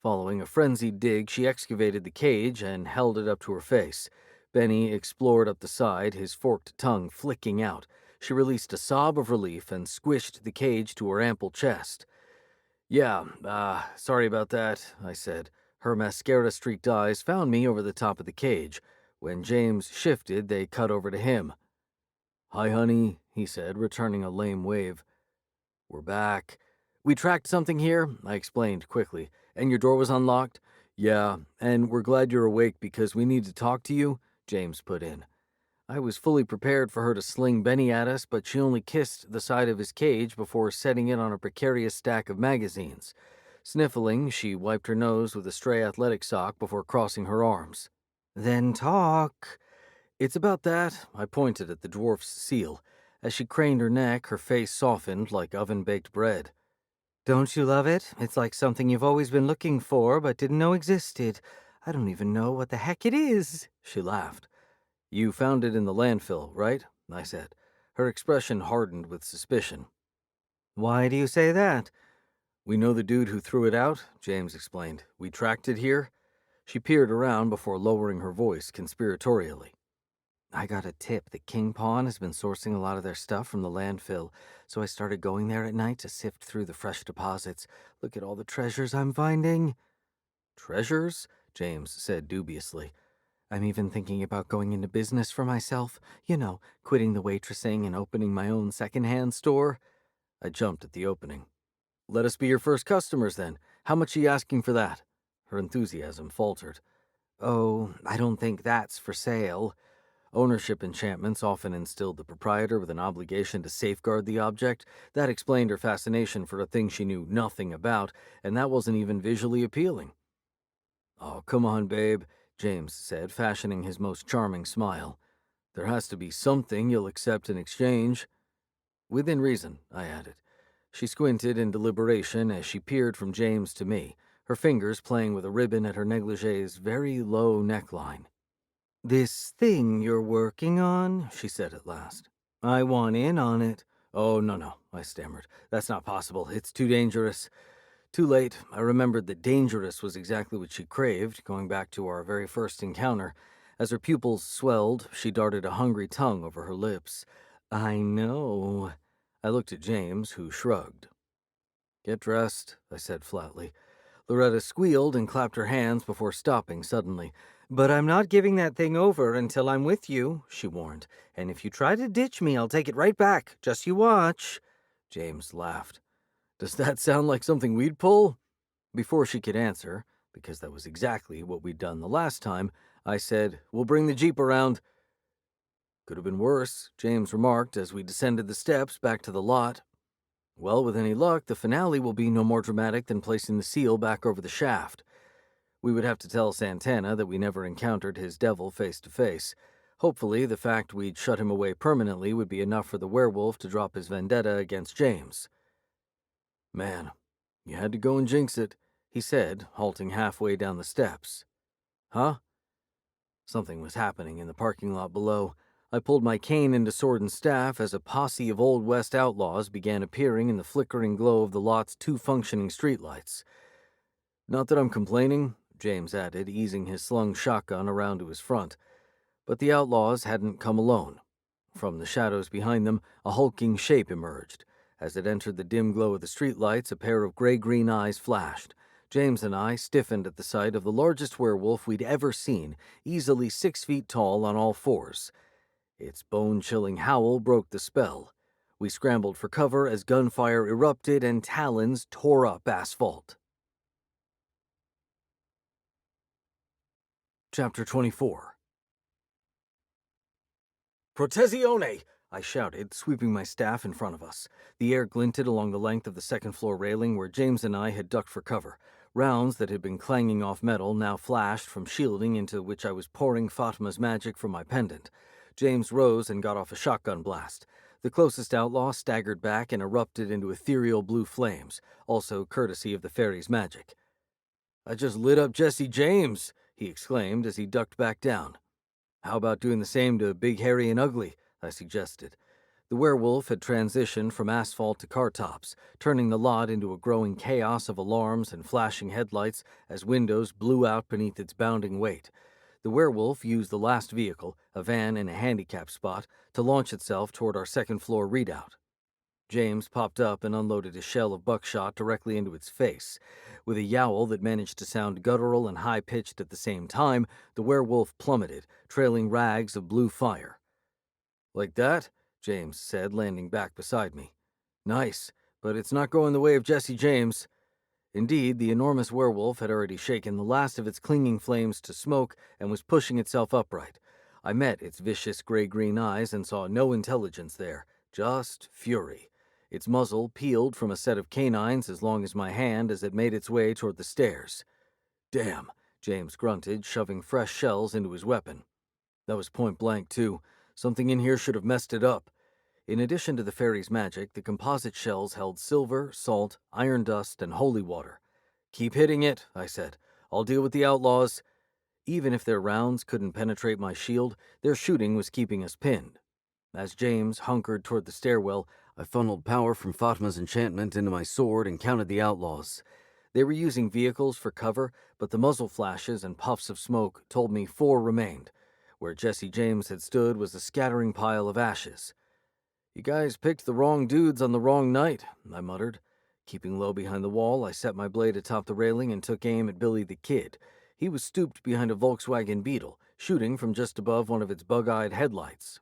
Speaker 2: Following a frenzied dig, she excavated the cage and held it up to her face. Benny explored up the side, his forked tongue flicking out. She released a sob of relief and squished the cage to her ample chest. Yeah, sorry about that, I said. Her mascara-streaked eyes found me over the top of the cage. When James shifted, they cut over to him. Hi, honey, he said, returning a lame wave. We're back. We tracked something here, I explained quickly. And your door was unlocked? Yeah, and we're glad you're awake because we need to talk to you, James put in. I was fully prepared for her to sling Benny at us, but she only kissed the side of his cage before setting it on a precarious stack of magazines. Sniffling, she wiped her nose with a stray athletic sock before crossing her arms. Then talk. It's about that, I pointed at the dwarf's seal. As she craned her neck, her face softened like oven-baked bread. Don't you love it? It's like something you've always been looking for but didn't know existed. I don't even know what the heck it is, she laughed. You found it in the landfill, right? I said. Her expression hardened with suspicion. Why do you say that? We know the dude who threw it out, James explained. We tracked it here. She peered around before lowering her voice conspiratorially. I got a tip that King Pawn has been sourcing a lot of their stuff from the landfill, so I started going there at night to sift through the fresh deposits. Look at all the treasures I'm finding. Treasures? James said dubiously. I'm even thinking about going into business for myself. You know, quitting the waitressing and opening my own second-hand store. I jumped at the opening. Let us be your first customers, then. How much are you asking for that? Her enthusiasm faltered. Oh, I don't think that's for sale. Ownership enchantments often instilled the proprietor with an obligation to safeguard the object. That explained her fascination for a thing she knew nothing about, and that wasn't even visually appealing. Oh, come on, babe, James said, fashioning his most charming smile. There has to be something you'll accept in exchange. Within reason, I added. She squinted in deliberation as she peered from James to me, her fingers playing with a ribbon at her negligee's very low neckline. This thing you're working on, she said at last. I want in on it. Oh, no, I stammered. That's not possible. It's too dangerous. Too late, I remembered that dangerous was exactly what she craved, going back to our very first encounter. As her pupils swelled, she darted a hungry tongue over her lips. I know. I looked at James, who shrugged. "Get dressed," I said flatly. Loretta squealed and clapped her hands before stopping suddenly. "But I'm not giving that thing over until I'm with you," she warned. "And if you try to ditch me, I'll take it right back. Just you watch." James laughed. "Does that sound like something we'd pull?" Before she could answer, because that was exactly what we'd done the last time, I said, "We'll bring the Jeep around." "Could have been worse," James remarked as we descended the steps back to the lot. "Well, with any luck, the finale will be no more dramatic than placing the seal back over the shaft. We would have to tell Santana that we never encountered his devil face to face. Hopefully, the fact we'd shut him away permanently would be enough for the werewolf to drop his vendetta against James. "Man, you had to go and jinx it," he said, halting halfway down the steps. "Huh?" Something was happening in the parking lot below. I pulled my cane into sword and staff as a posse of Old West outlaws began appearing in the flickering glow of the lot's 2 functioning streetlights. "Not that I'm complaining," James added, easing his slung shotgun around to his front. But the outlaws hadn't come alone. From the shadows behind them, a hulking shape emerged. As it entered the dim glow of the streetlights, a pair of gray-green eyes flashed. James and I stiffened at the sight of the largest werewolf we'd ever seen, easily 6 feet tall on all fours. Its bone-chilling howl broke the spell. We scrambled for cover as gunfire erupted and talons tore up asphalt. Chapter 24. "Protezione!" I shouted, sweeping my staff in front of us. The air glinted along the length of the second-floor railing where James and I had ducked for cover. Rounds that had been clanging off metal now flashed from shielding into which I was pouring Fatima's magic from my pendant. James rose and got off a shotgun blast. The closest outlaw staggered back and erupted into ethereal blue flames, also courtesy of the fairy's magic. "I just lit up Jesse James!" he exclaimed as he ducked back down. "How about doing the same to Big Hairy and Ugly?" I suggested. The werewolf had transitioned from asphalt to car tops, turning the lot into a growing chaos of alarms and flashing headlights as windows blew out beneath its bounding weight. The werewolf used the last vehicle, a van in a handicap spot, to launch itself toward our second-floor redoubt. James popped up and unloaded a shell of buckshot directly into its face. With a yowl that managed to sound guttural and high-pitched at the same time, the werewolf plummeted, trailing rags of blue fire. "Like that?" James said, landing back beside me. "Nice, but it's not going the way of Jesse James." Indeed, the enormous werewolf had already shaken the last of its clinging flames to smoke and was pushing itself upright. I met its vicious gray-green eyes and saw no intelligence there, just fury. Its muzzle peeled from a set of canines as long as my hand as it made its way toward the stairs. "Damn," James grunted, shoving fresh shells into his weapon. "That was point blank, too. Something in here should have messed it up." In addition to the fairy's magic, the composite shells held silver, salt, iron dust, and holy water. "Keep hitting it," I said. "I'll deal with the outlaws." Even if their rounds couldn't penetrate my shield, their shooting was keeping us pinned. As James hunkered toward the stairwell, I funneled power from Fatima's enchantment into my sword and counted the outlaws. They were using vehicles for cover, but the muzzle flashes and puffs of smoke told me 4 remained. Where Jesse James had stood was a scattering pile of ashes. "You guys picked the wrong dudes on the wrong night," I muttered. Keeping low behind the wall, I set my blade atop the railing and took aim at Billy the Kid. He was stooped behind a Volkswagen Beetle, shooting from just above one of its bug-eyed headlights.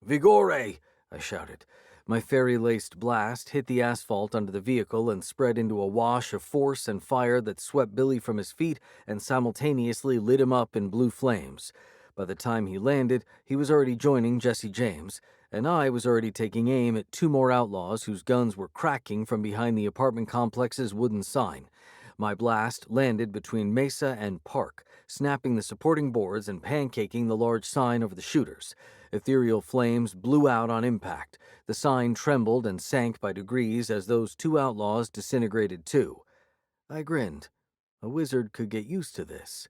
Speaker 2: "Vigore!" I shouted. My fairy-laced blast hit the asphalt under the vehicle and spread into a wash of force and fire that swept Billy from his feet and simultaneously lit him up in blue flames. By the time he landed, he was already joining Jesse James, and I was already taking aim at 2 more outlaws whose guns were cracking from behind the apartment complex's wooden sign. My blast landed between Mesa and Park, snapping the supporting boards and pancaking the large sign over the shooters. Ethereal flames blew out on impact. The sign trembled and sank by degrees as those 2 outlaws disintegrated too. I grinned. A wizard could get used to this.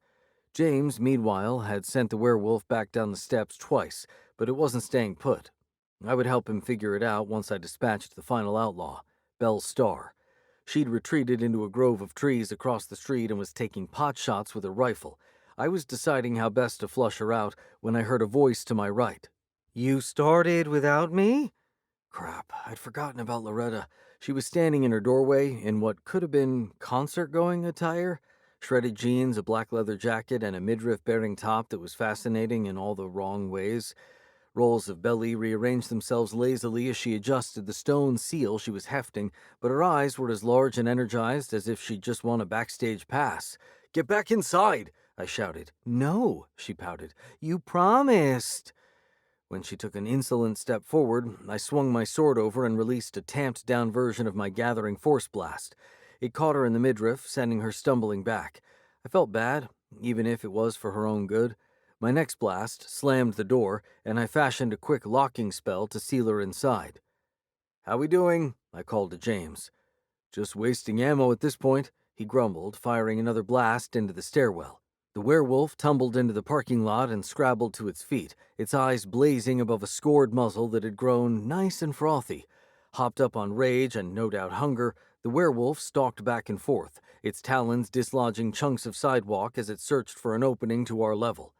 Speaker 2: James, meanwhile, had sent the werewolf back down the steps twice, but it wasn't staying put. I would help him figure it out once I dispatched the final outlaw, Belle Starr. She'd retreated into a grove of trees across the street and was taking pot shots with her rifle. I was deciding how best to flush her out when I heard a voice to my right. "You started without me?" Crap, I'd forgotten about Loretta. She was standing in her doorway in what could have been concert-going attire. Shredded jeans, a black leather jacket, and a midriff-bearing top that was fascinating in all the wrong ways. Rolls of belly rearranged themselves lazily as she adjusted the stone seal she was hefting, but her eyes were as large and energized as if she'd just won a backstage pass. "Get back inside!" I shouted. "No," she pouted. "You promised." When she took an insolent step forward, I swung my sword over and released a tamped-down version of my gathering force blast. It caught her in the midriff, sending her stumbling back. I felt bad, even if it was for her own good. My next blast slammed the door, and I fashioned a quick locking spell to seal her inside. "How we doing?" I called to James. "Just wasting ammo at this point," he grumbled, firing another blast into the stairwell. The werewolf tumbled into the parking lot and scrabbled to its feet, its eyes blazing above a scored muzzle that had grown nice and frothy. Hopped up on rage and no doubt hunger, the werewolf stalked back and forth, its talons dislodging chunks of sidewalk as it searched for an opening to our level.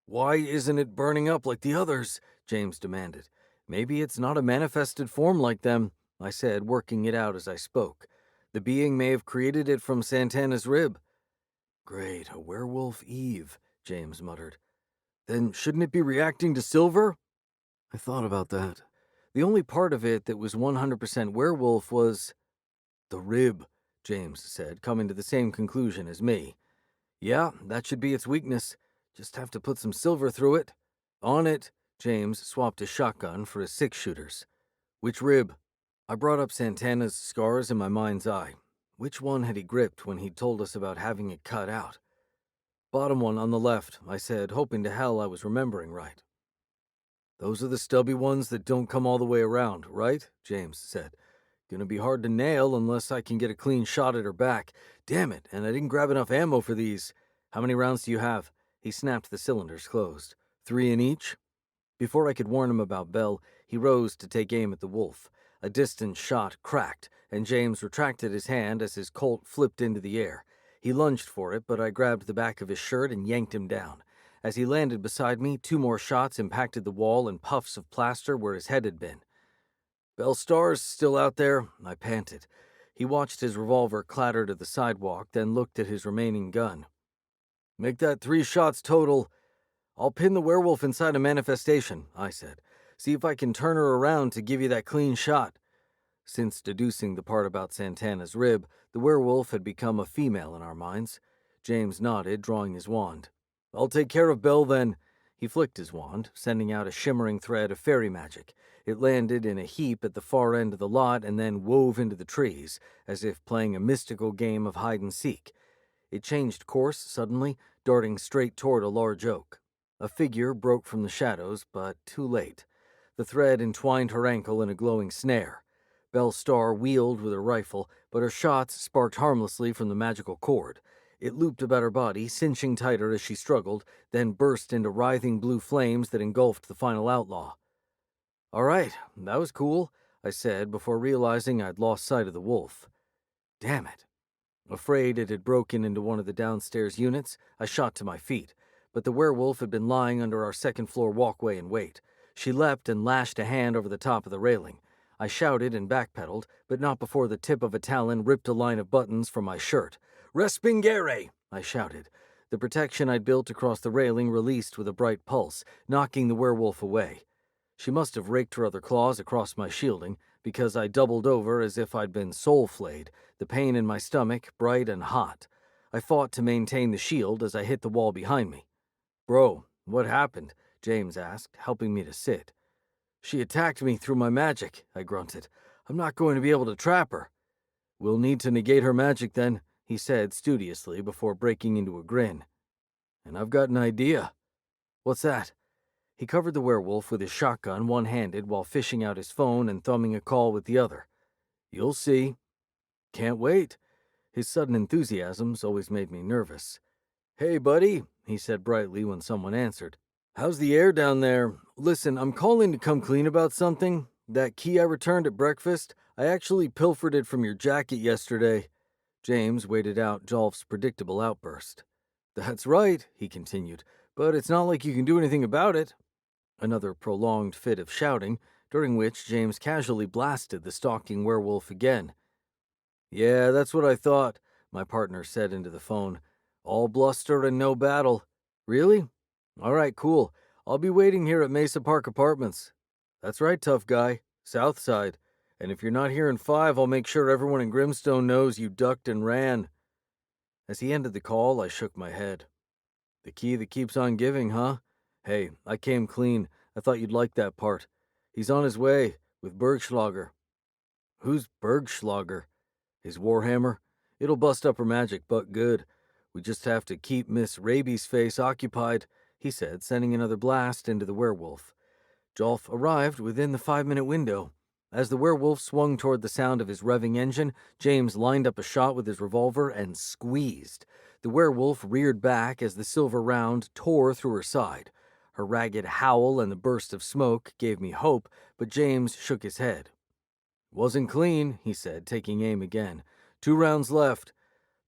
Speaker 2: "Why isn't it burning up like the others?" James demanded. "Maybe it's not a manifested form like them," I said, working it out as I spoke. "The being may have created it from Santana's rib." "Great, a werewolf Eve," James muttered. "Then shouldn't it be reacting to silver?" I thought about that. The only part of it that was 100% werewolf was the rib, James said, coming to the same conclusion as me. "Yeah, that should be its weakness. Just have to put some silver through it." "On it." James swapped his shotgun for his 6-shooters. "Which rib?" I brought up Santana's scars in my mind's eye. Which one had he gripped when he'd told us about having it cut out? "Bottom one on the left," I said, hoping to hell I was remembering right. "Those are the stubby ones that don't come all the way around, right?" James said. "Gonna be hard to nail unless I can get a clean shot at her back. Damn it, and I didn't grab enough ammo for these. How many rounds do you have?" He snapped the cylinders closed. 3 in each? Before I could warn him about Bell, he rose to take aim at the wolf. A distant shot cracked, and James retracted his hand as his Colt flipped into the air. He lunged for it, but I grabbed the back of his shirt and yanked him down. As he landed beside me, 2 more shots impacted the wall and puffs of plaster where his head had been. "Bellstar's still out there?" I panted. He watched his revolver clatter to the sidewalk, then looked at his remaining gun. "Make that 3 shots total." "I'll pin the werewolf inside a manifestation," I said. "See if I can turn her around to give you that clean shot." Since deducing the part about Santana's rib, the werewolf had become a female in our minds. James nodded, drawing his wand. "I'll take care of Belle then." He flicked his wand, sending out a shimmering thread of fairy magic. It landed in a heap at the far end of the lot and then wove into the trees, as if playing a mystical game of hide-and-seek. It changed course suddenly, darting straight toward a large oak. A figure broke from the shadows, but too late. The thread entwined her ankle in a glowing snare. Belle Starr wheeled with her rifle, but her shots sparked harmlessly from the magical cord. It looped about her body, cinching tighter as she struggled, then burst into writhing blue flames that engulfed the final outlaw. "All right, that was cool," I said before realizing I'd lost sight of the wolf. Damn it. Afraid it had broken into one of the downstairs units, I shot to my feet, but the werewolf had been lying under our second-floor walkway in wait. She leapt and lashed a hand over the top of the railing. I shouted and backpedaled, but not before the tip of a talon ripped a line of buttons from my shirt. "Respingere!" I shouted. The protection I'd built across the railing released with a bright pulse, knocking the werewolf away. She must have raked her other claws across my shielding, because I doubled over as if I'd been soul-flayed, the pain in my stomach bright and hot. I fought to maintain the shield as I hit the wall behind me. "Bro, what happened?" James asked, helping me to sit. "She attacked me through my magic," I grunted. "I'm not going to be able to trap her." "We'll need to negate her magic then," he said studiously before breaking into a grin. "And I've got an idea." "What's that?" He covered the werewolf with his shotgun one-handed while fishing out his phone and thumbing a call with the other. "You'll see." "Can't wait." His sudden enthusiasms always made me nervous. "Hey, buddy," he said brightly when someone answered. "How's the air down there? Listen, I'm calling to come clean about something. That key I returned at breakfast, I actually pilfered it from your jacket yesterday." James waited out Jolf's predictable outburst. "That's right," he continued, "but it's not like you can do anything about it." Another prolonged fit of shouting, during which James casually blasted the stalking werewolf again. "Yeah, that's what I thought," my partner said into the phone. "All bluster and no battle." "Really? All right, cool. I'll be waiting here at Mesa Park Apartments." "That's right, tough guy. South side. And if you're not here in 5, I'll make sure everyone in Grimstone knows you ducked and ran." As he ended the call, I shook my head. "The key that keeps on giving, huh? Hey, I came clean. I thought you'd like that part. He's on his way, with Bergschlager." "Who's Bergschlager?" "His warhammer. It'll bust up her magic, but good. We just have to keep Miss Rabies Face occupied," he said, sending another blast into the werewolf. Jolf arrived within the 5-minute window. As the werewolf swung toward the sound of his revving engine, James lined up a shot with his revolver and squeezed. The werewolf reared back as the silver round tore through her side. Her ragged howl and the burst of smoke gave me hope, but James shook his head. "Wasn't clean," he said, taking aim again. "2 rounds left."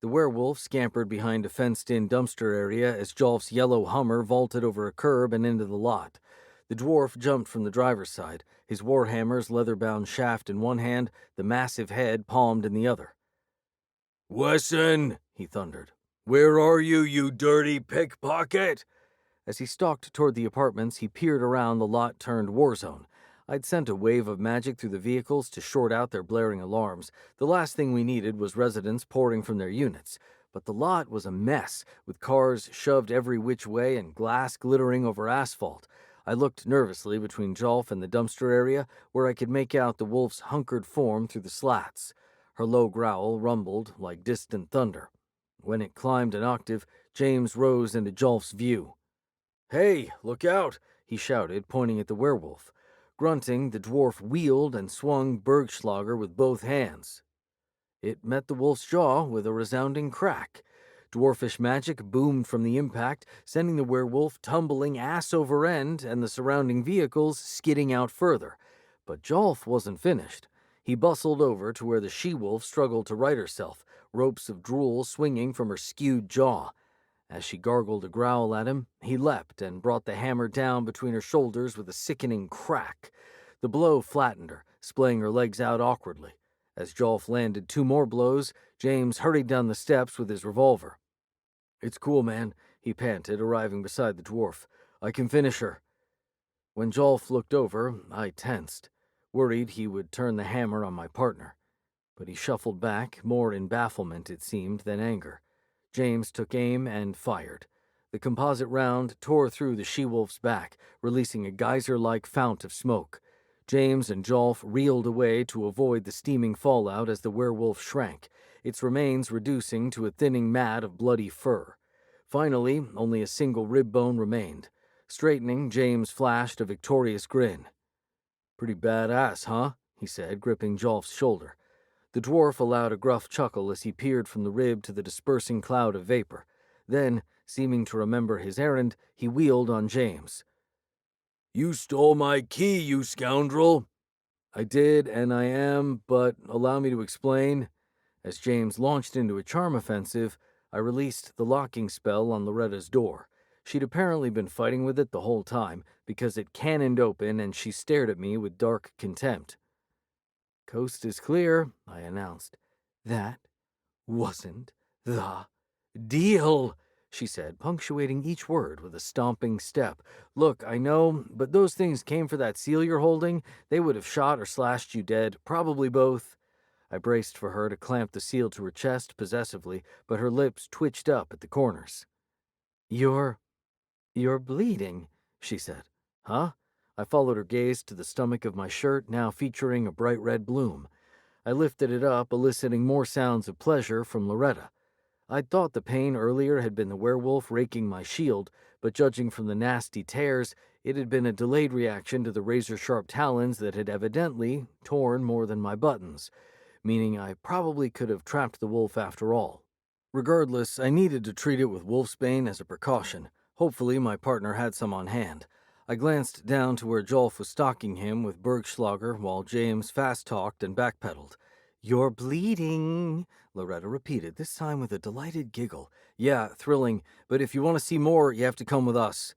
Speaker 2: The werewolf scampered behind a fenced-in dumpster area as Jolf's yellow Hummer vaulted over a curb and into the lot. The dwarf jumped from the driver's side, his warhammer's leather-bound shaft in one hand, the massive head palmed in the other. "Wesson!" he thundered. "Where are you, you dirty pickpocket?" As he stalked toward the apartments, he peered around the lot-turned war zone. I'd sent a wave of magic through the vehicles to short out their blaring alarms. The last thing we needed was residents pouring from their units. But the lot was a mess, with cars shoved every which way and glass glittering over asphalt. I looked nervously between Jolf and the dumpster area, where I could make out the wolf's hunkered form through the slats. Her low growl rumbled like distant thunder. When it climbed an octave, James rose into Jolf's view. "Hey, look out!" he shouted, pointing at the werewolf. Grunting, the dwarf wheeled and swung Bergschlager with both hands. It met the wolf's jaw with a resounding crack. Dwarfish magic boomed from the impact, sending the werewolf tumbling ass over end and the surrounding vehicles skidding out further. But Jolf wasn't finished. He bustled over to where the she-wolf struggled to right herself, ropes of drool swinging from her skewed jaw. As she gargled a growl at him, he leapt and brought the hammer down between her shoulders with a sickening crack. The blow flattened her, splaying her legs out awkwardly. As Jolf landed 2 more blows, James hurried down the steps with his revolver. "It's cool, man," he panted, arriving beside the dwarf. "I can finish her." When Jolf looked over, I tensed, worried he would turn the hammer on my partner. But he shuffled back, more in bafflement, it seemed, than anger. James took aim and fired. The composite round tore through the she-wolf's back, releasing a geyser-like fount of smoke. James and Jolf reeled away to avoid the steaming fallout as the werewolf shrank, its remains reducing to a thinning mat of bloody fur. Finally, only a single rib bone remained. Straightening, James flashed a victorious grin. "Pretty badass, huh?" he said, gripping Jolf's shoulder. The dwarf allowed a gruff chuckle as he peered from the rib to the dispersing cloud of vapor. Then, seeming to remember his errand, he wheeled on James. "You stole my key, you scoundrel!" "I did, and I am, but allow me to explain." As James launched into a charm offensive, I released the locking spell on Loretta's door. She'd apparently been fighting with it the whole time, because it cannoned open and she stared at me with dark contempt. "Coast is clear," I announced. "That wasn't the deal," she said, punctuating each word with a stomping step. "Look, I know, but those things came for that seal you're holding. They would have shot or slashed you dead, probably both." I braced for her to clamp the seal to her chest possessively, but her lips twitched up at the corners. You're bleeding," she said. "Huh?" I followed her gaze to the stomach of my shirt, now featuring a bright red bloom. I lifted it up, eliciting more sounds of pleasure from Loretta. I'd thought the pain earlier had been the werewolf raking my shield, but judging from the nasty tears, it had been a delayed reaction to the razor-sharp talons that had evidently torn more than my buttons, meaning I probably could have trapped the wolf after all. Regardless, I needed to treat it with wolfsbane as a precaution. Hopefully my partner had some on hand. I glanced down to where Jolf was stalking him with Bergschlager while James fast-talked and backpedaled. "You're bleeding," Loretta repeated, this time with a delighted giggle. "Yeah, thrilling, but if you want to see more, you have to come with us."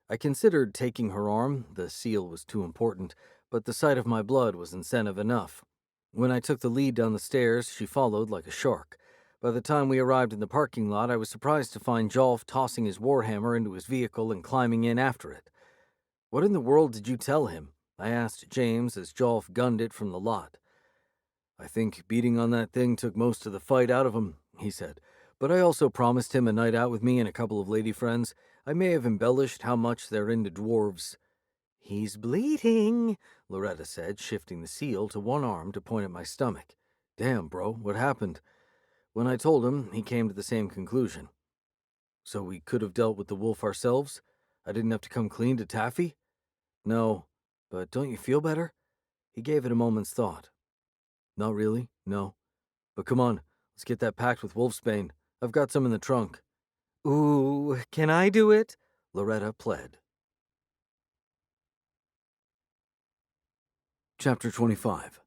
Speaker 2: I considered taking her arm, the seal was too important, but the sight of my blood was incentive enough. When I took the lead down the stairs, she followed like a shark. By the time we arrived in the parking lot, I was surprised to find Jolf tossing his warhammer into his vehicle and climbing in after it. "What in the world did you tell him?" I asked James as Jolf gunned it from the lot. "I think beating on that thing took most of the fight out of him," he said. "But I also promised him a night out with me and a couple of lady friends. I may have embellished how much they're into dwarves." "He's bleeding," Loretta said, shifting the seal to one arm to point at my stomach. "Damn, bro, what happened?" When I told him, he came to the same conclusion. "So we could have dealt with the wolf ourselves? I didn't have to come clean to Taffy?" "No, but don't you feel better?" He gave it a moment's thought. "Not really, no. But come on, let's get that packed with wolfsbane. I've got some in the trunk." "Ooh, can I do it?" Loretta pled. Chapter 25.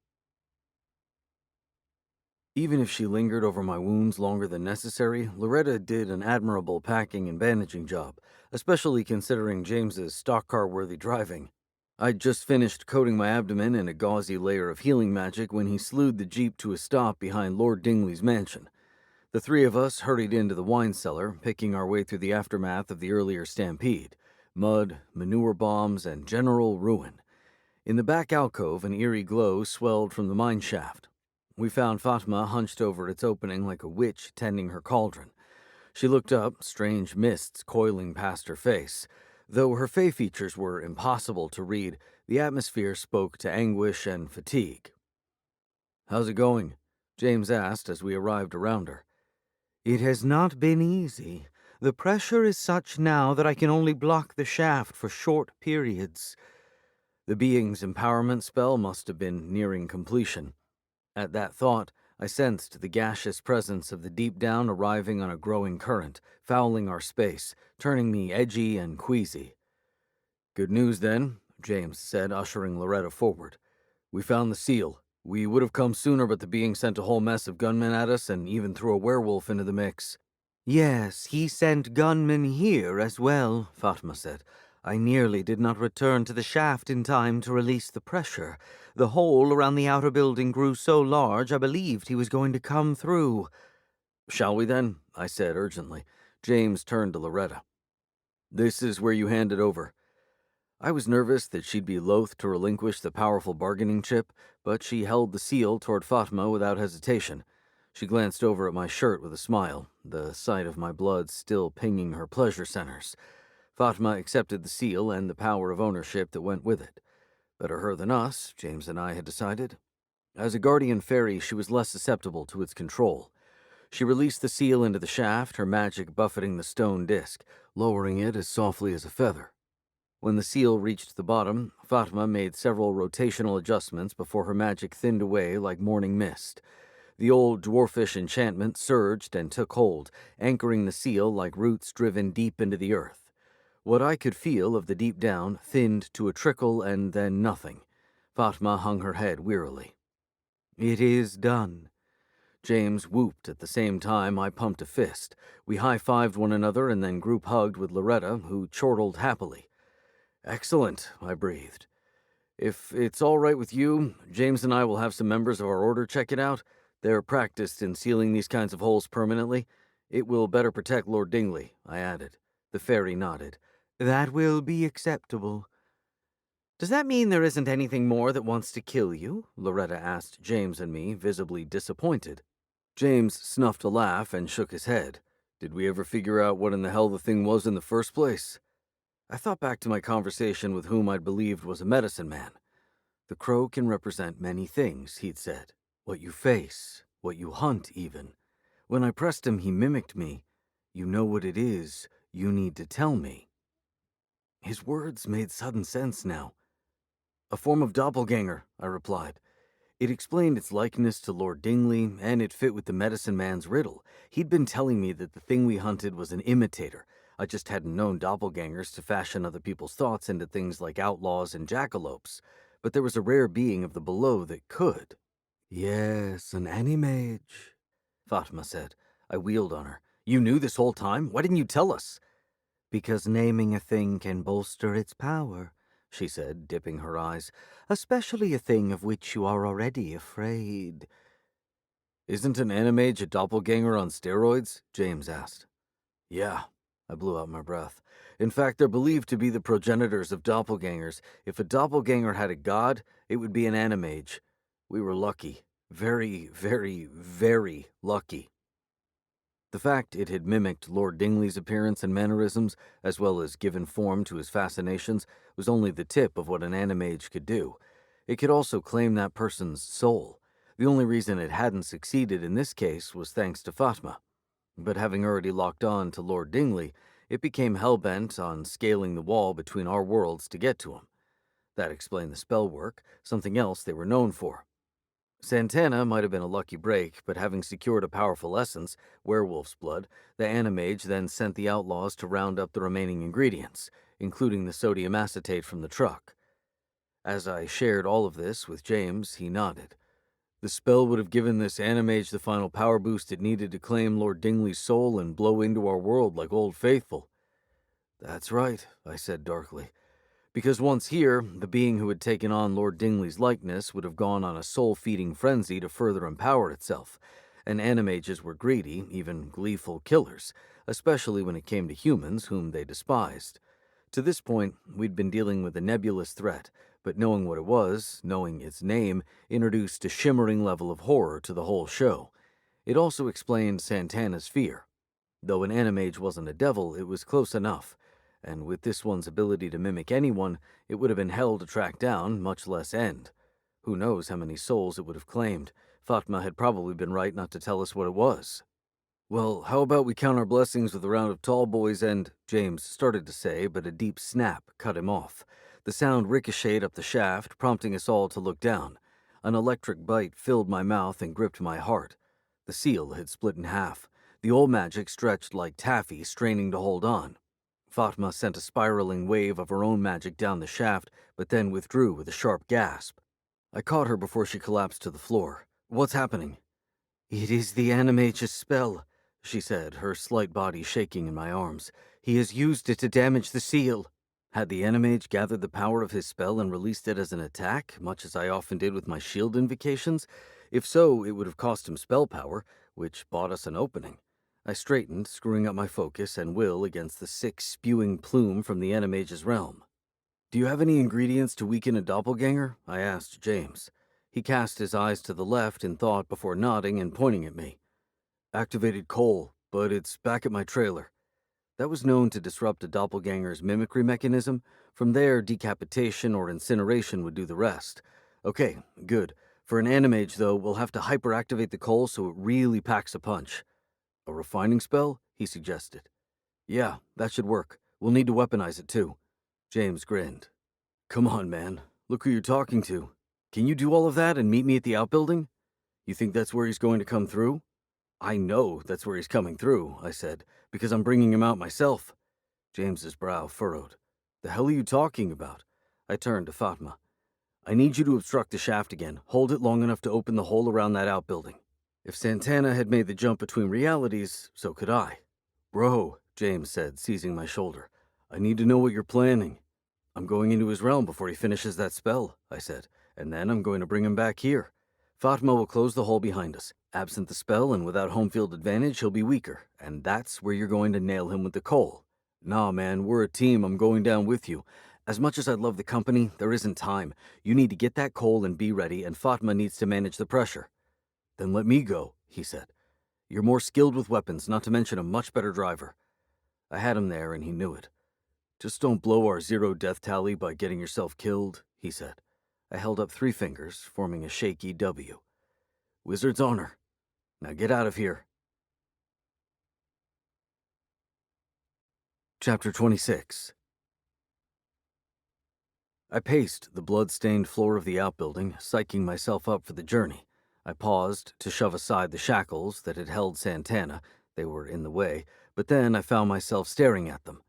Speaker 2: Even if she lingered over my wounds longer than necessary, Loretta did an admirable packing and bandaging job, especially considering James's stock car-worthy driving. I'd just finished coating my abdomen in a gauzy layer of healing magic when he slewed the jeep to a stop behind Lord Dingley's mansion. The three of us hurried into the wine cellar, picking our way through the aftermath of the earlier stampede. Mud, manure bombs, and general ruin. In the back alcove, an eerie glow swelled from the mine shaft. We found Fatma hunched over its opening like a witch tending her cauldron. She looked up, strange mists coiling past her face. Though her fey features were impossible to read, the atmosphere spoke to anguish and fatigue. "How's it going?" James asked as we arrived around her. "It has not been easy. The pressure is such now that I can only block the shaft for short periods." The being's empowerment spell must have been nearing completion. At that thought, I sensed the gaseous presence of the deep down arriving on a growing current, fouling our space, turning me edgy and queasy. "Good news, then," James said, ushering Loretta forward. "We found the seal. We would have come sooner, but the being sent a whole mess of gunmen at us and even threw a werewolf into the mix." "Yes, he sent gunmen here as well," Fatma said. "I nearly did not return to the shaft in time to release the pressure. The hole around the outer building grew so large I believed he was going to come through." "Shall we then?" I said urgently. James turned to Loretta. "This is where you hand it over." I was nervous that she'd be loath to relinquish the powerful bargaining chip, but she held the seal toward Fatma without hesitation. She glanced over at my shirt with a smile, the sight of my blood still pinging her pleasure centers. Fatma accepted the seal and the power of ownership that went with it. Better her than us, James and I had decided. As a guardian fairy, she was less susceptible to its control. She released the seal into the shaft, her magic buffeting the stone disc, lowering it as softly as a feather. When the seal reached the bottom, Fatma made several rotational adjustments before her magic thinned away like morning mist. The old dwarfish enchantment surged and took hold, anchoring the seal like roots driven deep into the earth. What I could feel of the deep down thinned to a trickle and then nothing. Fatma hung her head wearily. "It is done." James whooped at the same time I pumped a fist. We high-fived one another and then group-hugged with Loretta, who chortled happily. "Excellent," I breathed. "If it's all right with you, James and I will have some members of our order check it out. They're practiced in sealing these kinds of holes permanently. It will better protect Lord Dingley," I added. The fairy nodded. "That will be acceptable." "Does that mean there isn't anything more that wants to kill you?" Loretta asked James and me, visibly disappointed. James snuffed a laugh and shook his head. "Did we ever figure out what in the hell the thing was in the first place?" I thought back to my conversation with whom I'd believed was a medicine man. "The crow can represent many things," he'd said. "What you face, what you hunt, even. When I pressed him, he mimicked me. You know what it is, you need to tell me." His words made sudden sense now. "A form of doppelganger," I replied. It explained its likeness to Lord Dingley, and it fit with the medicine man's riddle. He'd been telling me that the thing we hunted was an imitator. I just hadn't known doppelgangers to fashion other people's thoughts into things like outlaws and jackalopes. But there was a rare being of the below that could. "Yes, an animage," Fatma said. I wheeled on her. "You knew this whole time? Why didn't you tell us?" "Because naming a thing can bolster its power," she said, dipping her eyes. "Especially a thing of which you are already afraid."
Speaker 1: Isn't an animage a doppelganger on steroids? James asked. Yeah, I blew out my breath. In fact, they're believed to be the progenitors of doppelgangers. If a doppelganger had a god, it would be an animage. We were lucky. Very, very, very lucky. The fact it had mimicked Lord Dingley's appearance and mannerisms, as well as given form to his fascinations, was only the tip of what an animage could do. It could also claim that person's soul. The only reason it hadn't succeeded in this case was thanks to Fatma. But having already locked on to Lord Dingley, it became hell-bent on scaling the wall between our worlds to get to him. That explained the spell work, something else they were known for. Santana might have been a lucky break, but having secured a powerful essence, werewolf's blood, the animage then sent the outlaws to round up the remaining ingredients, including the sodium acetate from the truck. As I shared all of this with James, he nodded. The spell would have given this animage the final power boost it needed to claim Lord Dingley's soul and blow into our world like Old Faithful. That's right, I said darkly. Because once here, the being who had taken on Lord Dingley's likeness would have gone on a soul-feeding frenzy to further empower itself, and animages were greedy, even gleeful killers, especially when it came to humans whom they despised. To this point, we'd been dealing with a nebulous threat, but knowing what it was, knowing its name, introduced a shimmering level of horror to the whole show. It also explained Santana's fear. Though an animage wasn't a devil, it was close enough. And with this one's ability to mimic anyone, it would have been hell to track down, much less end. Who knows how many souls it would have claimed? Fatma had probably been right not to tell us what it was. Well, how about we count our blessings with a round of tall boys and, James started to say, but a deep snap cut him off. The sound ricocheted up the shaft, prompting us all to look down. An electric bite filled my mouth and gripped my heart. The seal had split in half. The old magic stretched like taffy, straining to hold on. Fatma sent a spiraling wave of her own magic down the shaft, but then withdrew with a sharp gasp. I caught her before she collapsed to the floor. What's happening? It is the animage's spell, she said, her slight body shaking in my arms. He has used it to damage the seal. Had the animage gathered the power of his spell and released it as an attack, much as I often did with my shield invocations? If so, it would have cost him spell power, which bought us an opening. I straightened, screwing up my focus and will against the sick, spewing plume from the animage's realm. Do you have any ingredients to weaken a doppelganger? I asked James. He cast his eyes to the left in thought before nodding and pointing at me. Activated coal, but it's back at my trailer. That was known to disrupt a doppelganger's mimicry mechanism. From there, decapitation or incineration would do the rest. Okay, good. For an animage, though, we'll have to hyperactivate the coal so it really packs a punch. A refining spell? He suggested. Yeah, that should work. We'll need to weaponize it, too. James grinned. Come on, man. Look who you're talking to. Can you do all of that and meet me at the outbuilding? You think that's where he's going to come through? I know that's where he's coming through, I said, because I'm bringing him out myself. James's brow furrowed. The hell are you talking about? I turned to Fatma. I need you to obstruct the shaft again. Hold it long enough to open the hole around that outbuilding. If Santana had made the jump between realities, so could I. Bro, James said, seizing my shoulder. I need to know what you're planning. I'm going into his realm before he finishes that spell, I said, and then I'm going to bring him back here. Fatma will close the hole behind us. Absent the spell and without home field advantage, he'll be weaker, and that's where you're going to nail him with the coal. Nah, man, we're a team. I'm going down with you. As much as I'd love the company, there isn't time. You need to get that coal and be ready, and Fatma needs to manage the pressure. Then let me go, he said. You're more skilled with weapons, not to mention a much better driver. I had him there, and he knew it. Just don't blow our zero death tally by getting yourself killed, he said. I held up 3 fingers, forming a shaky W. Wizard's honor. Now get out of here. Chapter 26. I paced the blood-stained floor of the outbuilding, psyching myself up for the journey. I paused to shove aside the shackles that had held Santana. They were in the way, but then I found myself staring at them.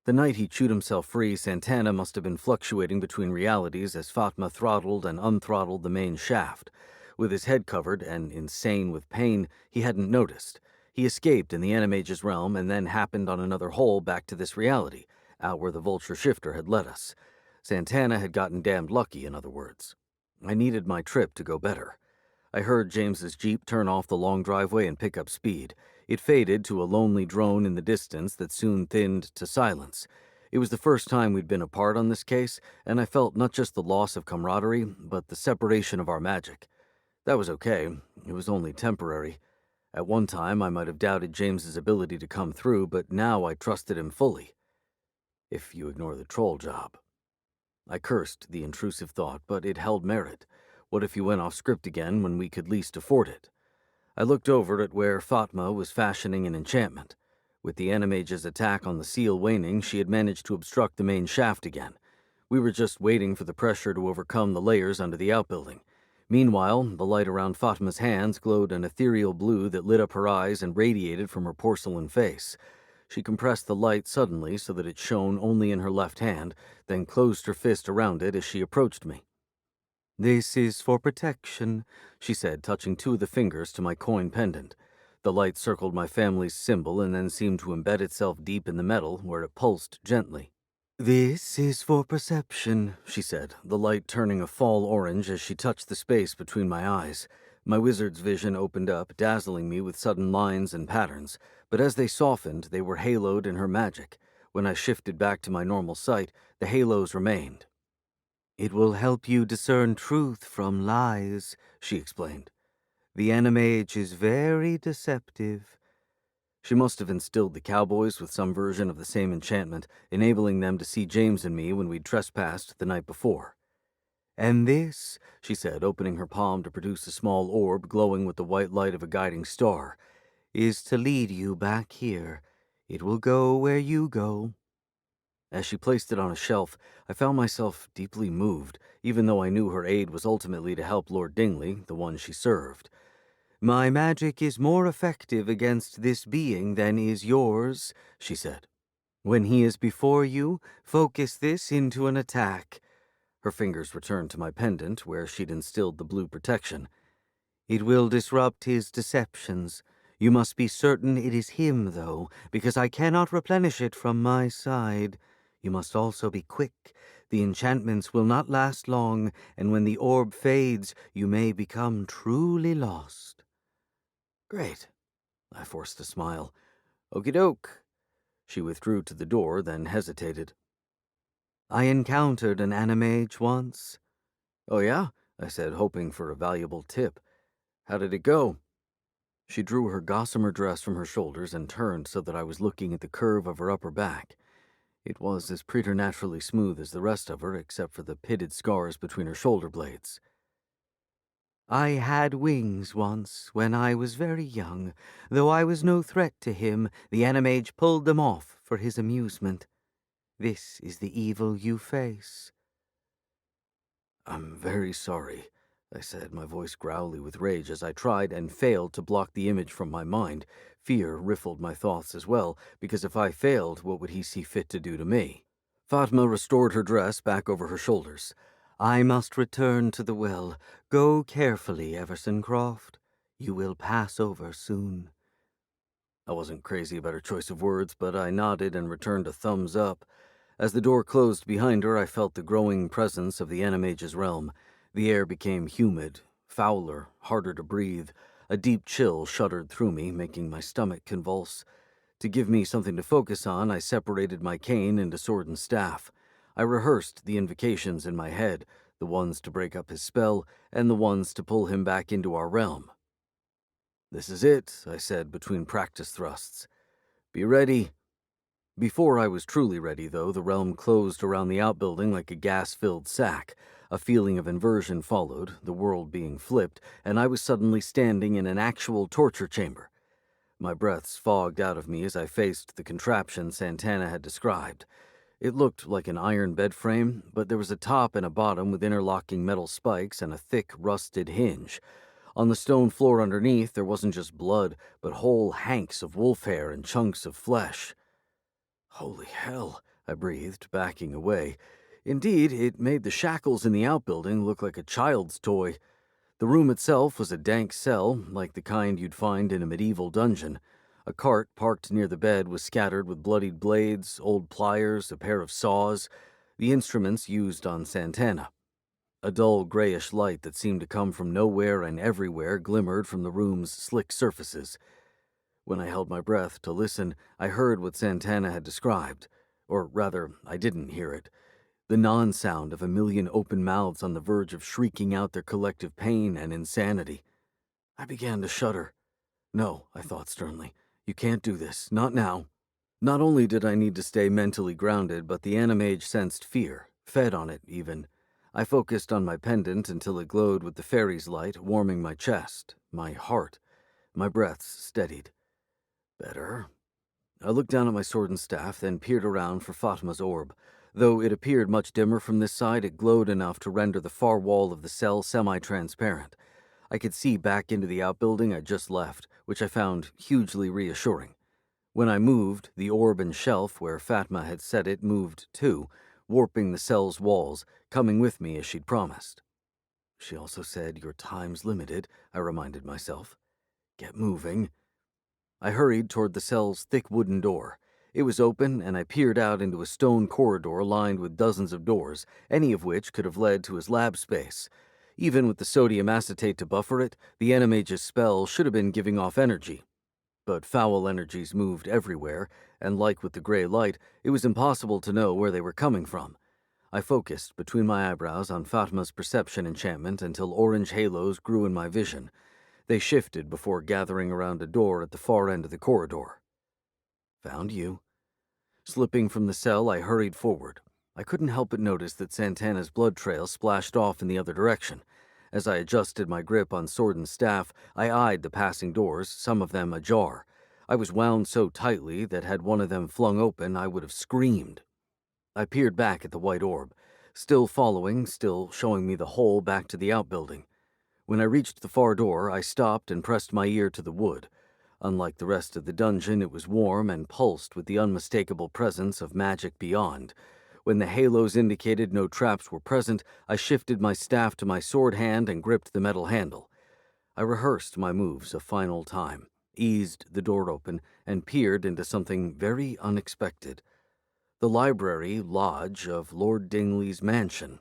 Speaker 1: The night he chewed himself free, Santana must have been fluctuating between realities as Fatma throttled and unthrottled the main shaft. With his head covered and insane with pain, he hadn't noticed. He escaped in the animage's realm and then happened on another hole back to this reality, out where the vulture shifter had led us.
Speaker 2: Santana had gotten damned lucky, in other words. I needed my trip to go better. I heard James's Jeep turn off the long driveway and pick up speed. It faded to a lonely drone in the distance that soon thinned to silence. It was the first time we'd been apart on this case, and I felt not just the loss of camaraderie, but the separation of our magic. That was okay. It was only temporary. At one time, I might have doubted James's ability to come through, but now I trusted him fully. If you ignore the troll job. I cursed the intrusive thought, but it held merit. What if he went off script again when we could least afford it? I looked over at where Fatma was fashioning an enchantment. With the Animage's attack on the seal waning, she had managed to obstruct the main shaft again. We were just waiting for the pressure to overcome the layers under the outbuilding. Meanwhile, the light around Fatma's hands glowed an ethereal blue that lit up her eyes and radiated from her porcelain face. She compressed the light suddenly so that it shone only in her left hand, then closed her fist around it as she approached me. "This is for protection," she said, touching two of the fingers to my coin pendant. The light circled my family's symbol and then seemed to embed itself deep in the metal, where it pulsed gently. "This is for perception," she said, the light turning a fall orange as she touched the space between my eyes. My wizard's vision opened up, dazzling me with sudden lines and patterns, but as they softened, they were haloed in her magic. When I shifted back to my normal sight, the halos remained. "It will help you discern truth from lies," she explained. "The Animage is very deceptive." She must have instilled the cowboys with some version of the same enchantment, enabling them to see James and me when we'd trespassed the night before. "And this," she said, opening her palm to produce a small orb glowing with the white light of a guiding star, "is to lead you back here. It will go where you go." As she placed it on a shelf, I found myself deeply moved, even though I knew her aid was ultimately to help Lord Dingley, the one she served. "My magic is more effective against this being than is yours," she said. "When he is before you, focus this into an attack." Her fingers returned to my pendant, where she'd instilled the blue protection. "It will disrupt his deceptions. You must be certain it is him, though, because I cannot replenish it from my side. You must also be quick. The enchantments will not last long, and when the orb fades, you may become truly lost." "Great." I forced a smile. "Okie doke." She withdrew to the door, then hesitated. "I encountered an Animage once." "Oh yeah?" I said, hoping for a valuable tip. "How did it go?" She drew her gossamer dress from her shoulders and turned so that I was looking at the curve of her upper back. It was as preternaturally smooth as the rest of her, except for the pitted scars between her shoulder blades. "I had wings once, when I was very young. Though I was no threat to him, the Animage pulled them off for his amusement. This is the evil you face." "I'm very sorry," I said, my voice growly with rage as I tried and failed to block the image from my mind. Fear riffled my thoughts as well, because if I failed, what would he see fit to do to me? Fatma restored her dress back over her shoulders. "I must return to the well. Go carefully, Everson Croft. You will pass over soon." I wasn't crazy about her choice of words, but I nodded and returned a thumbs up. As the door closed behind her, I felt the growing presence of the Animage's realm. The air became humid, fouler, harder to breathe. A deep chill shuddered through me, making my stomach convulse. To give me something to focus on, I separated my cane into sword and staff. I rehearsed the invocations in my head, the ones to break up his spell, and the ones to pull him back into our realm. "This is it," I said between practice thrusts. "Be ready." Before I was truly ready, though, the realm closed around the outbuilding like a gas-filled sack. A feeling of inversion followed, the world being flipped, and I was suddenly standing in an actual torture chamber. My breaths fogged out of me as I faced the contraption Santana had described. It looked like an iron bed frame, but there was a top and a bottom with interlocking metal spikes and a thick, rusted hinge. On the stone floor underneath, there wasn't just blood, but whole hanks of wolf hair and chunks of flesh. "Holy hell," I breathed, backing away. Indeed, it made the shackles in the outbuilding look like a child's toy. The room itself was a dank cell, like the kind you'd find in a medieval dungeon. A cart parked near the bed was scattered with bloodied blades, old pliers, a pair of saws. the instruments used on Santana. A dull grayish light that seemed to come from nowhere and everywhere glimmered from the room's slick surfaces. When I held my breath to listen, I heard what Santana had described. Or rather, I didn't hear it. The non-sound of a million open mouths on the verge of shrieking out their collective pain and insanity. I began to shudder. No, I thought sternly. You can't do this. Not now. Not only did I need to stay mentally grounded, but the animage sensed fear, fed on it even. I focused on my pendant until it glowed with the fairy's light, warming my chest, my heart. My breaths steadied. Better. I looked down at my sword and staff, then peered around for Fatma's orb. Though it appeared much dimmer from this side, it glowed enough to render the far wall of the cell semi-transparent. I could see back into the outbuilding I'd just left, which I found hugely reassuring. When I moved, the orb and shelf where Fatma had set it moved too, warping the cell's walls, coming with me as she'd promised. She also said, "Your time's limited," I reminded myself. Get moving. I hurried toward the cell's thick wooden door. It was open, and I peered out into a stone corridor lined with dozens of doors, any of which could have led to his lab space. Even with the sodium acetate to buffer it, the animage's spell should have been giving off energy. But foul energies moved everywhere, and like with the gray light, it was impossible to know where they were coming from. I focused between my eyebrows on Fatma's perception enchantment until orange halos grew in my vision. They shifted before gathering around a door at the far end of the corridor. Found you. Slipping from the cell, I hurried forward. I couldn't help but notice that Santana's blood trail splashed off in the other direction. As I adjusted my grip on sword and staff, I eyed the passing doors, some of them ajar. I was wound so tightly that had one of them flung open, I would have screamed. I peered back at the white orb, still following, still showing me the hole back to the outbuilding. When I reached the far door, I stopped and pressed my ear to the wood. Unlike the rest of the dungeon, it was warm and pulsed with the unmistakable presence of magic beyond. When the halos indicated no traps were present, I shifted my staff to my sword hand and gripped the metal handle. I rehearsed my moves a final time, eased the door open, and peered into something very unexpected. The library lodge of Lord Dingley's mansion.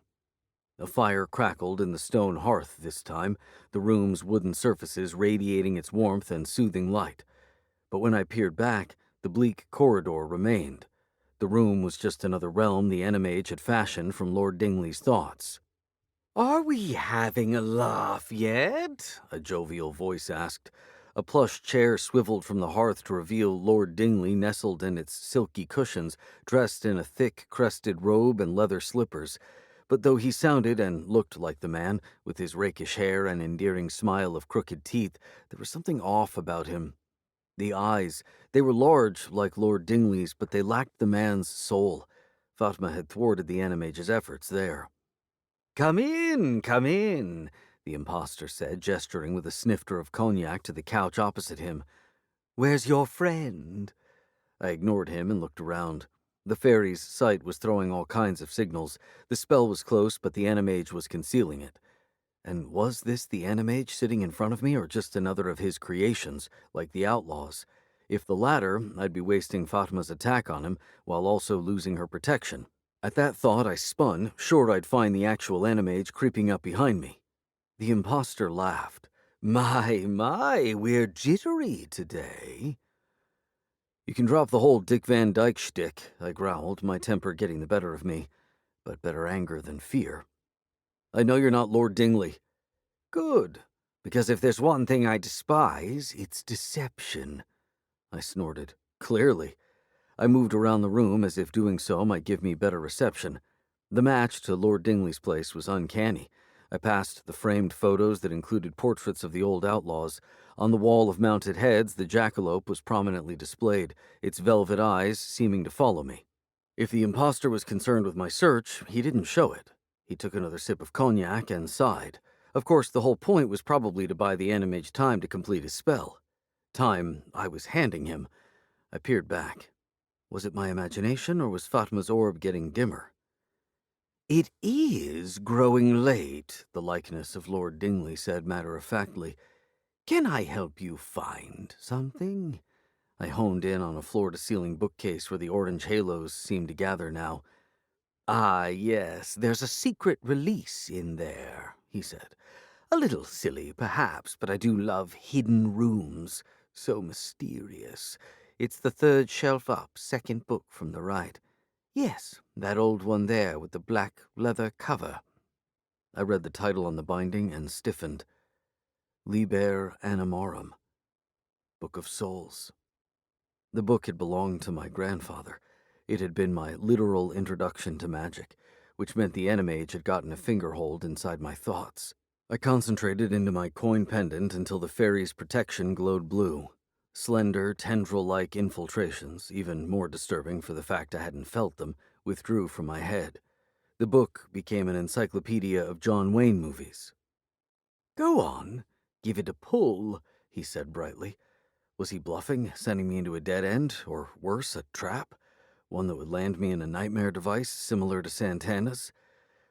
Speaker 2: A fire crackled in the stone hearth this time, the room's wooden surfaces radiating its warmth and soothing light. But when I peered back, the bleak corridor remained. The room was just another realm the animage had fashioned from Lord Dingley's thoughts. "Are we having a laugh yet?" a jovial voice asked. A plush chair swiveled from the hearth to reveal Lord Dingley nestled in its silky cushions, dressed in a thick, crested robe and leather slippers. But though he sounded and looked like the man, with his rakish hair and endearing smile of crooked teeth, there was something off about him. The eyes, they were large like Lord Dingley's, but they lacked the man's soul. Fatma had thwarted the animage's efforts there. Come in," the impostor said, gesturing with a snifter of cognac to the couch opposite him. "Where's your friend?" I ignored him and looked around. The fairy's sight was throwing all kinds of signals. The spell was close, but the animage was concealing it. And was this the animage sitting in front of me, or just another of his creations, like the outlaws? If the latter, I'd be wasting Fatma's attack on him, while also losing her protection. At that thought, I spun, sure I'd find the actual animage creeping up behind me. The impostor laughed. My, we're jittery today." "You can drop the whole Dick Van Dyke shtick," I growled, my temper getting the better of me. But better anger than fear. "I know you're not Lord Dingley." "Good, because if there's one thing I despise, it's deception," I snorted. Clearly. I moved around the room as if doing so might give me better reception. The match to Lord Dingley's place was uncanny. I passed the framed photos that included portraits of the old outlaws. On the wall of mounted heads, the jackalope was prominently displayed, its velvet eyes seeming to follow me. If the impostor was concerned with my search, he didn't show it. He took another sip of cognac and sighed. Of course, the whole point was probably to buy the animage time to complete his spell. Time I was handing him. I peered back. Was it my imagination, or was Fatma's orb getting dimmer? "It is growing late," the likeness of Lord Dingley said matter-of-factly. "Can I help you find something?" I honed in on a floor-to-ceiling bookcase where the orange halos seemed to gather now.
Speaker 1: Ah, yes, there's a secret release in there, he said. A little silly, perhaps, but I do love hidden rooms. So mysterious. It's the third shelf up, second book from the right. Yes, that old one there with the black leather cover. I read the title on the binding and stiffened. Liber Animarum, Book of Souls. The book had belonged to my grandfather. It had been my literal introduction to magic, which meant the Animage had gotten a fingerhold inside my thoughts. I concentrated into my coin pendant until the fairy's protection glowed blue. Slender, tendril-like infiltrations, even more disturbing for the fact I hadn't felt them, withdrew from my head. The book became an encyclopedia of John Wayne movies. "Go on, give it a pull," he said brightly. Was he bluffing, sending me into a dead end, or worse, a trap? One that would land me in a nightmare device similar to Santana's?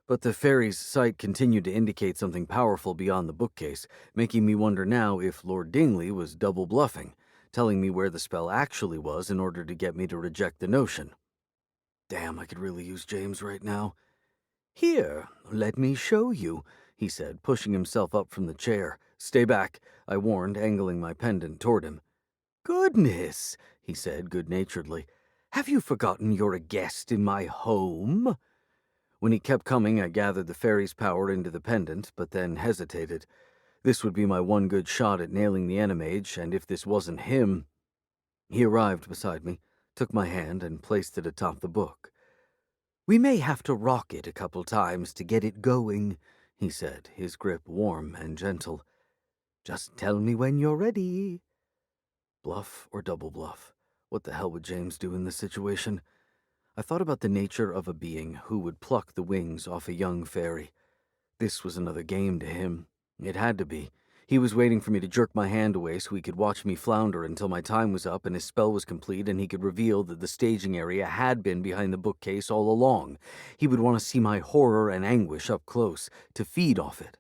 Speaker 1: But the fairy's sight continued to indicate something powerful beyond the bookcase, making me wonder now if Lord Dingley was double bluffing, telling me where the spell actually was in order to get me to reject the notion. Damn, I could really use James right now. "Here, let me show you," he said, pushing himself up from the chair. "Stay back," I warned, angling my pendant toward him. "Goodness," he said good-naturedly. "Have you forgotten you're a guest in my home?" When he kept coming, I gathered the fairy's power into the pendant, but then hesitated. This would be my one good shot at nailing the Animage, and if this wasn't him... He arrived beside me, took my hand, and placed it atop the book. "We may have to rock it a couple times to get it going," he said, his grip warm and gentle. "Just tell me when you're ready." Bluff or double bluff? What the hell would James do in this situation? I thought about the nature of a being who would pluck the wings off a young fairy. This was another game to him. It had to be. He was waiting for me to jerk my hand away so he could watch me flounder until my time was up and his spell was complete and he could reveal that the staging area had been behind the bookcase all along. He would want to see my horror and anguish up close, to feed off it.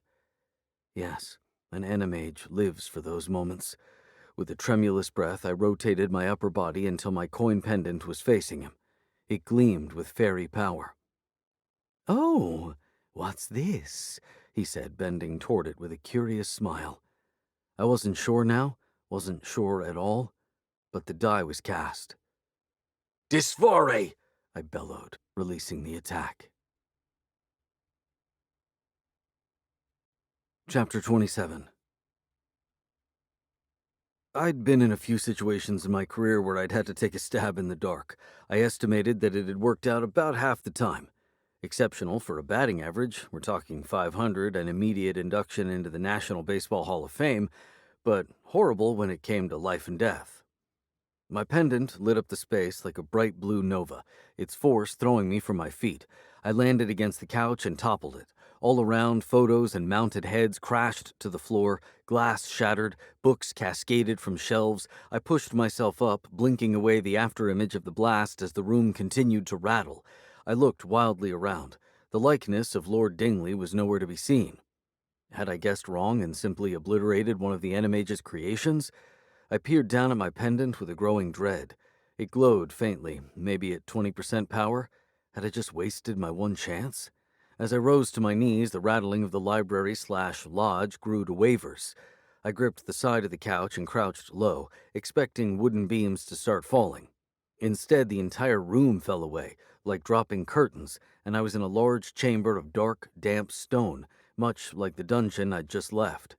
Speaker 1: Yes, an Animage lives for those moments. With a tremulous breath, I rotated my upper body until my coin pendant was facing him. It gleamed with fairy power. "Oh, what's this?" he said, bending toward it with a curious smile. I wasn't sure now, wasn't sure at all, but the die was cast. "Disfore!" I bellowed, releasing the attack. Chapter 27. I'd been in a few situations in my career where I'd had to take a stab in the dark. I estimated that it had worked out about half the time. Exceptional for a batting average, we're talking .500 and immediate induction into the National Baseball Hall of Fame, but horrible when it came to life and death. My pendant lit up the space like a bright blue nova, its force throwing me from my feet. I landed against the couch and toppled it. All around, photos and mounted heads crashed to the floor, glass shattered, books cascaded from shelves. I pushed myself up, blinking away the afterimage of the blast as the room continued to rattle. I looked wildly around. The likeness of Lord Dingley was nowhere to be seen. Had I guessed wrong and simply obliterated one of the Animage's creations? I peered down at my pendant with a growing dread. It glowed faintly, maybe at 20% power. Had I just wasted my one chance? As I rose to my knees, the rattling of the library/lodge grew to wavers. I gripped the side of the couch and crouched low, expecting wooden beams to start falling. Instead, the entire room fell away, like dropping curtains, and I was in a large chamber of dark, damp stone, much like the dungeon I'd just left.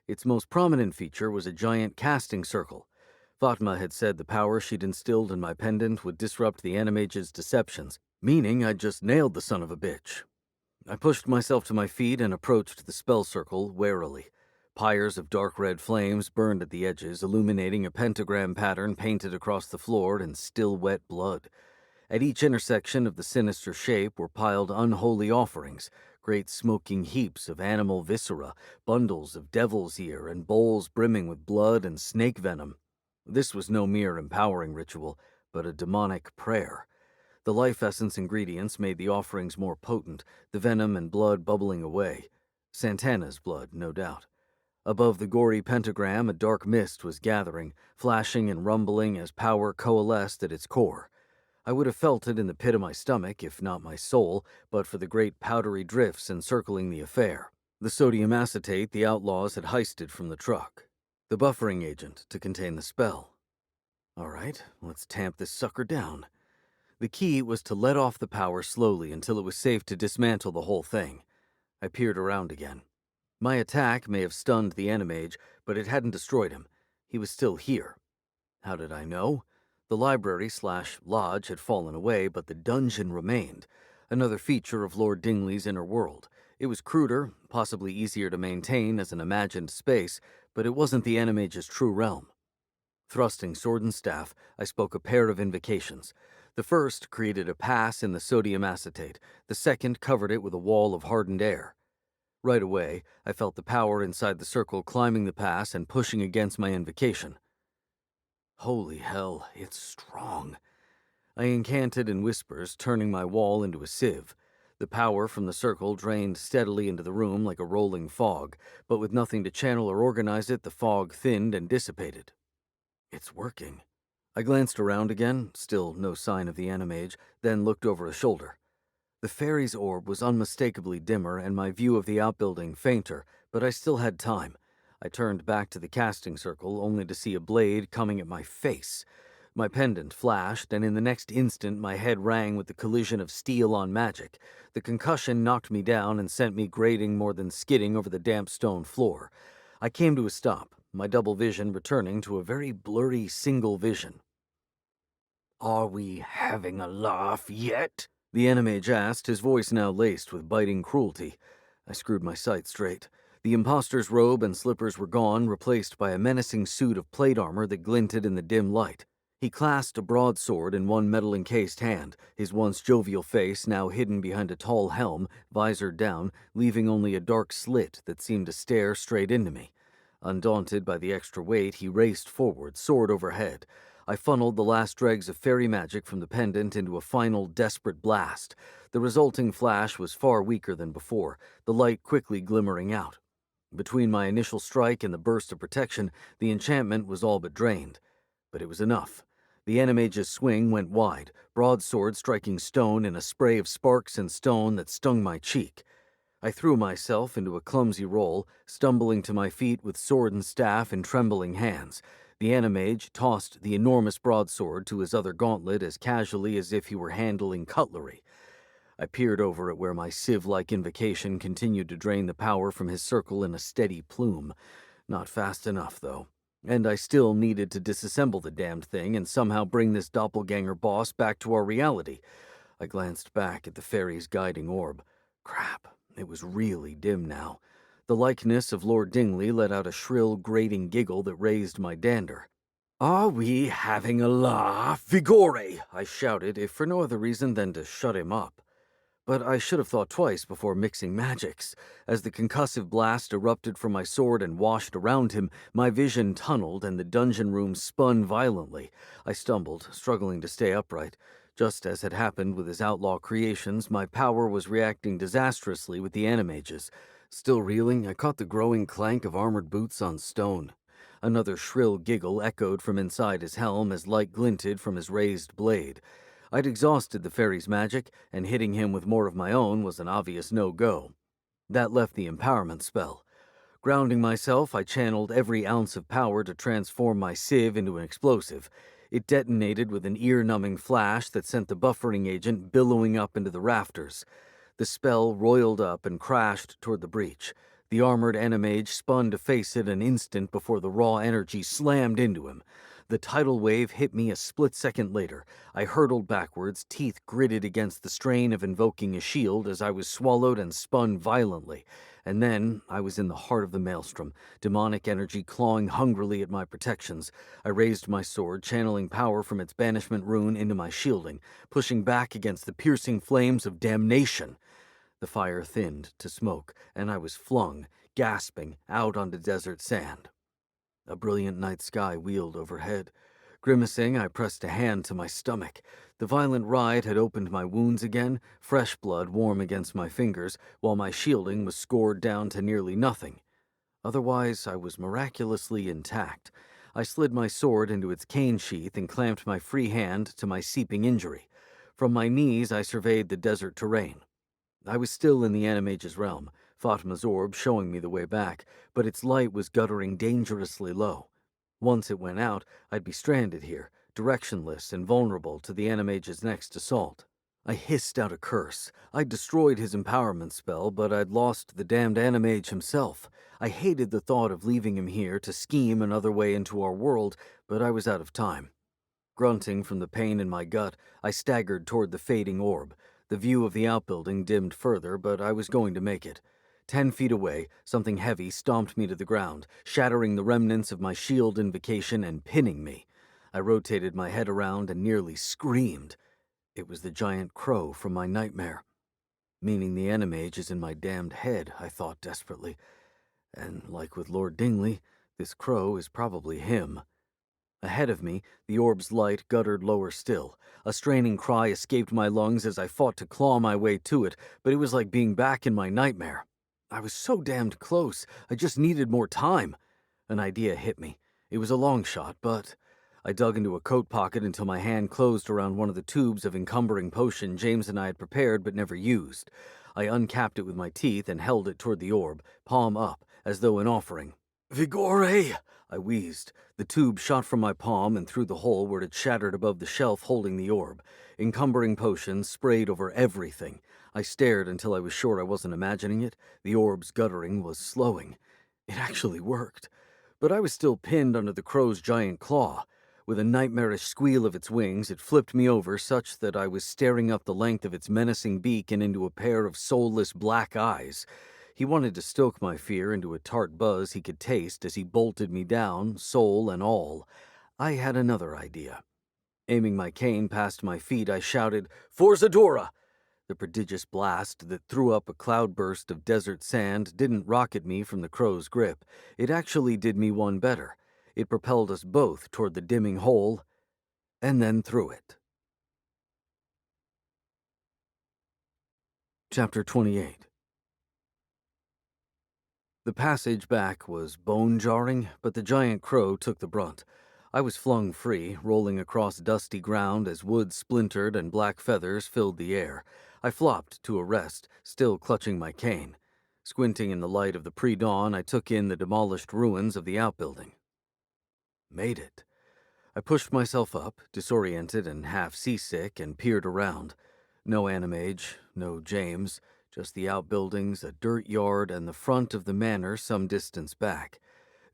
Speaker 1: Its most prominent feature was a giant casting circle. Fatma had said the power she'd instilled in my pendant would disrupt the Animage's deceptions, meaning I'd just nailed the son of a bitch. I pushed myself to my feet and approached the spell circle warily. Pyres of dark red flames burned at the edges, illuminating a pentagram pattern painted across the floor in still wet blood. At each intersection of the sinister shape were piled unholy offerings, great smoking heaps of animal viscera, bundles of devil's ear, and bowls brimming with blood and snake venom. This was no mere empowering ritual, but a demonic prayer. The life essence ingredients made the offerings more potent, the venom and blood bubbling away. Santana's blood, no doubt. Above the gory pentagram, a dark mist was gathering, flashing and rumbling as power coalesced at its core.
Speaker 2: I would have felt it in the pit of my stomach, if not my soul, but for the great powdery drifts encircling the affair. The sodium acetate the outlaws had heisted from the truck. The buffering agent to contain the spell. All right, let's tamp this sucker down. The key was to let off the power slowly until it was safe to dismantle the whole thing. I peered around again. My attack may have stunned the animage, but it hadn't destroyed him. He was still here. How did I know? The library/lodge had fallen away, but the dungeon remained. Another feature of Lord Dingley's inner world. It was cruder, possibly easier to maintain as an imagined space, but it wasn't the animage's true realm. Thrusting sword and staff, I spoke a pair of invocations. The first created a pass in the sodium acetate. The second covered it with a wall of hardened air. Right away, I felt the power inside the circle climbing the pass and pushing against my invocation. Holy hell, it's strong. I incanted in whispers, turning my wall into a sieve. The power from the circle drained steadily into the room like a rolling fog, but with nothing to channel or organize it, the fog thinned and dissipated. It's working. I glanced around again, still no sign of the animage, then looked over a shoulder. The fairy's orb was unmistakably dimmer and my view of the outbuilding fainter, but I still had time. I turned back to the casting circle only to see a blade coming at my face. My pendant flashed, and in the next instant my head rang with the collision of steel on magic. The concussion knocked me down and sent me grating more than skidding over the damp stone floor. I came to a stop, my double vision returning to a very blurry single vision.
Speaker 1: Are we having a laugh yet?
Speaker 2: The animage asked, his voice now laced with biting cruelty. I screwed my sight straight. The imposter's robe and slippers were gone, replaced by a menacing suit of plate armor that glinted in the dim light. He clasped a broadsword in one metal-encased hand, his once jovial face now hidden behind a tall helm, visored down, leaving only a dark slit that seemed to stare straight into me. Undaunted by the extra weight, he raced forward, sword overhead. I funneled the last dregs of fairy magic from the pendant into a final, desperate blast. The resulting flash was far weaker than before, the light quickly glimmering out. Between my initial strike and the burst of protection, the enchantment was all but drained. But it was enough. The animage's swing went wide, broadsword striking stone in a spray of sparks and stone that stung my cheek. I threw myself into a clumsy roll, stumbling to my feet with sword and staff in trembling hands. The animage tossed the enormous broadsword to his other gauntlet as casually as if he were handling cutlery. I peered over at where my sieve-like invocation continued to drain the power from his circle in a steady plume. Not fast enough, though. And I still needed to disassemble the damned thing and somehow bring this doppelganger boss back to our reality. I glanced back at the fairy's guiding orb. Crap, it was really dim now. The likeness of Lord Dingley let out a shrill, grating giggle that raised my dander.
Speaker 1: Are we having a laugh?
Speaker 2: Vigore! I shouted, if for no other reason than to shut him up. But I should have thought twice before mixing magics. As the concussive blast erupted from my sword and washed around him, my vision tunneled and the dungeon room spun violently. I stumbled, struggling to stay upright. Just as had happened with his outlaw creations, my power was reacting disastrously with the animages. Still reeling, I caught the growing clank of armored boots on stone. Another shrill giggle echoed from inside his helm as light glinted from his raised blade. I'd exhausted the fairy's magic, and hitting him with more of my own was an obvious no-go. That left the empowerment spell. Grounding myself, I channeled every ounce of power to transform my sieve into an explosive. It detonated with an ear-numbing flash that sent the buffering agent billowing up into the rafters. The spell roiled up and crashed toward the breach. The armored animage spun to face it an instant before the raw energy slammed into him. The tidal wave hit me a split second later. I hurtled backwards, teeth gritted against the strain of invoking a shield as I was swallowed and spun violently. And then I was in the heart of the maelstrom, demonic energy clawing hungrily at my protections. I raised my sword, channeling power from its banishment rune into my shielding, pushing back against the piercing flames of damnation. The fire thinned to smoke, and I was flung, gasping, out onto desert sand. A brilliant night sky wheeled overhead. Grimacing, I pressed a hand to my stomach. The violent ride had opened my wounds again, fresh blood warm against my fingers, while my shielding was scored down to nearly nothing. Otherwise, I was miraculously intact. I slid my sword into its cane sheath and clamped my free hand to my seeping injury. From my knees, I surveyed the desert terrain. I was still in the Animage's realm, Fatima's orb showing me the way back, but its light was guttering dangerously low. Once it went out, I'd be stranded here, directionless and vulnerable to the Animage's next assault. I hissed out a curse. I'd destroyed his empowerment spell, but I'd lost the damned Animage himself. I hated the thought of leaving him here to scheme another way into our world, but I was out of time. Grunting from the pain in my gut, I staggered toward the fading orb. The view of the outbuilding dimmed further, but I was going to make it. 10 feet away, something heavy stomped me to the ground, shattering the remnants of my shield invocation and pinning me. I rotated my head around and nearly screamed. It was the giant crow from my nightmare. Meaning the Animage is in my damned head, I thought desperately. And like with Lord Dingley, this crow is probably him. Ahead of me, the orb's light guttered lower still. A straining cry escaped my lungs as I fought to claw my way to it, but it was like being back in my nightmare. I was so damned close, I just needed more time. An idea hit me. It was a long shot, but I dug into a coat pocket until my hand closed around one of the tubes of encumbering potion James and I had prepared but never used. I uncapped it with my teeth and held it toward the orb, palm up, as though in offering. "Vigore!" I wheezed. The tube shot from my palm and through the hole where it shattered above the shelf holding the orb. Encumbering potions sprayed over everything. I stared until I was sure I wasn't imagining it. The orb's guttering was slowing. It actually worked. But I was still pinned under the crow's giant claw. With a nightmarish squeal of its wings, it flipped me over such that I was staring up the length of its menacing beak and into a pair of soulless black eyes. He wanted to stoke my fear into a tart buzz he could taste as he bolted me down, soul and all. I had another idea. Aiming my cane past my feet, I shouted, "Forzadora!" The prodigious blast that threw up a cloudburst of desert sand didn't rocket me from the crow's grip. It actually did me one better. It propelled us both toward the dimming hole, and then through it. Chapter 28. The passage back was bone-jarring, but the giant crow took the brunt. I was flung free, rolling across dusty ground as wood splintered and black feathers filled the air. I flopped to a rest, still clutching my cane. Squinting in the light of the pre-dawn, I took in the demolished ruins of the outbuilding. Made it. I pushed myself up, disoriented and half seasick, and peered around. No Animage, no James, just the outbuildings, a dirt yard, and the front of the manor some distance back.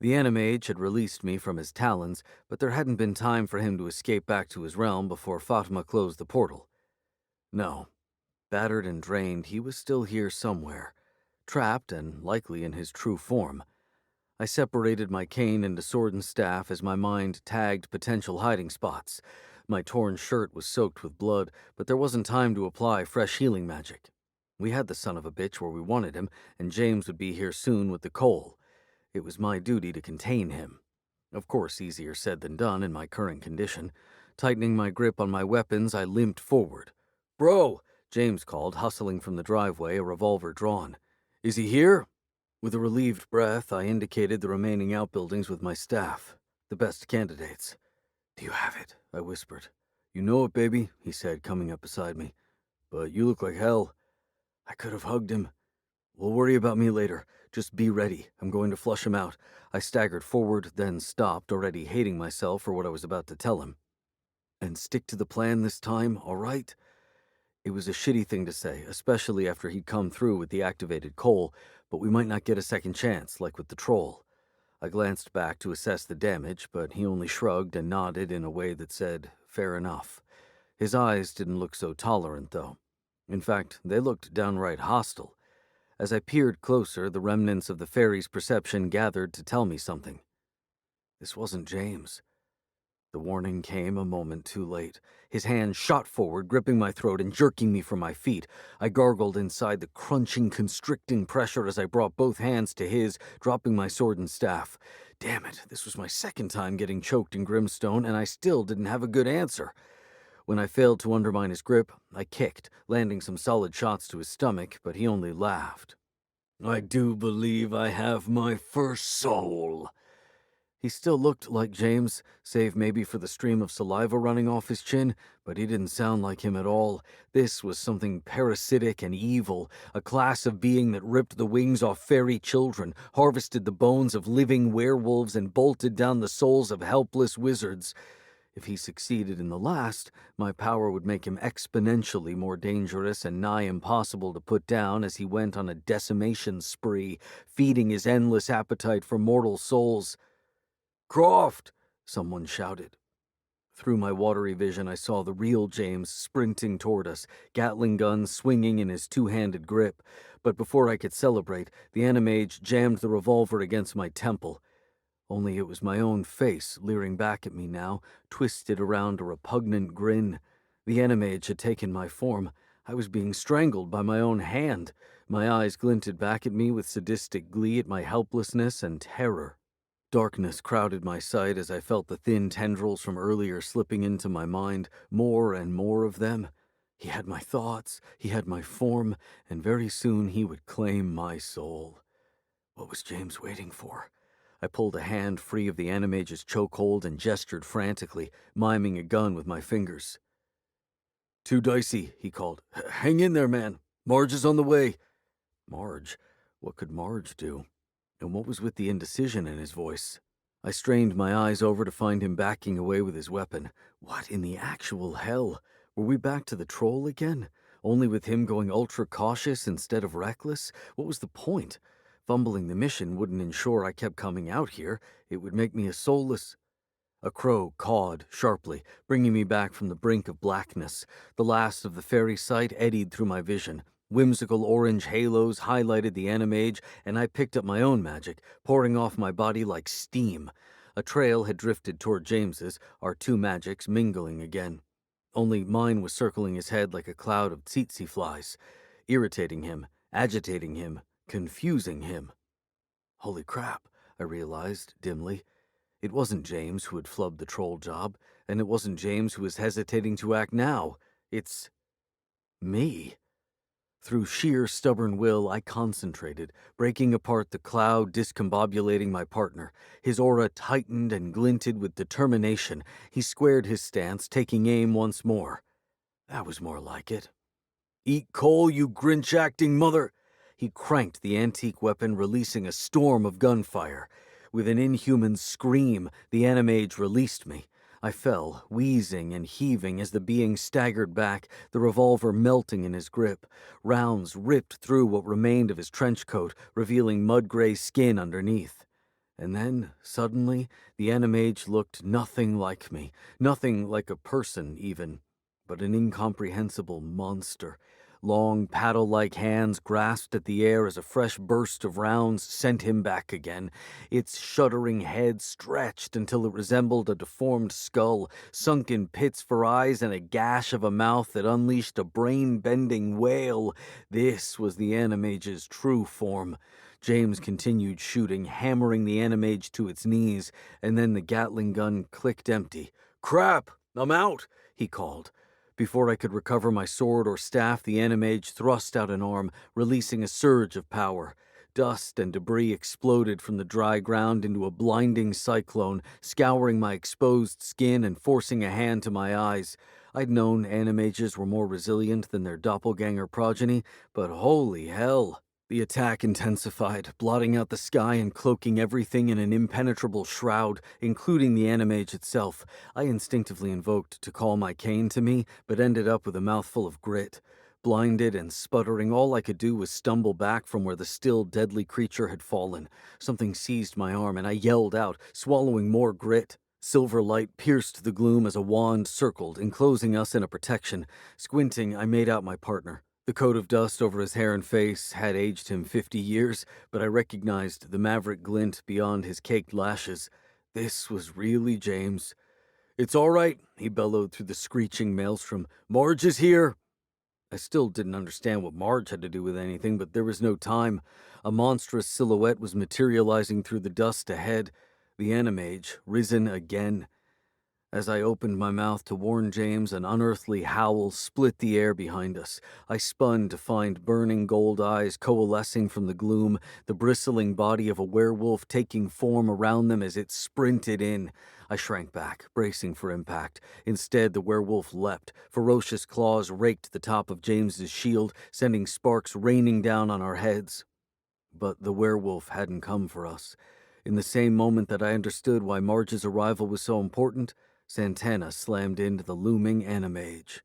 Speaker 2: The Animage had released me from his talons, but there hadn't been time for him to escape back to his realm before Fatima closed the portal. No. Battered and drained, he was still here somewhere, trapped and likely in his true form. I separated my cane into sword and staff as my mind tagged potential hiding spots. My torn shirt was soaked with blood, but there wasn't time to apply fresh healing magic. We had the son of a bitch where we wanted him, and James would be here soon with the coal. It was my duty to contain him. Of course, easier said than done in my current condition. Tightening my grip on my weapons, I limped forward. "Bro!" James called, hustling from the driveway, a revolver drawn. "Is he here?" With a relieved breath, I indicated the remaining outbuildings with my staff, the best candidates. "Do you have it?" I whispered. "You know it, baby," he said, coming up beside me. "But you look like hell." I could have hugged him. "We'll worry about me later. Just be ready. I'm going to flush him out." I staggered forward, then stopped, already hating myself for what I was about to tell him. "And stick to the plan this time, all right?" It was a shitty thing to say, especially after he'd come through with the activated coal, but we might not get a second chance, like with the troll. I glanced back to assess the damage, but he only shrugged and nodded in a way that said, "Fair enough." His eyes didn't look so tolerant, though. In fact, they looked downright hostile. As I peered closer, the remnants of the fairy's perception gathered to tell me something. This wasn't James. The warning came a moment too late. His hand shot forward, gripping my throat and jerking me from my feet. I gargled inside the crunching, constricting pressure as I brought both hands to his, dropping my sword and staff. Damn it, this was my second time getting choked in Grimstone, and I still didn't have a good answer. When I failed to undermine his grip, I kicked, landing some solid shots to his stomach, but he only laughed. "I do believe I have my first soul."
Speaker 1: He still looked like James, save maybe for the stream of saliva running off his chin, but he didn't sound like him at all. This was something parasitic and evil, a class of being that ripped the wings off fairy children, harvested the bones of living werewolves, and bolted down the souls of helpless wizards. If he succeeded in the last, my power would make him exponentially more dangerous and nigh impossible to put down as he went on a decimation spree, feeding his endless appetite for mortal souls. "Croft!" someone shouted. Through my watery vision, I saw the real James sprinting toward us, Gatling gun swinging in his two-handed grip. But before I could celebrate, the animage jammed the revolver against my temple. Only it was my own face leering back at me now, twisted around a repugnant grin. The animage had taken my form. I was being strangled by my own hand. My eyes glinted back at me with sadistic glee at my helplessness and terror. Darkness crowded my sight as I felt the thin tendrils from earlier slipping into my mind, more and more of them. He had my thoughts, he had my form, and very soon he would claim my soul. What was James waiting for? I pulled a hand free of the animage's chokehold and gestured frantically, miming a gun with my fingers. "Too dicey," he called. "Hang in there, man. Marge is on the way." Marge? What could Marge do? And what was with the indecision in his voice? I strained my eyes over to find him backing away with his weapon. What in the actual hell? Were we back to the troll again? Only with him going ultra-cautious instead of reckless? What was the point? Fumbling the mission wouldn't ensure I kept coming out here. It would make me a soulless... A crow cawed sharply, bringing me back from the brink of blackness. The last of the fairy sight eddied through my vision. Whimsical orange halos highlighted the animage, and I picked up my own magic, pouring off my body like steam. A trail had drifted toward James's, our two magics mingling again. Only mine was circling his head like a cloud of tsetse flies, irritating him, agitating him, confusing him. Holy crap, I realized dimly. It wasn't James who had flubbed the troll job, and it wasn't James who was hesitating to act now. It's... me. Through sheer stubborn will, I concentrated, breaking apart the cloud discombobulating my partner. His aura tightened and glinted with determination. He squared his stance, taking aim once more. That was more like it. "Eat coal, you Grinch-acting mother!" He cranked the antique weapon, releasing a storm of gunfire. With an inhuman scream, the animage released me. I fell, wheezing and heaving as the being staggered back, the revolver melting in his grip. Rounds ripped through what remained of his trench coat, revealing mud-gray skin underneath. And then, suddenly, the animage looked nothing like me, nothing like a person even, but an incomprehensible monster. Long, paddle-like hands grasped at the air as a fresh burst of rounds sent him back again. Its shuddering head stretched until it resembled a deformed skull, sunken pits for eyes, and a gash of a mouth that unleashed a brain-bending wail. This was the animage's true form. James continued shooting, hammering the animage to its knees, and then the Gatling gun clicked empty. "Crap! I'm out!" he called. Before I could recover my sword or staff, the animage thrust out an arm, releasing a surge of power. Dust and debris exploded from the dry ground into a blinding cyclone, scouring my exposed skin and forcing a hand to my eyes. I'd known animages were more resilient than their doppelganger progeny, but holy hell! The attack intensified, blotting out the sky and cloaking everything in an impenetrable shroud, including the animage itself. I instinctively invoked to call my cane to me, but ended up with a mouthful of grit. Blinded and sputtering, all I could do was stumble back from where the still deadly creature had fallen. Something seized my arm, and I yelled out, swallowing more grit. Silver light pierced the gloom as a wand circled, enclosing us in a protection. Squinting, I made out my partner. The coat of dust over his hair and face had aged him 50 years, but I recognized the maverick glint beyond his caked lashes. This was really James. "It's all right," he bellowed through the screeching maelstrom. "Marge is here." I still didn't understand what Marge had to do with anything, but there was no time. A monstrous silhouette was materializing through the dust ahead. The animage, risen again. As I opened my mouth to warn James, an unearthly howl split the air behind us. I spun to find burning gold eyes coalescing from the gloom, the bristling body of a werewolf taking form around them as it sprinted in. I shrank back, bracing for impact. Instead, the werewolf leapt. Ferocious claws raked the top of James's shield, sending sparks raining down on our heads. But the werewolf hadn't come for us. In the same moment that I understood why Marge's arrival was so important, Santana slammed into the looming animage.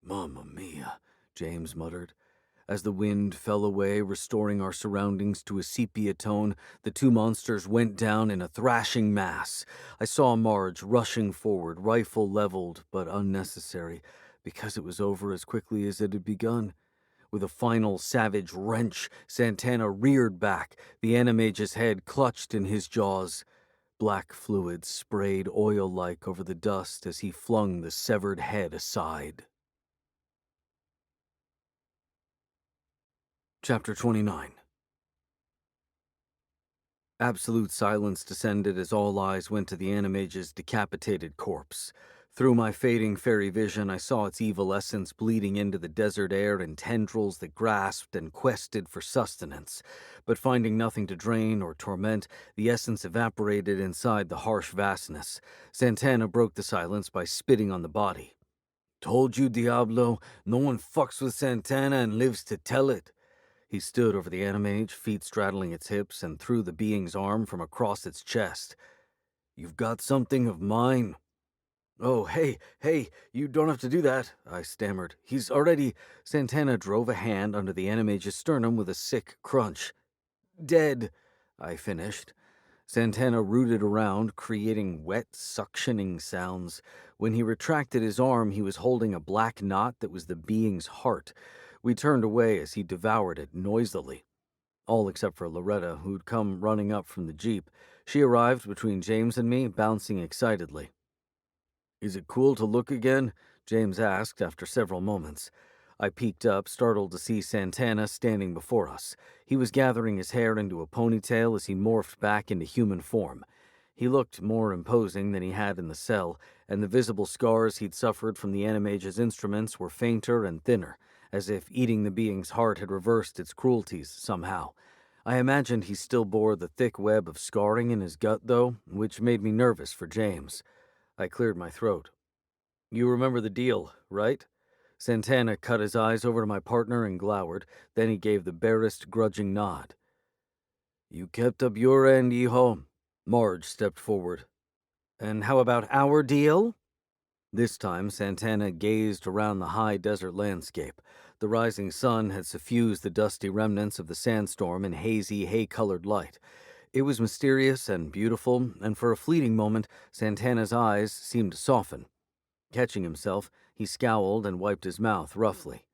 Speaker 1: "Mamma mia," James muttered. As the wind fell away, restoring our surroundings to a sepia tone, the two monsters went down in a thrashing mass. I saw Marge rushing forward, rifle leveled, but unnecessary, because it was over as quickly as it had begun. With a final savage wrench, Santana reared back, the animage's head clutched in his jaws. Black fluid sprayed oil-like over the dust as he flung the severed head aside. Chapter 29. Absolute silence descended as all eyes went to the animage's decapitated corpse. Through my fading fairy vision, I saw its evil essence bleeding into the desert air in tendrils that grasped and quested for sustenance. But finding nothing to drain or torment, the essence evaporated inside the harsh vastness. Santana broke the silence by spitting on the body. "Told you, Diablo, no one fucks with Santana and lives to tell it." He stood over the animage, feet straddling its hips, and threw the being's arm from across its chest. "You've got something of mine." "Oh, hey, you don't have to do that," I stammered. "He's already—" Santana drove a hand under the animage's sternum with a sick crunch. "Dead," I finished. Santana rooted around, creating wet, suctioning sounds. When he retracted his arm, he was holding a black knot that was the being's heart. We turned away as he devoured it noisily. All except for Loretta, who'd come running up from the jeep. She arrived between James and me, bouncing excitedly. "Is it cool to look again?" James asked after several moments. I peeked up, startled to see Santana standing before us. He was gathering his hair into a ponytail as he morphed back into human form. He looked more imposing than he had in the cell, and the visible scars he'd suffered from the animage's instruments were fainter and thinner, as if eating the being's heart had reversed its cruelties somehow. I imagined he still bore the thick web of scarring in his gut, though, which made me nervous for James. I cleared my throat. "You remember the deal, right?" Santana cut his eyes over to my partner and glowered. Then he gave the barest grudging nod. "You kept up your end, hijo." Marge stepped forward. "And how about our deal?" This time, Santana gazed around the high desert landscape. The rising sun had suffused the dusty remnants of the sandstorm in hazy, hay-colored light. It was mysterious and beautiful, and for a fleeting moment, Santana's eyes seemed to soften. Catching himself, he scowled and wiped his mouth roughly.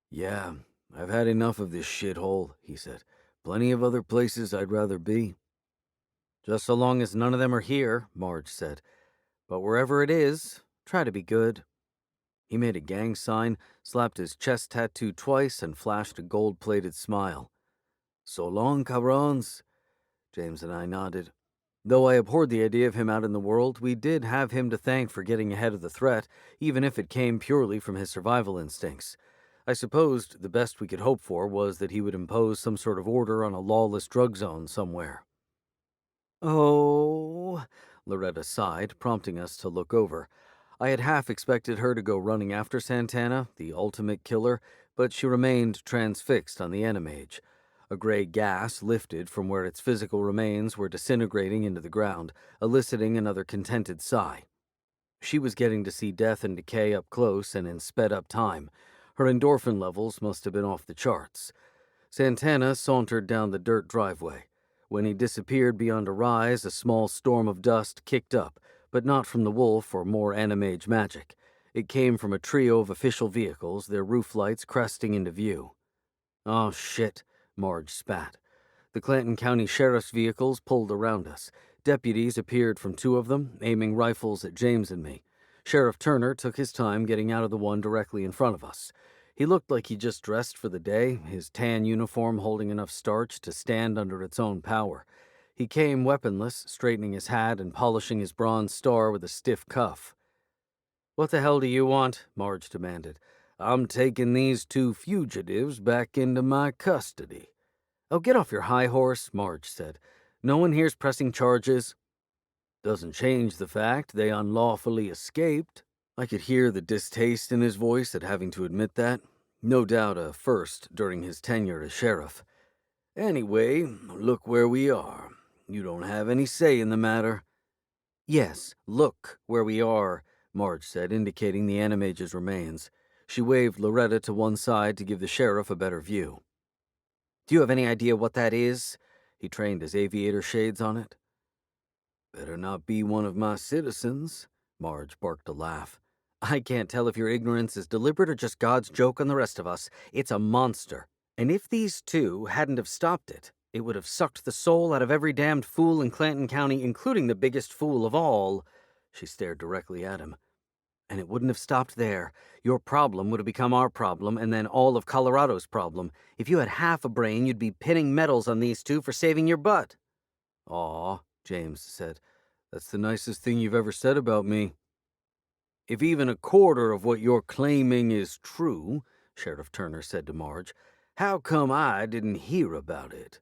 Speaker 1: "Yeah, I've had enough of this shithole," he said. "Plenty of other places I'd rather be." "Just so long as none of them are here," Marge said. "But wherever it is, try to be good." He made a gang sign, slapped his chest tattoo twice, and flashed a gold-plated smile. "So long, cabrons." James and I nodded. Though I abhorred the idea of him out in the world, we did have him to thank for getting ahead of the threat, even if it came purely from his survival instincts. I supposed the best we could hope for was that he would impose some sort of order on a lawless drug zone somewhere. "Oh," Loretta sighed, prompting us to look over. I had half expected her to go running after Santana, the ultimate killer, but she remained transfixed on the animage. A gray gas lifted from where its physical remains were disintegrating into the ground, eliciting another contented sigh. She was getting to see death and decay up close and in sped-up time. Her endorphin levels must have been off the charts. Santana sauntered down the dirt driveway. When he disappeared beyond a rise, a small storm of dust kicked up, but not from the wolf or more animage magic. It came from a trio of official vehicles, their roof lights cresting into view. "Oh, shit," Marge spat. The Clanton County Sheriff's vehicles pulled around us. Deputies appeared from two of them, aiming rifles at James and me. Sheriff Turner took his time getting out of the one directly in front of us. He looked like he just dressed for the day, his tan uniform holding enough starch to stand under its own power.
Speaker 2: He came weaponless, straightening his hat and polishing his bronze star with a stiff cuff. "What the hell do you want?" Marge demanded.
Speaker 1: "I'm taking these two fugitives back into my custody."
Speaker 2: "Oh, get off your high horse," Marge said. "No one here's pressing charges."
Speaker 1: "Doesn't change the fact they unlawfully escaped." I could hear the distaste in his voice at having to admit that. No doubt a first during his tenure as sheriff. "Anyway, look where we are. You don't have any say in the matter."
Speaker 2: "Yes, look where we are," Marge said, indicating the animage's remains. She waved Loretta to one side to give the sheriff a better view. "Do you have any idea what that is?" He trained his aviator shades on it.
Speaker 1: "Better not be one of my citizens."
Speaker 2: Marge barked a laugh. "I can't tell if your ignorance is deliberate or just God's joke on the rest of us. It's a monster. And if these two hadn't have stopped it, it would have sucked the soul out of every damned fool in Clanton County, including the biggest fool of all." She stared directly at him. "And it wouldn't have stopped there. Your problem would have become our problem, and then all of Colorado's problem. If you had half a brain, you'd be pinning medals on these two for saving your butt."
Speaker 1: "Aw," James said. "That's the nicest thing you've ever said about me." "If even a quarter of what you're claiming is true," Sheriff Turner said to Marge, "how come I didn't hear about it?"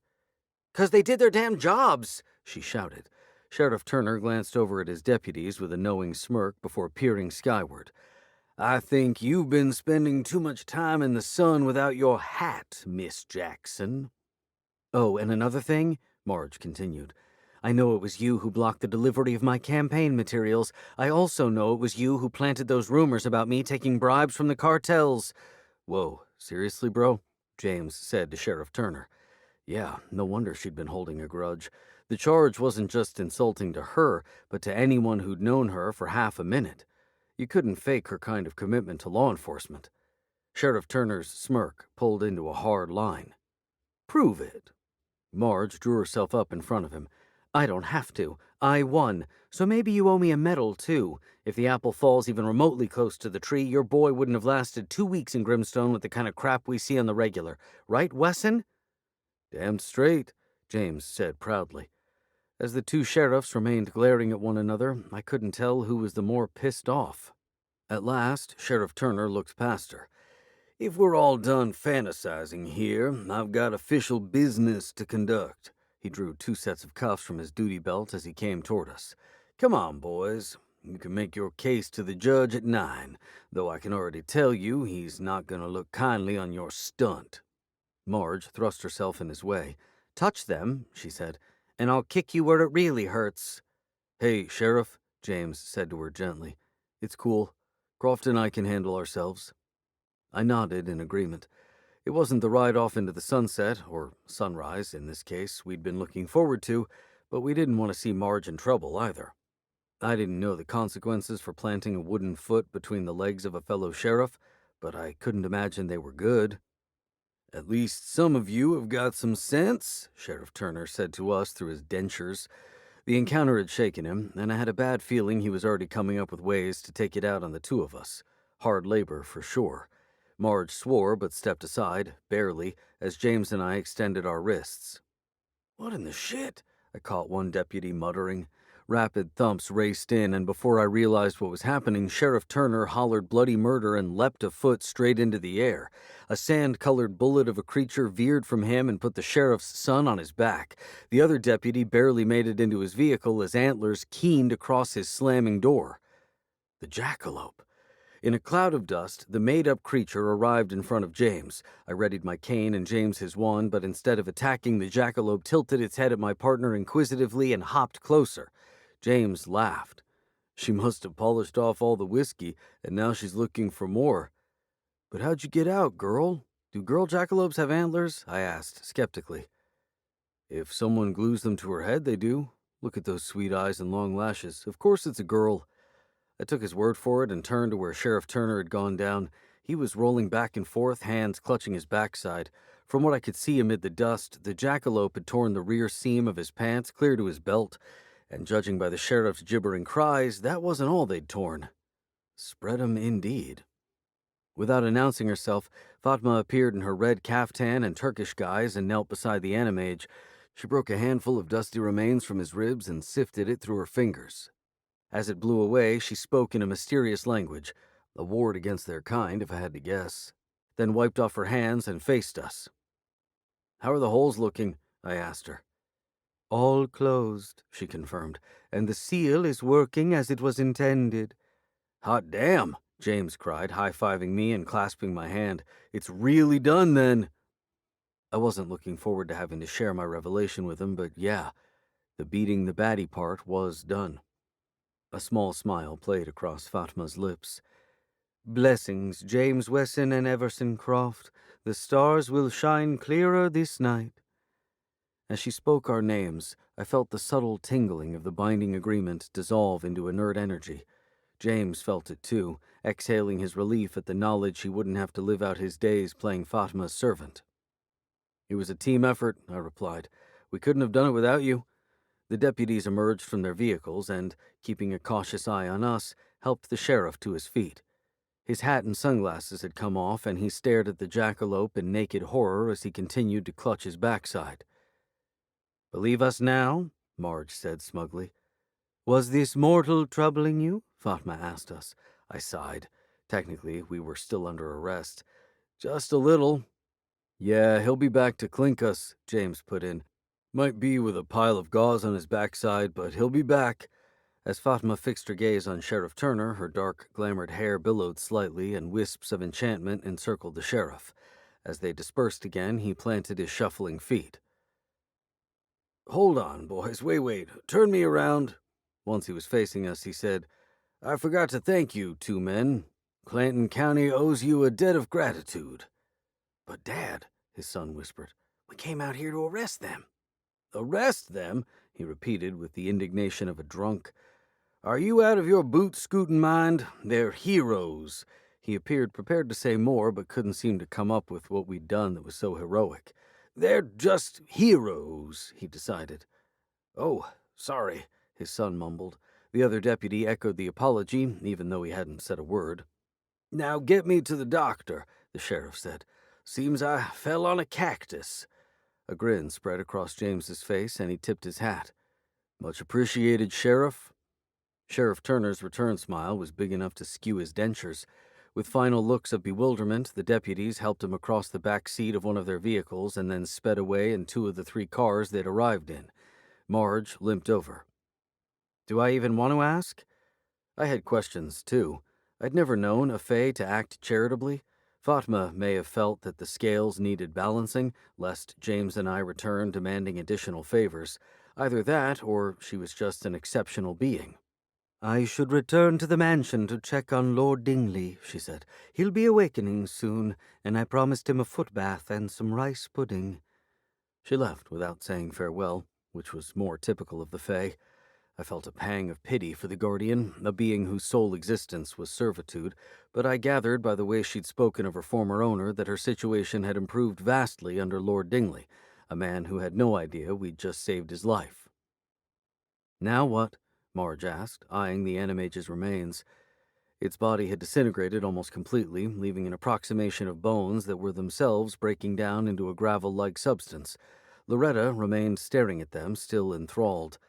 Speaker 2: "'Cause they did their damn jobs!" she shouted.
Speaker 1: Sheriff Turner glanced over at his deputies with a knowing smirk before peering skyward. "I think you've been spending too much time in the sun without your hat, Miss Jackson."
Speaker 2: "Oh, and another thing," Marge continued. "I know it was you who blocked the delivery of my campaign materials. I also know it was you who planted those rumors about me taking bribes from the cartels."
Speaker 1: "Whoa, seriously, bro?" James said to Sheriff Turner. Yeah, no wonder she'd been holding a grudge. The charge wasn't just insulting to her, but to anyone who'd known her for half a minute. You couldn't fake her kind of commitment to law enforcement. Sheriff Turner's smirk pulled into a hard line. "Prove it."
Speaker 2: Marge drew herself up in front of him. "I don't have to. I won. So maybe you owe me a medal, too. If the apple falls even remotely close to the tree, your boy wouldn't have lasted 2 weeks in Grimstone with the kind of crap we see on the regular. Right, Wesson?"
Speaker 1: "Damn straight," James said proudly. As the two sheriffs remained glaring at one another, I couldn't tell who was the more pissed off. At last, Sheriff Turner looked past her. "If we're all done fantasizing here, I've got official business to conduct." He drew 2 sets of cuffs from his duty belt as he came toward us. "Come on, boys. You can make your case to the judge at 9, though I can already tell you he's not going to look kindly on your stunt."
Speaker 2: Marge thrust herself in his way. "Touch them," she said, "and I'll kick you where it really hurts."
Speaker 1: "Hey, Sheriff," James said to her gently. "It's cool. Croft and I can handle ourselves." I nodded in agreement. It wasn't the ride off into the sunset, or sunrise in this case, we'd been looking forward to, but we didn't want to see Marge in trouble either. I didn't know the consequences for planting a wooden foot between the legs of a fellow sheriff, but I couldn't imagine they were good. "At least some of you have got some sense," Sheriff Turner said to us through his dentures. The encounter had shaken him, and I had a bad feeling he was already coming up with ways to take it out on the two of us. Hard labor, for sure. Marge swore but stepped aside, barely, as James and I extended our wrists. "What in the shit?" I caught one deputy muttering. Rapid thumps raced in, and before I realized what was happening, Sheriff Turner hollered bloody murder and leapt a foot straight into the air. A sand-colored bullet of a creature veered from him and put the sheriff's son on his back. The other deputy barely made it into his vehicle as antlers keened across his slamming door. The jackalope. In a cloud of dust, the made-up creature arrived in front of James. I readied my cane and James his wand, but instead of attacking, the jackalope tilted its head at my partner inquisitively and hopped closer. James laughed. "She must have polished off all the whiskey, and now she's looking for more." "But how'd you get out, girl? Do girl jackalopes have antlers?" I asked, skeptically. "If someone glues them to her head, they do. Look at those sweet eyes and long lashes. Of course it's a girl." I took his word for it and turned to where Sheriff Turner had gone down. He was rolling back and forth, hands clutching his backside. From what I could see amid the dust, the jackalope had torn the rear seam of his pants clear to his belt, and judging by the sheriff's gibbering cries, that wasn't all they'd torn. Spread 'em indeed. Without announcing herself, Fatma appeared in her red caftan and Turkish guise and knelt beside the animage.
Speaker 2: She broke a handful of dusty remains from his ribs and sifted it through her fingers. As it blew away, she spoke in a mysterious language, a ward against their kind, if I had to guess, then wiped off her hands and faced us. "How are the holes looking?" I asked her.
Speaker 1: "All closed," she confirmed, "and the seal is working as it was intended."
Speaker 2: "Hot damn!" James cried, high-fiving me and clasping my hand. "It's really done, then!" I wasn't looking forward to having to share my revelation with him, but yeah, the beating the baddie part was done. A small smile played across Fatma's lips.
Speaker 1: "Blessings, James Wesson and Everson Croft. The stars will shine clearer this night."
Speaker 2: As she spoke our names, I felt the subtle tingling of the binding agreement dissolve into inert energy. James felt it too, exhaling his relief at the knowledge he wouldn't have to live out his days playing Fatma's servant. "It was a team effort," I replied. "We couldn't have done it without you." The deputies emerged from their vehicles and, keeping a cautious eye on us, helped the sheriff to his feet. His hat and sunglasses had come off, and he stared at the jackalope in naked horror as he continued to clutch his backside.
Speaker 1: "Believe us now?" Marge said smugly. "Was this mortal troubling you?" Fatma asked us. I sighed. Technically, we were still under arrest.
Speaker 2: "Just a little." "Yeah, he'll be back to clink us," James put in. "Might be with a pile of gauze on his backside, but he'll be back." As Fatma fixed her gaze on Sheriff Turner, her dark, glamored hair billowed slightly and wisps of enchantment encircled the sheriff. As they dispersed again, he planted his shuffling feet. "Hold on, boys, wait, turn me around." Once he was facing us, he said, "I forgot to thank you, two men. Clanton County owes you a debt of gratitude."
Speaker 1: "But, Dad," his son whispered, "we came out here to arrest them."
Speaker 2: "Arrest them?" he repeated with the indignation of a drunk. "Are you out of your boot-scooting mind? They're heroes." He appeared prepared to say more, but couldn't seem to come up with what we'd done that was so heroic. "They're just heroes," he decided. "Oh, sorry," his son mumbled. The other deputy echoed the apology, even though he hadn't said a word. "Now get me to the doctor," the sheriff said. "Seems I fell on a cactus." A grin spread across James's face, and he tipped his hat. "Much appreciated, Sheriff." Sheriff Turner's return smile was big enough to skew his dentures. With final looks of bewilderment, the deputies helped him across the back seat of one of their vehicles and then sped away in two of the three cars they'd arrived in. Marge limped over.
Speaker 1: "Do I even want to ask?"
Speaker 2: I had questions, too. I'd never known a fae to act charitably. Fatma may have felt that the scales needed balancing, lest James and I return demanding additional favors. Either that, or she was just an exceptional being.
Speaker 1: "I should return to the mansion to check on Lord Dingley," she said. "He'll be awakening soon, and I promised him a foot bath and some rice pudding."
Speaker 2: She left without saying farewell, which was more typical of the fae. I felt a pang of pity for the guardian, a being whose sole existence was servitude, but I gathered by the way she'd spoken of her former owner that her situation had improved vastly under Lord Dingley, a man who had no idea we'd just saved his life. "Now what?" Marge asked, eyeing the animage's remains. Its body had disintegrated almost completely, leaving an approximation of bones that were themselves breaking down into a gravel-like substance. Loretta remained staring at them, still enthralled.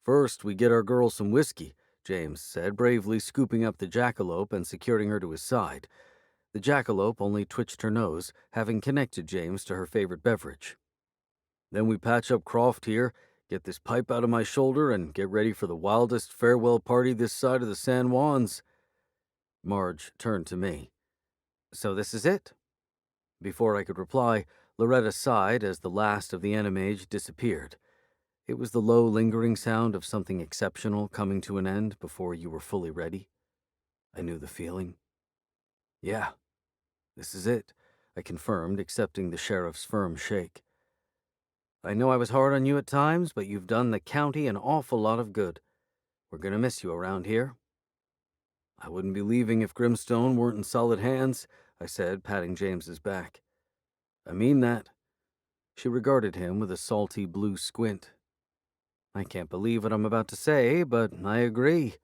Speaker 2: "First, we get our girl some whiskey," James said, bravely scooping up the jackalope and securing her to his side. The jackalope only twitched her nose, having connected James to her favorite beverage. "Then we patch up Croft here, get this pipe out of my shoulder, and get ready for the wildest farewell party this side of the San Juans." Marge turned to me.
Speaker 1: "So this is it?"
Speaker 2: Before I could reply, Loretta sighed as the last of the animage disappeared. It was the low, lingering sound of something exceptional coming to an end before you were fully ready. I knew the feeling. "Yeah, this is it," I confirmed, accepting the sheriff's firm shake.
Speaker 1: "I know I was hard on you at times, but you've done the county an awful lot of good. We're gonna miss you around here."
Speaker 2: "I wouldn't be leaving if Grimstone weren't in solid hands," I said, patting James's back. "I mean that." She regarded him with a salty blue squint.
Speaker 1: "I can't believe what I'm about to say, but I agree."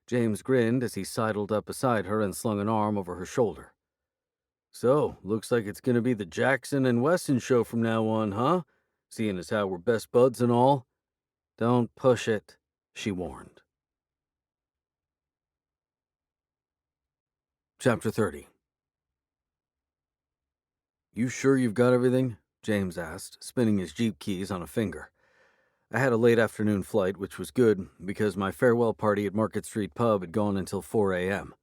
Speaker 2: James grinned as he sidled up beside her and slung an arm over her shoulder. "So, looks like it's gonna be the Jackson and Wesson show from now on, huh?"
Speaker 1: Seeing as how we're best buds and all? Don't push it, she warned. Chapter 30. You sure you've got everything? James asked, spinning his Jeep keys on a finger. I had a late afternoon flight, which was good, because my farewell party at Market Street Pub had gone until 4 a.m.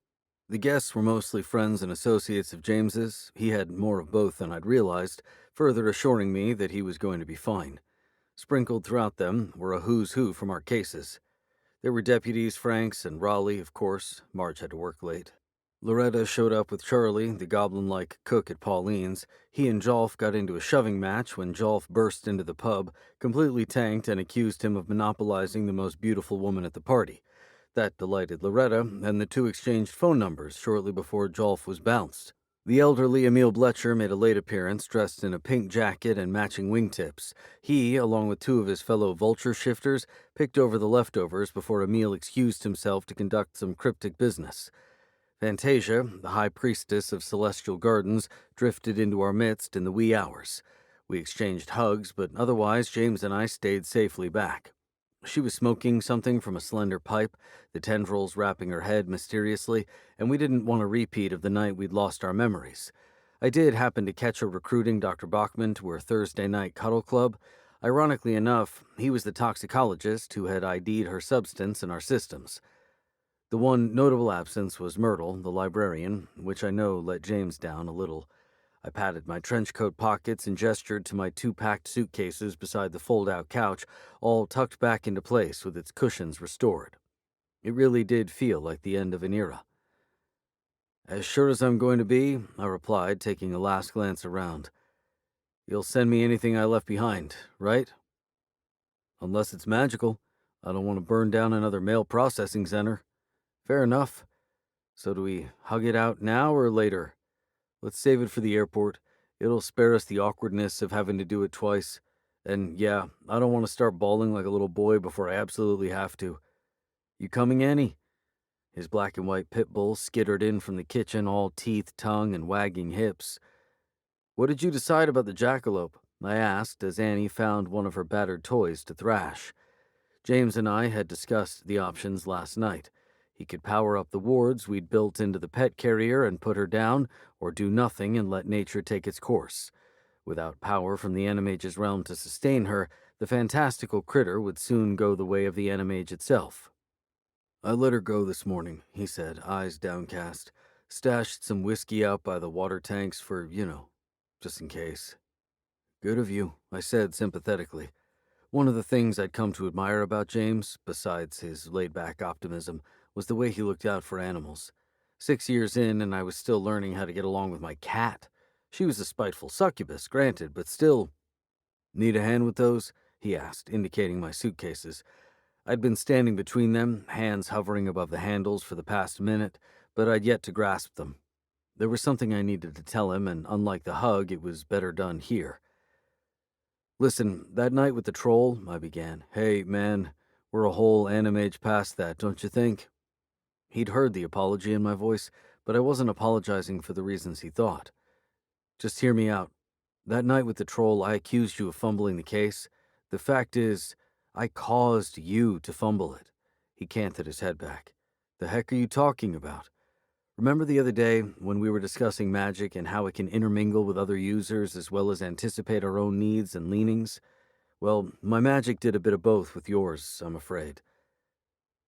Speaker 1: The guests were mostly friends and associates of James's. He had more of both than I'd realized, further assuring me that he was going to be fine. Sprinkled throughout them were a who's who from our cases. There were deputies, Franks, and Raleigh, of course. Marge had to work late. Loretta showed up with Charlie, the goblin-like cook at Pauline's. He and Jolf got into a shoving match when Jolf burst into the pub, completely tanked, and accused him of monopolizing the most beautiful woman at the party. That delighted Loretta, and the two exchanged phone numbers shortly before Jolf was bounced. The elderly Emil Bletcher made a late appearance, dressed in a pink jacket and matching wingtips. He, along with two of his fellow vulture shifters, picked over the leftovers before Emil excused himself to conduct some cryptic business. Fantasia, the high priestess of celestial gardens, drifted into our midst in the wee hours. We exchanged hugs, but otherwise James and I stayed safely back. She was smoking something from a slender pipe, the tendrils wrapping her head mysteriously, and we didn't want a repeat of the night we'd lost our memories. I did happen to catch her recruiting Dr. Bachman to her Thursday night cuddle club. Ironically enough, he was the toxicologist who had ID'd her substance in our systems. The one notable absence was Myrtle, the librarian, which I know let James down a little. I patted my trench coat pockets and gestured to my two packed suitcases beside the fold-out couch, all tucked back into place with its cushions restored. It really did feel like the end of an era. As sure as I'm going to be, I replied, taking a last glance around. You'll send me anything I left behind, right? Unless it's magical. I don't want to burn down another mail processing center. Fair enough. So do we hug it out now or later? Let's save it for the airport. It'll spare us the awkwardness of having to do it twice. And yeah, I don't want to start bawling like a little boy before I absolutely have to. You coming, Annie? His black and white pit bull skittered in from the kitchen, all teeth, tongue, and wagging hips. What did you decide about the jackalope? I asked as Annie found one of her battered toys to thrash. James and I had discussed the options last night. He could power up the wards we'd built into the pet carrier and put her down, or do nothing and let nature take its course. Without power from the Animage's realm to sustain her, the fantastical critter would soon go the way of the Animage itself. I let her go this morning, he said, eyes downcast. Stashed some whiskey out by the water tanks for, just in case. Good of you, I said sympathetically. One of the things I'd come to admire about James, besides his laid-back optimism, was the way he looked out for animals. 6 years in, and I was still learning how to get along with my cat. She was a spiteful succubus, granted, but still. Need a hand with those? He asked, indicating my suitcases. I'd been standing between them, hands hovering above the handles for the past minute, but I'd yet to grasp them. There was something I needed to tell him, and unlike the hug, it was better done here. Listen, that night with the troll, I began. Hey, man, we're a whole animage past that, don't you think? He'd heard the apology in my voice, but I wasn't apologizing for the reasons he thought. Just hear me out. That night with the troll, I accused you of fumbling the case. The fact is, I caused you to fumble it. He canted his head back. The heck are you talking about? Remember the other day when we were discussing magic and how it can intermingle with other users as well as anticipate our own needs and leanings? Well, my magic did a bit of both with yours, I'm afraid.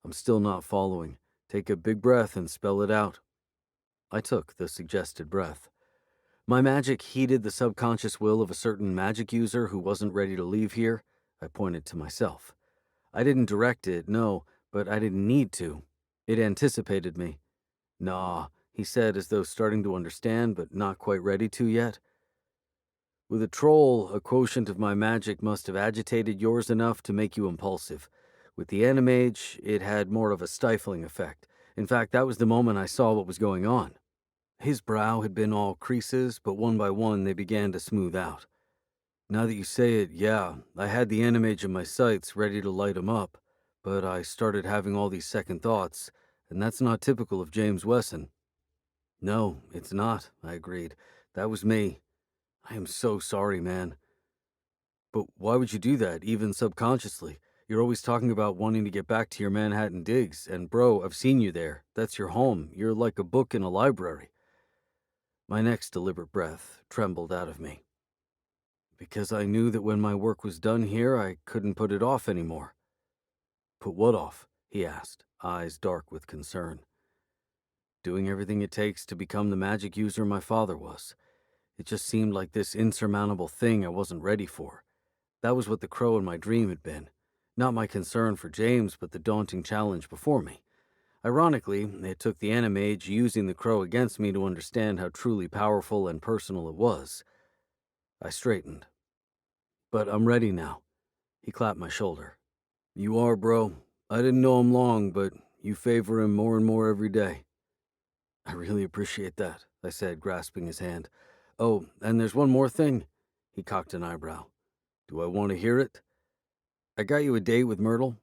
Speaker 1: I'm still not following. Take a big breath and spell it out. I took the suggested breath. My magic heeded the subconscious will of a certain magic user who wasn't ready to leave here. I pointed to myself. I didn't direct it, no, but I didn't need to. It anticipated me. Nah, he said as though starting to understand but not quite ready to yet. With a troll, a quotient of my magic must have agitated yours enough to make you impulsive. With the Animage, it had more of a stifling effect. In fact, that was the moment I saw what was going on. His brow had been all creases, but one by one they began to smooth out. Now that you say it, yeah, I had the Animage in my sights ready to light him up, but I started having all these second thoughts, and that's not typical of James Wesson. No, it's not, I agreed. That was me. I am so sorry, man. But why would you do that, even subconsciously? You're always talking about wanting to get back to your Manhattan digs, and bro, I've seen you there. That's your home. You're like a book in a library. My next deliberate breath trembled out of me. Because I knew that when my work was done here, I couldn't put it off anymore. Put what off? He asked, eyes dark with concern. Doing everything it takes to become the magic user my father was. It just seemed like this insurmountable thing I wasn't ready for. That was what the crow in my dream had been. Not my concern for James, but the daunting challenge before me. Ironically, it took the animage using the crow against me to understand how truly powerful and personal it was. I straightened. But I'm ready now. He clapped my shoulder. You are, bro. I didn't know him long, but you favor him more and more every day. I really appreciate that, I said, grasping his hand. Oh, and there's one more thing. He cocked an eyebrow. Do I want to hear it? I got you a date with Myrtle.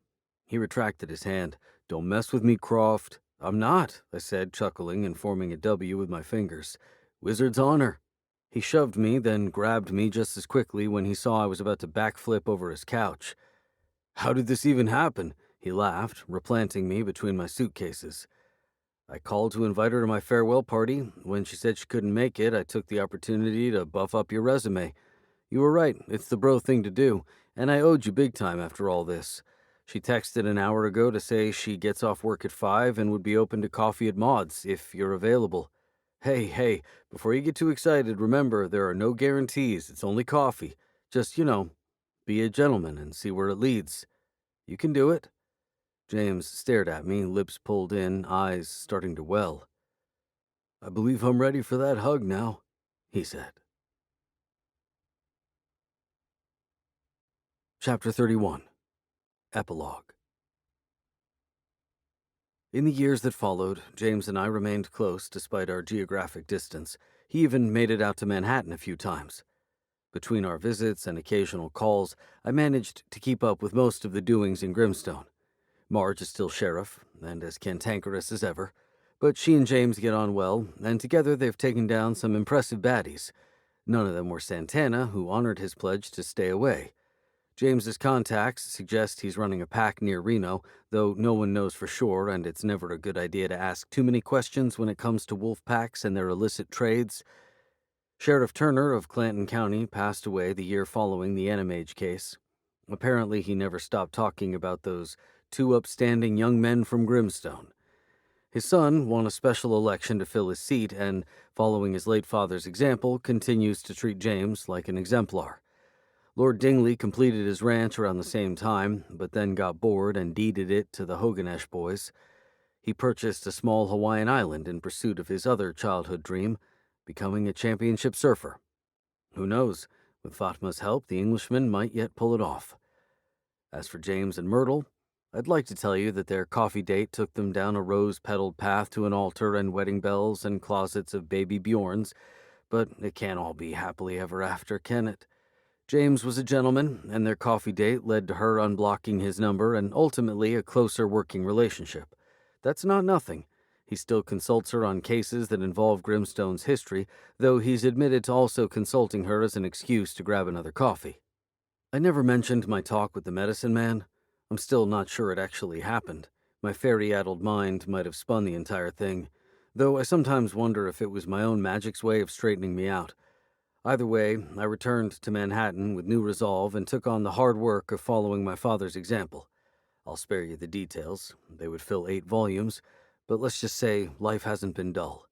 Speaker 1: He retracted his hand. Don't mess with me, Croft. I'm not, I said, chuckling and forming a W with my fingers. Wizard's honor. He shoved me, then grabbed me just as quickly when he saw I was about to backflip over his couch. How did this even happen? He laughed, replanting me between my suitcases. I called to invite her to my farewell party. When she said she couldn't make it, I took the opportunity to buff up your resume. You were right, it's the bro thing to do, and I owed you big time after all this. She texted an hour ago to say she gets off work at 5 and would be open to coffee at Maud's if you're available. Hey, before you get too excited, remember there are no guarantees, it's only coffee. Just, be a gentleman and see where it leads. You can do it. James stared at me, lips pulled in, eyes starting to well. I believe I'm ready for that hug now, he said. Chapter 31. Epilogue. In the years that followed, James and I remained close despite our geographic distance. He even made it out to Manhattan a few times. Between our visits and occasional calls, I managed to keep up with most of the doings in Grimstone. Marge is still sheriff, and as cantankerous as ever, but she and James get on well, and together they've taken down some impressive baddies. None of them were Santana, who honored his pledge to stay away. James's contacts suggest he's running a pack near Reno, though no one knows for sure, and it's never a good idea to ask too many questions when it comes to wolf packs and their illicit trades. Sheriff Turner of Clanton County passed away the year following the Animage case. Apparently, he never stopped talking about those two upstanding young men from Grimstone. His son won a special election to fill his seat and, following his late father's example, continues to treat James like an exemplar. Lord Dingley completed his ranch around the same time, but then got bored and deeded it to the Hoganesh boys. He purchased a small Hawaiian island in pursuit of his other childhood dream, becoming a championship surfer. Who knows? With Fatma's help, the Englishman might yet pull it off. As for James and Myrtle, I'd like to tell you that their coffee date took them down a rose-petaled path to an altar and wedding bells and closets of baby Bjorns, but it can't all be happily ever after, can it? James was a gentleman, and their coffee date led to her unblocking his number and ultimately a closer working relationship. That's not nothing. He still consults her on cases that involve Grimstone's history, though he's admitted to also consulting her as an excuse to grab another coffee. I never mentioned my talk with the medicine man. I'm still not sure it actually happened. My fairy-addled mind might have spun the entire thing, though I sometimes wonder if it was my own magic's way of straightening me out. Either way, I returned to Manhattan with new resolve and took on the hard work of following my father's example. I'll spare you the details. They would fill 8 volumes, but let's just say life hasn't been dull.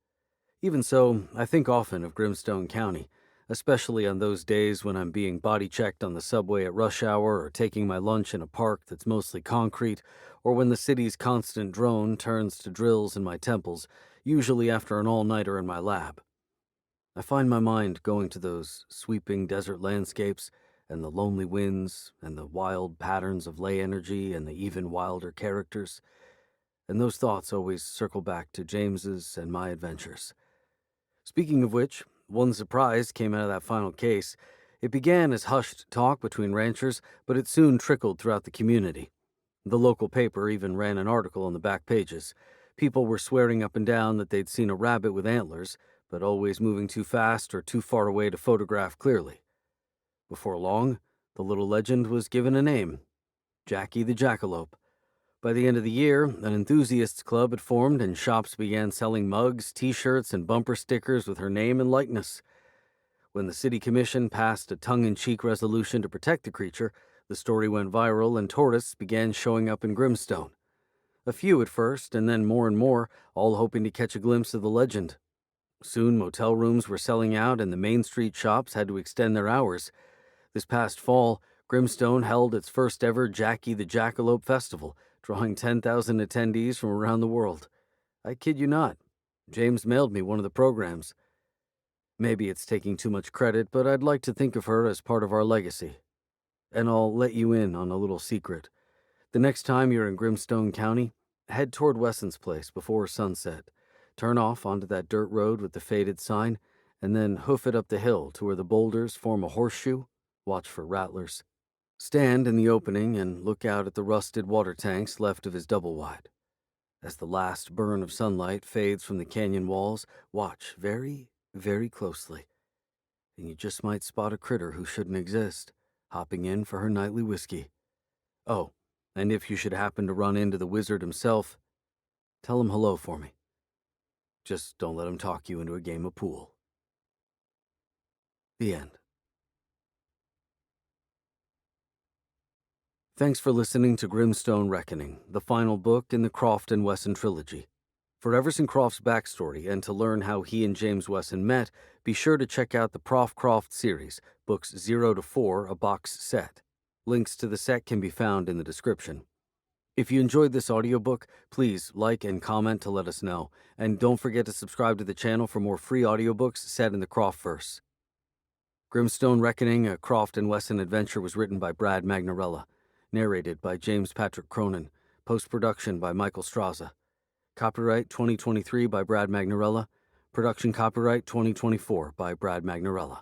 Speaker 1: Even so, I think often of Grimstone County, especially on those days when I'm being body-checked on the subway at rush hour or taking my lunch in a park that's mostly concrete, or when the city's constant drone turns to drills in my temples, usually after an all-nighter in my lab. I find my mind going to those sweeping desert landscapes and the lonely winds and the wild patterns of ley energy and the even wilder characters, and those thoughts always circle back to James's and my adventures. Speaking of which, one surprise came out of that final case. It began as hushed talk between ranchers, but it soon trickled throughout the community. The local paper even ran an article on the back pages. People were swearing up and down that they'd seen a rabbit with antlers, but always moving too fast or too far away to photograph clearly. Before long,
Speaker 2: The little legend was given a name, Jackie the Jackalope. By the end of the year, an enthusiasts club had formed and shops began selling mugs, t-shirts, and bumper stickers with her name and likeness. When the city commission passed a tongue-in-cheek resolution to protect the creature, the story went viral and tourists began showing up in Grimstone. A few at first, and then more and more, all hoping to catch a glimpse of the legend. Soon, motel rooms were selling out and the Main Street shops had to extend their hours. This past fall, Grimstone held its first ever Jackie the Jackalope Festival, drawing 10,000 attendees from around the world. I kid you not. James mailed me one of the programs. Maybe it's taking too much credit, but I'd like to think of her as part of our legacy. And I'll let you in on a little secret. The next time you're in Grimstone County, head toward Wesson's place before sunset. Turn off onto that dirt road with the faded sign, and then hoof it up the hill to where the boulders form a horseshoe. Watch for rattlers. Stand in the opening and look out at the rusted water tanks left of his double-wide. As the last burn of sunlight fades from the canyon walls, watch very, very closely. And you just might spot a critter who shouldn't exist, hopping in for her nightly whiskey. Oh, and if you should happen to run into the wizard himself, tell him hello for me. Just don't let him talk you into a game of pool. The end. Thanks for listening to Grimstone Reckoning, the final book in the Croft and Wesson Trilogy. For Everson Croft's backstory and to learn how he and James Wesson met, be sure to check out the Prof Croft series, books 0 to 4, a box set. Links to the set can be found in the description. If you enjoyed this audiobook, please like and comment to let us know, and don't forget to subscribe to the channel for more free audiobooks set in the Croftverse. Grimstone Reckoning, a Croft and Wesson adventure, was written by Brad Magnarella. Narrated by James Patrick Cronin. Post-production by Michael Straza. Copyright 2023 by Brad Magnarella. Production copyright 2024 by Brad Magnarella.